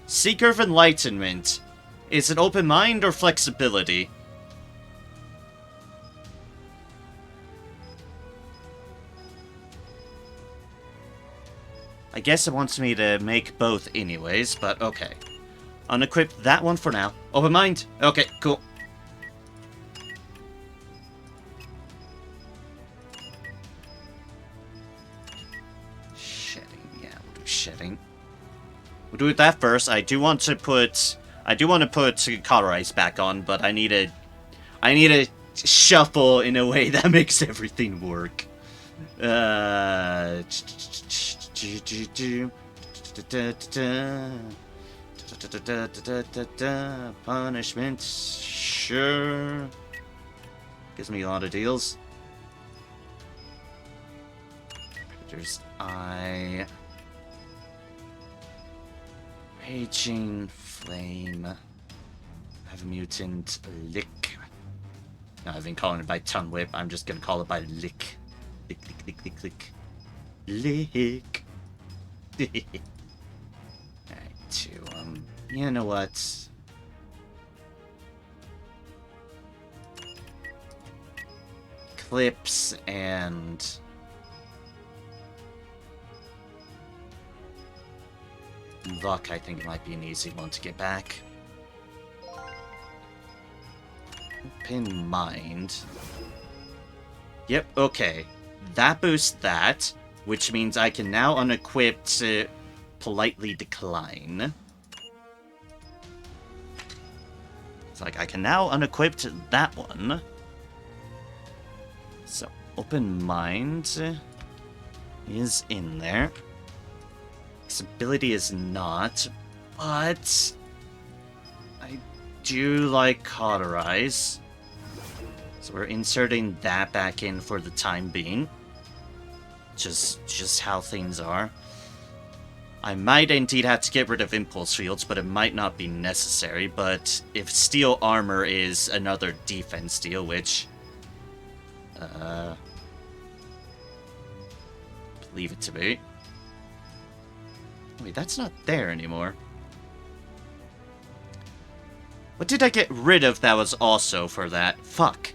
Seeker of Enlightenment. Is it open mind or flexibility? I guess it wants me to make both anyways, but okay. Unequip that one for now. Open mind? Okay, cool. Shedding, yeah, we'll do shedding. We'll do that first. I do want to put Cauterize back on, but I need to shuffle in a way that makes everything work. Punishment, sure. Gives me a lot of deals. Predator's Eye. Raging Flame. I have a mutant Lick. No, I've been calling it by Tongue Whip. I'm just gonna call it by Lick. Lick, lick, lick, lick, lick. Lick. Alright, you know what? Clips and... Luck, I think, might be an easy one to get back. Open mind. Yep, okay. That boosts that, which means I can now unequip to politely decline. It's like I can now unequip that one. So, open mind is in there. Flexibility is not, but I do like Cauterize. So we're inserting that back in for the time being. Just how things are. I might indeed have to get rid of Impulse Fields, but it might not be necessary. But if Steel Armor is another defense deal, which... leave it to be. Wait, that's not there anymore. What did I get rid of that was also for that? Fuck.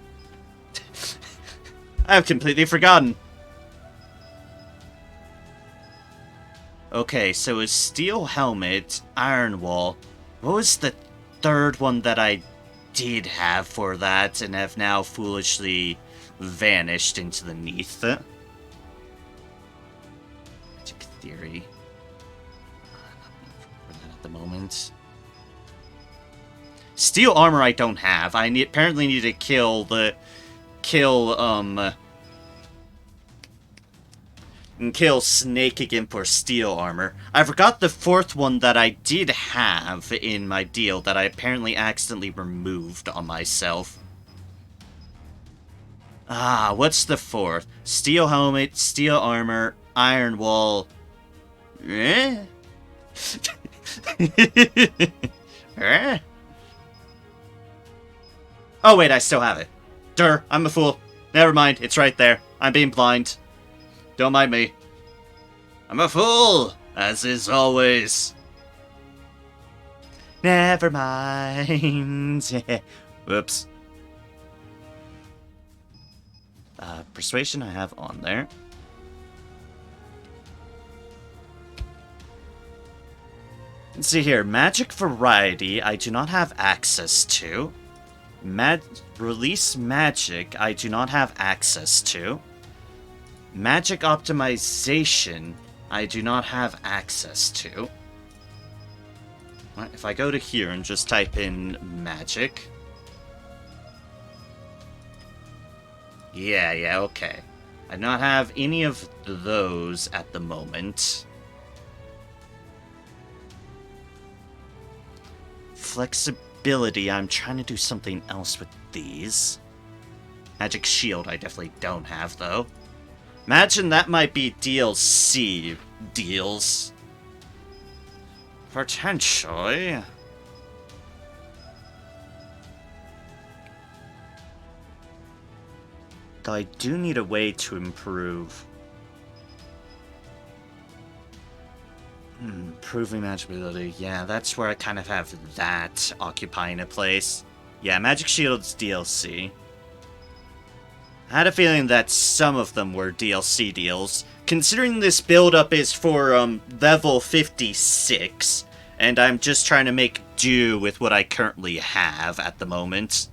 I've completely forgotten. Okay, so a steel helmet, iron wall. What was the third one that I did have for that and have now foolishly vanished into the neath? Magic theory. At the moment. Steel armor I don't have. I apparently need to kill Snake again for steel armor. I forgot the fourth one that I did have in my deal that I apparently accidentally removed on myself. Ah, what's the fourth? Steel helmet, steel armor, iron wall. Eh? Eh? Oh wait, I still have it. Durr, I'm a fool. Never mind, it's right there. I'm being blind. Don't mind me. I'm a fool, as is always. Never mind. Whoops. Persuasion I have on there. Let's see here. Magic variety I do not have access to. Release magic I do not have access to. Magic optimization I do not have access to. Right, if I go to here and just type in magic. Yeah, okay. I do not have any of those at the moment. Flexibility, I'm trying to do something else with these. Magic shield I definitely don't have, though. Imagine that might be DLC deals. Potentially. Though I do need a way to improve. Improving magic ability. Yeah, that's where I kind of have that occupying a place. Yeah, Magic Shield's DLC. I had a feeling that some of them were DLC deals. Considering this build-up is for level 56, and I'm just trying to make do with what I currently have at the moment.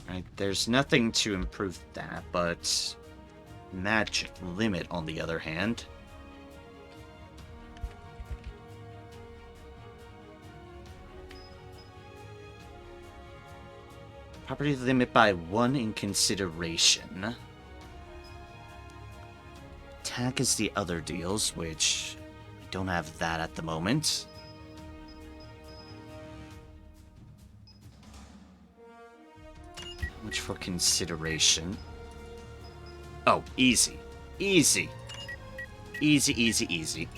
Right, there's nothing to improve that, but magic limit on the other hand. Property limit by 1 in consideration. Attack is the other deals, which I don't have that at the moment. Much for consideration. Oh, easy. Easy. Easy, easy, easy.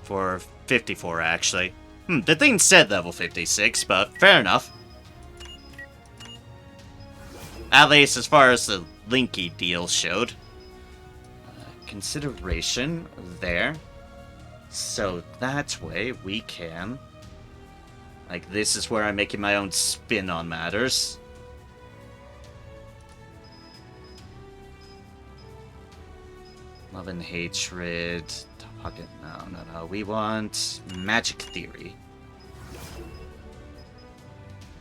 For 54, actually. The thing said level 56, but fair enough. At least as far as the Linky deal showed. Consideration there. So that way we can... Like, this is where I'm making my own spin on matters. Love and hatred. Pocket. No. We want magic theory.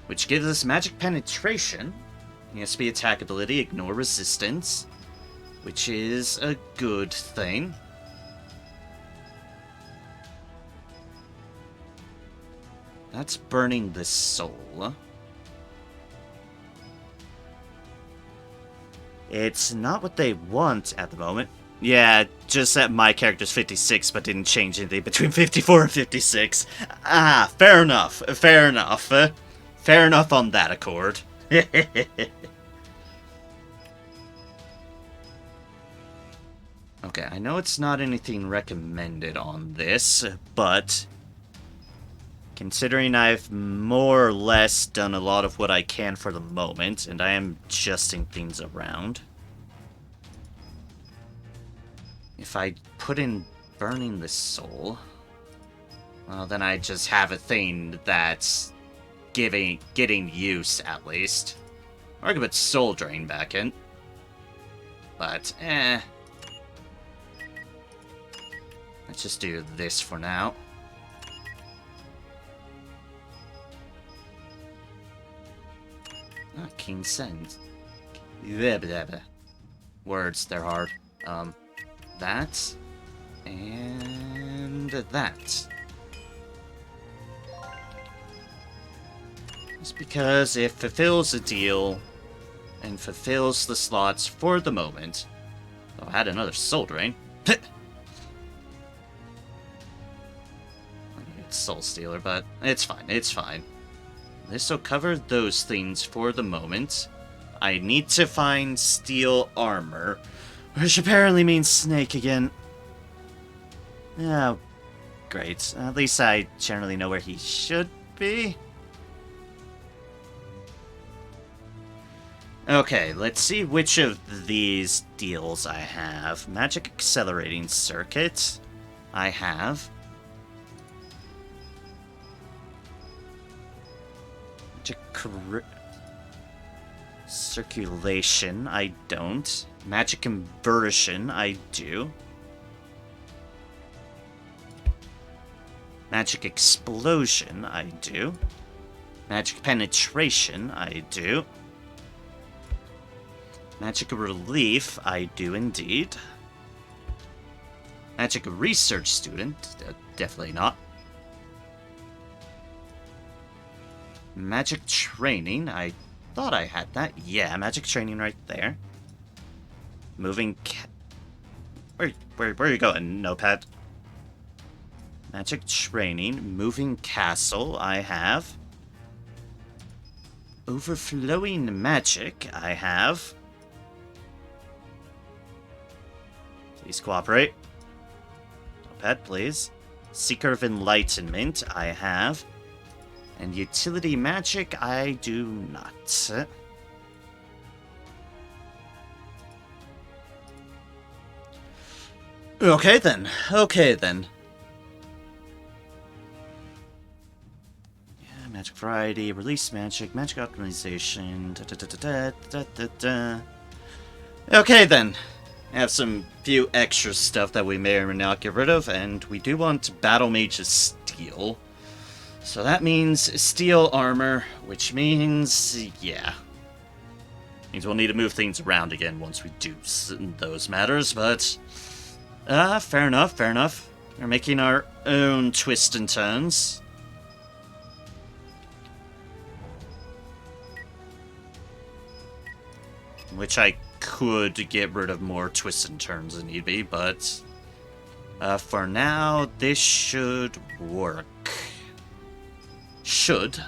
Which gives us magic penetration. ESP attack ability, ignore resistance. Which is a good thing. That's burning the soul. It's not what they want at the moment. Yeah, just that my character's 56, but didn't change anything between 54 and 56. Ah, fair enough. Fair enough. Fair enough on that accord. Okay, I know it's not anything recommended on this, but... Considering I've more or less done a lot of what I can for the moment, and I am adjusting things around. If I put in burning the soul, well, then I just have a thing that's getting use, at least. Or I could put soul drain back in. But, let's just do this for now. Ah, King Send. Blah, blah, blah. Words, they're hard. That. And that. Just because it fulfills a deal and fulfills the slots for the moment. Oh, I had another soul drain. Soul Stealer, but it's fine, it's fine. This will cover those things for the moment. I need to find steel armor, which apparently means snake again. Oh, great. At least I generally know where he should be. Okay, let's see which of these deals I have. Magic Accelerating Circuit, I have. Magic Circulation, I don't. Magic Conversion, I do. Magic Explosion, I do. Magic Penetration, I do. Magic Relief, I do indeed. Magic Research Student, definitely not. Magic Training, I thought I had that. Yeah, Magic Training right there. Moving Where are you going, Notepad? Magic Training, Moving Castle, I have. Overflowing Magic, I have. Please cooperate. Notepad, please. Seeker of Enlightenment, I have. And Utility Magic, I do not. Okay then. Okay then. Yeah, Magic Variety, Release Magic, Magic Optimization. Okay then. I have some few extra stuff that we may or may not get rid of, and we do want Battle Mage's Steel. So that means steel armor, which means, yeah. Means we'll need to move things around again once we do those matters, but... fair enough, fair enough. We're making our own twists and turns. Which I could get rid of more twists and turns if need be, but... for now, this should work. Should.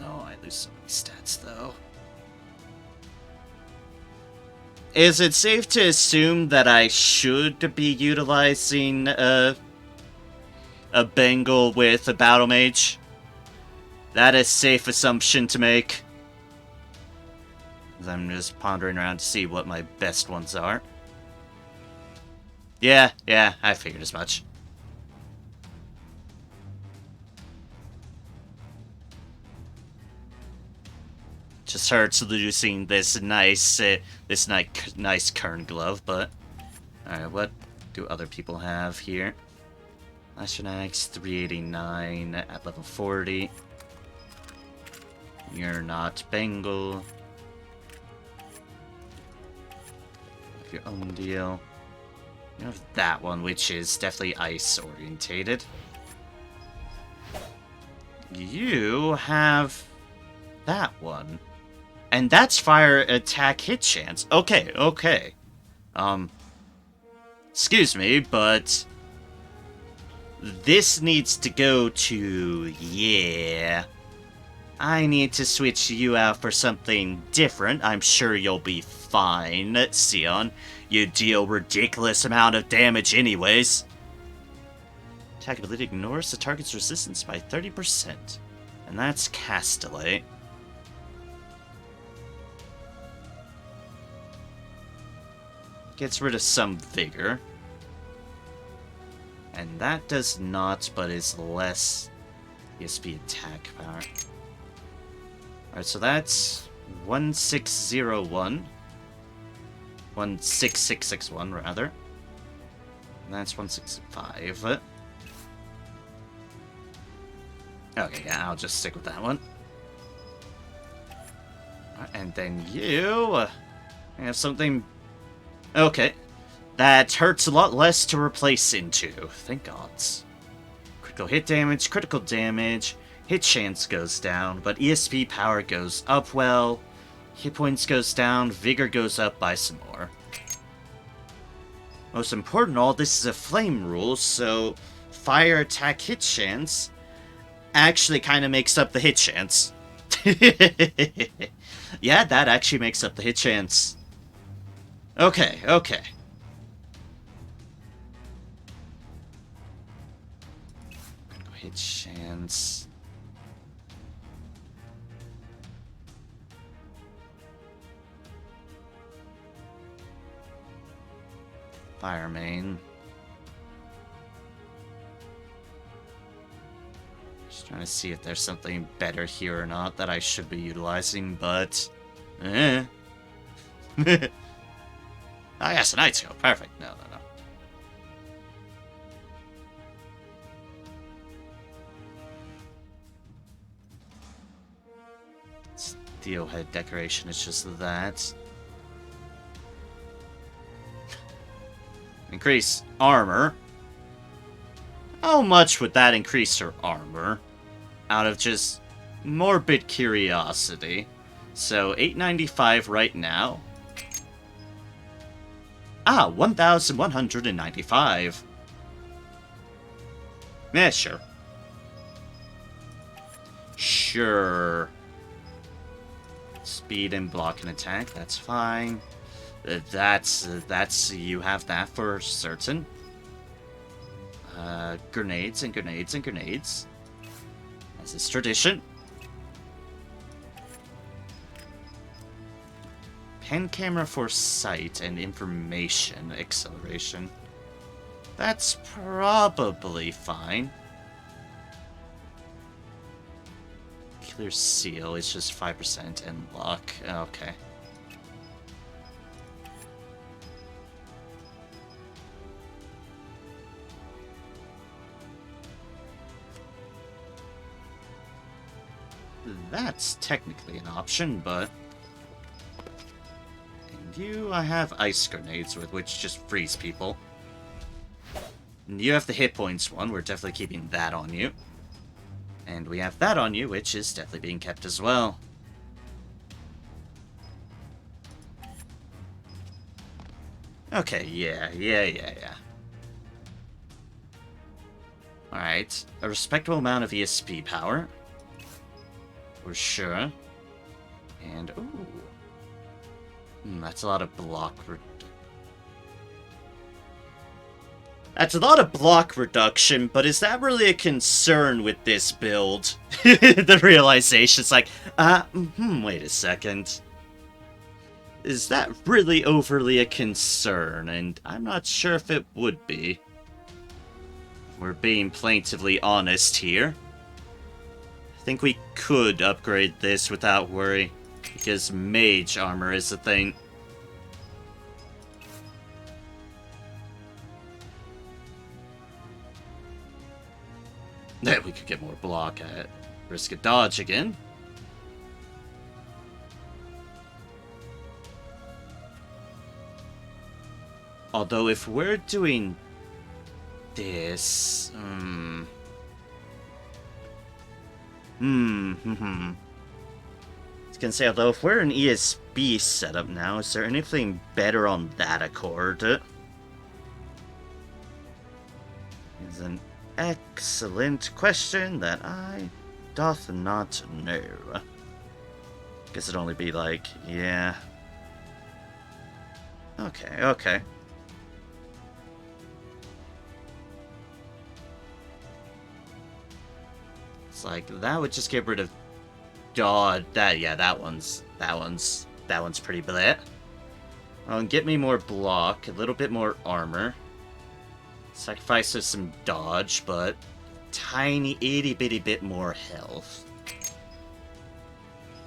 Oh, I lose so many stats, though. Is it safe to assume that I should be utilizing a Bengal with a Battle Mage? That is a safe assumption to make. I'm just pondering around to see what my best ones are. Yeah, I figured as much. Just hurts losing this nice Kern glove, but... Alright, what do other people have here? Astronax 389 at level 40. You're not Bengal. Have your own deal. You have that one, which is definitely ice orientated. You have that one. And that's fire attack hit chance. Okay, okay. Excuse me, but this needs to go to, yeah. I need to switch you out for something different. I'm sure you'll be fine, Sion. You deal ridiculous amount of damage anyways. Attack ability ignores the target's resistance by 30%. And that's Castellate. Gets rid of some vigor. And that does not, but is less ESP attack power. Alright, so that's 1601. 16661, rather. And that's 165. Okay, yeah, I'll just stick with that one. And then you have something. Okay. That hurts a lot less to replace into. Thank gods. Critical hit damage, hit chance goes down, but ESP power goes up well. Hit points goes down, vigor goes up by some more. Most important, all this is a flame rule, so fire attack hit chance actually kind of makes up the hit chance. Yeah, that actually makes up the hit chance. Okay, okay. Hit chance. Fire main. Just trying to see if there's something better here or not that I should be utilizing, but Ah, yes, a night scope. Perfect. No. Steel head decoration is just that. Increase armor. How much would that increase her armor? Out of just morbid curiosity. So 895 right now. 1,195. Yeah, sure. Sure. Speed and block and attack, that's fine. That's you have that for certain. Grenades and grenades and grenades. As is tradition. Pen camera for sight and information acceleration. That's probably fine. Clear seal is just 5% and luck. Okay. That's technically an option, but... And you, I have ice grenades with which just freeze people. And you have the hit points one, we're definitely keeping that on you. And we have that on you, which is definitely being kept as well. Okay, yeah. Alright, a respectable amount of ESP power. For sure. And, ooh. That's a lot of block That's a lot of block reduction, but is that really a concern with this build? The realization's like, wait a second. Is that really overly a concern? And I'm not sure if it would be. We're being plaintively honest here. I think we could upgrade this without worry, because mage armor is a thing. Then we could get more block at risk of dodge again. Although if we're doing this, I was gonna say, although if we're an ESB setup now, is there anything better on that accord? Is an excellent question that I doth not know. Guess it'd only be like, yeah. Okay, okay. It's like, that would just get rid of dodge. That one's pretty bleh. Get me more block, a little bit more armor. Sacrifices some dodge, but tiny itty bitty bit more health.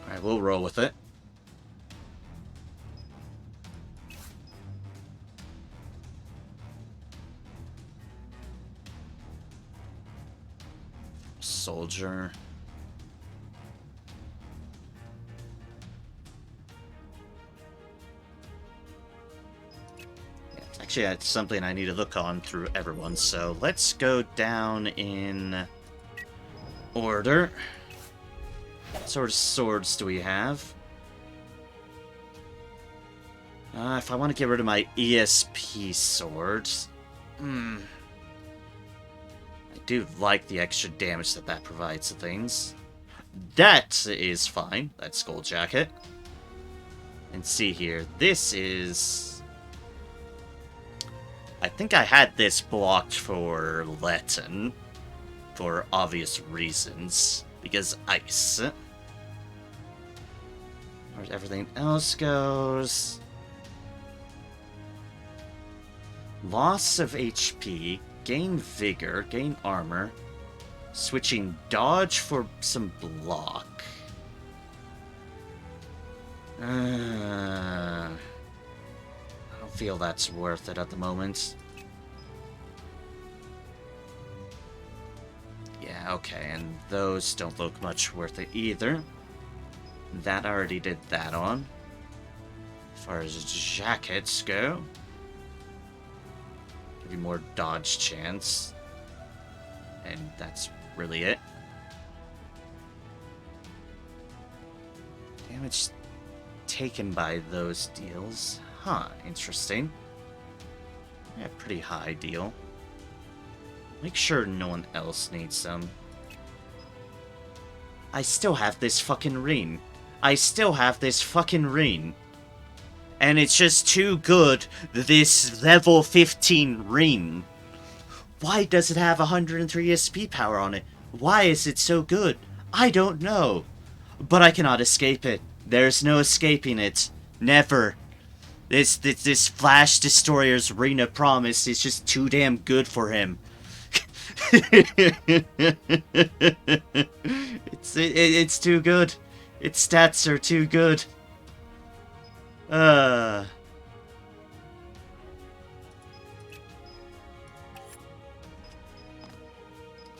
Alright, we'll roll with it. Soldier. Actually, that's something I need to look on through everyone, so let's go down in order. What sort of swords do we have? If I want to get rid of my ESP swords... I do like the extra damage that provides to things. That is fine. That's Skull Jacket. And see here, this is... I think I had this blocked for Letten, for obvious reasons, because ice. Where's everything else goes? Loss of HP, gain vigor, gain armor, switching dodge for some block. I don't feel that's worth it at the moment. Yeah, okay, and those don't look much worth it either. That already did that on. As far as jackets go, give you more dodge chance. And that's really it. Damage taken by those deals. Huh, interesting. Yeah, pretty high deal. Make sure no one else needs them. I still have this fucking ring. I still have this fucking ring. And it's just too good, this level 15 ring. Why does it have 103 SP power on it? Why is it so good? I don't know. But I cannot escape it. There's no escaping it. Never. This Flash Destroyer's Ring of Promise is just too damn good for him. It's too good. Its stats are too good. I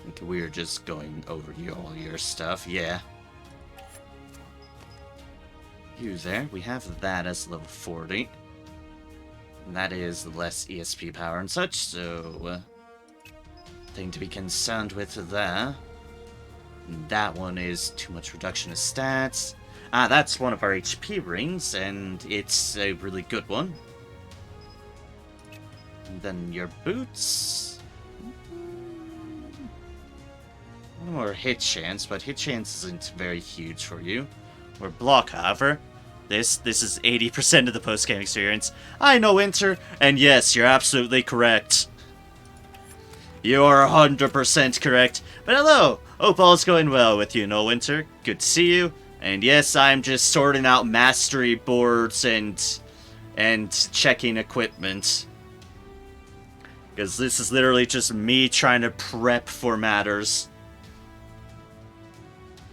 think we're just going over all your stuff, yeah. You there, we have that as level 40. And that is less ESP power and such, so... thing to be concerned with there. And that one is too much reduction of stats. That's one of our HP rings, and it's a really good one. And then your boots. One more hit chance, but hit chance isn't very huge for you. Or block, however. This is 80% of the post-game experience. I know, Winter, and yes, you're absolutely correct. You are 100% correct. But hello! Hope all's going well with you, No Winter. Good to see you. And yes, I'm just sorting out mastery boards and checking equipment. Because this is literally just me trying to prep for matters.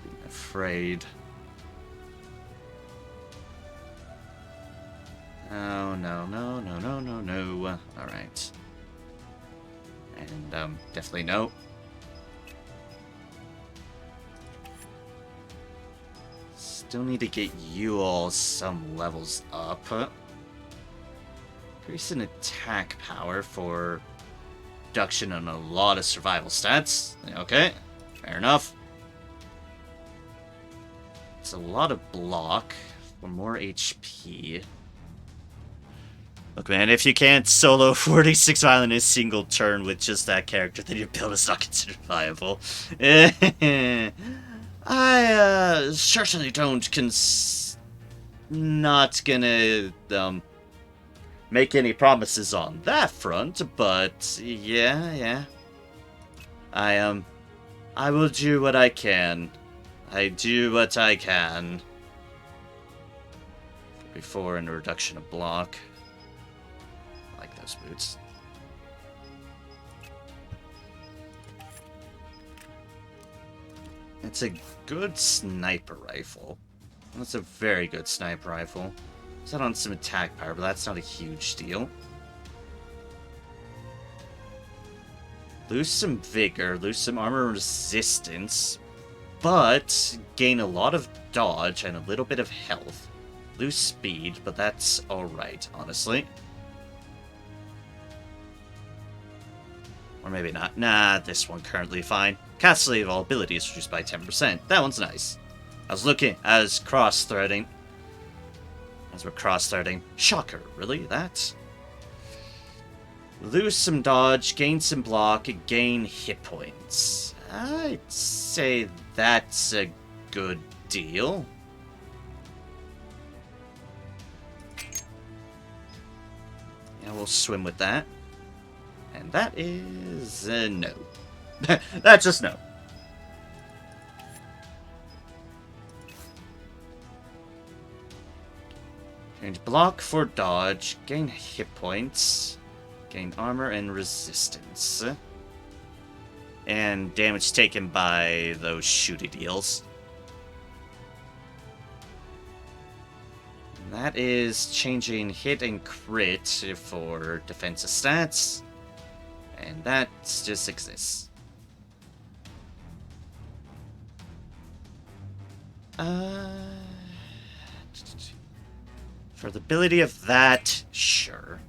I'm afraid. Oh, no. Alright. And, definitely no. Still need to get you all some levels up. Increase in attack power for reduction on a lot of survival stats. Okay, fair enough. It's a lot of block for more HP. Look, man, if you can't solo 46 Island in a single turn with just that character, then your build is not considered viable. I, certainly don't not gonna, make any promises on that front, but yeah. I will do what I can. I do what I can. Before and a reduction of block. I like those boots. It's a good sniper rifle. That's a very good sniper rifle. It's not on some attack power, but that's not a huge deal. Lose some vigor, lose some armor resistance, but gain a lot of dodge and a little bit of health. Lose speed, but that's alright, honestly. Or maybe not. Nah, this one currently fine. Cast Slave all abilities reduced by 10%. That one's nice. I was cross-threading. As we're cross-threading. Shocker, really? That? Lose some dodge, gain some block, gain hit points. I'd say that's a good deal. Yeah, we'll swim with that. And that is no. That's just no. Change block for dodge, gain hit points, gain armor and resistance. And damage taken by those shooty deals. That is changing hit and crit for defensive stats. And that just exists. For the ability of that, sure.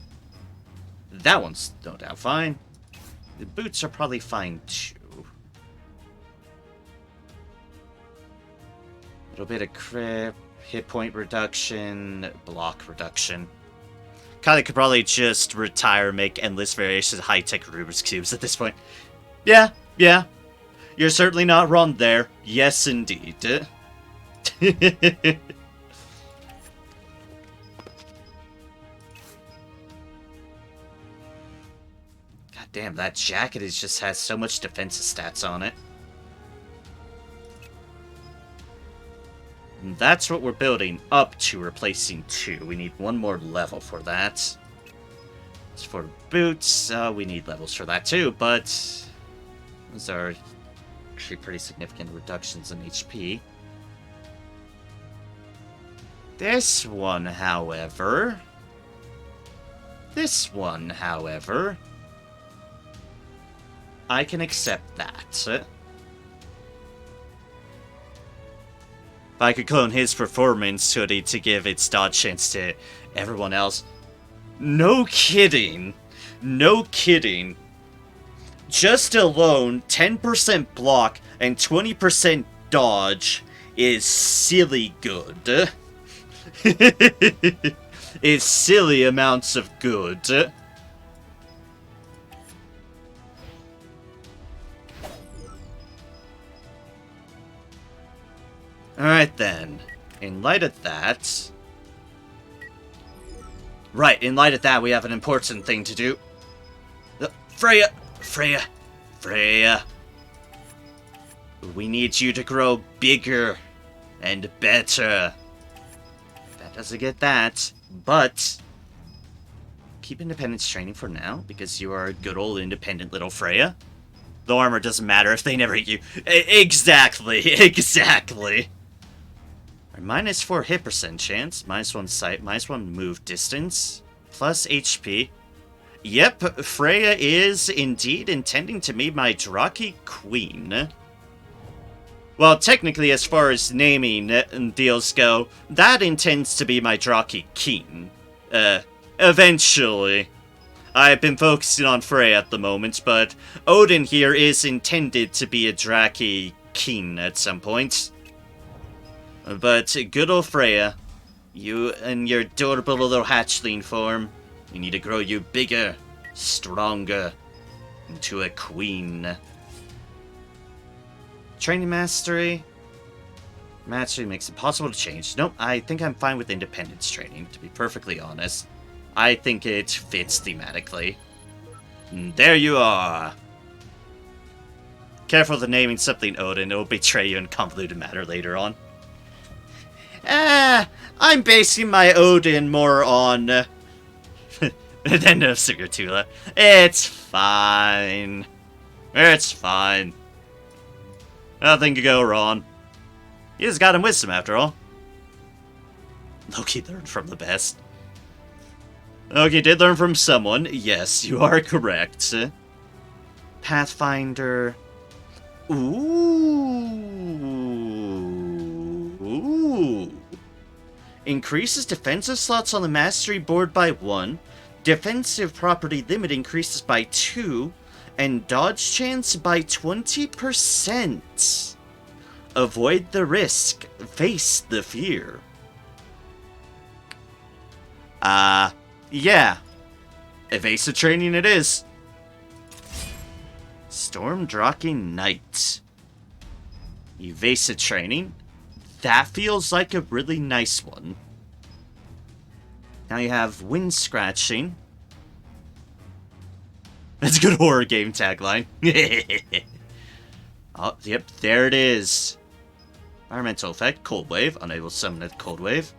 That one's no doubt fine. The boots are probably fine too. A little bit of crit, hit point reduction, block reduction. Kinda could probably just retire and make endless variations of high-tech Rubik's Cubes at this point. Yeah. You're certainly not wrong there. Yes, indeed. God damn, that jacket just has so much defensive stats on it. And that's what we're building up to replacing 2. We need one more level for that. As for boots, we need levels for that too, but those are actually pretty significant reductions in HP. This one, however, I can accept that. If I could clone his performance hoodie to give its dodge chance to everyone else. No kidding. Just alone, 10% block and 20% dodge is silly good. Is silly amounts of good. Alright then. In light of that... Right, in light of that, we have an important thing to do. Freya! We need you to grow bigger and better. That doesn't get that, but... keep independence training for now, because you are a good old independent little Freya. The armor doesn't matter if they never hit you. Exactly. -4 hit percent chance, -1 sight, -1 move distance, plus HP. Yep, Freya is indeed intending to be my Draki Queen. Well, technically, as far as naming deals go, that intends to be my Draki King. Eventually. I've been focusing on Freya at the moment, but Odin here is intended to be a Draki King at some point. But good old Freya, you and your adorable little hatchling form, we need to grow you bigger, stronger, into a queen. Training mastery. Mastery makes it possible to change. Nope, I think I'm fine with independence training, to be perfectly honest. I think it fits thematically. There you are. Careful to naming something Odin, it will betray you in convoluted matter later on. I'm basing my Odin more on... than of Sigurtula. It's fine. It's fine. Nothing could go wrong. You just got him wisdom after all. Loki learned from the best. Loki did learn from someone. Yes, you are correct. Pathfinder. Ooh. Increases defensive slots on the mastery board by 1. Defensive property limit increases by 2. And dodge chance by 20%. Avoid the risk. Face the fear. Yeah. Evasive training it is. Stormdrake Knight. Evasive training. That feels like a really nice one. Now you have wind scratching. That's a good horror game tagline. Oh, yep, there it is. Environmental effect, cold wave. Unable to summon a cold wave.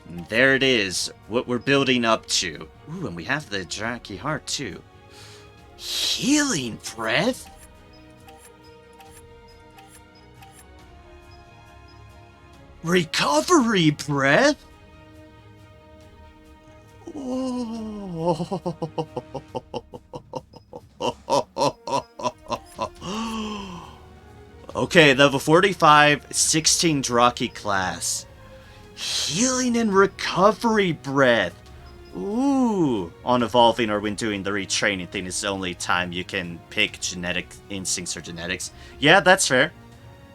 And there it is, what we're building up to. Ooh, and we have the Draki Heart too. Healing Breath? Recovery Breath? Okay, level 45, 16 Draki class. Healing and recovery breath. Ooh. On evolving or when doing the retraining thing is the only time you can pick genetic instincts or genetics. Yeah, that's fair.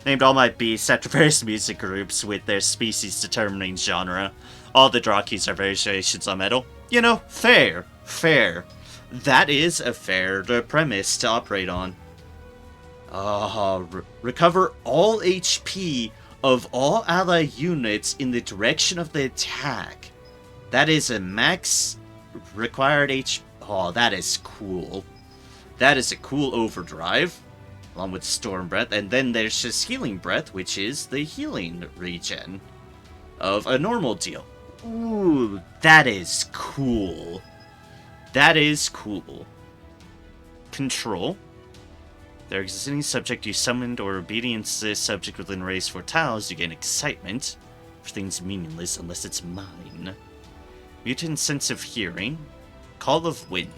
Named all my beasts after various music groups with their species determining genre. All the Drakis are variations on metal. You know, fair. Fair. That is a fair premise to operate on. Recover all HP of all ally units in the direction of the attack. That is a max required HP. Oh, that is cool. That is a cool overdrive. Along with Storm Breath. And then there's just Healing Breath, which is the healing regen of a normal deal. Ooh, that is cool. That is cool. Control. There exists any subject you summoned or obedience to this subject within race 4 tiles, you gain excitement. Everything's meaningless unless it's mine. Mutant Sense of Hearing. Call of Wind.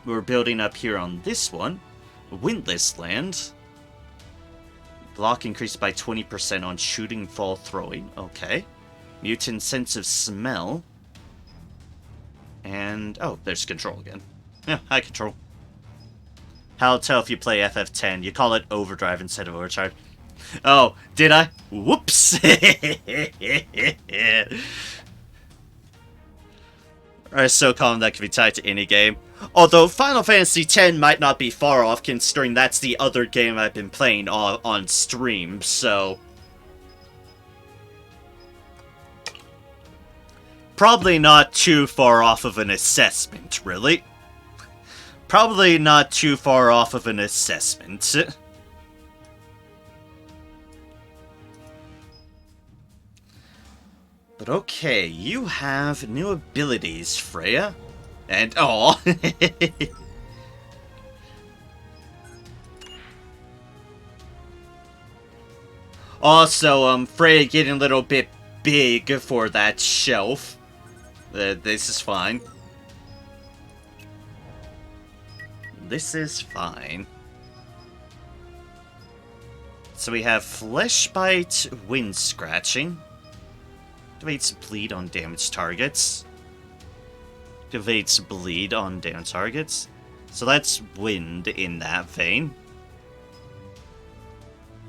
We're building up here on this one. Windless Land. Block increased by 20% on shooting, fall, throwing. Okay. Mutant Sense of Smell. And, oh, there's Control again. Yeah, high Control. How to tell if you play FF10. You call it Overdrive instead of Overcharge. Oh, did I? Whoops! Alright, so common that can be tied to any game. Although Final Fantasy X might not be far off, considering that's the other game I've been playing on stream, so... Probably not too far off of an assessment, really. Probably not too far off of an assessment. But okay, you have new abilities, Freya. And, oh. Also, Freya getting a little bit big for that shelf. This is fine. This is fine. So we have Flesh Bite, Wind Scratching. Activates Bleed on damaged targets. Activates Bleed on damaged targets. So that's Wind in that vein.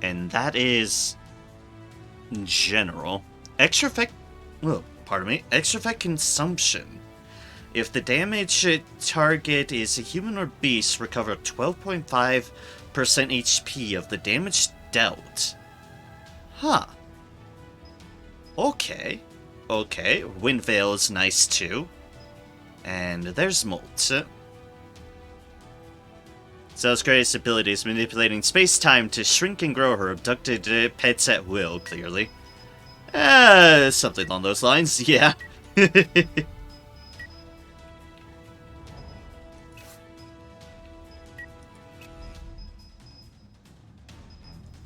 And that is... general. Extra effect... oh, pardon me. Extra effect Consumption. If the damage target is a human or beast, recover 12.5% HP of the damage dealt. Huh. Okay. Okay, Windvale is nice too. And there's Molt. So its greatest ability is manipulating space-time to shrink and grow her abducted pets at will, clearly. Something along those lines, yeah.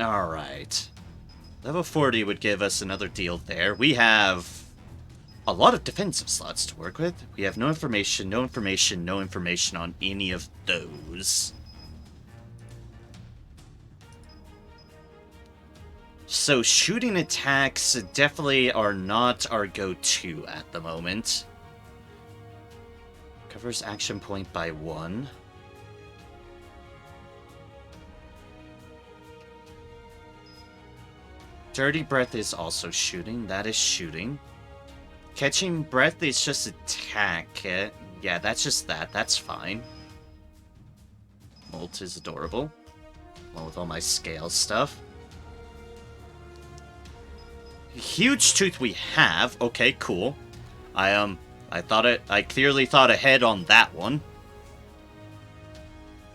Alright. Level 40 would give us another deal there. We have a lot of defensive slots to work with. We have no information, no information, no information on any of those. So shooting attacks definitely are not our go-to at the moment. Covers action point by 1. Dirty Breath is also shooting. That is shooting. Catching Breath is just attack. Yeah, that's just that. That's fine. Molt is adorable. Along with all my scale stuff. Huge Tooth we have. Okay, cool. I clearly thought ahead on that one.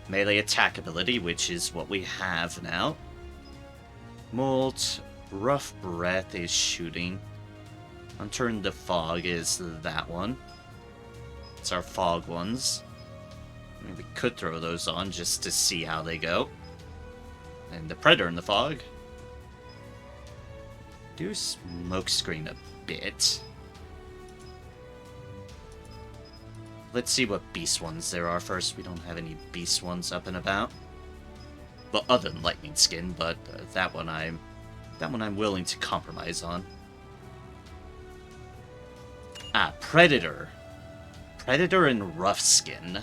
Melee attack ability, which is what we have now. Molt, Rough Breath is shooting. Unturned the Fog is that one. It's our fog ones. I mean, we could throw those on just to see how they go. And the Predator in the Fog. Do Smokescreen a bit. Let's see what beast ones there are first. We don't have any beast ones up and about. Well, other than Lightning Skin, but that one I'm willing to compromise on. Ah, Predator. Predator and Rough Skin.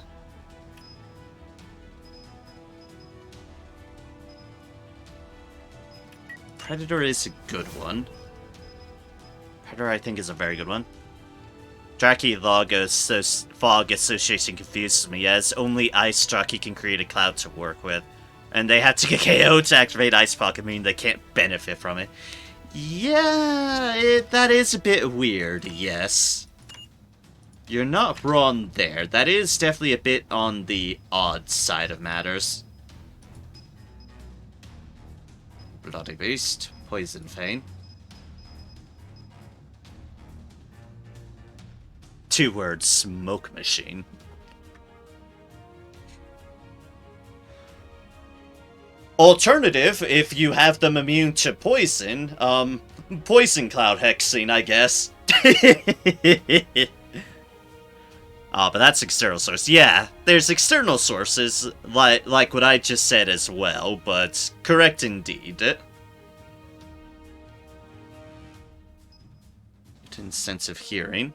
Predator is a good one. Predator, I think, is a very good one. Draki Fog Association confuses me, as only Ice Draki can create a cloud to work with. And they had to get KO to activate Ice Pocket, meaning they can't benefit from it. Yeah, that is a bit weird, yes. You're not wrong there. That is definitely a bit on the odd side of matters. Bloody Beast, Poison Fane. 2 words, Smoke Machine. Alternative, if you have them immune to poison, Poison Cloud Hexing, I guess. Oh, but that's external source. Yeah, there's external sources, like what I just said as well, but correct indeed. Sense of hearing.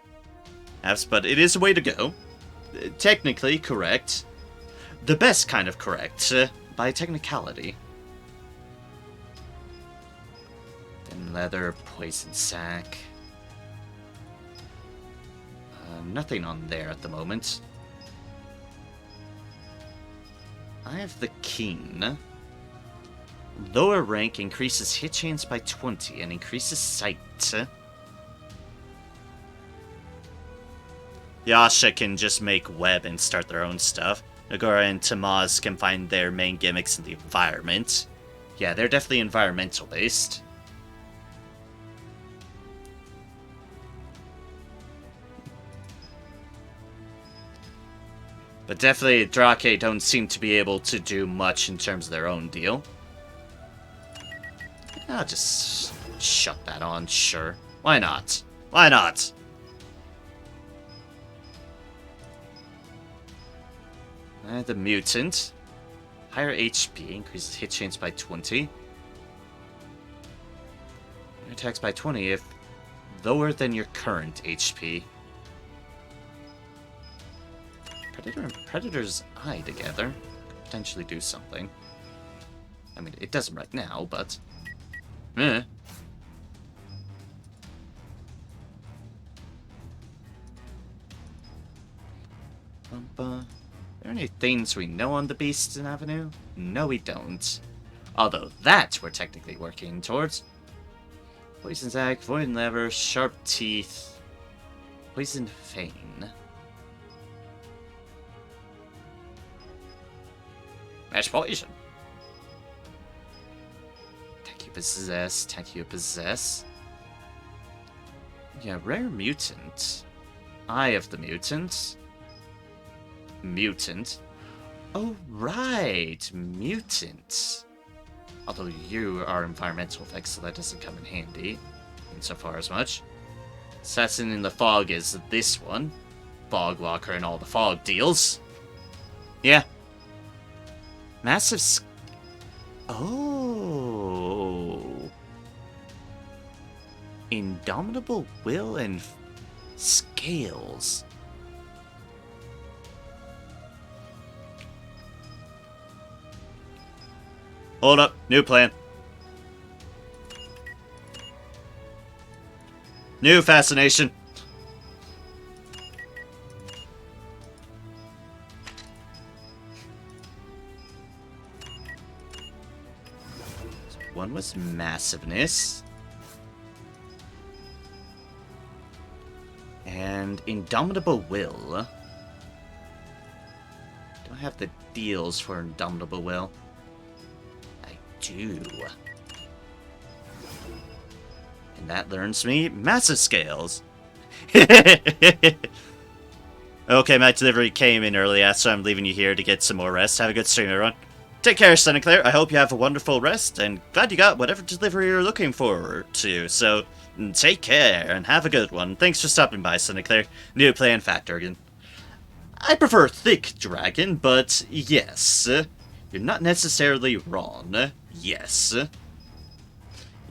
But it is a way to go. Technically correct. The best kind of correct, by technicality. Then leather, poison sac. Nothing on there at the moment. I have the Keen. Lower rank increases hit chance by 20 and increases sight. Yasha can just make web and start their own stuff. Nagora and Tamaz can find their main gimmicks in the environment. Yeah, they're definitely environmental based. But definitely Drake don't seem to be able to do much in terms of their own deal. I'll just shut that on, sure. Why not? Why not? The Mutant. Higher HP, increases hit chance by 20. Attacks by 20 if lower than your current HP. Predator and Predator's Eye together could potentially do something. I mean, it doesn't right now, but... eh. Are there any things we know on the Beast Avenue? No, we don't. Although that we're technically working towards. Poison Zack, Void Lever, Sharp Teeth, Poison Fane. Match Poison. Attack you possess, attack you possess. Yeah, Rare Mutant. Eye of the Mutant. Mutant. Oh, right! Mutant. Although you are environmental effects, so that doesn't come in handy, insofar as much. Assassin in the Fog is this one. Fog Walker and all the fog deals. Yeah. Massive Oh. Indomitable Will and Scales. Hold up, new plan. New fascination. So one was massiveness. And Indomitable Will. Do I have the deals for Indomitable Will? Do. And that learns me massive scales. Okay, my delivery came in early, so I'm leaving you here to get some more rest. Have a good stream, everyone. Take care, Sinclair. I hope you have a wonderful rest, and glad you got whatever delivery you're looking forward to. So, take care, and have a good one. Thanks for stopping by, Sinclair. New plan, Fat Durgan. I prefer Thick Dragon, but yes, you're not necessarily wrong. Yes.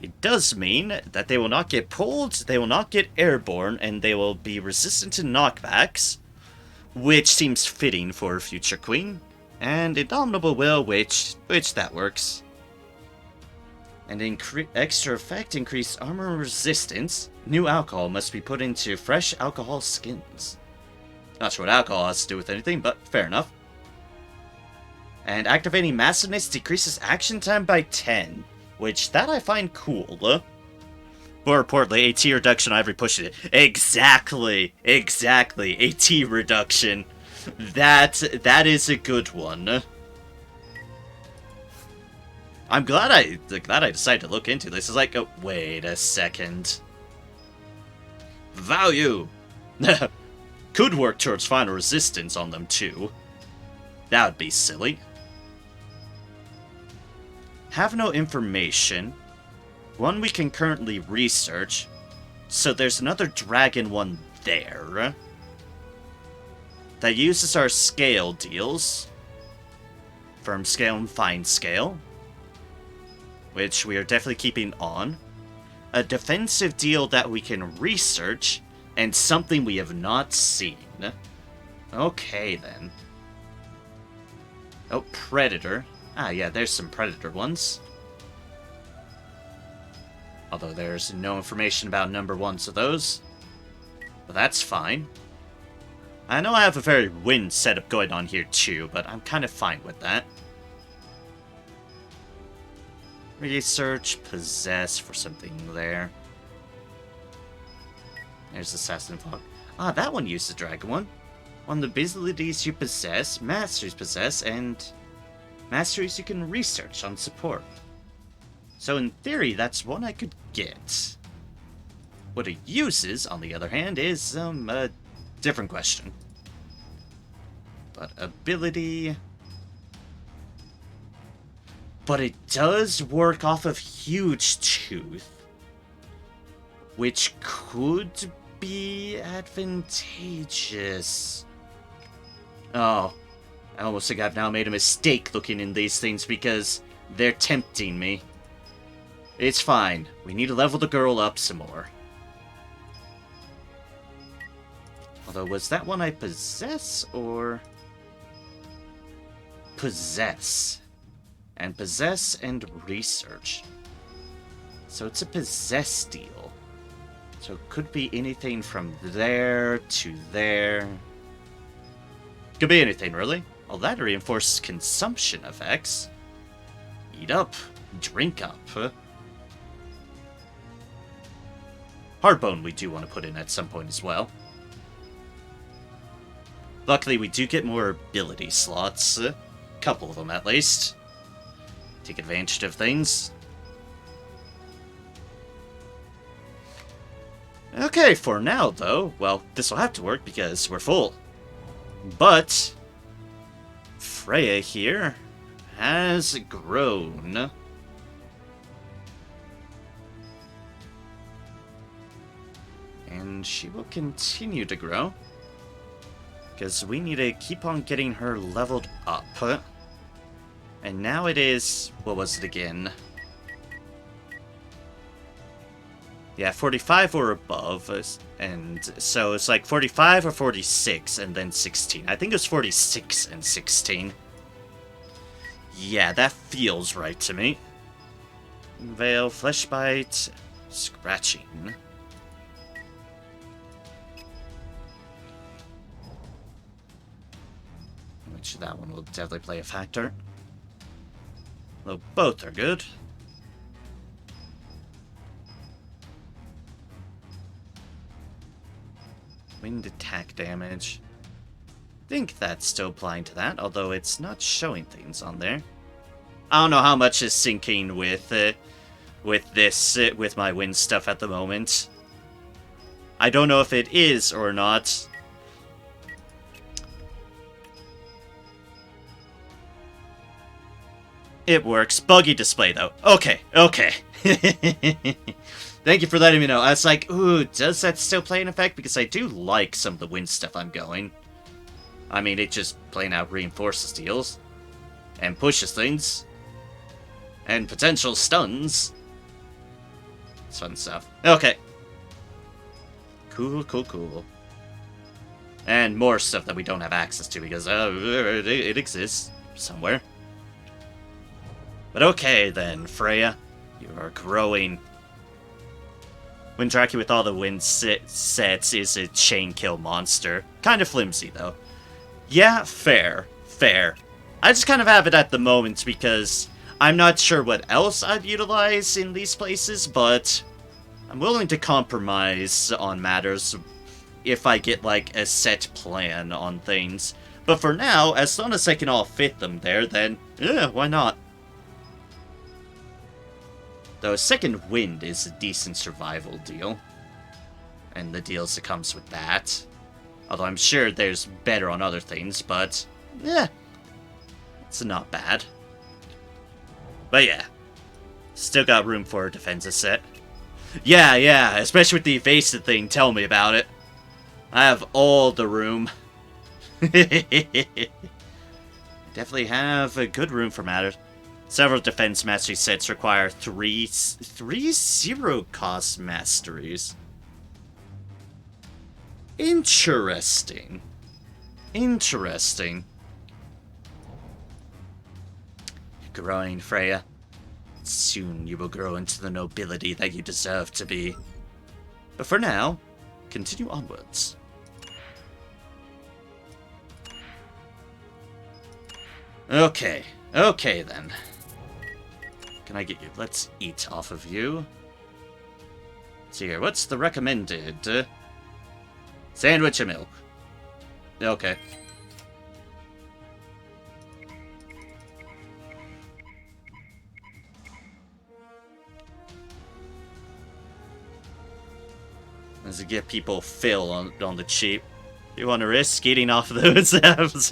It does mean that they will not get pulled, they will not get airborne, and they will be resistant to knockbacks, which seems fitting for Future Queen. And Indomitable Will, which that works. And extra effect, increased armor resistance. New alcohol must be put into fresh alcohol skins. Not sure what alcohol has to do with anything, but fair enough. And activating massiveness decreases action time by 10, which that I find cool. More importantly, AT reduction, I've repushed it. Exactly, AT reduction. That is a good one. I'm glad I decided to look into this. It's like, oh, wait a second. Value! Could work towards final resistance on them too. That would be silly. Have no information. One we can currently research. So there's another dragon one there. That uses our scale deals. Firm scale and fine scale. Which we are definitely keeping on. A defensive deal that we can research. And something we have not seen. Okay then. Oh, Predator. Ah, yeah, there's some Predator ones. Although there's no information about number ones of those. But that's fine. I know I have a very win setup going on here too, but I'm kind of fine with that. Research, possess for something there. There's Assassin Fog. Ah, that one used the Dragon one. One of the abilities you possess, masteries possess, and masteries you can research on support. So in theory, that's one I could get. What it uses, on the other hand, is a different question. But ability... But it does work off of Huge Tooth, which could be advantageous. Oh, I almost think I've now made a mistake looking in these things because they're tempting me. It's fine. We need to level the girl up some more. Although, was that one I possess or... Possess. And possess and research. So it's a possess deal. So it could be anything from there to there. Could be anything, really. Well, that reinforces consumption effects. Eat up. Drink up. Hardbone we do want to put in at some point as well. Luckily, we do get more ability slots. A couple of them, at least. Take advantage of things. Okay, for now, though, well, this will have to work because we're full. But Freya here has grown. And she will continue to grow. Because we need to keep on getting her leveled up. And now it is... what was it again? Yeah, 45 or above. And so it's like 45 or 46 and then 16. I think it was 46 and 16. Yeah, that feels right to me. Veil, Fleshbite, Scratching. Which that one will definitely play a factor. Though both are good. Wind attack damage. I think that's still applying to that, although it's not showing things on there. I don't know how much is syncing with my wind stuff at the moment. I don't know if it is or not. It works. Buggy display, though. Okay, okay. Thank you for letting me know. I was like, ooh, does that still play an effect? Because I do like some of the wind stuff I'm going. I mean, it just plain out reinforces deals. And pushes things. And potential stuns. It's fun stuff. Okay. Cool, cool, cool. And more stuff that we don't have access to because it exists somewhere. But okay then, Freya. You are growing. Windraki with all the wind sets is a chain kill monster. Kind of flimsy though. Yeah, fair. Fair. I just kind of have it at the moment because I'm not sure what else I'd utilize in these places, but I'm willing to compromise on matters if I get like a set plan on things. But for now, as long as I can all fit them there, then yeah, why not? Though second wind is a decent survival deal. And the deals that comes with that. Although I'm sure there's better on other things, but yeah, it's not bad. But yeah, still got room for a defensive set. Yeah, especially with the evasive thing, tell me about it. I have all the room. Definitely have a good room for matters. Several defense mastery sets require three zero cost masteries. Interesting. Interesting. You're growing, Freya. Soon you will grow into the nobility that you deserve to be. But for now, continue onwards. Okay then. Can I get you? Let's eat off of you. Let's see here. What's the recommended? Sandwich and milk. Okay. As to get people fill on the cheap. You want to risk eating off those apps?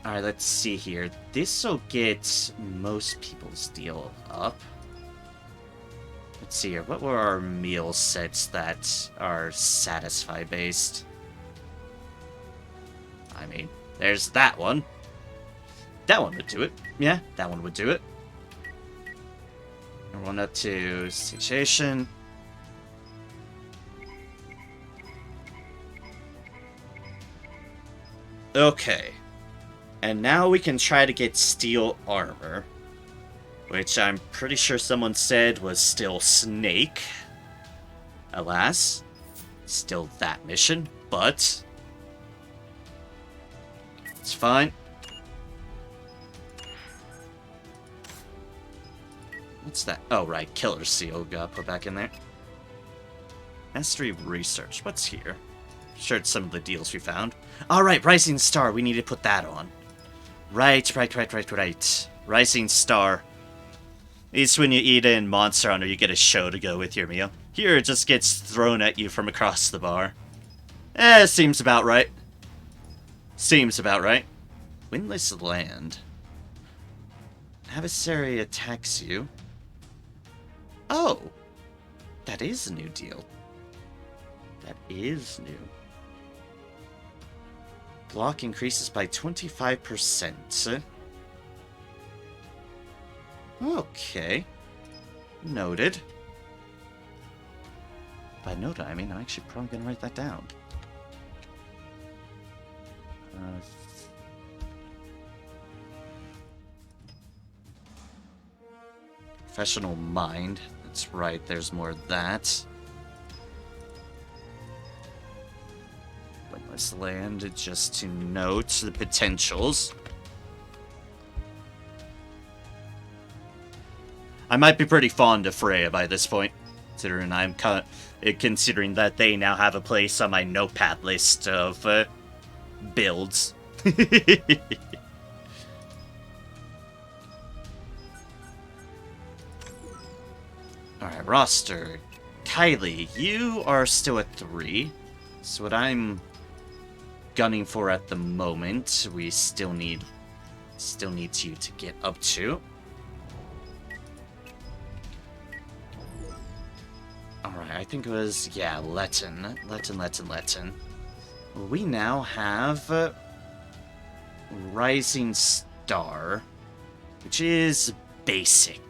Alright, let's see here. This'll get most people's deal up. Let's see here. What were our meal sets that are satisfy based? I mean, there's that one. That one would do it. Yeah, that one would do it. And one up to satiation. Okay. And now we can try to get steel armor. Which I'm pretty sure someone said was still Snake. Alas. Still that mission, but... It's fine. What's that? Oh, right. Killer Seal got put back in there. Mastery Research. What's here? Sure, it's some of the deals we found. Alright, Rising Star. We need to put that on. Right. Rising Star. It's when you eat in Monster Hunter, you get a show to go with your meal. Here, it just gets thrown at you from across the bar. Seems about right. Seems about right. Windless Land. Adversary attacks you. Oh! That is a new deal. That is new. Block increases by 25%. Okay. Noted. By noted, I mean, I'm actually probably going to write that down. Professional Mind. That's right, there's more of that. Windless Land, just to note the potentials. I might be pretty fond of Freya by this point, considering that they now have a place on my notepad list of builds. Alright, roster. Kylie, you are still at 3. So what I'm gunning for at the moment, we still need you to get up to. Alright, I think it was, yeah, Letten. We now have Rising Star, which is basic.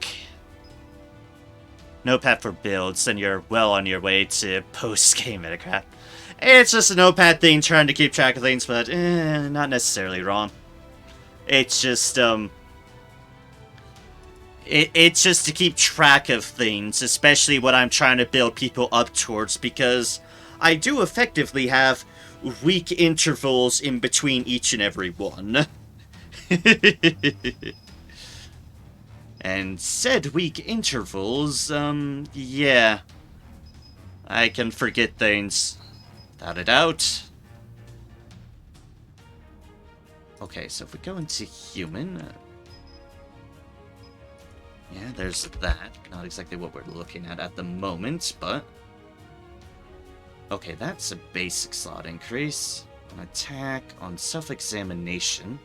Notepad for builds, then you're well on your way to post-game Metacraft. It's just a notepad thing, trying to keep track of things, but not necessarily wrong. It's just, It's just to keep track of things, especially what I'm trying to build people up towards, because I do effectively have week intervals in between each and every one. And said week intervals, yeah. I can forget things. Without a doubt. Okay, so if we go into human... yeah, there's that. Not exactly what we're looking at the moment, but... okay, that's a basic slot increase. On attack, on self-examination.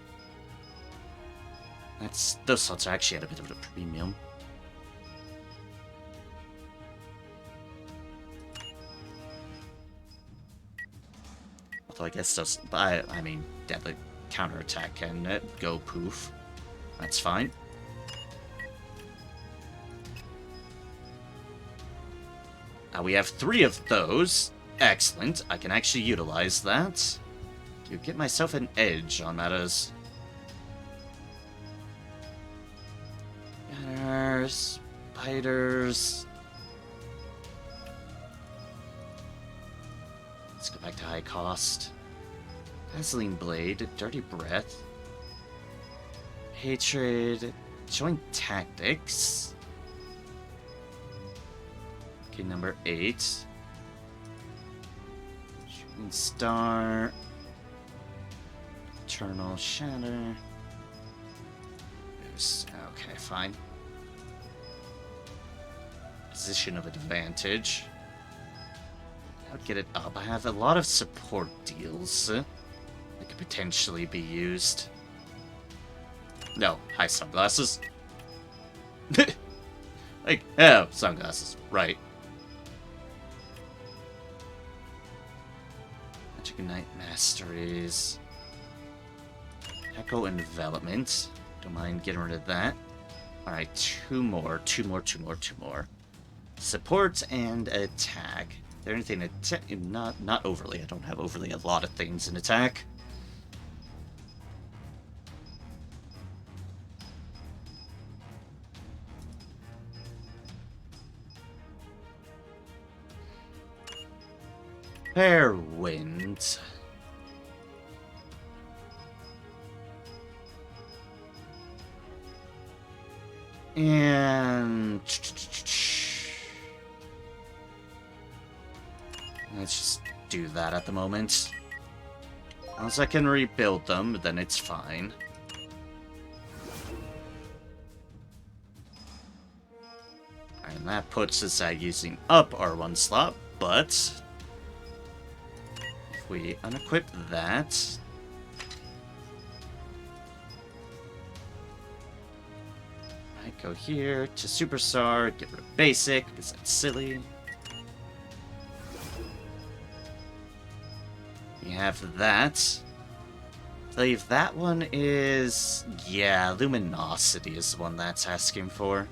Those slots are actually at a bit of a premium. Although I guess those... I mean, deadly counterattack can go poof. That's fine. Now we have 3 of those. Excellent. I can actually utilize that to get myself an edge on matters. Spiders. Let's go back to high cost. Dazzling Blade, Dirty Breath. Hatred, Joint Tactics. Okay, number 8. Shooting Star. Eternal Shatter. Okay, fine. Position of advantage. I would get it up. I have a lot of support deals that could potentially be used. No, high sunglasses. Like, oh, sunglasses, right. Magic Ignite Masteries. Echo Envelopment. Don't mind getting rid of that. Alright, 2 more. Support and attack. Is there anything attack? Not overly. I don't have overly a lot of things in attack. Fair Wind. And let's just do that at the moment. Once I can rebuild them, then it's fine. And that puts us at using up our 1 slot, but if we unequip that, I go here to Superstar, get rid of Basic, because that's silly. We have that. I believe that one is... yeah, Luminosity is the one that's asking for.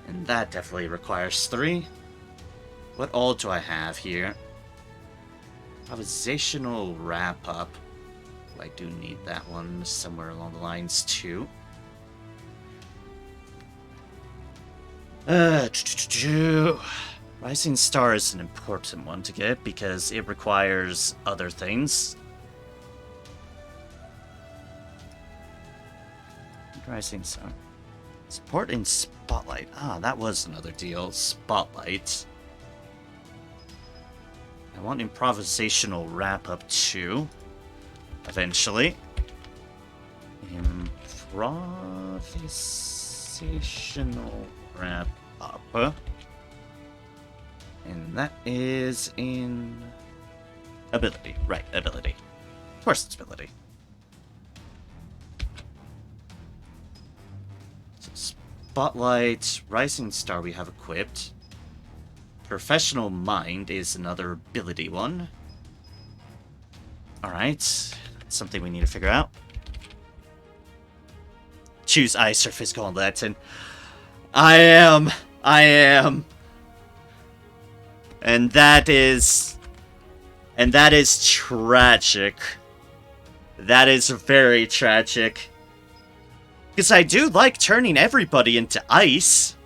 And that definitely requires 3. What all do I have here? Improvisational wrap-up. I do need that one somewhere along the lines too. Rising Star is an important one to get because it requires other things. Rising Star. Support in Spotlight. Ah, that was another deal. Spotlight. I want improvisational wrap-up too. Eventually. Improvisational wrap-up. And that is in... ability. Right, ability. Of course it's ability. So Spotlight, Rising Star we have equipped. Professional Mind is another ability one. Alright, that's something we need to figure out. Choose Ice or Physical and Latin. I am. And that is tragic. That is very tragic. Because I do like turning everybody into ice.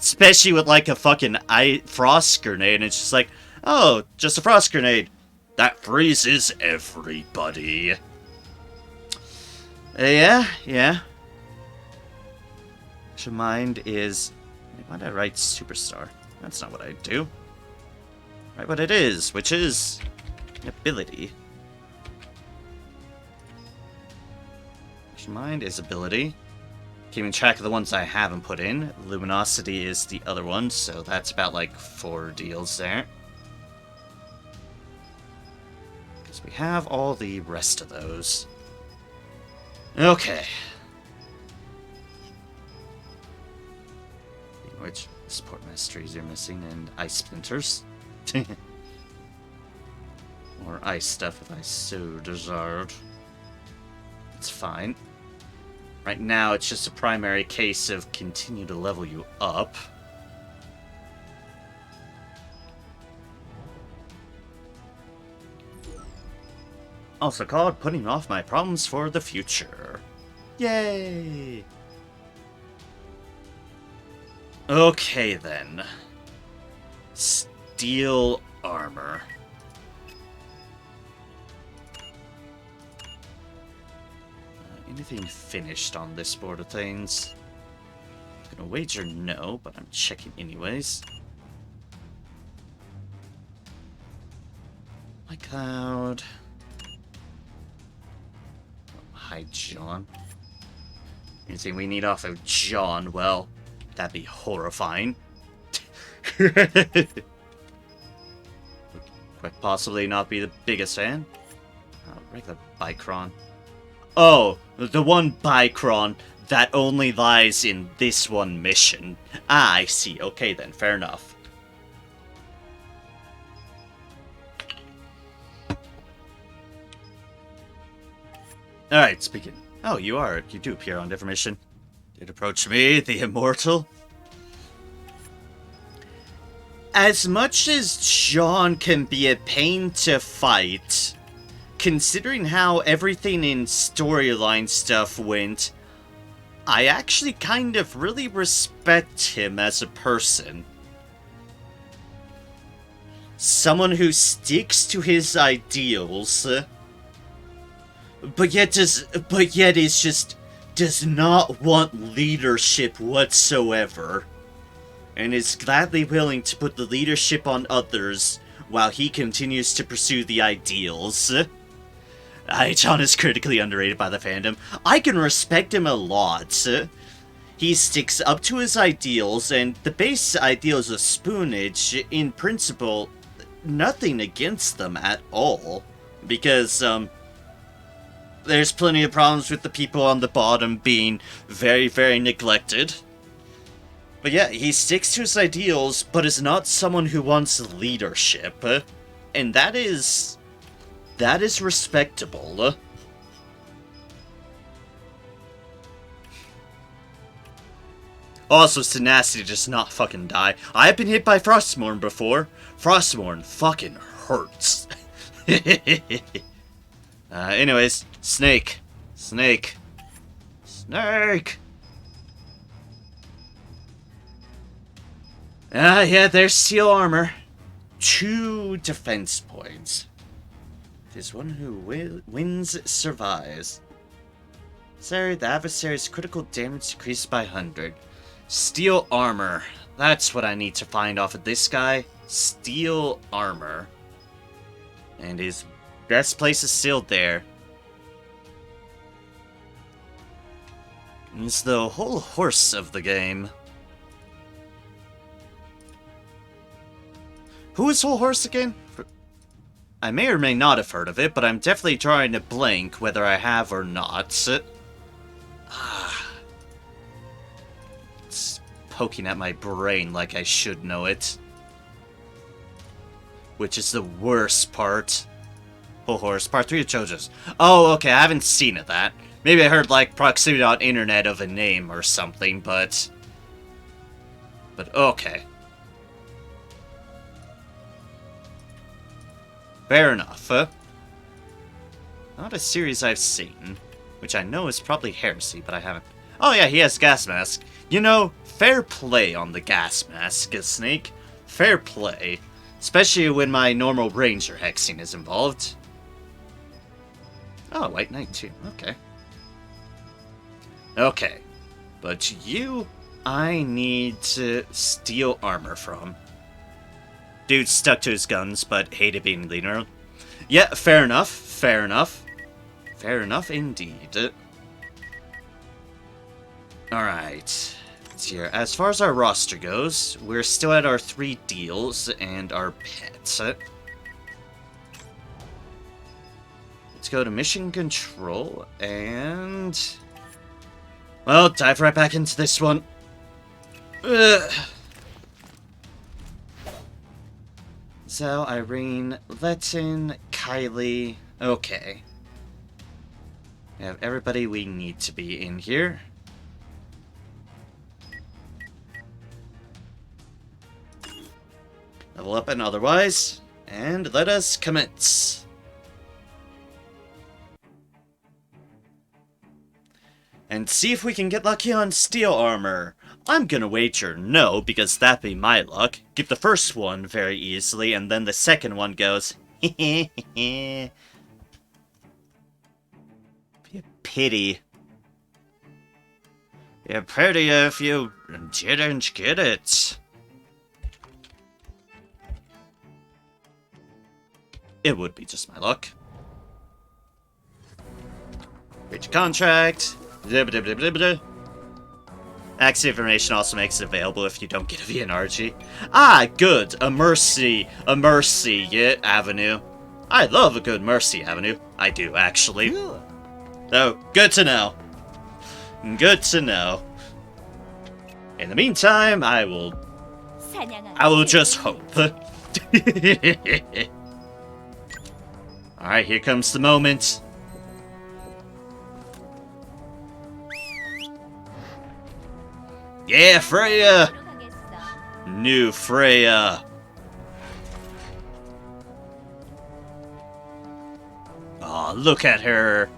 Especially with like a fucking frost grenade. And it's just like, oh, just a frost grenade. That freezes everybody. Yeah. Your mind is... why did I write Superstar? That's not what I do. Write what it is, which is... an ability. Your mind is ability. Keeping track of the ones I haven't put in. Luminosity is the other one, so that's about like 4 deals there. Because we have all the rest of those. Okay. Which support mysteries are missing, and ice splinters. Or ice stuff if I so desired. It's fine. Right now, it's just a primary case of continue to level you up. Also called putting off my problems for the future. Yay! Okay then. Steel armor. Anything finished on this board of things? I'm gonna wager no, but I'm checking anyways. My cloud. Hi, John. Anything we need off of John? Well, that'd be horrifying. Quite possibly not be the biggest fan. Regular Bicron. Oh, the one Bicron that only lies in this one mission. Ah, I see. Okay then, fair enough. Alright, speaking. Oh, you do appear on different mission. Did approach me, the immortal. As much as John can be a pain to fight, considering how everything in storyline stuff went, I actually kind of really respect him as a person. Someone who sticks to his ideals, but yet is just does not want leadership whatsoever, and is gladly willing to put the leadership on others while he continues to pursue the ideals. John is critically underrated by the fandom. I can respect him a lot. He sticks up to his ideals, and the base ideals of spoonage, in principle, nothing against them at all. Because, there's plenty of problems with the people on the bottom being very, very neglected. But yeah, he sticks to his ideals, but is not someone who wants leadership. And that is respectable. Also, Tenacity does not fucking die. I've been hit by Frostmourne before. Frostmourne fucking hurts. Anyways, Snake. Snake. Yeah, there's steel armor. 2 defense points. This one who wins survives. Sorry, the adversary's critical damage decreased by 100. Steel armor. That's what I need to find off of this guy. Steel armor. And his best place is still there. He's the whole horse of the game. Who is whole horse again? I may or may not have heard of it, but I'm definitely drawing a blank whether I have or not. It's poking at my brain like I should know it. Which is the worst part. Whole horse, part 3 of JoJo's. Oh, okay, I haven't seen it, that. Maybe I heard, like, proximity on internet of a name or something, but okay. Fair enough. Not a series I've seen, which I know is probably Heresy, but I haven't. Oh yeah, he has gas mask. You know, fair play on the gas mask, Snake. Fair play. Especially when my normal Ranger hexing is involved. Oh, White Knight too. Okay. Okay. But you, I need to steal armor from. Dude stuck to his guns, but hated being leaner. Yeah, fair enough. Fair enough. Fair enough indeed. Alright. Here. As far as our roster goes, we're still at our 3 deals and our pets. Let's go to mission control and... well, dive right back into this one. So, Irene, Letton, Kylie... okay. We have everybody we need to be in here. Level up and otherwise. And let us commence. And see if we can get lucky on steel armor. I'm gonna wager no, because that'd be my luck. Get the first one very easily, and then the second one goes, be a pity. Be a pity if you didn't get it. It would be just my luck. Reach contract. Access information also makes it available if you don't get a VNRG. Ah, good. A mercy yeah, avenue. I love a good mercy avenue. I do, actually. Oh, good to know. Good to know. In the meantime, I will just hope. Alright, here comes the moment. Yeah, Freya! New Freya. Aw, look at her.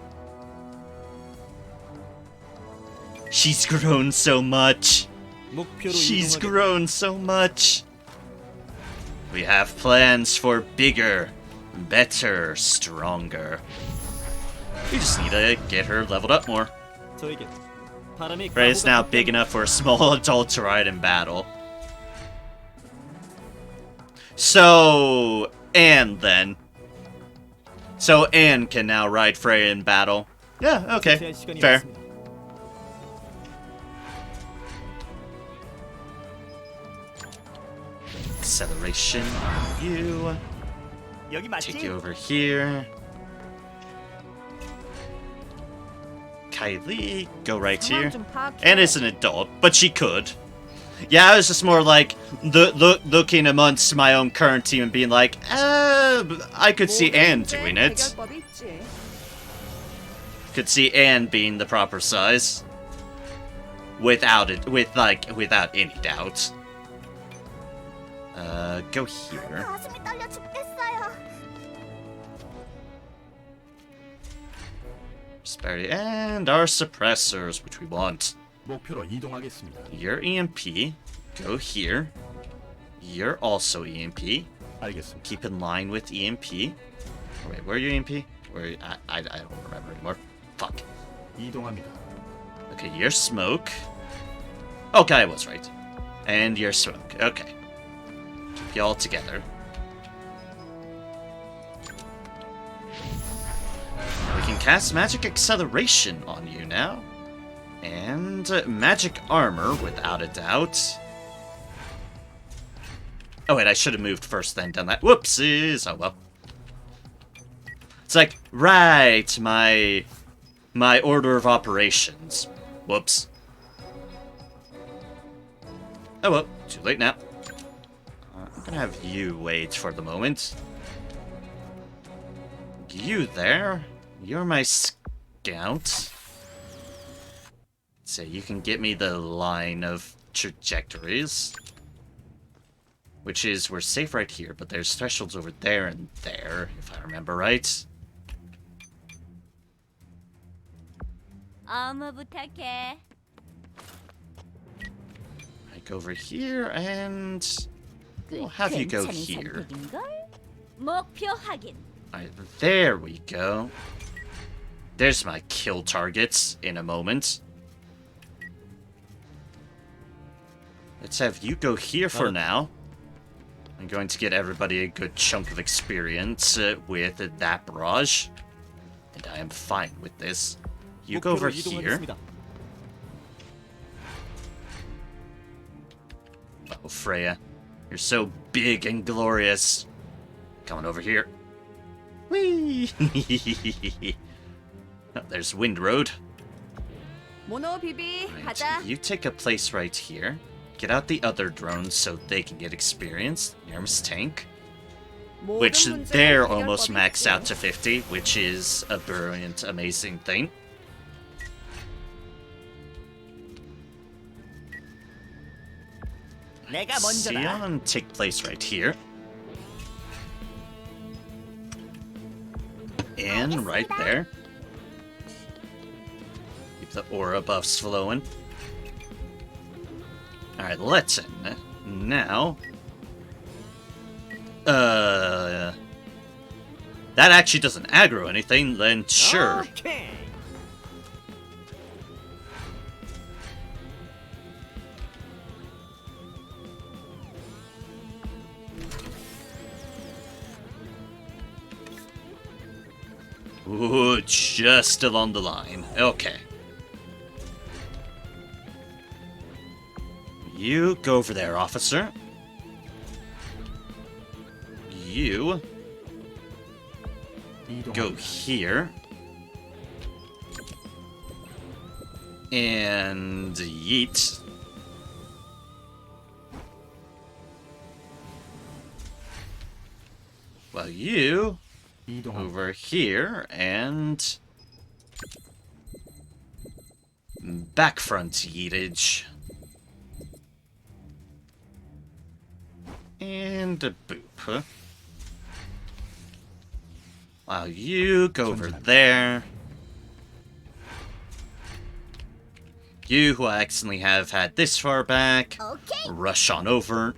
She's grown so much. She's grown so much. We have plans for bigger, better, stronger. We just need to get her leveled up more. 저에게 바람이 Frey's now 가보가 big enough for a small adult to ride in battle. So, Anne then. So Anne can now ride Freya in battle. Yeah, okay. 제시할 시간이 Fair. 왔습니다. Acceleration. You. 여기 Take you 맞지? over here. Kylie, go right here. 상황 좀 파악해. Anne is an adult, but she could. Yeah, I was just more like looking amongst my own current team and being like, I could see Anne doing it. 해결법이 있지. Could see Anne being the proper size. Without any doubt. Go here. 가슴이 떨려 죽겠어요. Prosperity and our suppressors, which we want. 목표로 이동하겠습니다. Your EMP, go here. You're also EMP. 알겠습니다. Keep in line with EMP. Oh, wait, where are you EMP? Where I don't remember anymore. Fuck. 이동합니다. Okay, you're smoke. Okay, I was right. And you're smoke. Okay. Keep you all together. We can cast magic acceleration on you now. And magic armor, without a doubt. Oh wait, I should have moved first, then done that. Whoopsies! Oh well. It's like, right, my order of operations. Whoops. Oh well, too late now. I'm gonna have you wait for the moment. You there? You're my scout. So you can get me the line of trajectories. Which is, we're safe right here, but there's thresholds over there and there, if I remember right. 어머 부탁해. I go over here, and we'll have you go 괜찮은 here. 선택인걸? 목표 확인. Alright, there we go. There's my kill targets in a moment. Let's have you go here for now. I'm going to get everybody a good chunk of experience with that barrage. And I am fine with this. You go over here. 이동하겠습니다. Oh, Freya. You're so big and glorious. Coming over here. Whee! Oh, there's Wind Road. 모노 비비 Right, 가자. you take a place right here. Get out the other drones so they can get experience. Nerm's tank. 모든 Which 문제는 they're 해결법이 almost maxed out 있지. to 50, which is a brilliant, amazing thing. 내가 먼저다. Sion take place right here. And right there. Keep the aura buffs flowing. Alright, let's end. Now. That actually doesn't aggro anything, then sure. 오케이. Ooh, just along the line. Okay. You go over there, officer. You go 이동합니다. here. And yeet. Well, you 이동합니다. over here and back front yeetage. And a boop. Huh? Wow, you go over there. You who accidentally have had this far back, 오케이. rush on over.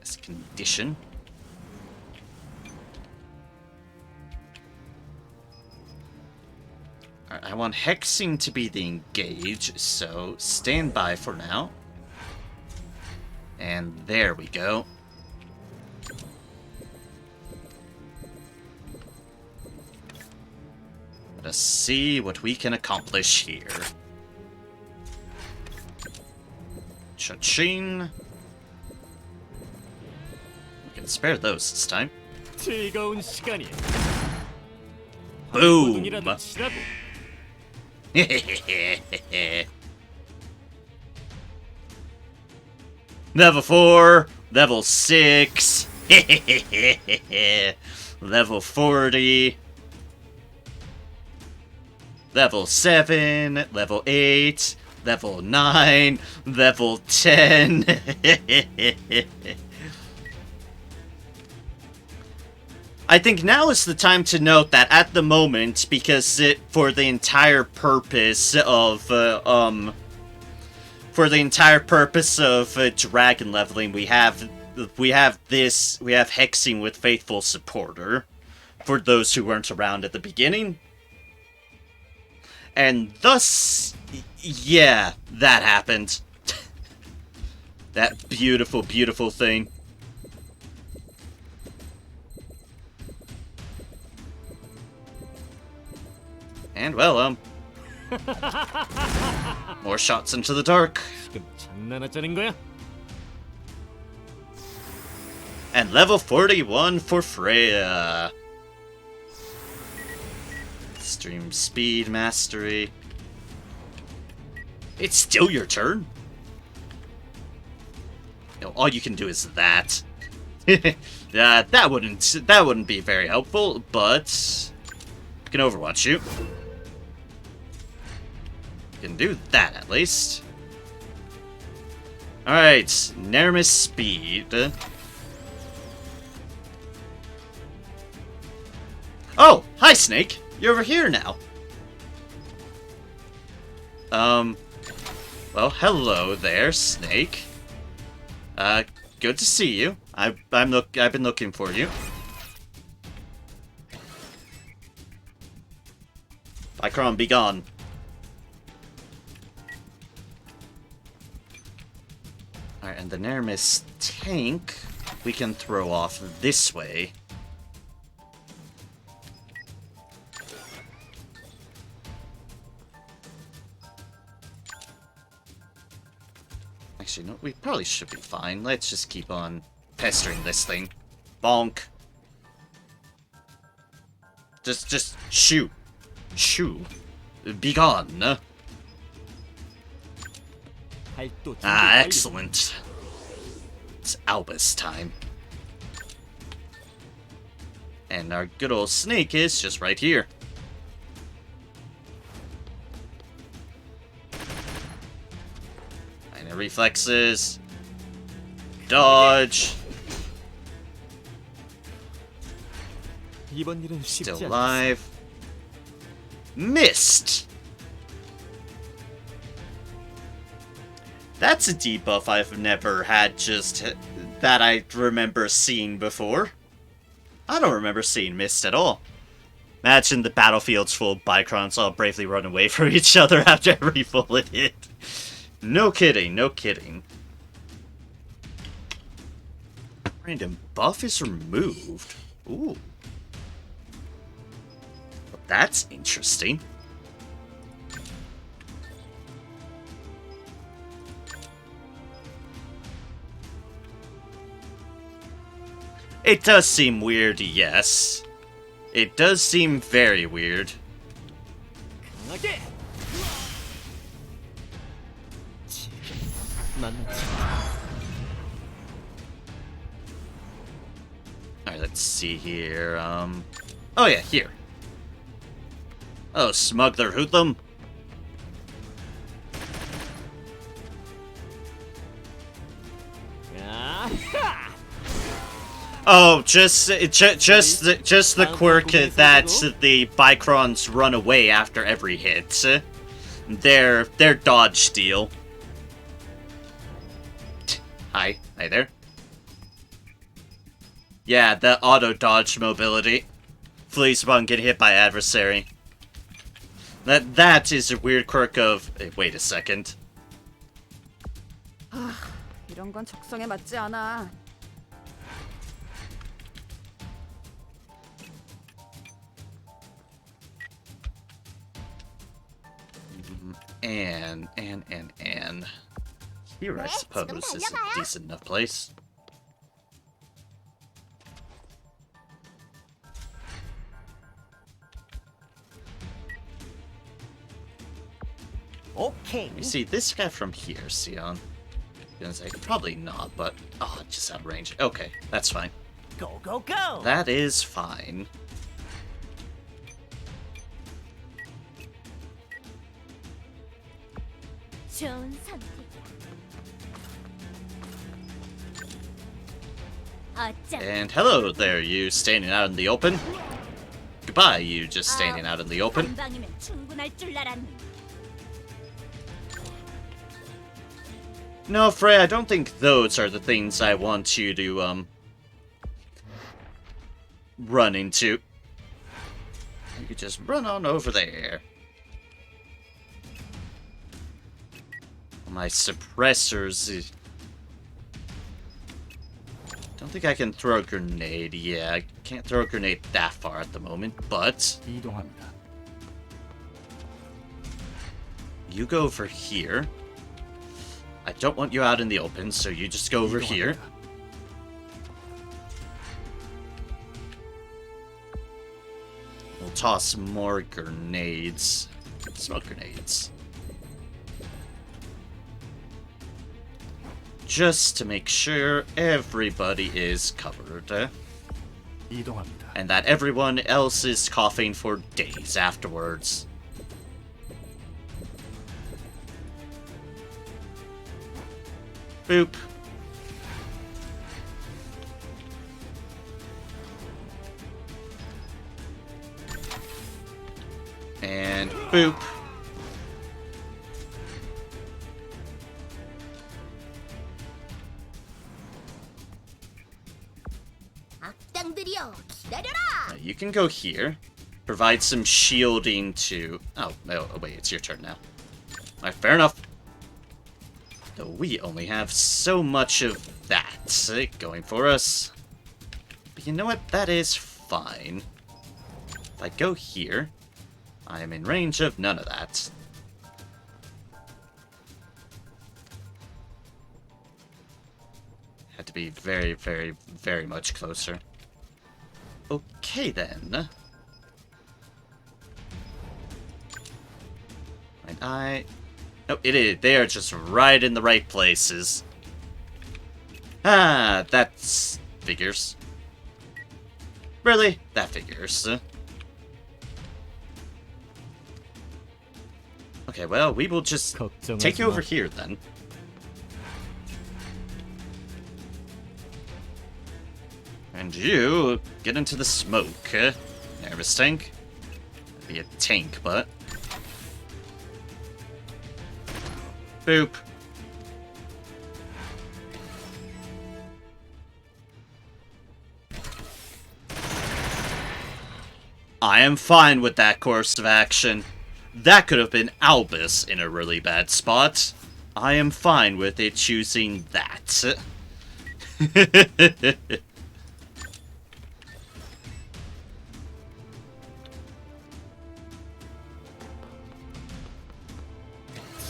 As condition. Alright, I want hexing to be the engage, so stand by for now. And there we go. Let us see what we can accomplish here. Cha-ching. We can spare those this time. 즐거운 시간이야. Boom! 이라도 치라고. Level 4, level 6, level 40, level 7, level 8, level 9, level 10. I think now is the time to note that at the moment, because for the entire purpose of dragon leveling, we have hexing with faithful supporter for those who weren't around at the beginning. And thus, yeah, that happened. That beautiful, beautiful thing. And, well, more shots into the dark. 지금 장난하자는 거야? And level 41 for Freya. Extreme speed mastery. It's still your turn? No, all you can do is that. That wouldn't be very helpful, but I can overwatch you. Can do that at least. Alright, Nermis speed. Oh, hi Snake! You're over here now. Well, hello there, Snake. Good to see you. I've been looking for you. Bicron, be gone. Alright, and the Nermis tank we can throw off this way. Actually, no, we probably should be fine. Let's just keep on pestering this thing. Bonk. Just shoot. Shoo. Be gone. Ah, excellent. It's Albus time. And our good old Snake is just right here. Minor reflexes. Dodge. 이번 일은 쉽지 Still 않았어. alive. Missed! That's a debuff I've never had that I remember seeing before. I don't remember seeing Mist at all. Imagine the battlefield's full of Bicrons all bravely run away from each other after every bullet hit. No kidding, no kidding. Random buff is removed. Ooh. That's interesting. It does seem weird, yes. It does seem very weird. 강하게. Alright, let's see here. Oh yeah, here. Oh, Smuggler Hoodlum. Oh, just the quirk that the Bicrons run away after every hit. Their dodge deal. Hi there. Yeah, the auto dodge mobility. Fleas upon getting hit by adversary. That is a weird quirk of... wait a second. 이런 건 적성에 맞지 않아. And. Here, I suppose, is a decent enough place. 오케이. You see, this guy from here, Sion. Gonna say, probably not, but... oh, just out of range. Okay, that's fine. 고고고. That is fine. 좋은 선택이야. 어쩜 And hello there, you standing out in the open. Goodbye, you just standing out in the open. 한 방이면 충분할 줄 알았는데. No, Frey, I don't think those are the things I want you to, run into. You could just run on over there. My suppressors... don't think I can throw a grenade. Yeah, I can't throw a grenade that far at the moment, but... 이동합니다. you go over here. I don't want you out in the open, so you just go over here. 이동합니다. We'll toss more grenades. Smoke grenades. Just to make sure everybody is covered. 이동합니다. And that everyone else is coughing for days afterwards. Boop. And boop. 악당들이여 기다려라. You can go here. Provide some shielding to... oh, wait, it's your turn now. Alright, fair enough. Though we only have so much of that going for us. But you know what? That is fine. If I go here, I am in range of none of that. Had to be very, very, very much closer. Okay, then. And I... no, it is. They are just right in the right places. Ah, that's... figures. Really? That figures. Okay, well, we will just take you over here, then. And you get into the smoke. Nervous tank. That'd be a tank, but... boop. I am fine with that course of action. That could have been Albus in a really bad spot. I am fine with it choosing that.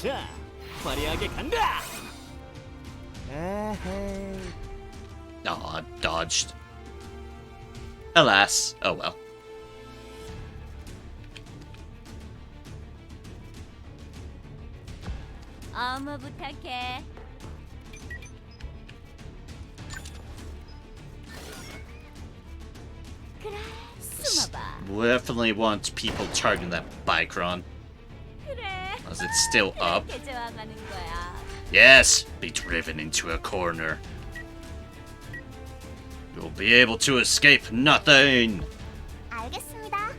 자, 화려하게 간다. Aw, dodged. Alas, oh well. 어머 부탁해. 그래, 숨어봐. We definitely want people targeting that Bicron. 그래. As it's still up. 그렇게 저항하는 거야. Yes, be driven into a corner. You'll be able to escape nothing. 알겠습니다.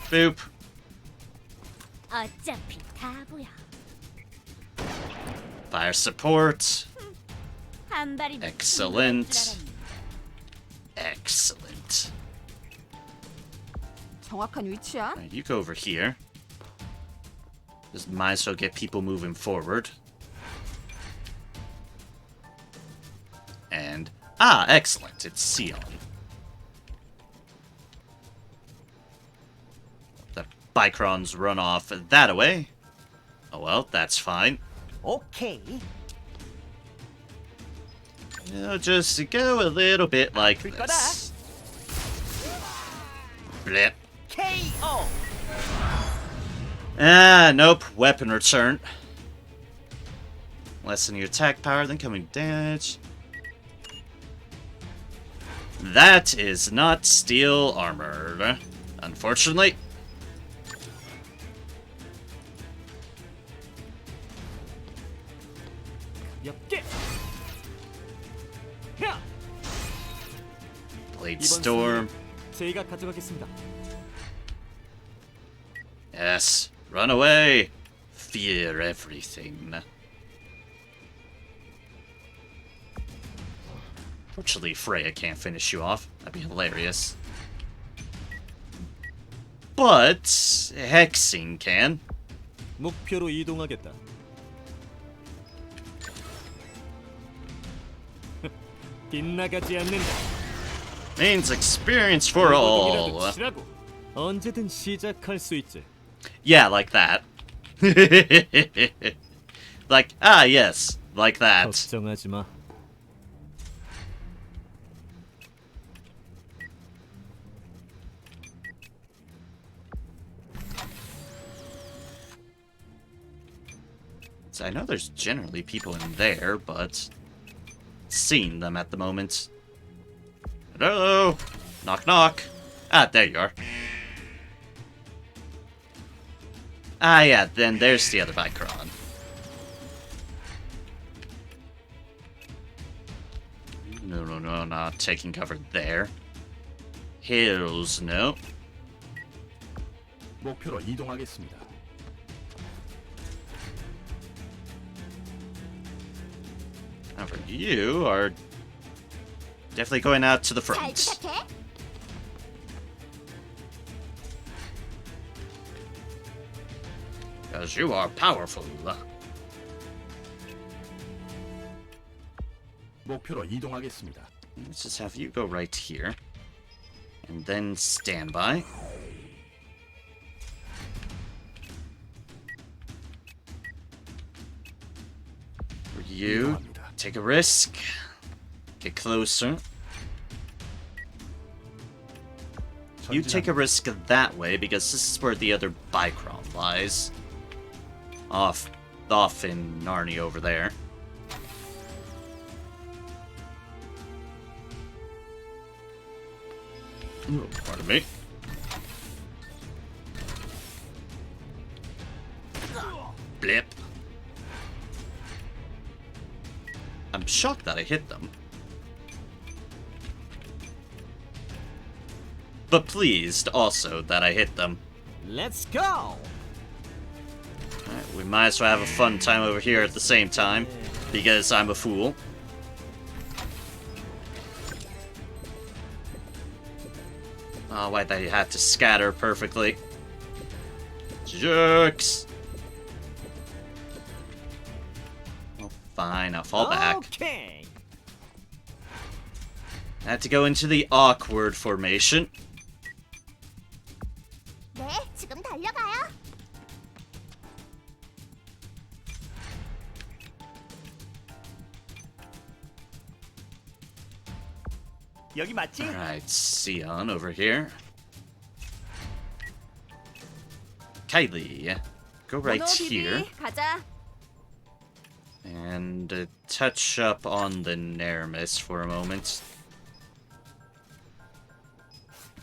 Boop. 어차피 다 보여. Fire support. 한 발이 Excellent. Excellent. 정확한 위치야? Alright, you go over here. Just might as well get people moving forward. And excellent. It's Sion. The Bicrons run off that away. Oh well, that's fine. 오케이. Just go a little bit like this. Blip. KO. Nope. Weapon return. Lessen your attack power, then coming damage. That is not steel armor, unfortunately. 엽게. 야! Blade 이번 storm. 승리 제가 가져가겠습니다. Yes. Run away. Fear everything. Fortunately, Freya can't finish you off. That'd be hilarious. But Hexing can. 목표로 이동하겠다. 빗나가지 않는다. Means experience for all. 이라도 치라고. 언제든 시작할 수 있지. Yeah, like that. Like, yes, like that. 걱정하지 마. So I know there's generally people in there, but seeing them at the moment. Hello? Knock, knock. There you are. Yeah, then there's the other Bicron. No, not taking cover there. Hills, no. 목표로 이동하겠습니다. However, you are definitely going out to the 잘 front. 부탁해. Because you are powerful. 목표로 이동하겠습니다. Let's just have you go right here. And then stand by. For you, take a risk. Get closer. You take a risk that way because this is where the other Bicron lies. Off in Narnia over there. Pardon me. Blip. I'm shocked that I hit them. But pleased also that I hit them. Let's go. Alright, we might as well have a fun time over here at the same time, because I'm a fool. Oh, why they had to scatter perfectly. Jerks! Well, fine, I'll fall back. Okay. I had to go into the awkward formation. 네, 지금 달려가요. 여기 맞지? Alright, Sion over here. Kylie, go right here. 가자. And touch up on the Nermis for a moment.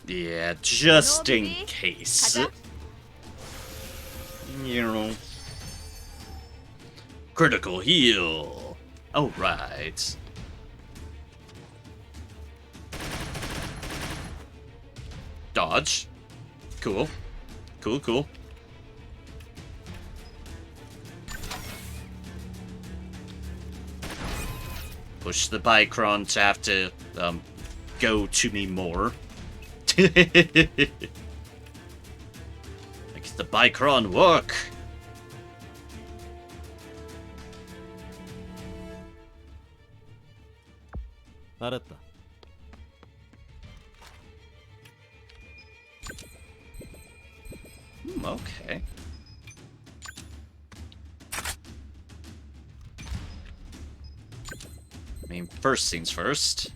Yeah, just in case. 가자. You know. Critical heal. Oh, right. Dodge. Cool. Cool. Push the Bicron to have to, go to me more. Make the Bicron work! 알았다. Okay. I mean, first things first.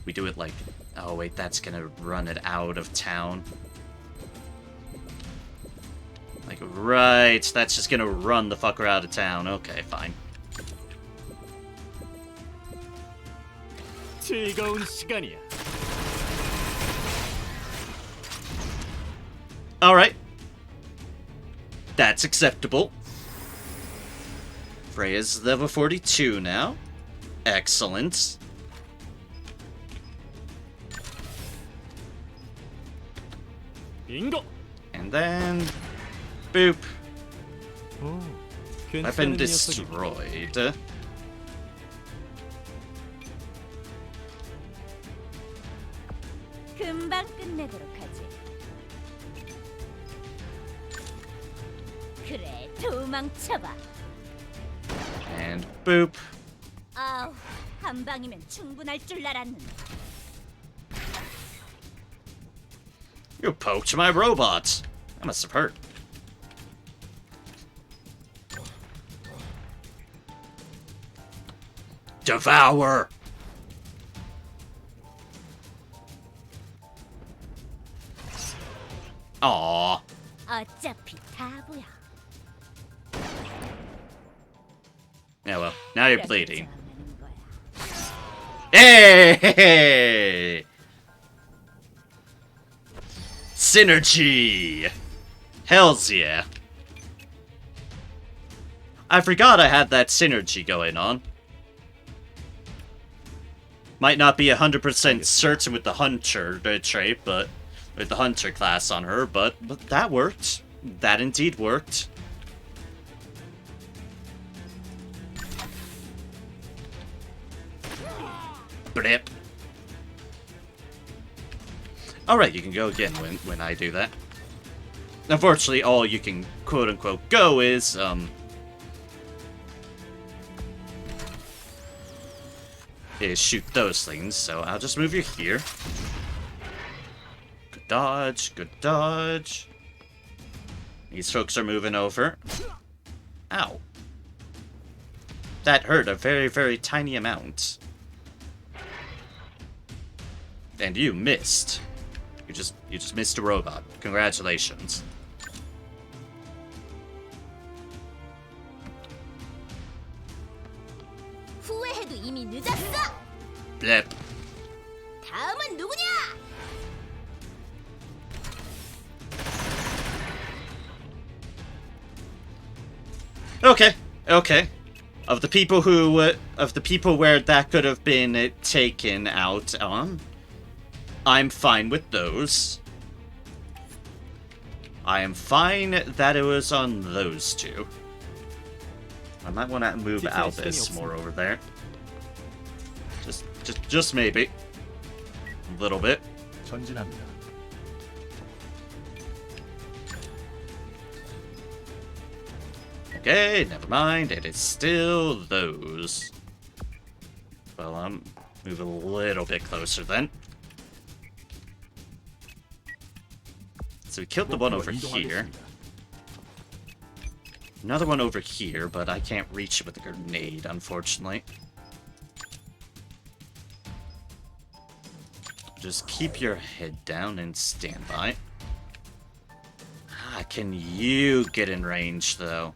We do it like... Oh, wait, that's gonna run it out of town. Like, right, that's just gonna run the fucker out of town. Okay, fine. 즐거운 시간이야. Alright. That's acceptable. Freya's level 42 now. Excellent. 빙고. And then... Boop. 오, Weapon 괜찮은 녀석이. destroyed. 금방 끝내도록 하지. 그래, 도망쳐봐. And boop. 아우, 한 방이면 충분할 줄 알았는데. You poked my robot. That must have hurt. Devour! Aww. 어차피 바보야. Yeah, well, now you're 그래서 bleeding. 저항하는 거야. Hey! Synergy! Hells yeah. I forgot I had that synergy going on. Might not be 100% certain with the hunter trait, but with the hunter class on her, but that worked. That indeed worked. Blip. Alright, you can go again when I do that. Unfortunately, all you can quote-unquote go is, shoot those things, so I'll just move you here. Good dodge, good dodge. These folks are moving over. Ow. That hurt a very, very tiny amount. And you missed. You just missed a robot. Congratulations. 후회해도 이미 늦었어. Blip. 다음은 누구냐? Okay, okay. Of the people where that could have been taken out on, I'm fine with those. I am fine that it was on those two. I might want to move Albus more over there. Just maybe. A little bit. 전진합니다. Okay, never mind. It is still those. Well, move a little bit closer then. So we killed the one over here. Another one over here, but I can't reach it with a grenade, unfortunately. Just keep your head down and stand by. Ah, can you get in range, though?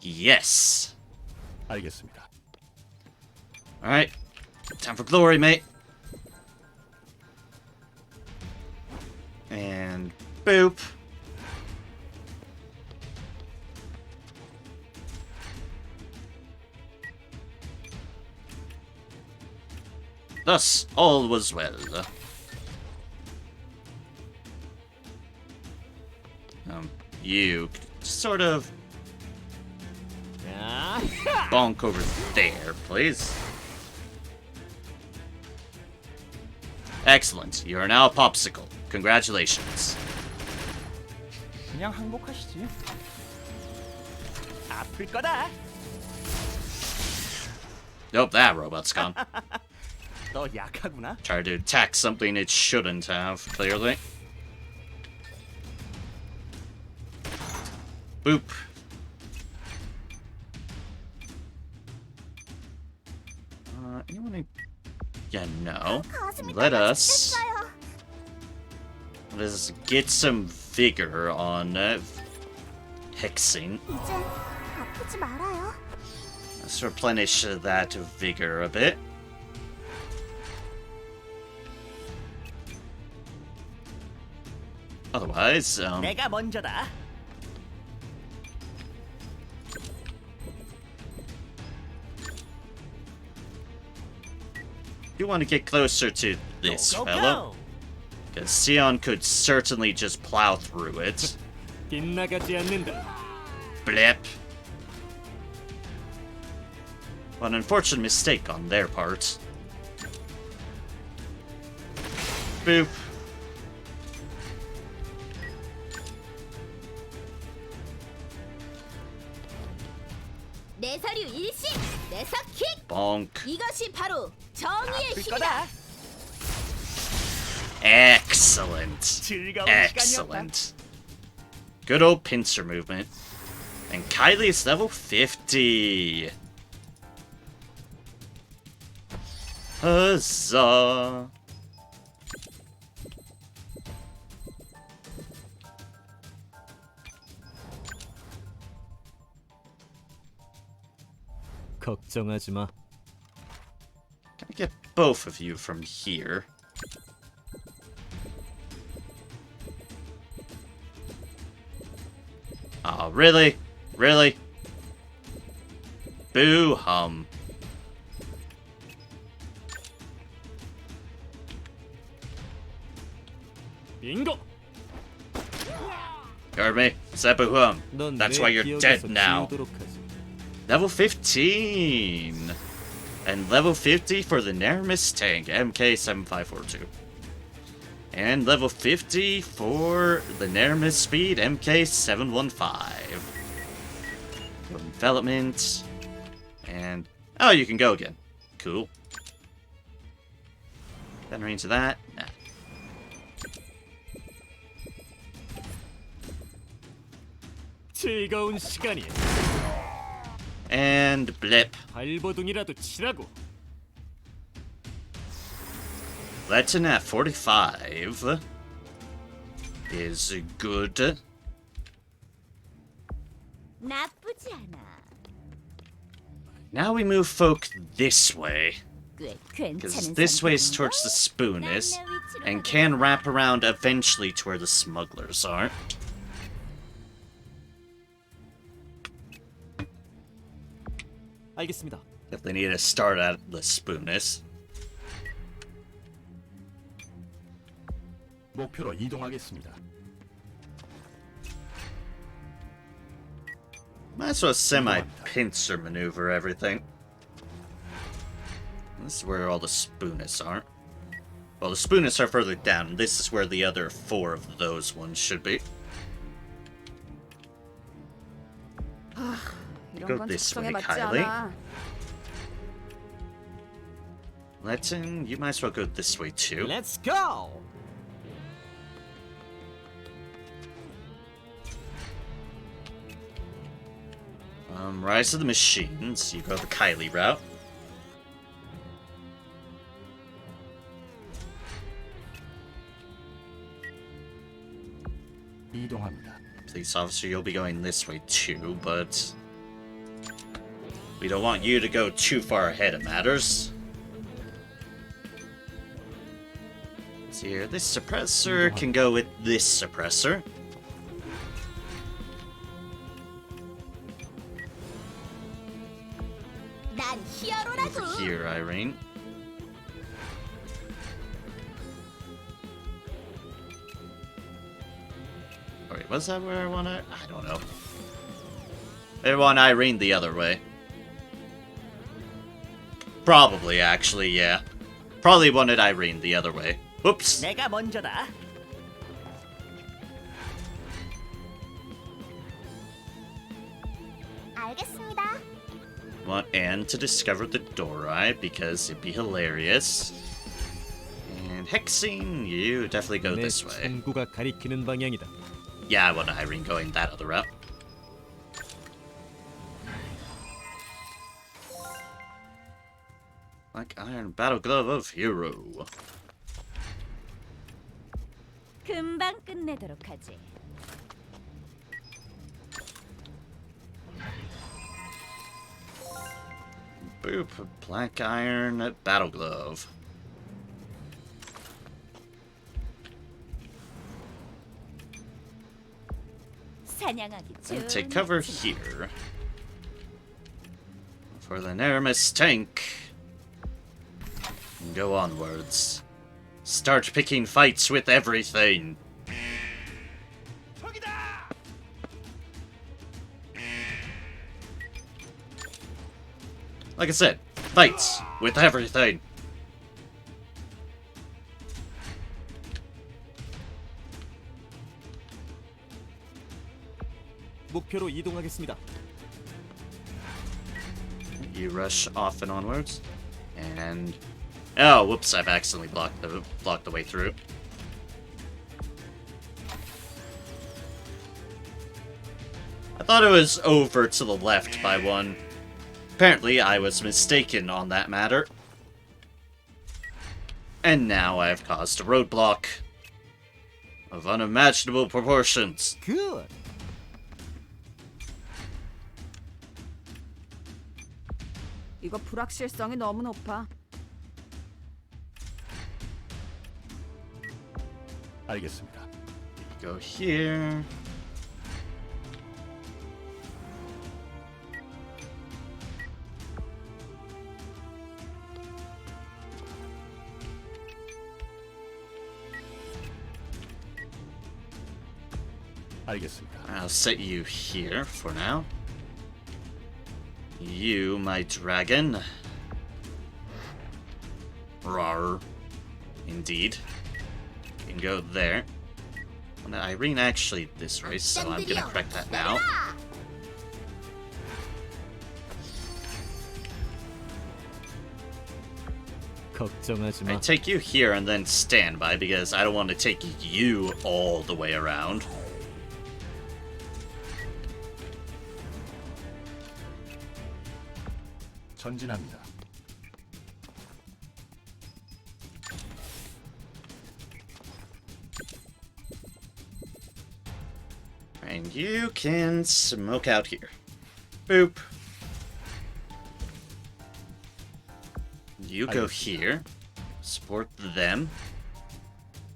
Yes! 알겠습니다. Alright. Time for glory, mate. And boop. Thus, all was well. You sort of... 야, bonk over there, please. Excellent. You are now a popsicle. Congratulations. 그냥 항복하시지. 아플 거다. Nope, that robot's gone. 너 약하구나. Tried to attack something it shouldn't have, clearly. Boop. Anyone who... Yeah, no. Let us get some vigor on hexing. 이제 아프지 말아요. Let's replenish that vigor a bit. Otherwise, 내가 먼저다. you want to get closer to this Go, go, fellow, go. because Sion could certainly just plow through it. 빗나가지 않는다. Blip. What an unfortunate mistake on their part. Boop. 내 서류 일시, 내 서킥. Bonk. 이것이 바로 정의의 아플 힘이다. 거다. Excellent. 즐거운 Excellent. Good old pincer movement. And Kylie's level 50. Huzzah. 걱정하지 마. Can I get both of you from here? Oh, really? Really? Boo hum. 빙고. Heard me? Said boo hum. 넌 That's 내 why you're 기억에서 dead now. 지우도록 하지. Level 15! And level 50 for the Neramis tank, MK7542. And level 50 for the Neramis speed, MK715. Development. And... oh, you can go again. Cool. Then range of that? Nah. 즐거운 시간이야. And blip. 발버둥이라도 치라고. Letton at 45 is good. 나쁘지 않아. Now we move folk this way, 꽤 because 괜찮은 this way is 선택인걸? towards the Spooness, 난 내 위치로 and 가보자. can wrap around eventually to where the smugglers are. 알겠습니다. If they need to start at the Spooness. 목표로 이동하겠습니다. Might as well semi-pincer maneuver everything. This is where all the Spooness are. Well, the Spooness are further down. This is where the other 4 of those ones should be. 이런 Go 건 this 적성에 way, 맞지 Kylie. 않아. Letton, you might as well go this way too. Let's go. Rise of the Machines. You go the Kylie route. 이동합니다. Police officer, you'll be going this way too, but we don't want you to go too far ahead of matters. See here, this suppressor can go with this suppressor. 난 히어로라고. Over here, Irene. Wait, was that where I want to? I don't know. They want Irene the other way. Probably, actually, yeah. Probably wanted Irene the other way. Whoops. 내가 먼저다. 알겠습니다. Want Anne to discover the Dorai because it'd be hilarious. And Hexing, you definitely go 내 this way. 총구가 가리키는 방향이다. Yeah, I want Irene going that other route. Like Iron Battle Glove of Hero. 금방 끝내도록 하지. Boop, Black Iron Battle Glove. 사냥하기 좋은. And take cover here. For the Neramis tank. And go onwards. Start picking fights with everything. Like I said, fights with everything. 목표로 이동하겠습니다. You rush off and onwards. And oh, whoops, I've accidentally blocked the way through. I thought it was over to the left by one. Apparently, I was mistaken on that matter. And now I have caused a roadblock of unimaginable proportions. 굿. 이거 불확실성이 너무 높아. 알겠습니다. Go here. 알겠습니다. I'll set you here for now. You, my dragon. Rawr. Indeed. You can go there. Well, now, Irene actually this race, so I'm gonna correct that now. 걱정하지 I 마. take you here and then stand by because I don't want to take you all the way around. 전진합니다. And you can smoke out here. Boop. You go here. Support them.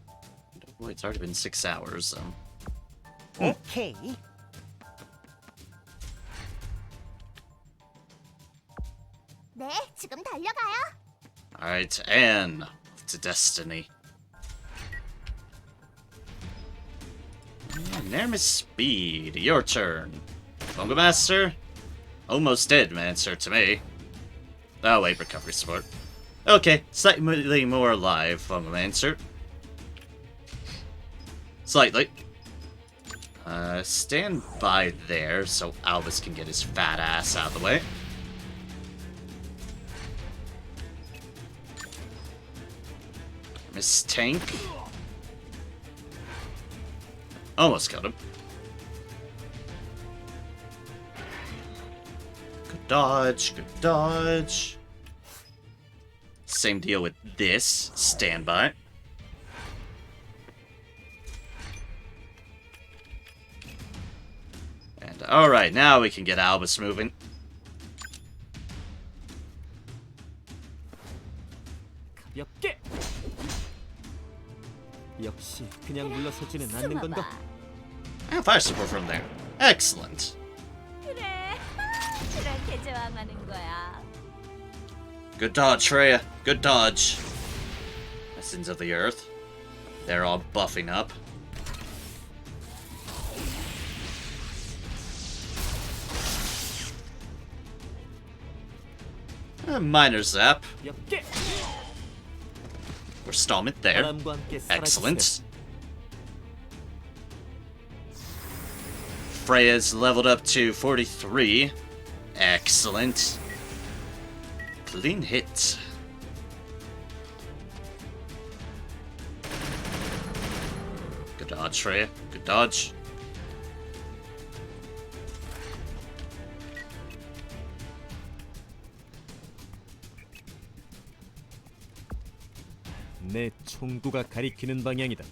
Oh boy, it's already been 6 hours, so. 오케이. 네, 지금 달려가요. Alright, Anne. To Destiny. Neramis Speed, your turn. Fungal Master? Almost dead, Mancer, to me. Oh wait, recovery support. Okay, slightly more alive, Fungal Mancer. Slightly. Stand by there so Albus can get his fat ass out of the way. Miss Tank. Almost killed him. Good dodge, good dodge. Same deal with this. Standby. And alright, now we can get Albus moving. 가볍게. 역시 그냥 물러서지는 않는 건가? 숨어봐. And fire support from there. Excellent. 그래. 그렇게 저항하는 거야. Good dodge, Freya. Good dodge. Essence of the Earth. They're all buffing up. A minor zap. 가볍게. Or stomach there. 바람과 함께 Excellent. Freya's leveled up to 43. Excellent. Clean hit. Good dodge, Freya. Good dodge. 내 총구가 가리키는 방향이다.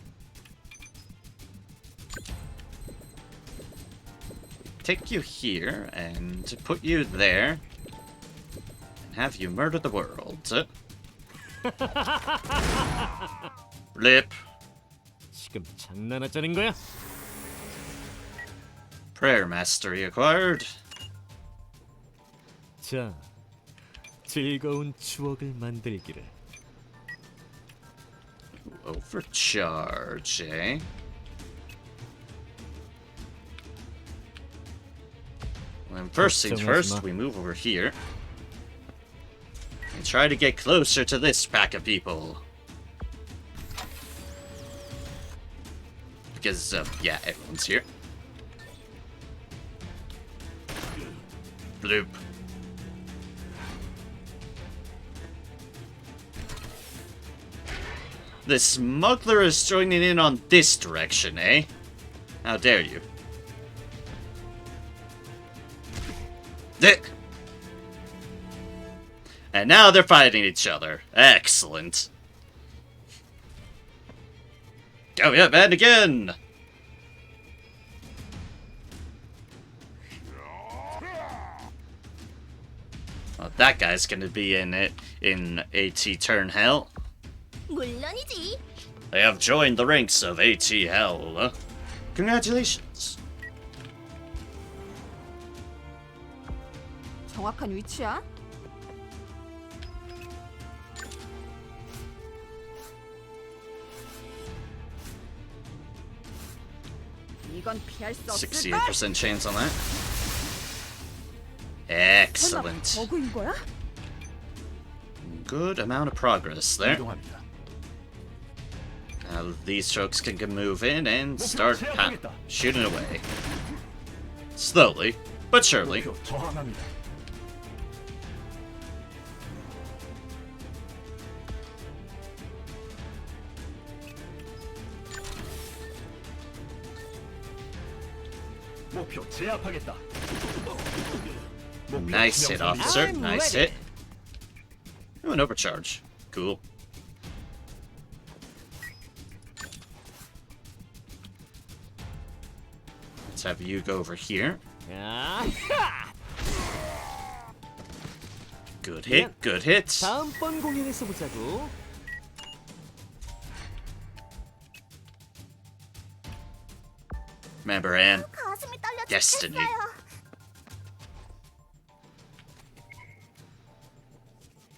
Take you here and put you there. And have you murder the world. Lip. 지금 장난하자는 거야? Prayer mastery acquired. 자, 즐거운 추억을 만들기를. Overcharge, eh? Well, first things first, we move over here. And try to get closer to this pack of people. Because, yeah, everyone's here. Bloop. The smuggler is joining in on this direction, eh? How dare you? Dick! And now they're fighting each other. Excellent. Go, yeah, and again! Well, that guy's gonna be in it in AT Turn Hell. 물론이지. They have joined the ranks of AT Hell. Congratulations. 정확한 위치야? 이건 피할 수 없을걸? 68% chance on that. Excellent. 설마 버그인 거야? Good amount of progress there. 이동합니다. Now these folks can move in and start shooting away. Slowly, but surely. 목표 저항합니다. 목표 제압하겠다. 목표 Nice hit, 지명 officer. I'm Nice ready. hit. Oh, an overcharge. Cool. Let's have you go over here. 아하! Good hit, good hit. 다음번 공연에서 보자고. Remember, Anne. 가슴이 떨려 Destiny. 죽겠어요.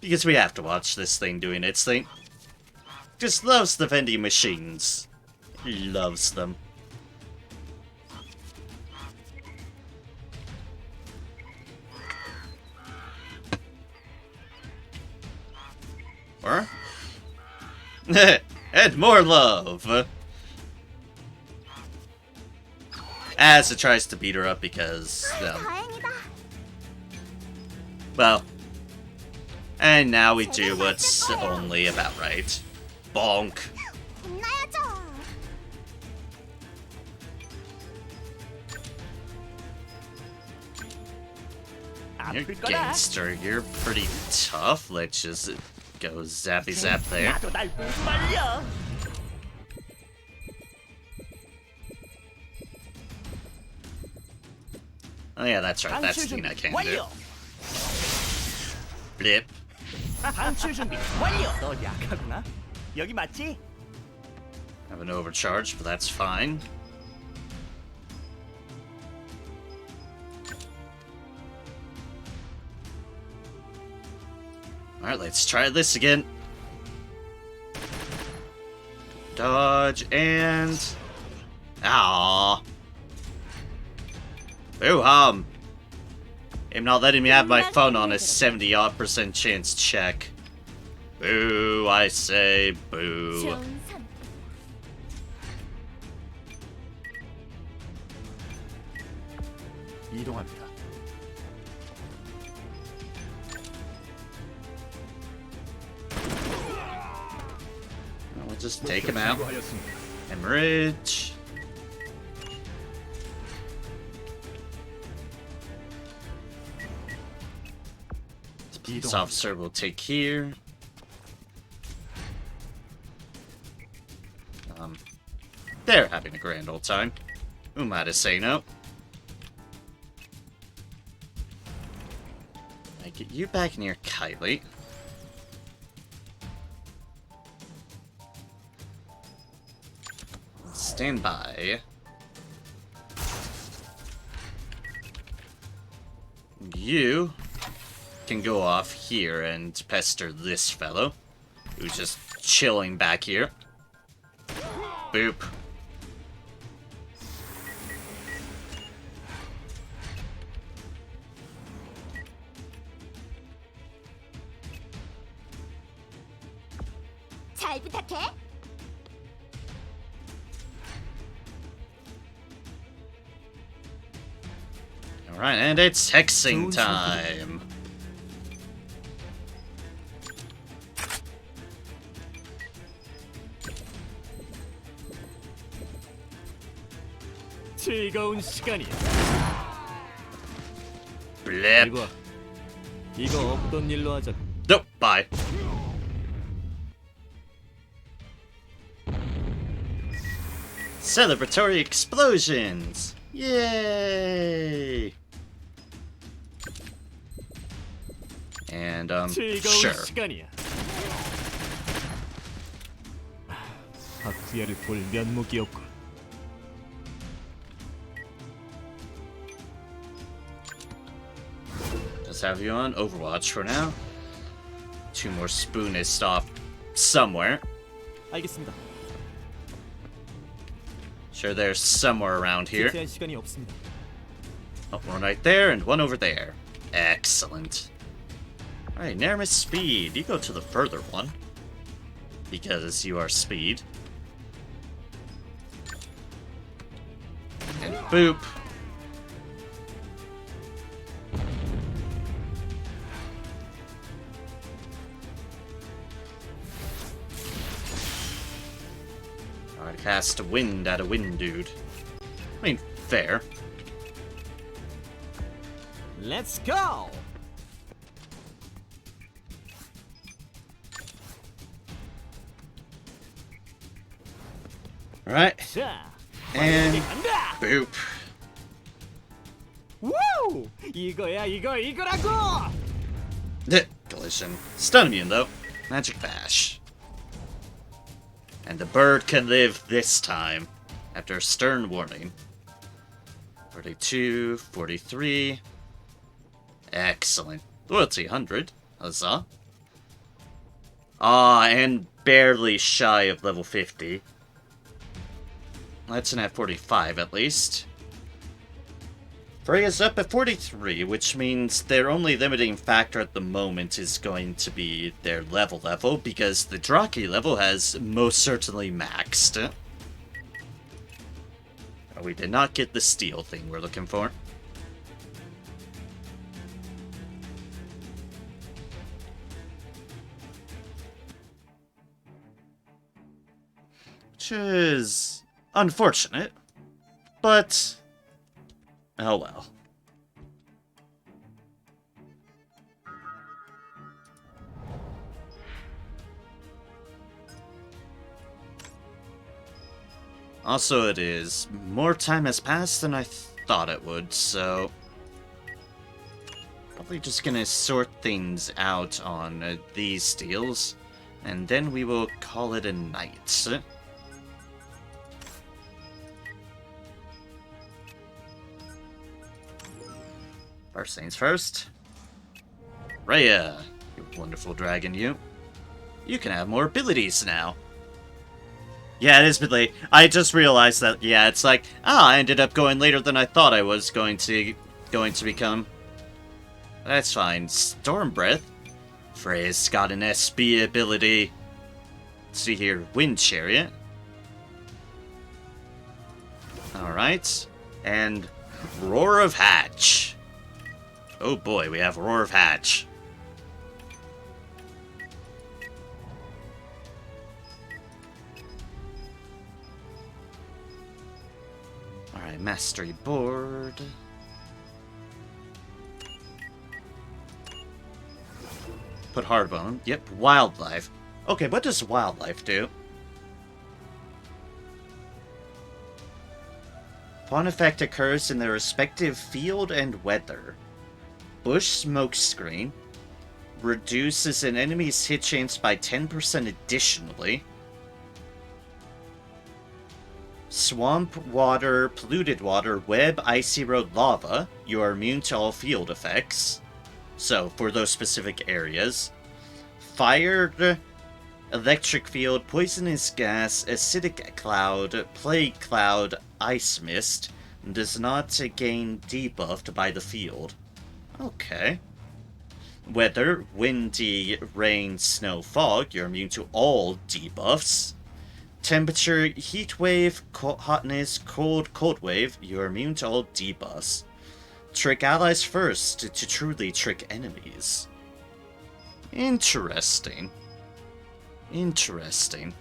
Because we have to watch this thing doing its thing. Just loves the vending machines. Loves them. Or? And more love! As it tries to beat her up because, 다행이다. well, and now we do what's only about right. Bonk. 혼나야죠. You're 아플 거다. gangster, you're pretty tough. Let's just go zappy zap there. 나도 날 보지 말려. Oh yeah, that's right, that's 방출 the thing 준비 I can't do. 완료. Blip. 방출 준비 완료. 너 약하구나. 여기 맞지? Have an overcharge, but that's fine. Alright, let's try this again. Dodge and... Ah. Boo-hum. I'm not letting me have my phone on a 70-odd% chance check. Boo, I say boo. 좋은 선 이동합니다. We'll just take him out. 제거하였습니다. Hemorrhage. This officer will take here. They're having a grand old time. Who am I to say no? I get you back near Kylie. Stand by. You can go off here and pester this fellow, who's just chilling back here. Boop. 잘 부탁해. Alright, and it's hexing time. 즐거운 시간이야. Blip. 이거 없던 일로 하자. Nope, bye. Celebratory explosions! Yay! And, 즐거운 sure. 시간이야. 바쿠야를 볼 면목이었고. Just have you on Overwatch for now. 2 more spoonists off somewhere. 알겠습니다. Sure, they're somewhere around here. 대체할 시간이 없습니다. Oh, one right there and one over there. Excellent. Alright, Neramis Speed. You go to the further one. Because you are Speed. And boop. Alright, cast a wind at a wind dude. I mean, fair. Let's go. Alright, 자, and 간다. boop. 우! 이거라고. Collision. Stun immune though. Magic Bash. And the bird can live this time. After a stern warning. 42, 43. Excellent. Loyalty 100. Huzzah. Ah, and barely shy of level 50. That's an at 45 at least. Freya's up at 43, which means their only limiting factor at the moment is going to be their level, because the Draki level has most certainly maxed. We did not get the steel thing we're looking for. Which is unfortunate, but oh well. Also, it is more time has passed than I thought it would, so probably just gonna sort things out on these deals, and then we will call it a night. First things first. Rhea, you wonderful dragon, you. You can have more abilities now. Yeah, it is a bit late. I just realized that, yeah, it's like, I ended up going later than I thought I was going to become. That's fine. Storm Breath. Frey's got an SB ability. Let's see here. Wind Chariot. Alright. And Roar of Hatch. Oh boy, we have Roar of Hatch. Alright, Mastery Board. Put Hardbone. Yep, Wildlife. Okay, what does Wildlife do? Pawn effect occurs in their respective field and weather. Bush Smokescreen reduces an enemy's hit chance by 10% additionally. Swamp Water, Polluted Water, Web, Icy Road, Lava. You are immune to all field effects. So, for those specific areas. Fire, Electric Field, Poisonous Gas, Acidic Cloud, Plague Cloud, Ice Mist. Does not gain debuffed by the field. Okay. Weather, windy, rain, snow, fog. You're immune to all debuffs. Temperature, heat wave, hotness, cold wave. You're immune to all debuffs. Trick allies first to truly trick enemies. Interesting. Interesting.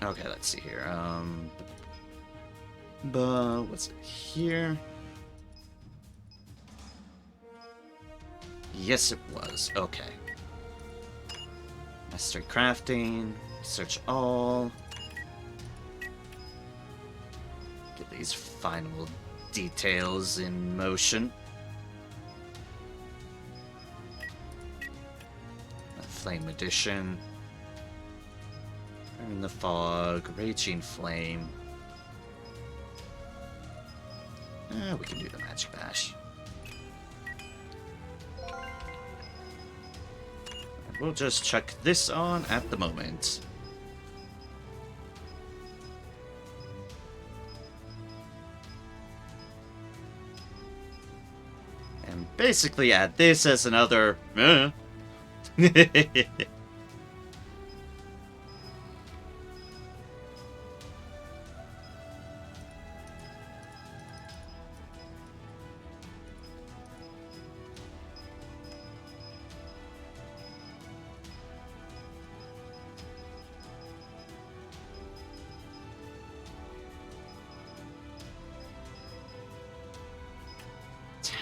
Okay, let's see here. What's it here? Yes, it was. Okay. Mastery Crafting. Search all. Get these final details in motion. Flame Edition. In the Fog. Raging Flame. We can do the Magic Bash. We'll just chuck this on at the moment. And basically add this as another...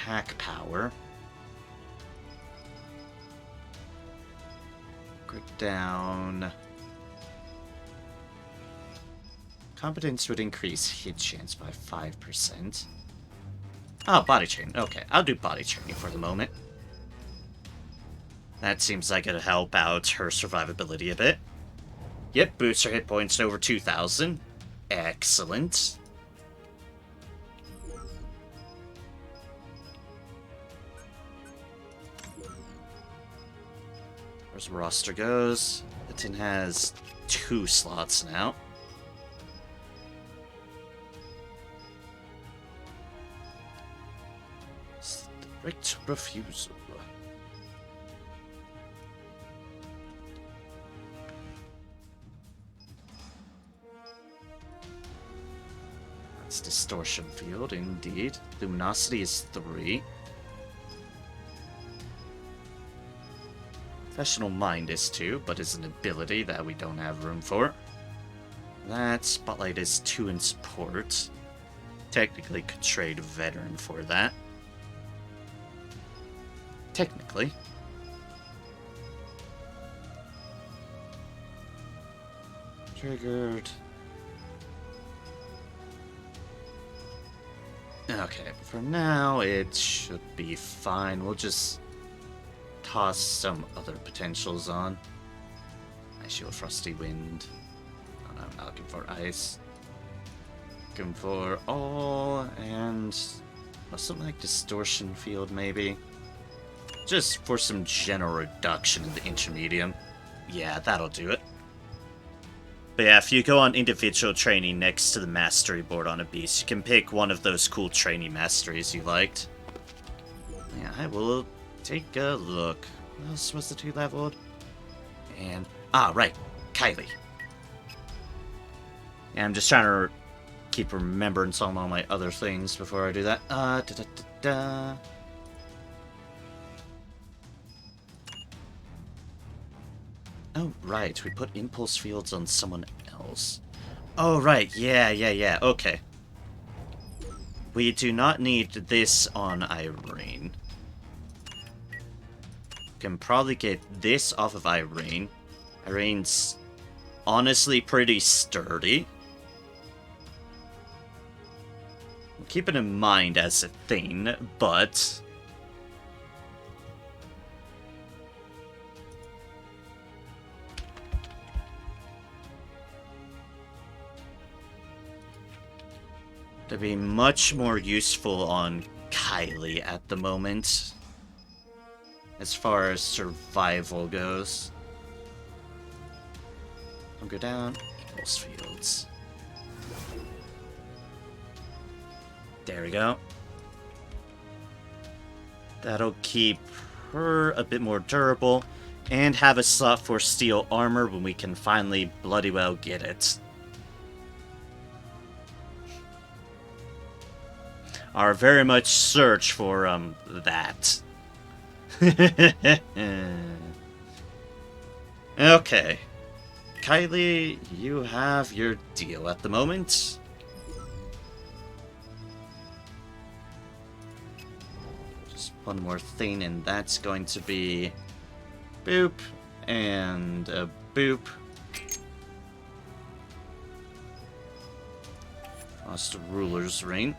Attack power. Grit down. Competence would increase hit chance by 5%. Oh, body chain. Okay, I'll do body training for the moment. That seems like it'll help out her survivability a bit. Yep, boosts her hit points to over 2,000. Excellent. As roster goes, the tin has 2 slots now. Strict refusal. That's distortion field, indeed. Luminosity is 3. Professional Mind is 2, but is an ability that we don't have room for. That Spotlight is 2 in support. Technically could trade Veteran for that. Technically. Triggered. Okay, for now it should be fine. We'll just toss some other potentials on. Ice Shield, Frosty Wind. Oh, no, I'm not looking for ice. Looking for all, and something like Distortion Field, maybe. Just for some general reduction in the intermedium. Yeah, that'll do it. But yeah, if you go on individual training next to the mastery board on a beast, you can pick one of those cool training masteries you liked. Yeah, I will take a look. What else was the 2 leveled? And, right, Kylie. Yeah, I'm just trying to keep remembrance on all my other things before I do that. Oh, right, we put impulse fields on someone else. Oh, right, yeah, okay. We do not need this on Irene. Can probably get this off of Irene. Irene's honestly pretty sturdy. Keep it in mind as a thing, but... to be much more useful on Kylie at the moment, as far as survival goes. I'll go down, impulse fields. There we go. That'll keep her a bit more durable, and have a slot for steel armor when we can finally bloody well get it. Are very much search for, that. Okay. Kylie, you have your deal at the moment. Just one more thing, and that's going to be boop and a boop. Lost ruler's ring.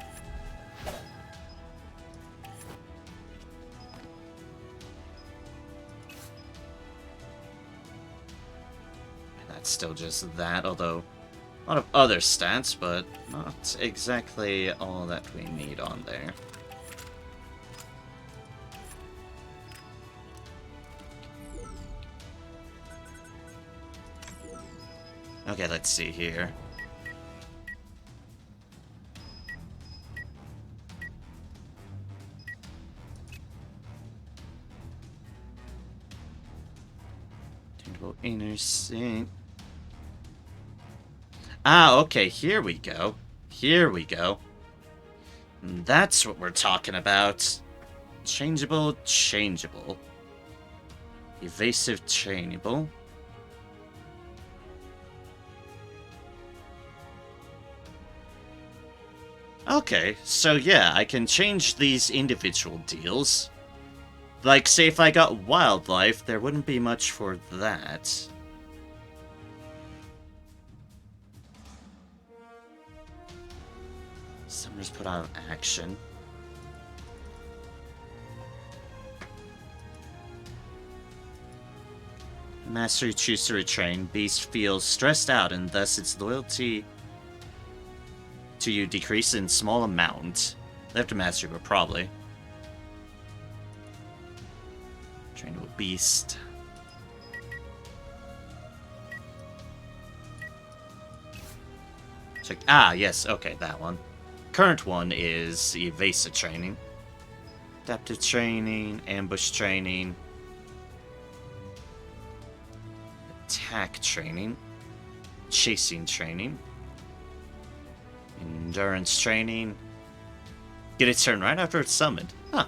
Still just that, although a lot of other stats, but not exactly all that we need on there. Okay, let's see here. Tunable inner sync. Okay, here we go. Here we go. That's what we're talking about. Changeable, changeable. Evasive, changeable. Okay, so yeah, I can change these individual deals. Like, say if I got wildlife, there wouldn't be much for that. Summoners put out of action. Mastery choose to retrain. Beast feels stressed out and thus its loyalty to you decreases in small amount. Left to mastery, but probably. Train to a beast. Check. Yes, okay, that one. Current one is evasive training. Adaptive training, ambush training. Attack training. Chasing training. Endurance training. Get its turn right after it's summoned. Huh.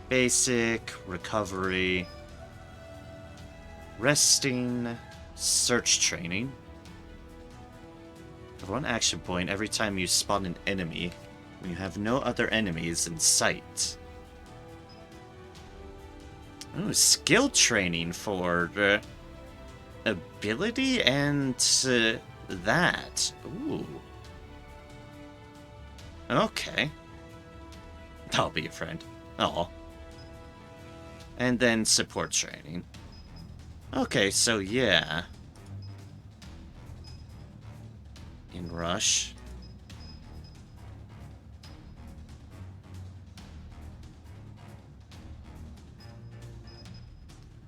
Basic, recovery. Resting. Search training. One action point every time you spawn an enemy when you have no other enemies in sight. Ooh, skill training for ability and that. Ooh. Okay. I'll be your friend. Oh. And then support training. Okay, so yeah. In rush.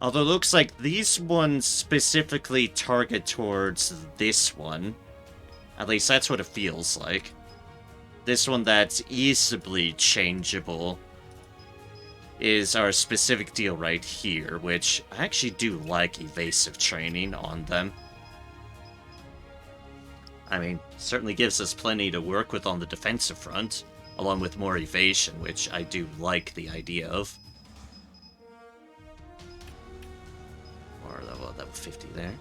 Although it looks like these ones specifically target towards this one. At least that's what it feels like. This one that's easily changeable is our specific deal right here, which I actually do like evasive training on them. I mean, certainly gives us plenty to work with on the defensive front, along with more evasion, which I do like the idea of. Or level 50 there.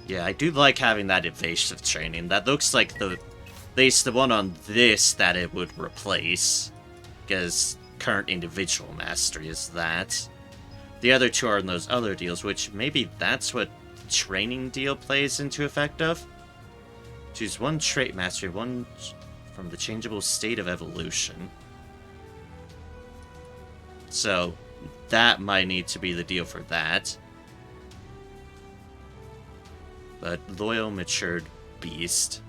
Yeah, I do like having that evasive training. That looks like at least the one on this that it would replace, because current individual mastery is that. The other two are in those other deals, which maybe that's what training deal plays into effect of. Choose one trait mastery, one from the changeable state of evolution. So that might need to be the deal for that. But loyal, matured beast.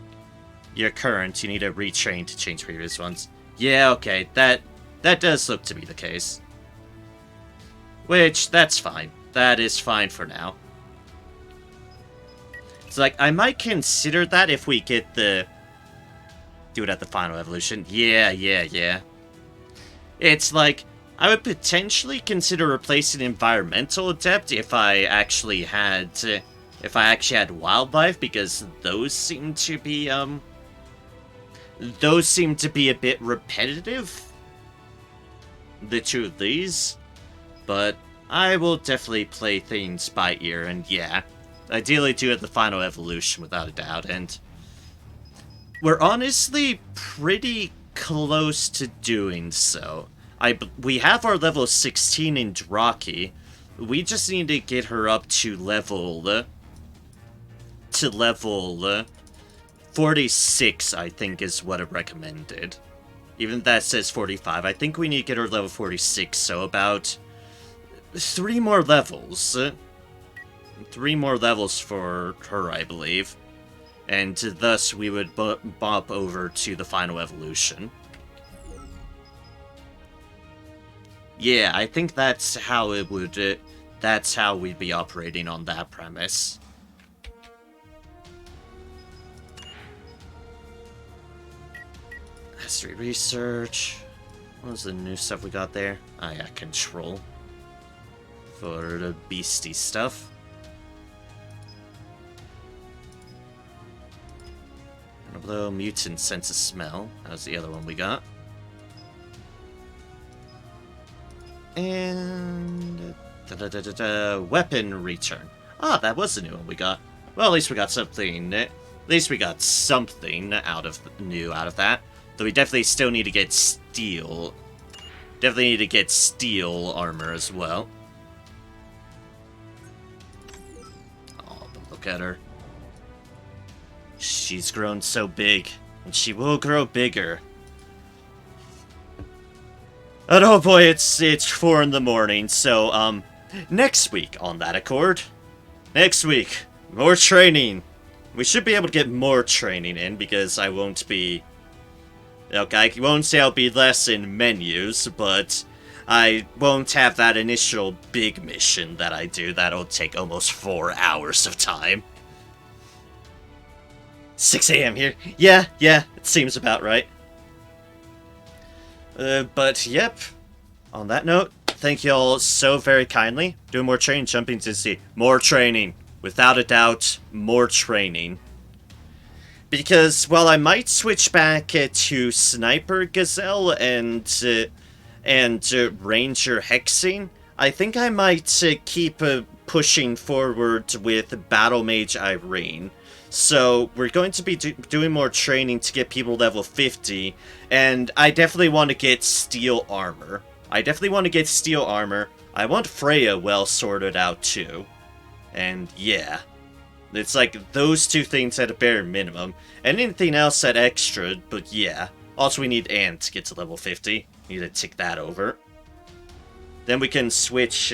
Your current, you need to retrain to change previous ones. Yeah, okay, that does look to be the case. Which, that's fine. That is fine for now. It's like, I might consider that if we get the... do it at the final evolution. Yeah. It's like, I would potentially consider replacing Environmental Adept if I actually had... Wildlife, because those seem to be, a bit repetitive. The two of these. But I will definitely play things by ear, and yeah. Ideally do it the final evolution, without a doubt, and... we're honestly pretty close to doing so. We have our level 16 in Draki. We just need to get her up to level... 46, I think, is what it recommended. Even that says 45. I think we need to get her level 46, so about 3 more levels. 3 more levels for her, I believe. And thus, we would bump over to the final evolution. Yeah, I think that's how it would... that's how we'd be operating on that premise. History research. What was the new stuff we got there? Ah, yeah, control. For the beastie stuff. Blow, mutant sense of smell. That was the other one we got. And... weapon return. Ah, that was the new one we got. Well, at least we got something. At least we got something new out of that. Though we definitely still need to get steel. Definitely need to get steel armor as well. Oh, but look at her. She's grown so big, and she will grow bigger. And oh boy, it's 4 in the morning, so, next week on that accord. Next week, more training. We should be able to get more training in, because I won't be... okay, I won't say I'll be less in menus, but I won't have that initial big mission that I do. That'll take almost 4 hours of time. 6 a.m. here. Yeah, it seems about right. But, yep. On that note, thank you all so very kindly. Doing more training, jumping to see. More training. Without a doubt, more training. Because, while I might switch back to Sniper Gazelle and Ranger Hexing, I think I might keep pushing forward with Battle Mage Irene. So, we're going to be doing more training to get people level 50, and I definitely want to get steel armor. I want Freya well sorted out, too. And, yeah. It's like, those 2 things at a bare minimum. And anything else at extra, but yeah. Also, we need Anne to get to level 50. Need to tick that over. Then we can switch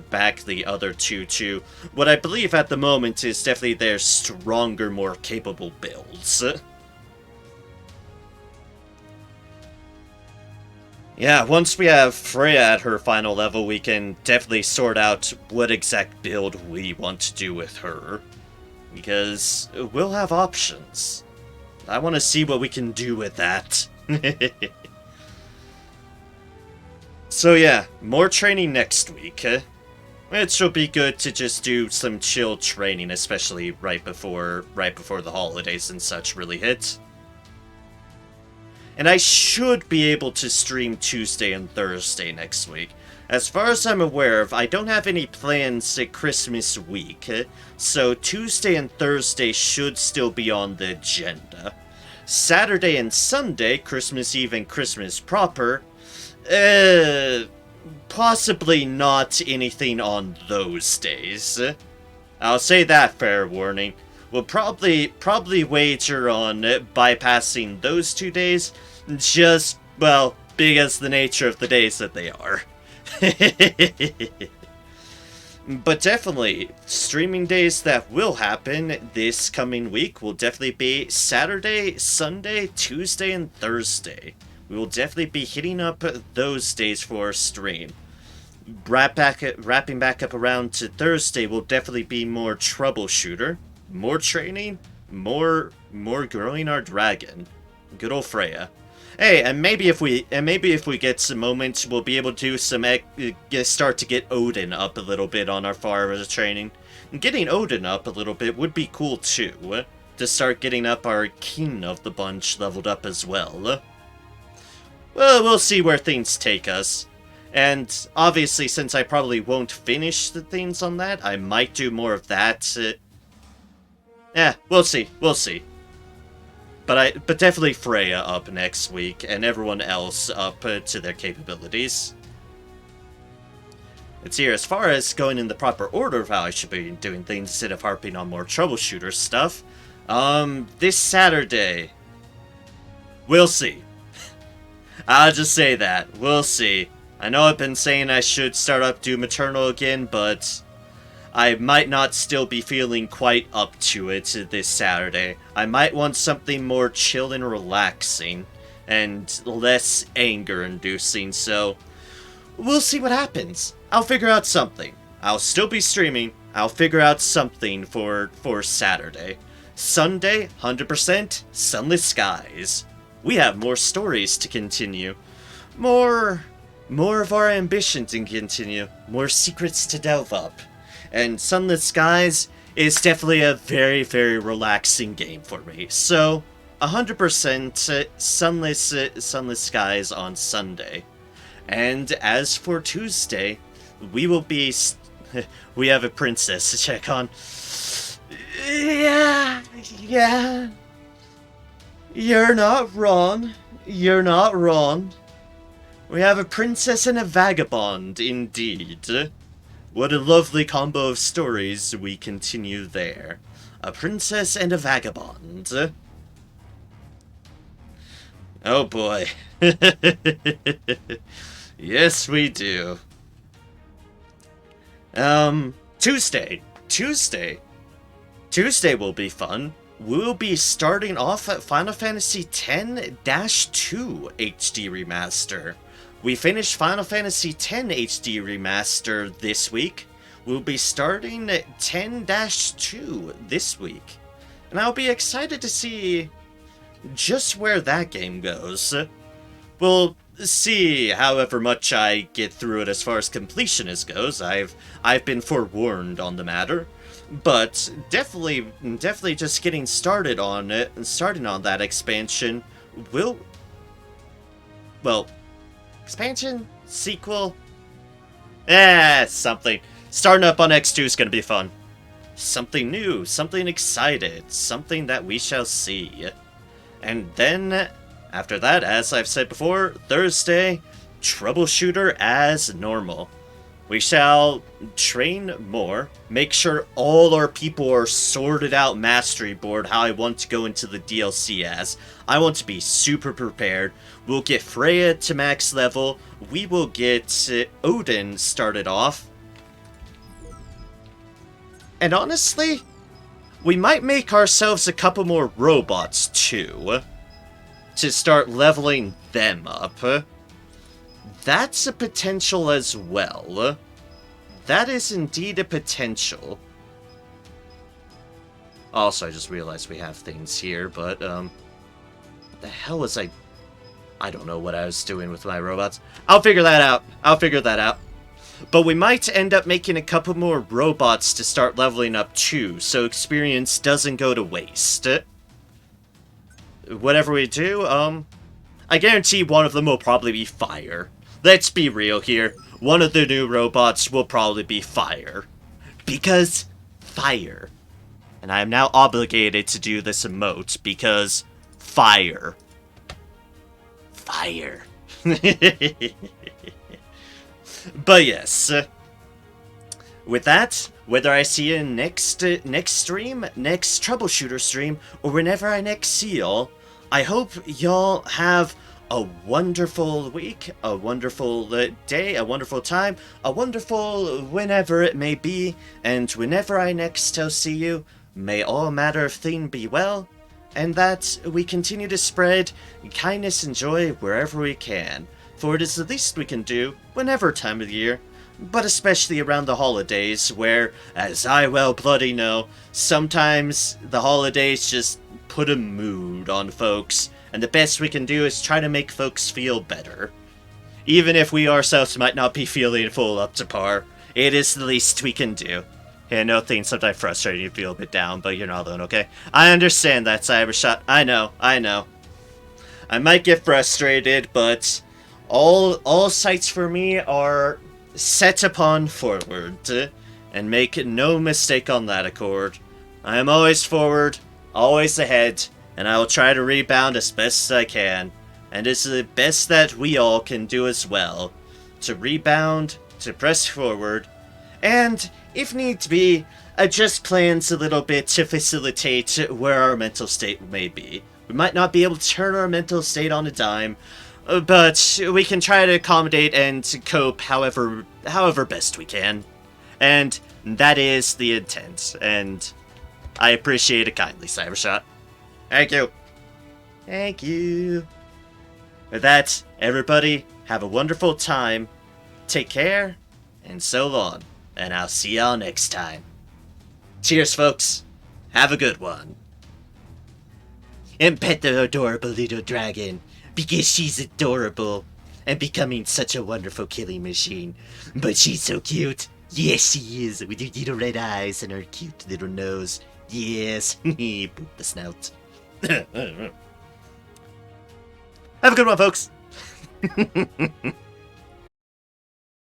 back the other 2 to what I believe at the moment is definitely their stronger, more capable builds. Yeah, once we have Freya at her final level, we can definitely sort out what exact build we want to do with her. Because we'll have options. I want to see what we can do with that. So yeah, more training next week. It should be good to just do some chill training, especially right before the holidays and such really hit. And I should be able to stream Tuesday and Thursday next week. As far as I'm aware of, I don't have any plans at Christmas week, so Tuesday and Thursday should still be on the agenda. Saturday and Sunday, Christmas Eve and Christmas proper, possibly not anything on those days. I'll say that, fair warning. We'll probably wager on bypassing those 2 days, just, well, because the nature of the days that they are. But definitely, streaming days that will happen this coming week will definitely be Saturday, Sunday, Tuesday, and Thursday. We will definitely be hitting up those days for a stream. Wrapping back up around to Thursday will definitely be more Troubleshooter, more training, more growing our dragon. Good old Freya. Hey, and maybe if we get some moments, we'll be able to do some start to get Odin up a little bit on our farmers training. And getting Odin up a little bit would be cool too. To start getting up our king of the bunch leveled up as well. Well, we'll see where things take us. And obviously, since I probably won't finish the things on that, I might do more of that. Yeah, we'll see. We'll see. But definitely Freya up next week, and everyone else up to their capabilities. It's here, as far as going in the proper order of how I should be doing things instead of harping on more Troubleshooter stuff. This Saturday, we'll see. I'll just say that. We'll see. I know I've been saying I should start up Doom Eternal again, but I might not still be feeling quite up to it this Saturday. I might want something more chill and relaxing, and less anger-inducing, so we'll see what happens. I'll figure out something. I'll still be streaming. I'll figure out something for Saturday. Sunday, 100% sunless skies. We have more stories to continue. More of our ambition to continue. More secrets to delve up. And Sunless Skies is definitely a very, very relaxing game for me. So, 100% Sunless Skies on Sunday. And as for Tuesday, we will be... we have a princess to check on. Yeah. You're not wrong. You're not wrong. We have a princess and a vagabond, indeed. What a lovely combo of stories we continue there. A princess and a vagabond. Oh boy. Yes, we do. Tuesday will be fun. We'll be starting off at Final Fantasy X-2 HD Remaster. We finished Final Fantasy X HD Remaster this week. We'll be starting at 10-2 this week. And I'll be excited to see just where that game goes. We'll see however much I get through it as far as completionist goes. I've been forewarned on the matter. But definitely just getting started on it and starting on that expansion will... Well... Expansion? Sequel? Something. Starting up on X2 is going to be fun. Something new, something excited, something that we shall see. And then, after that, as I've said before, Thursday, Troubleshooter as normal. We shall train more, make sure all our people are sorted out mastery board how I want to go into the DLC as. I want to be super prepared. We'll get Freya to max level. We will get Odin started off. And honestly, we might make ourselves a couple more robots too. To start leveling them up. that's a potential as well. That is indeed a potential. Also, I just realized we have things here, but, what the hell was I don't know what I was doing with my robots. I'll figure that out. I'll figure that out. But we might end up making a couple more robots to start leveling up too, so experience doesn't go to waste. Whatever we do, I guarantee one of them will probably be fire. Let's be real here. One of the new robots will probably be fire. Because fire. And I am now obligated to do this emote because fire. Fire. But yes. With that, whether I see you next stream, next Troubleshooter stream, or whenever I next see y'all, I hope y'all have a wonderful week, a wonderful day, a wonderful time, a wonderful whenever it may be, and whenever I next see you, may all matter of thing be well, and that we continue to spread kindness and joy wherever we can, for it is the least we can do whenever time of the year, but especially around the holidays, where, as I well bloody know, sometimes the holidays just put a mood on folks, and the best we can do is try to make folks feel better. Even if we ourselves might not be feeling full up to par, it is the least we can do. Yeah, I know things sometimes frustrating you feel a bit down, but you're not alone, okay? I understand that, Cybershot. I know. I might get frustrated, but all sights for me are set upon forward. And make no mistake on that, Accord. I am always forward, always ahead, and I will try to rebound as best as I can. And it's the best that we all can do as well. To rebound, to press forward, and, if needs be, adjust plans a little bit to facilitate where our mental state may be. We might not be able to turn our mental state on a dime, but we can try to accommodate and cope however best we can. And that is the intent, and I appreciate it kindly, Cybershot. Thank you. Thank you. With that, everybody, have a wonderful time. Take care, and so long. And I'll see y'all next time. Cheers, folks. Have a good one. And pet the adorable little dragon, because she's adorable and becoming such a wonderful killing machine. But she's so cute. Yes, she is, with her little red eyes and her cute little nose. Yes, boop the snout. Have a good one, folks.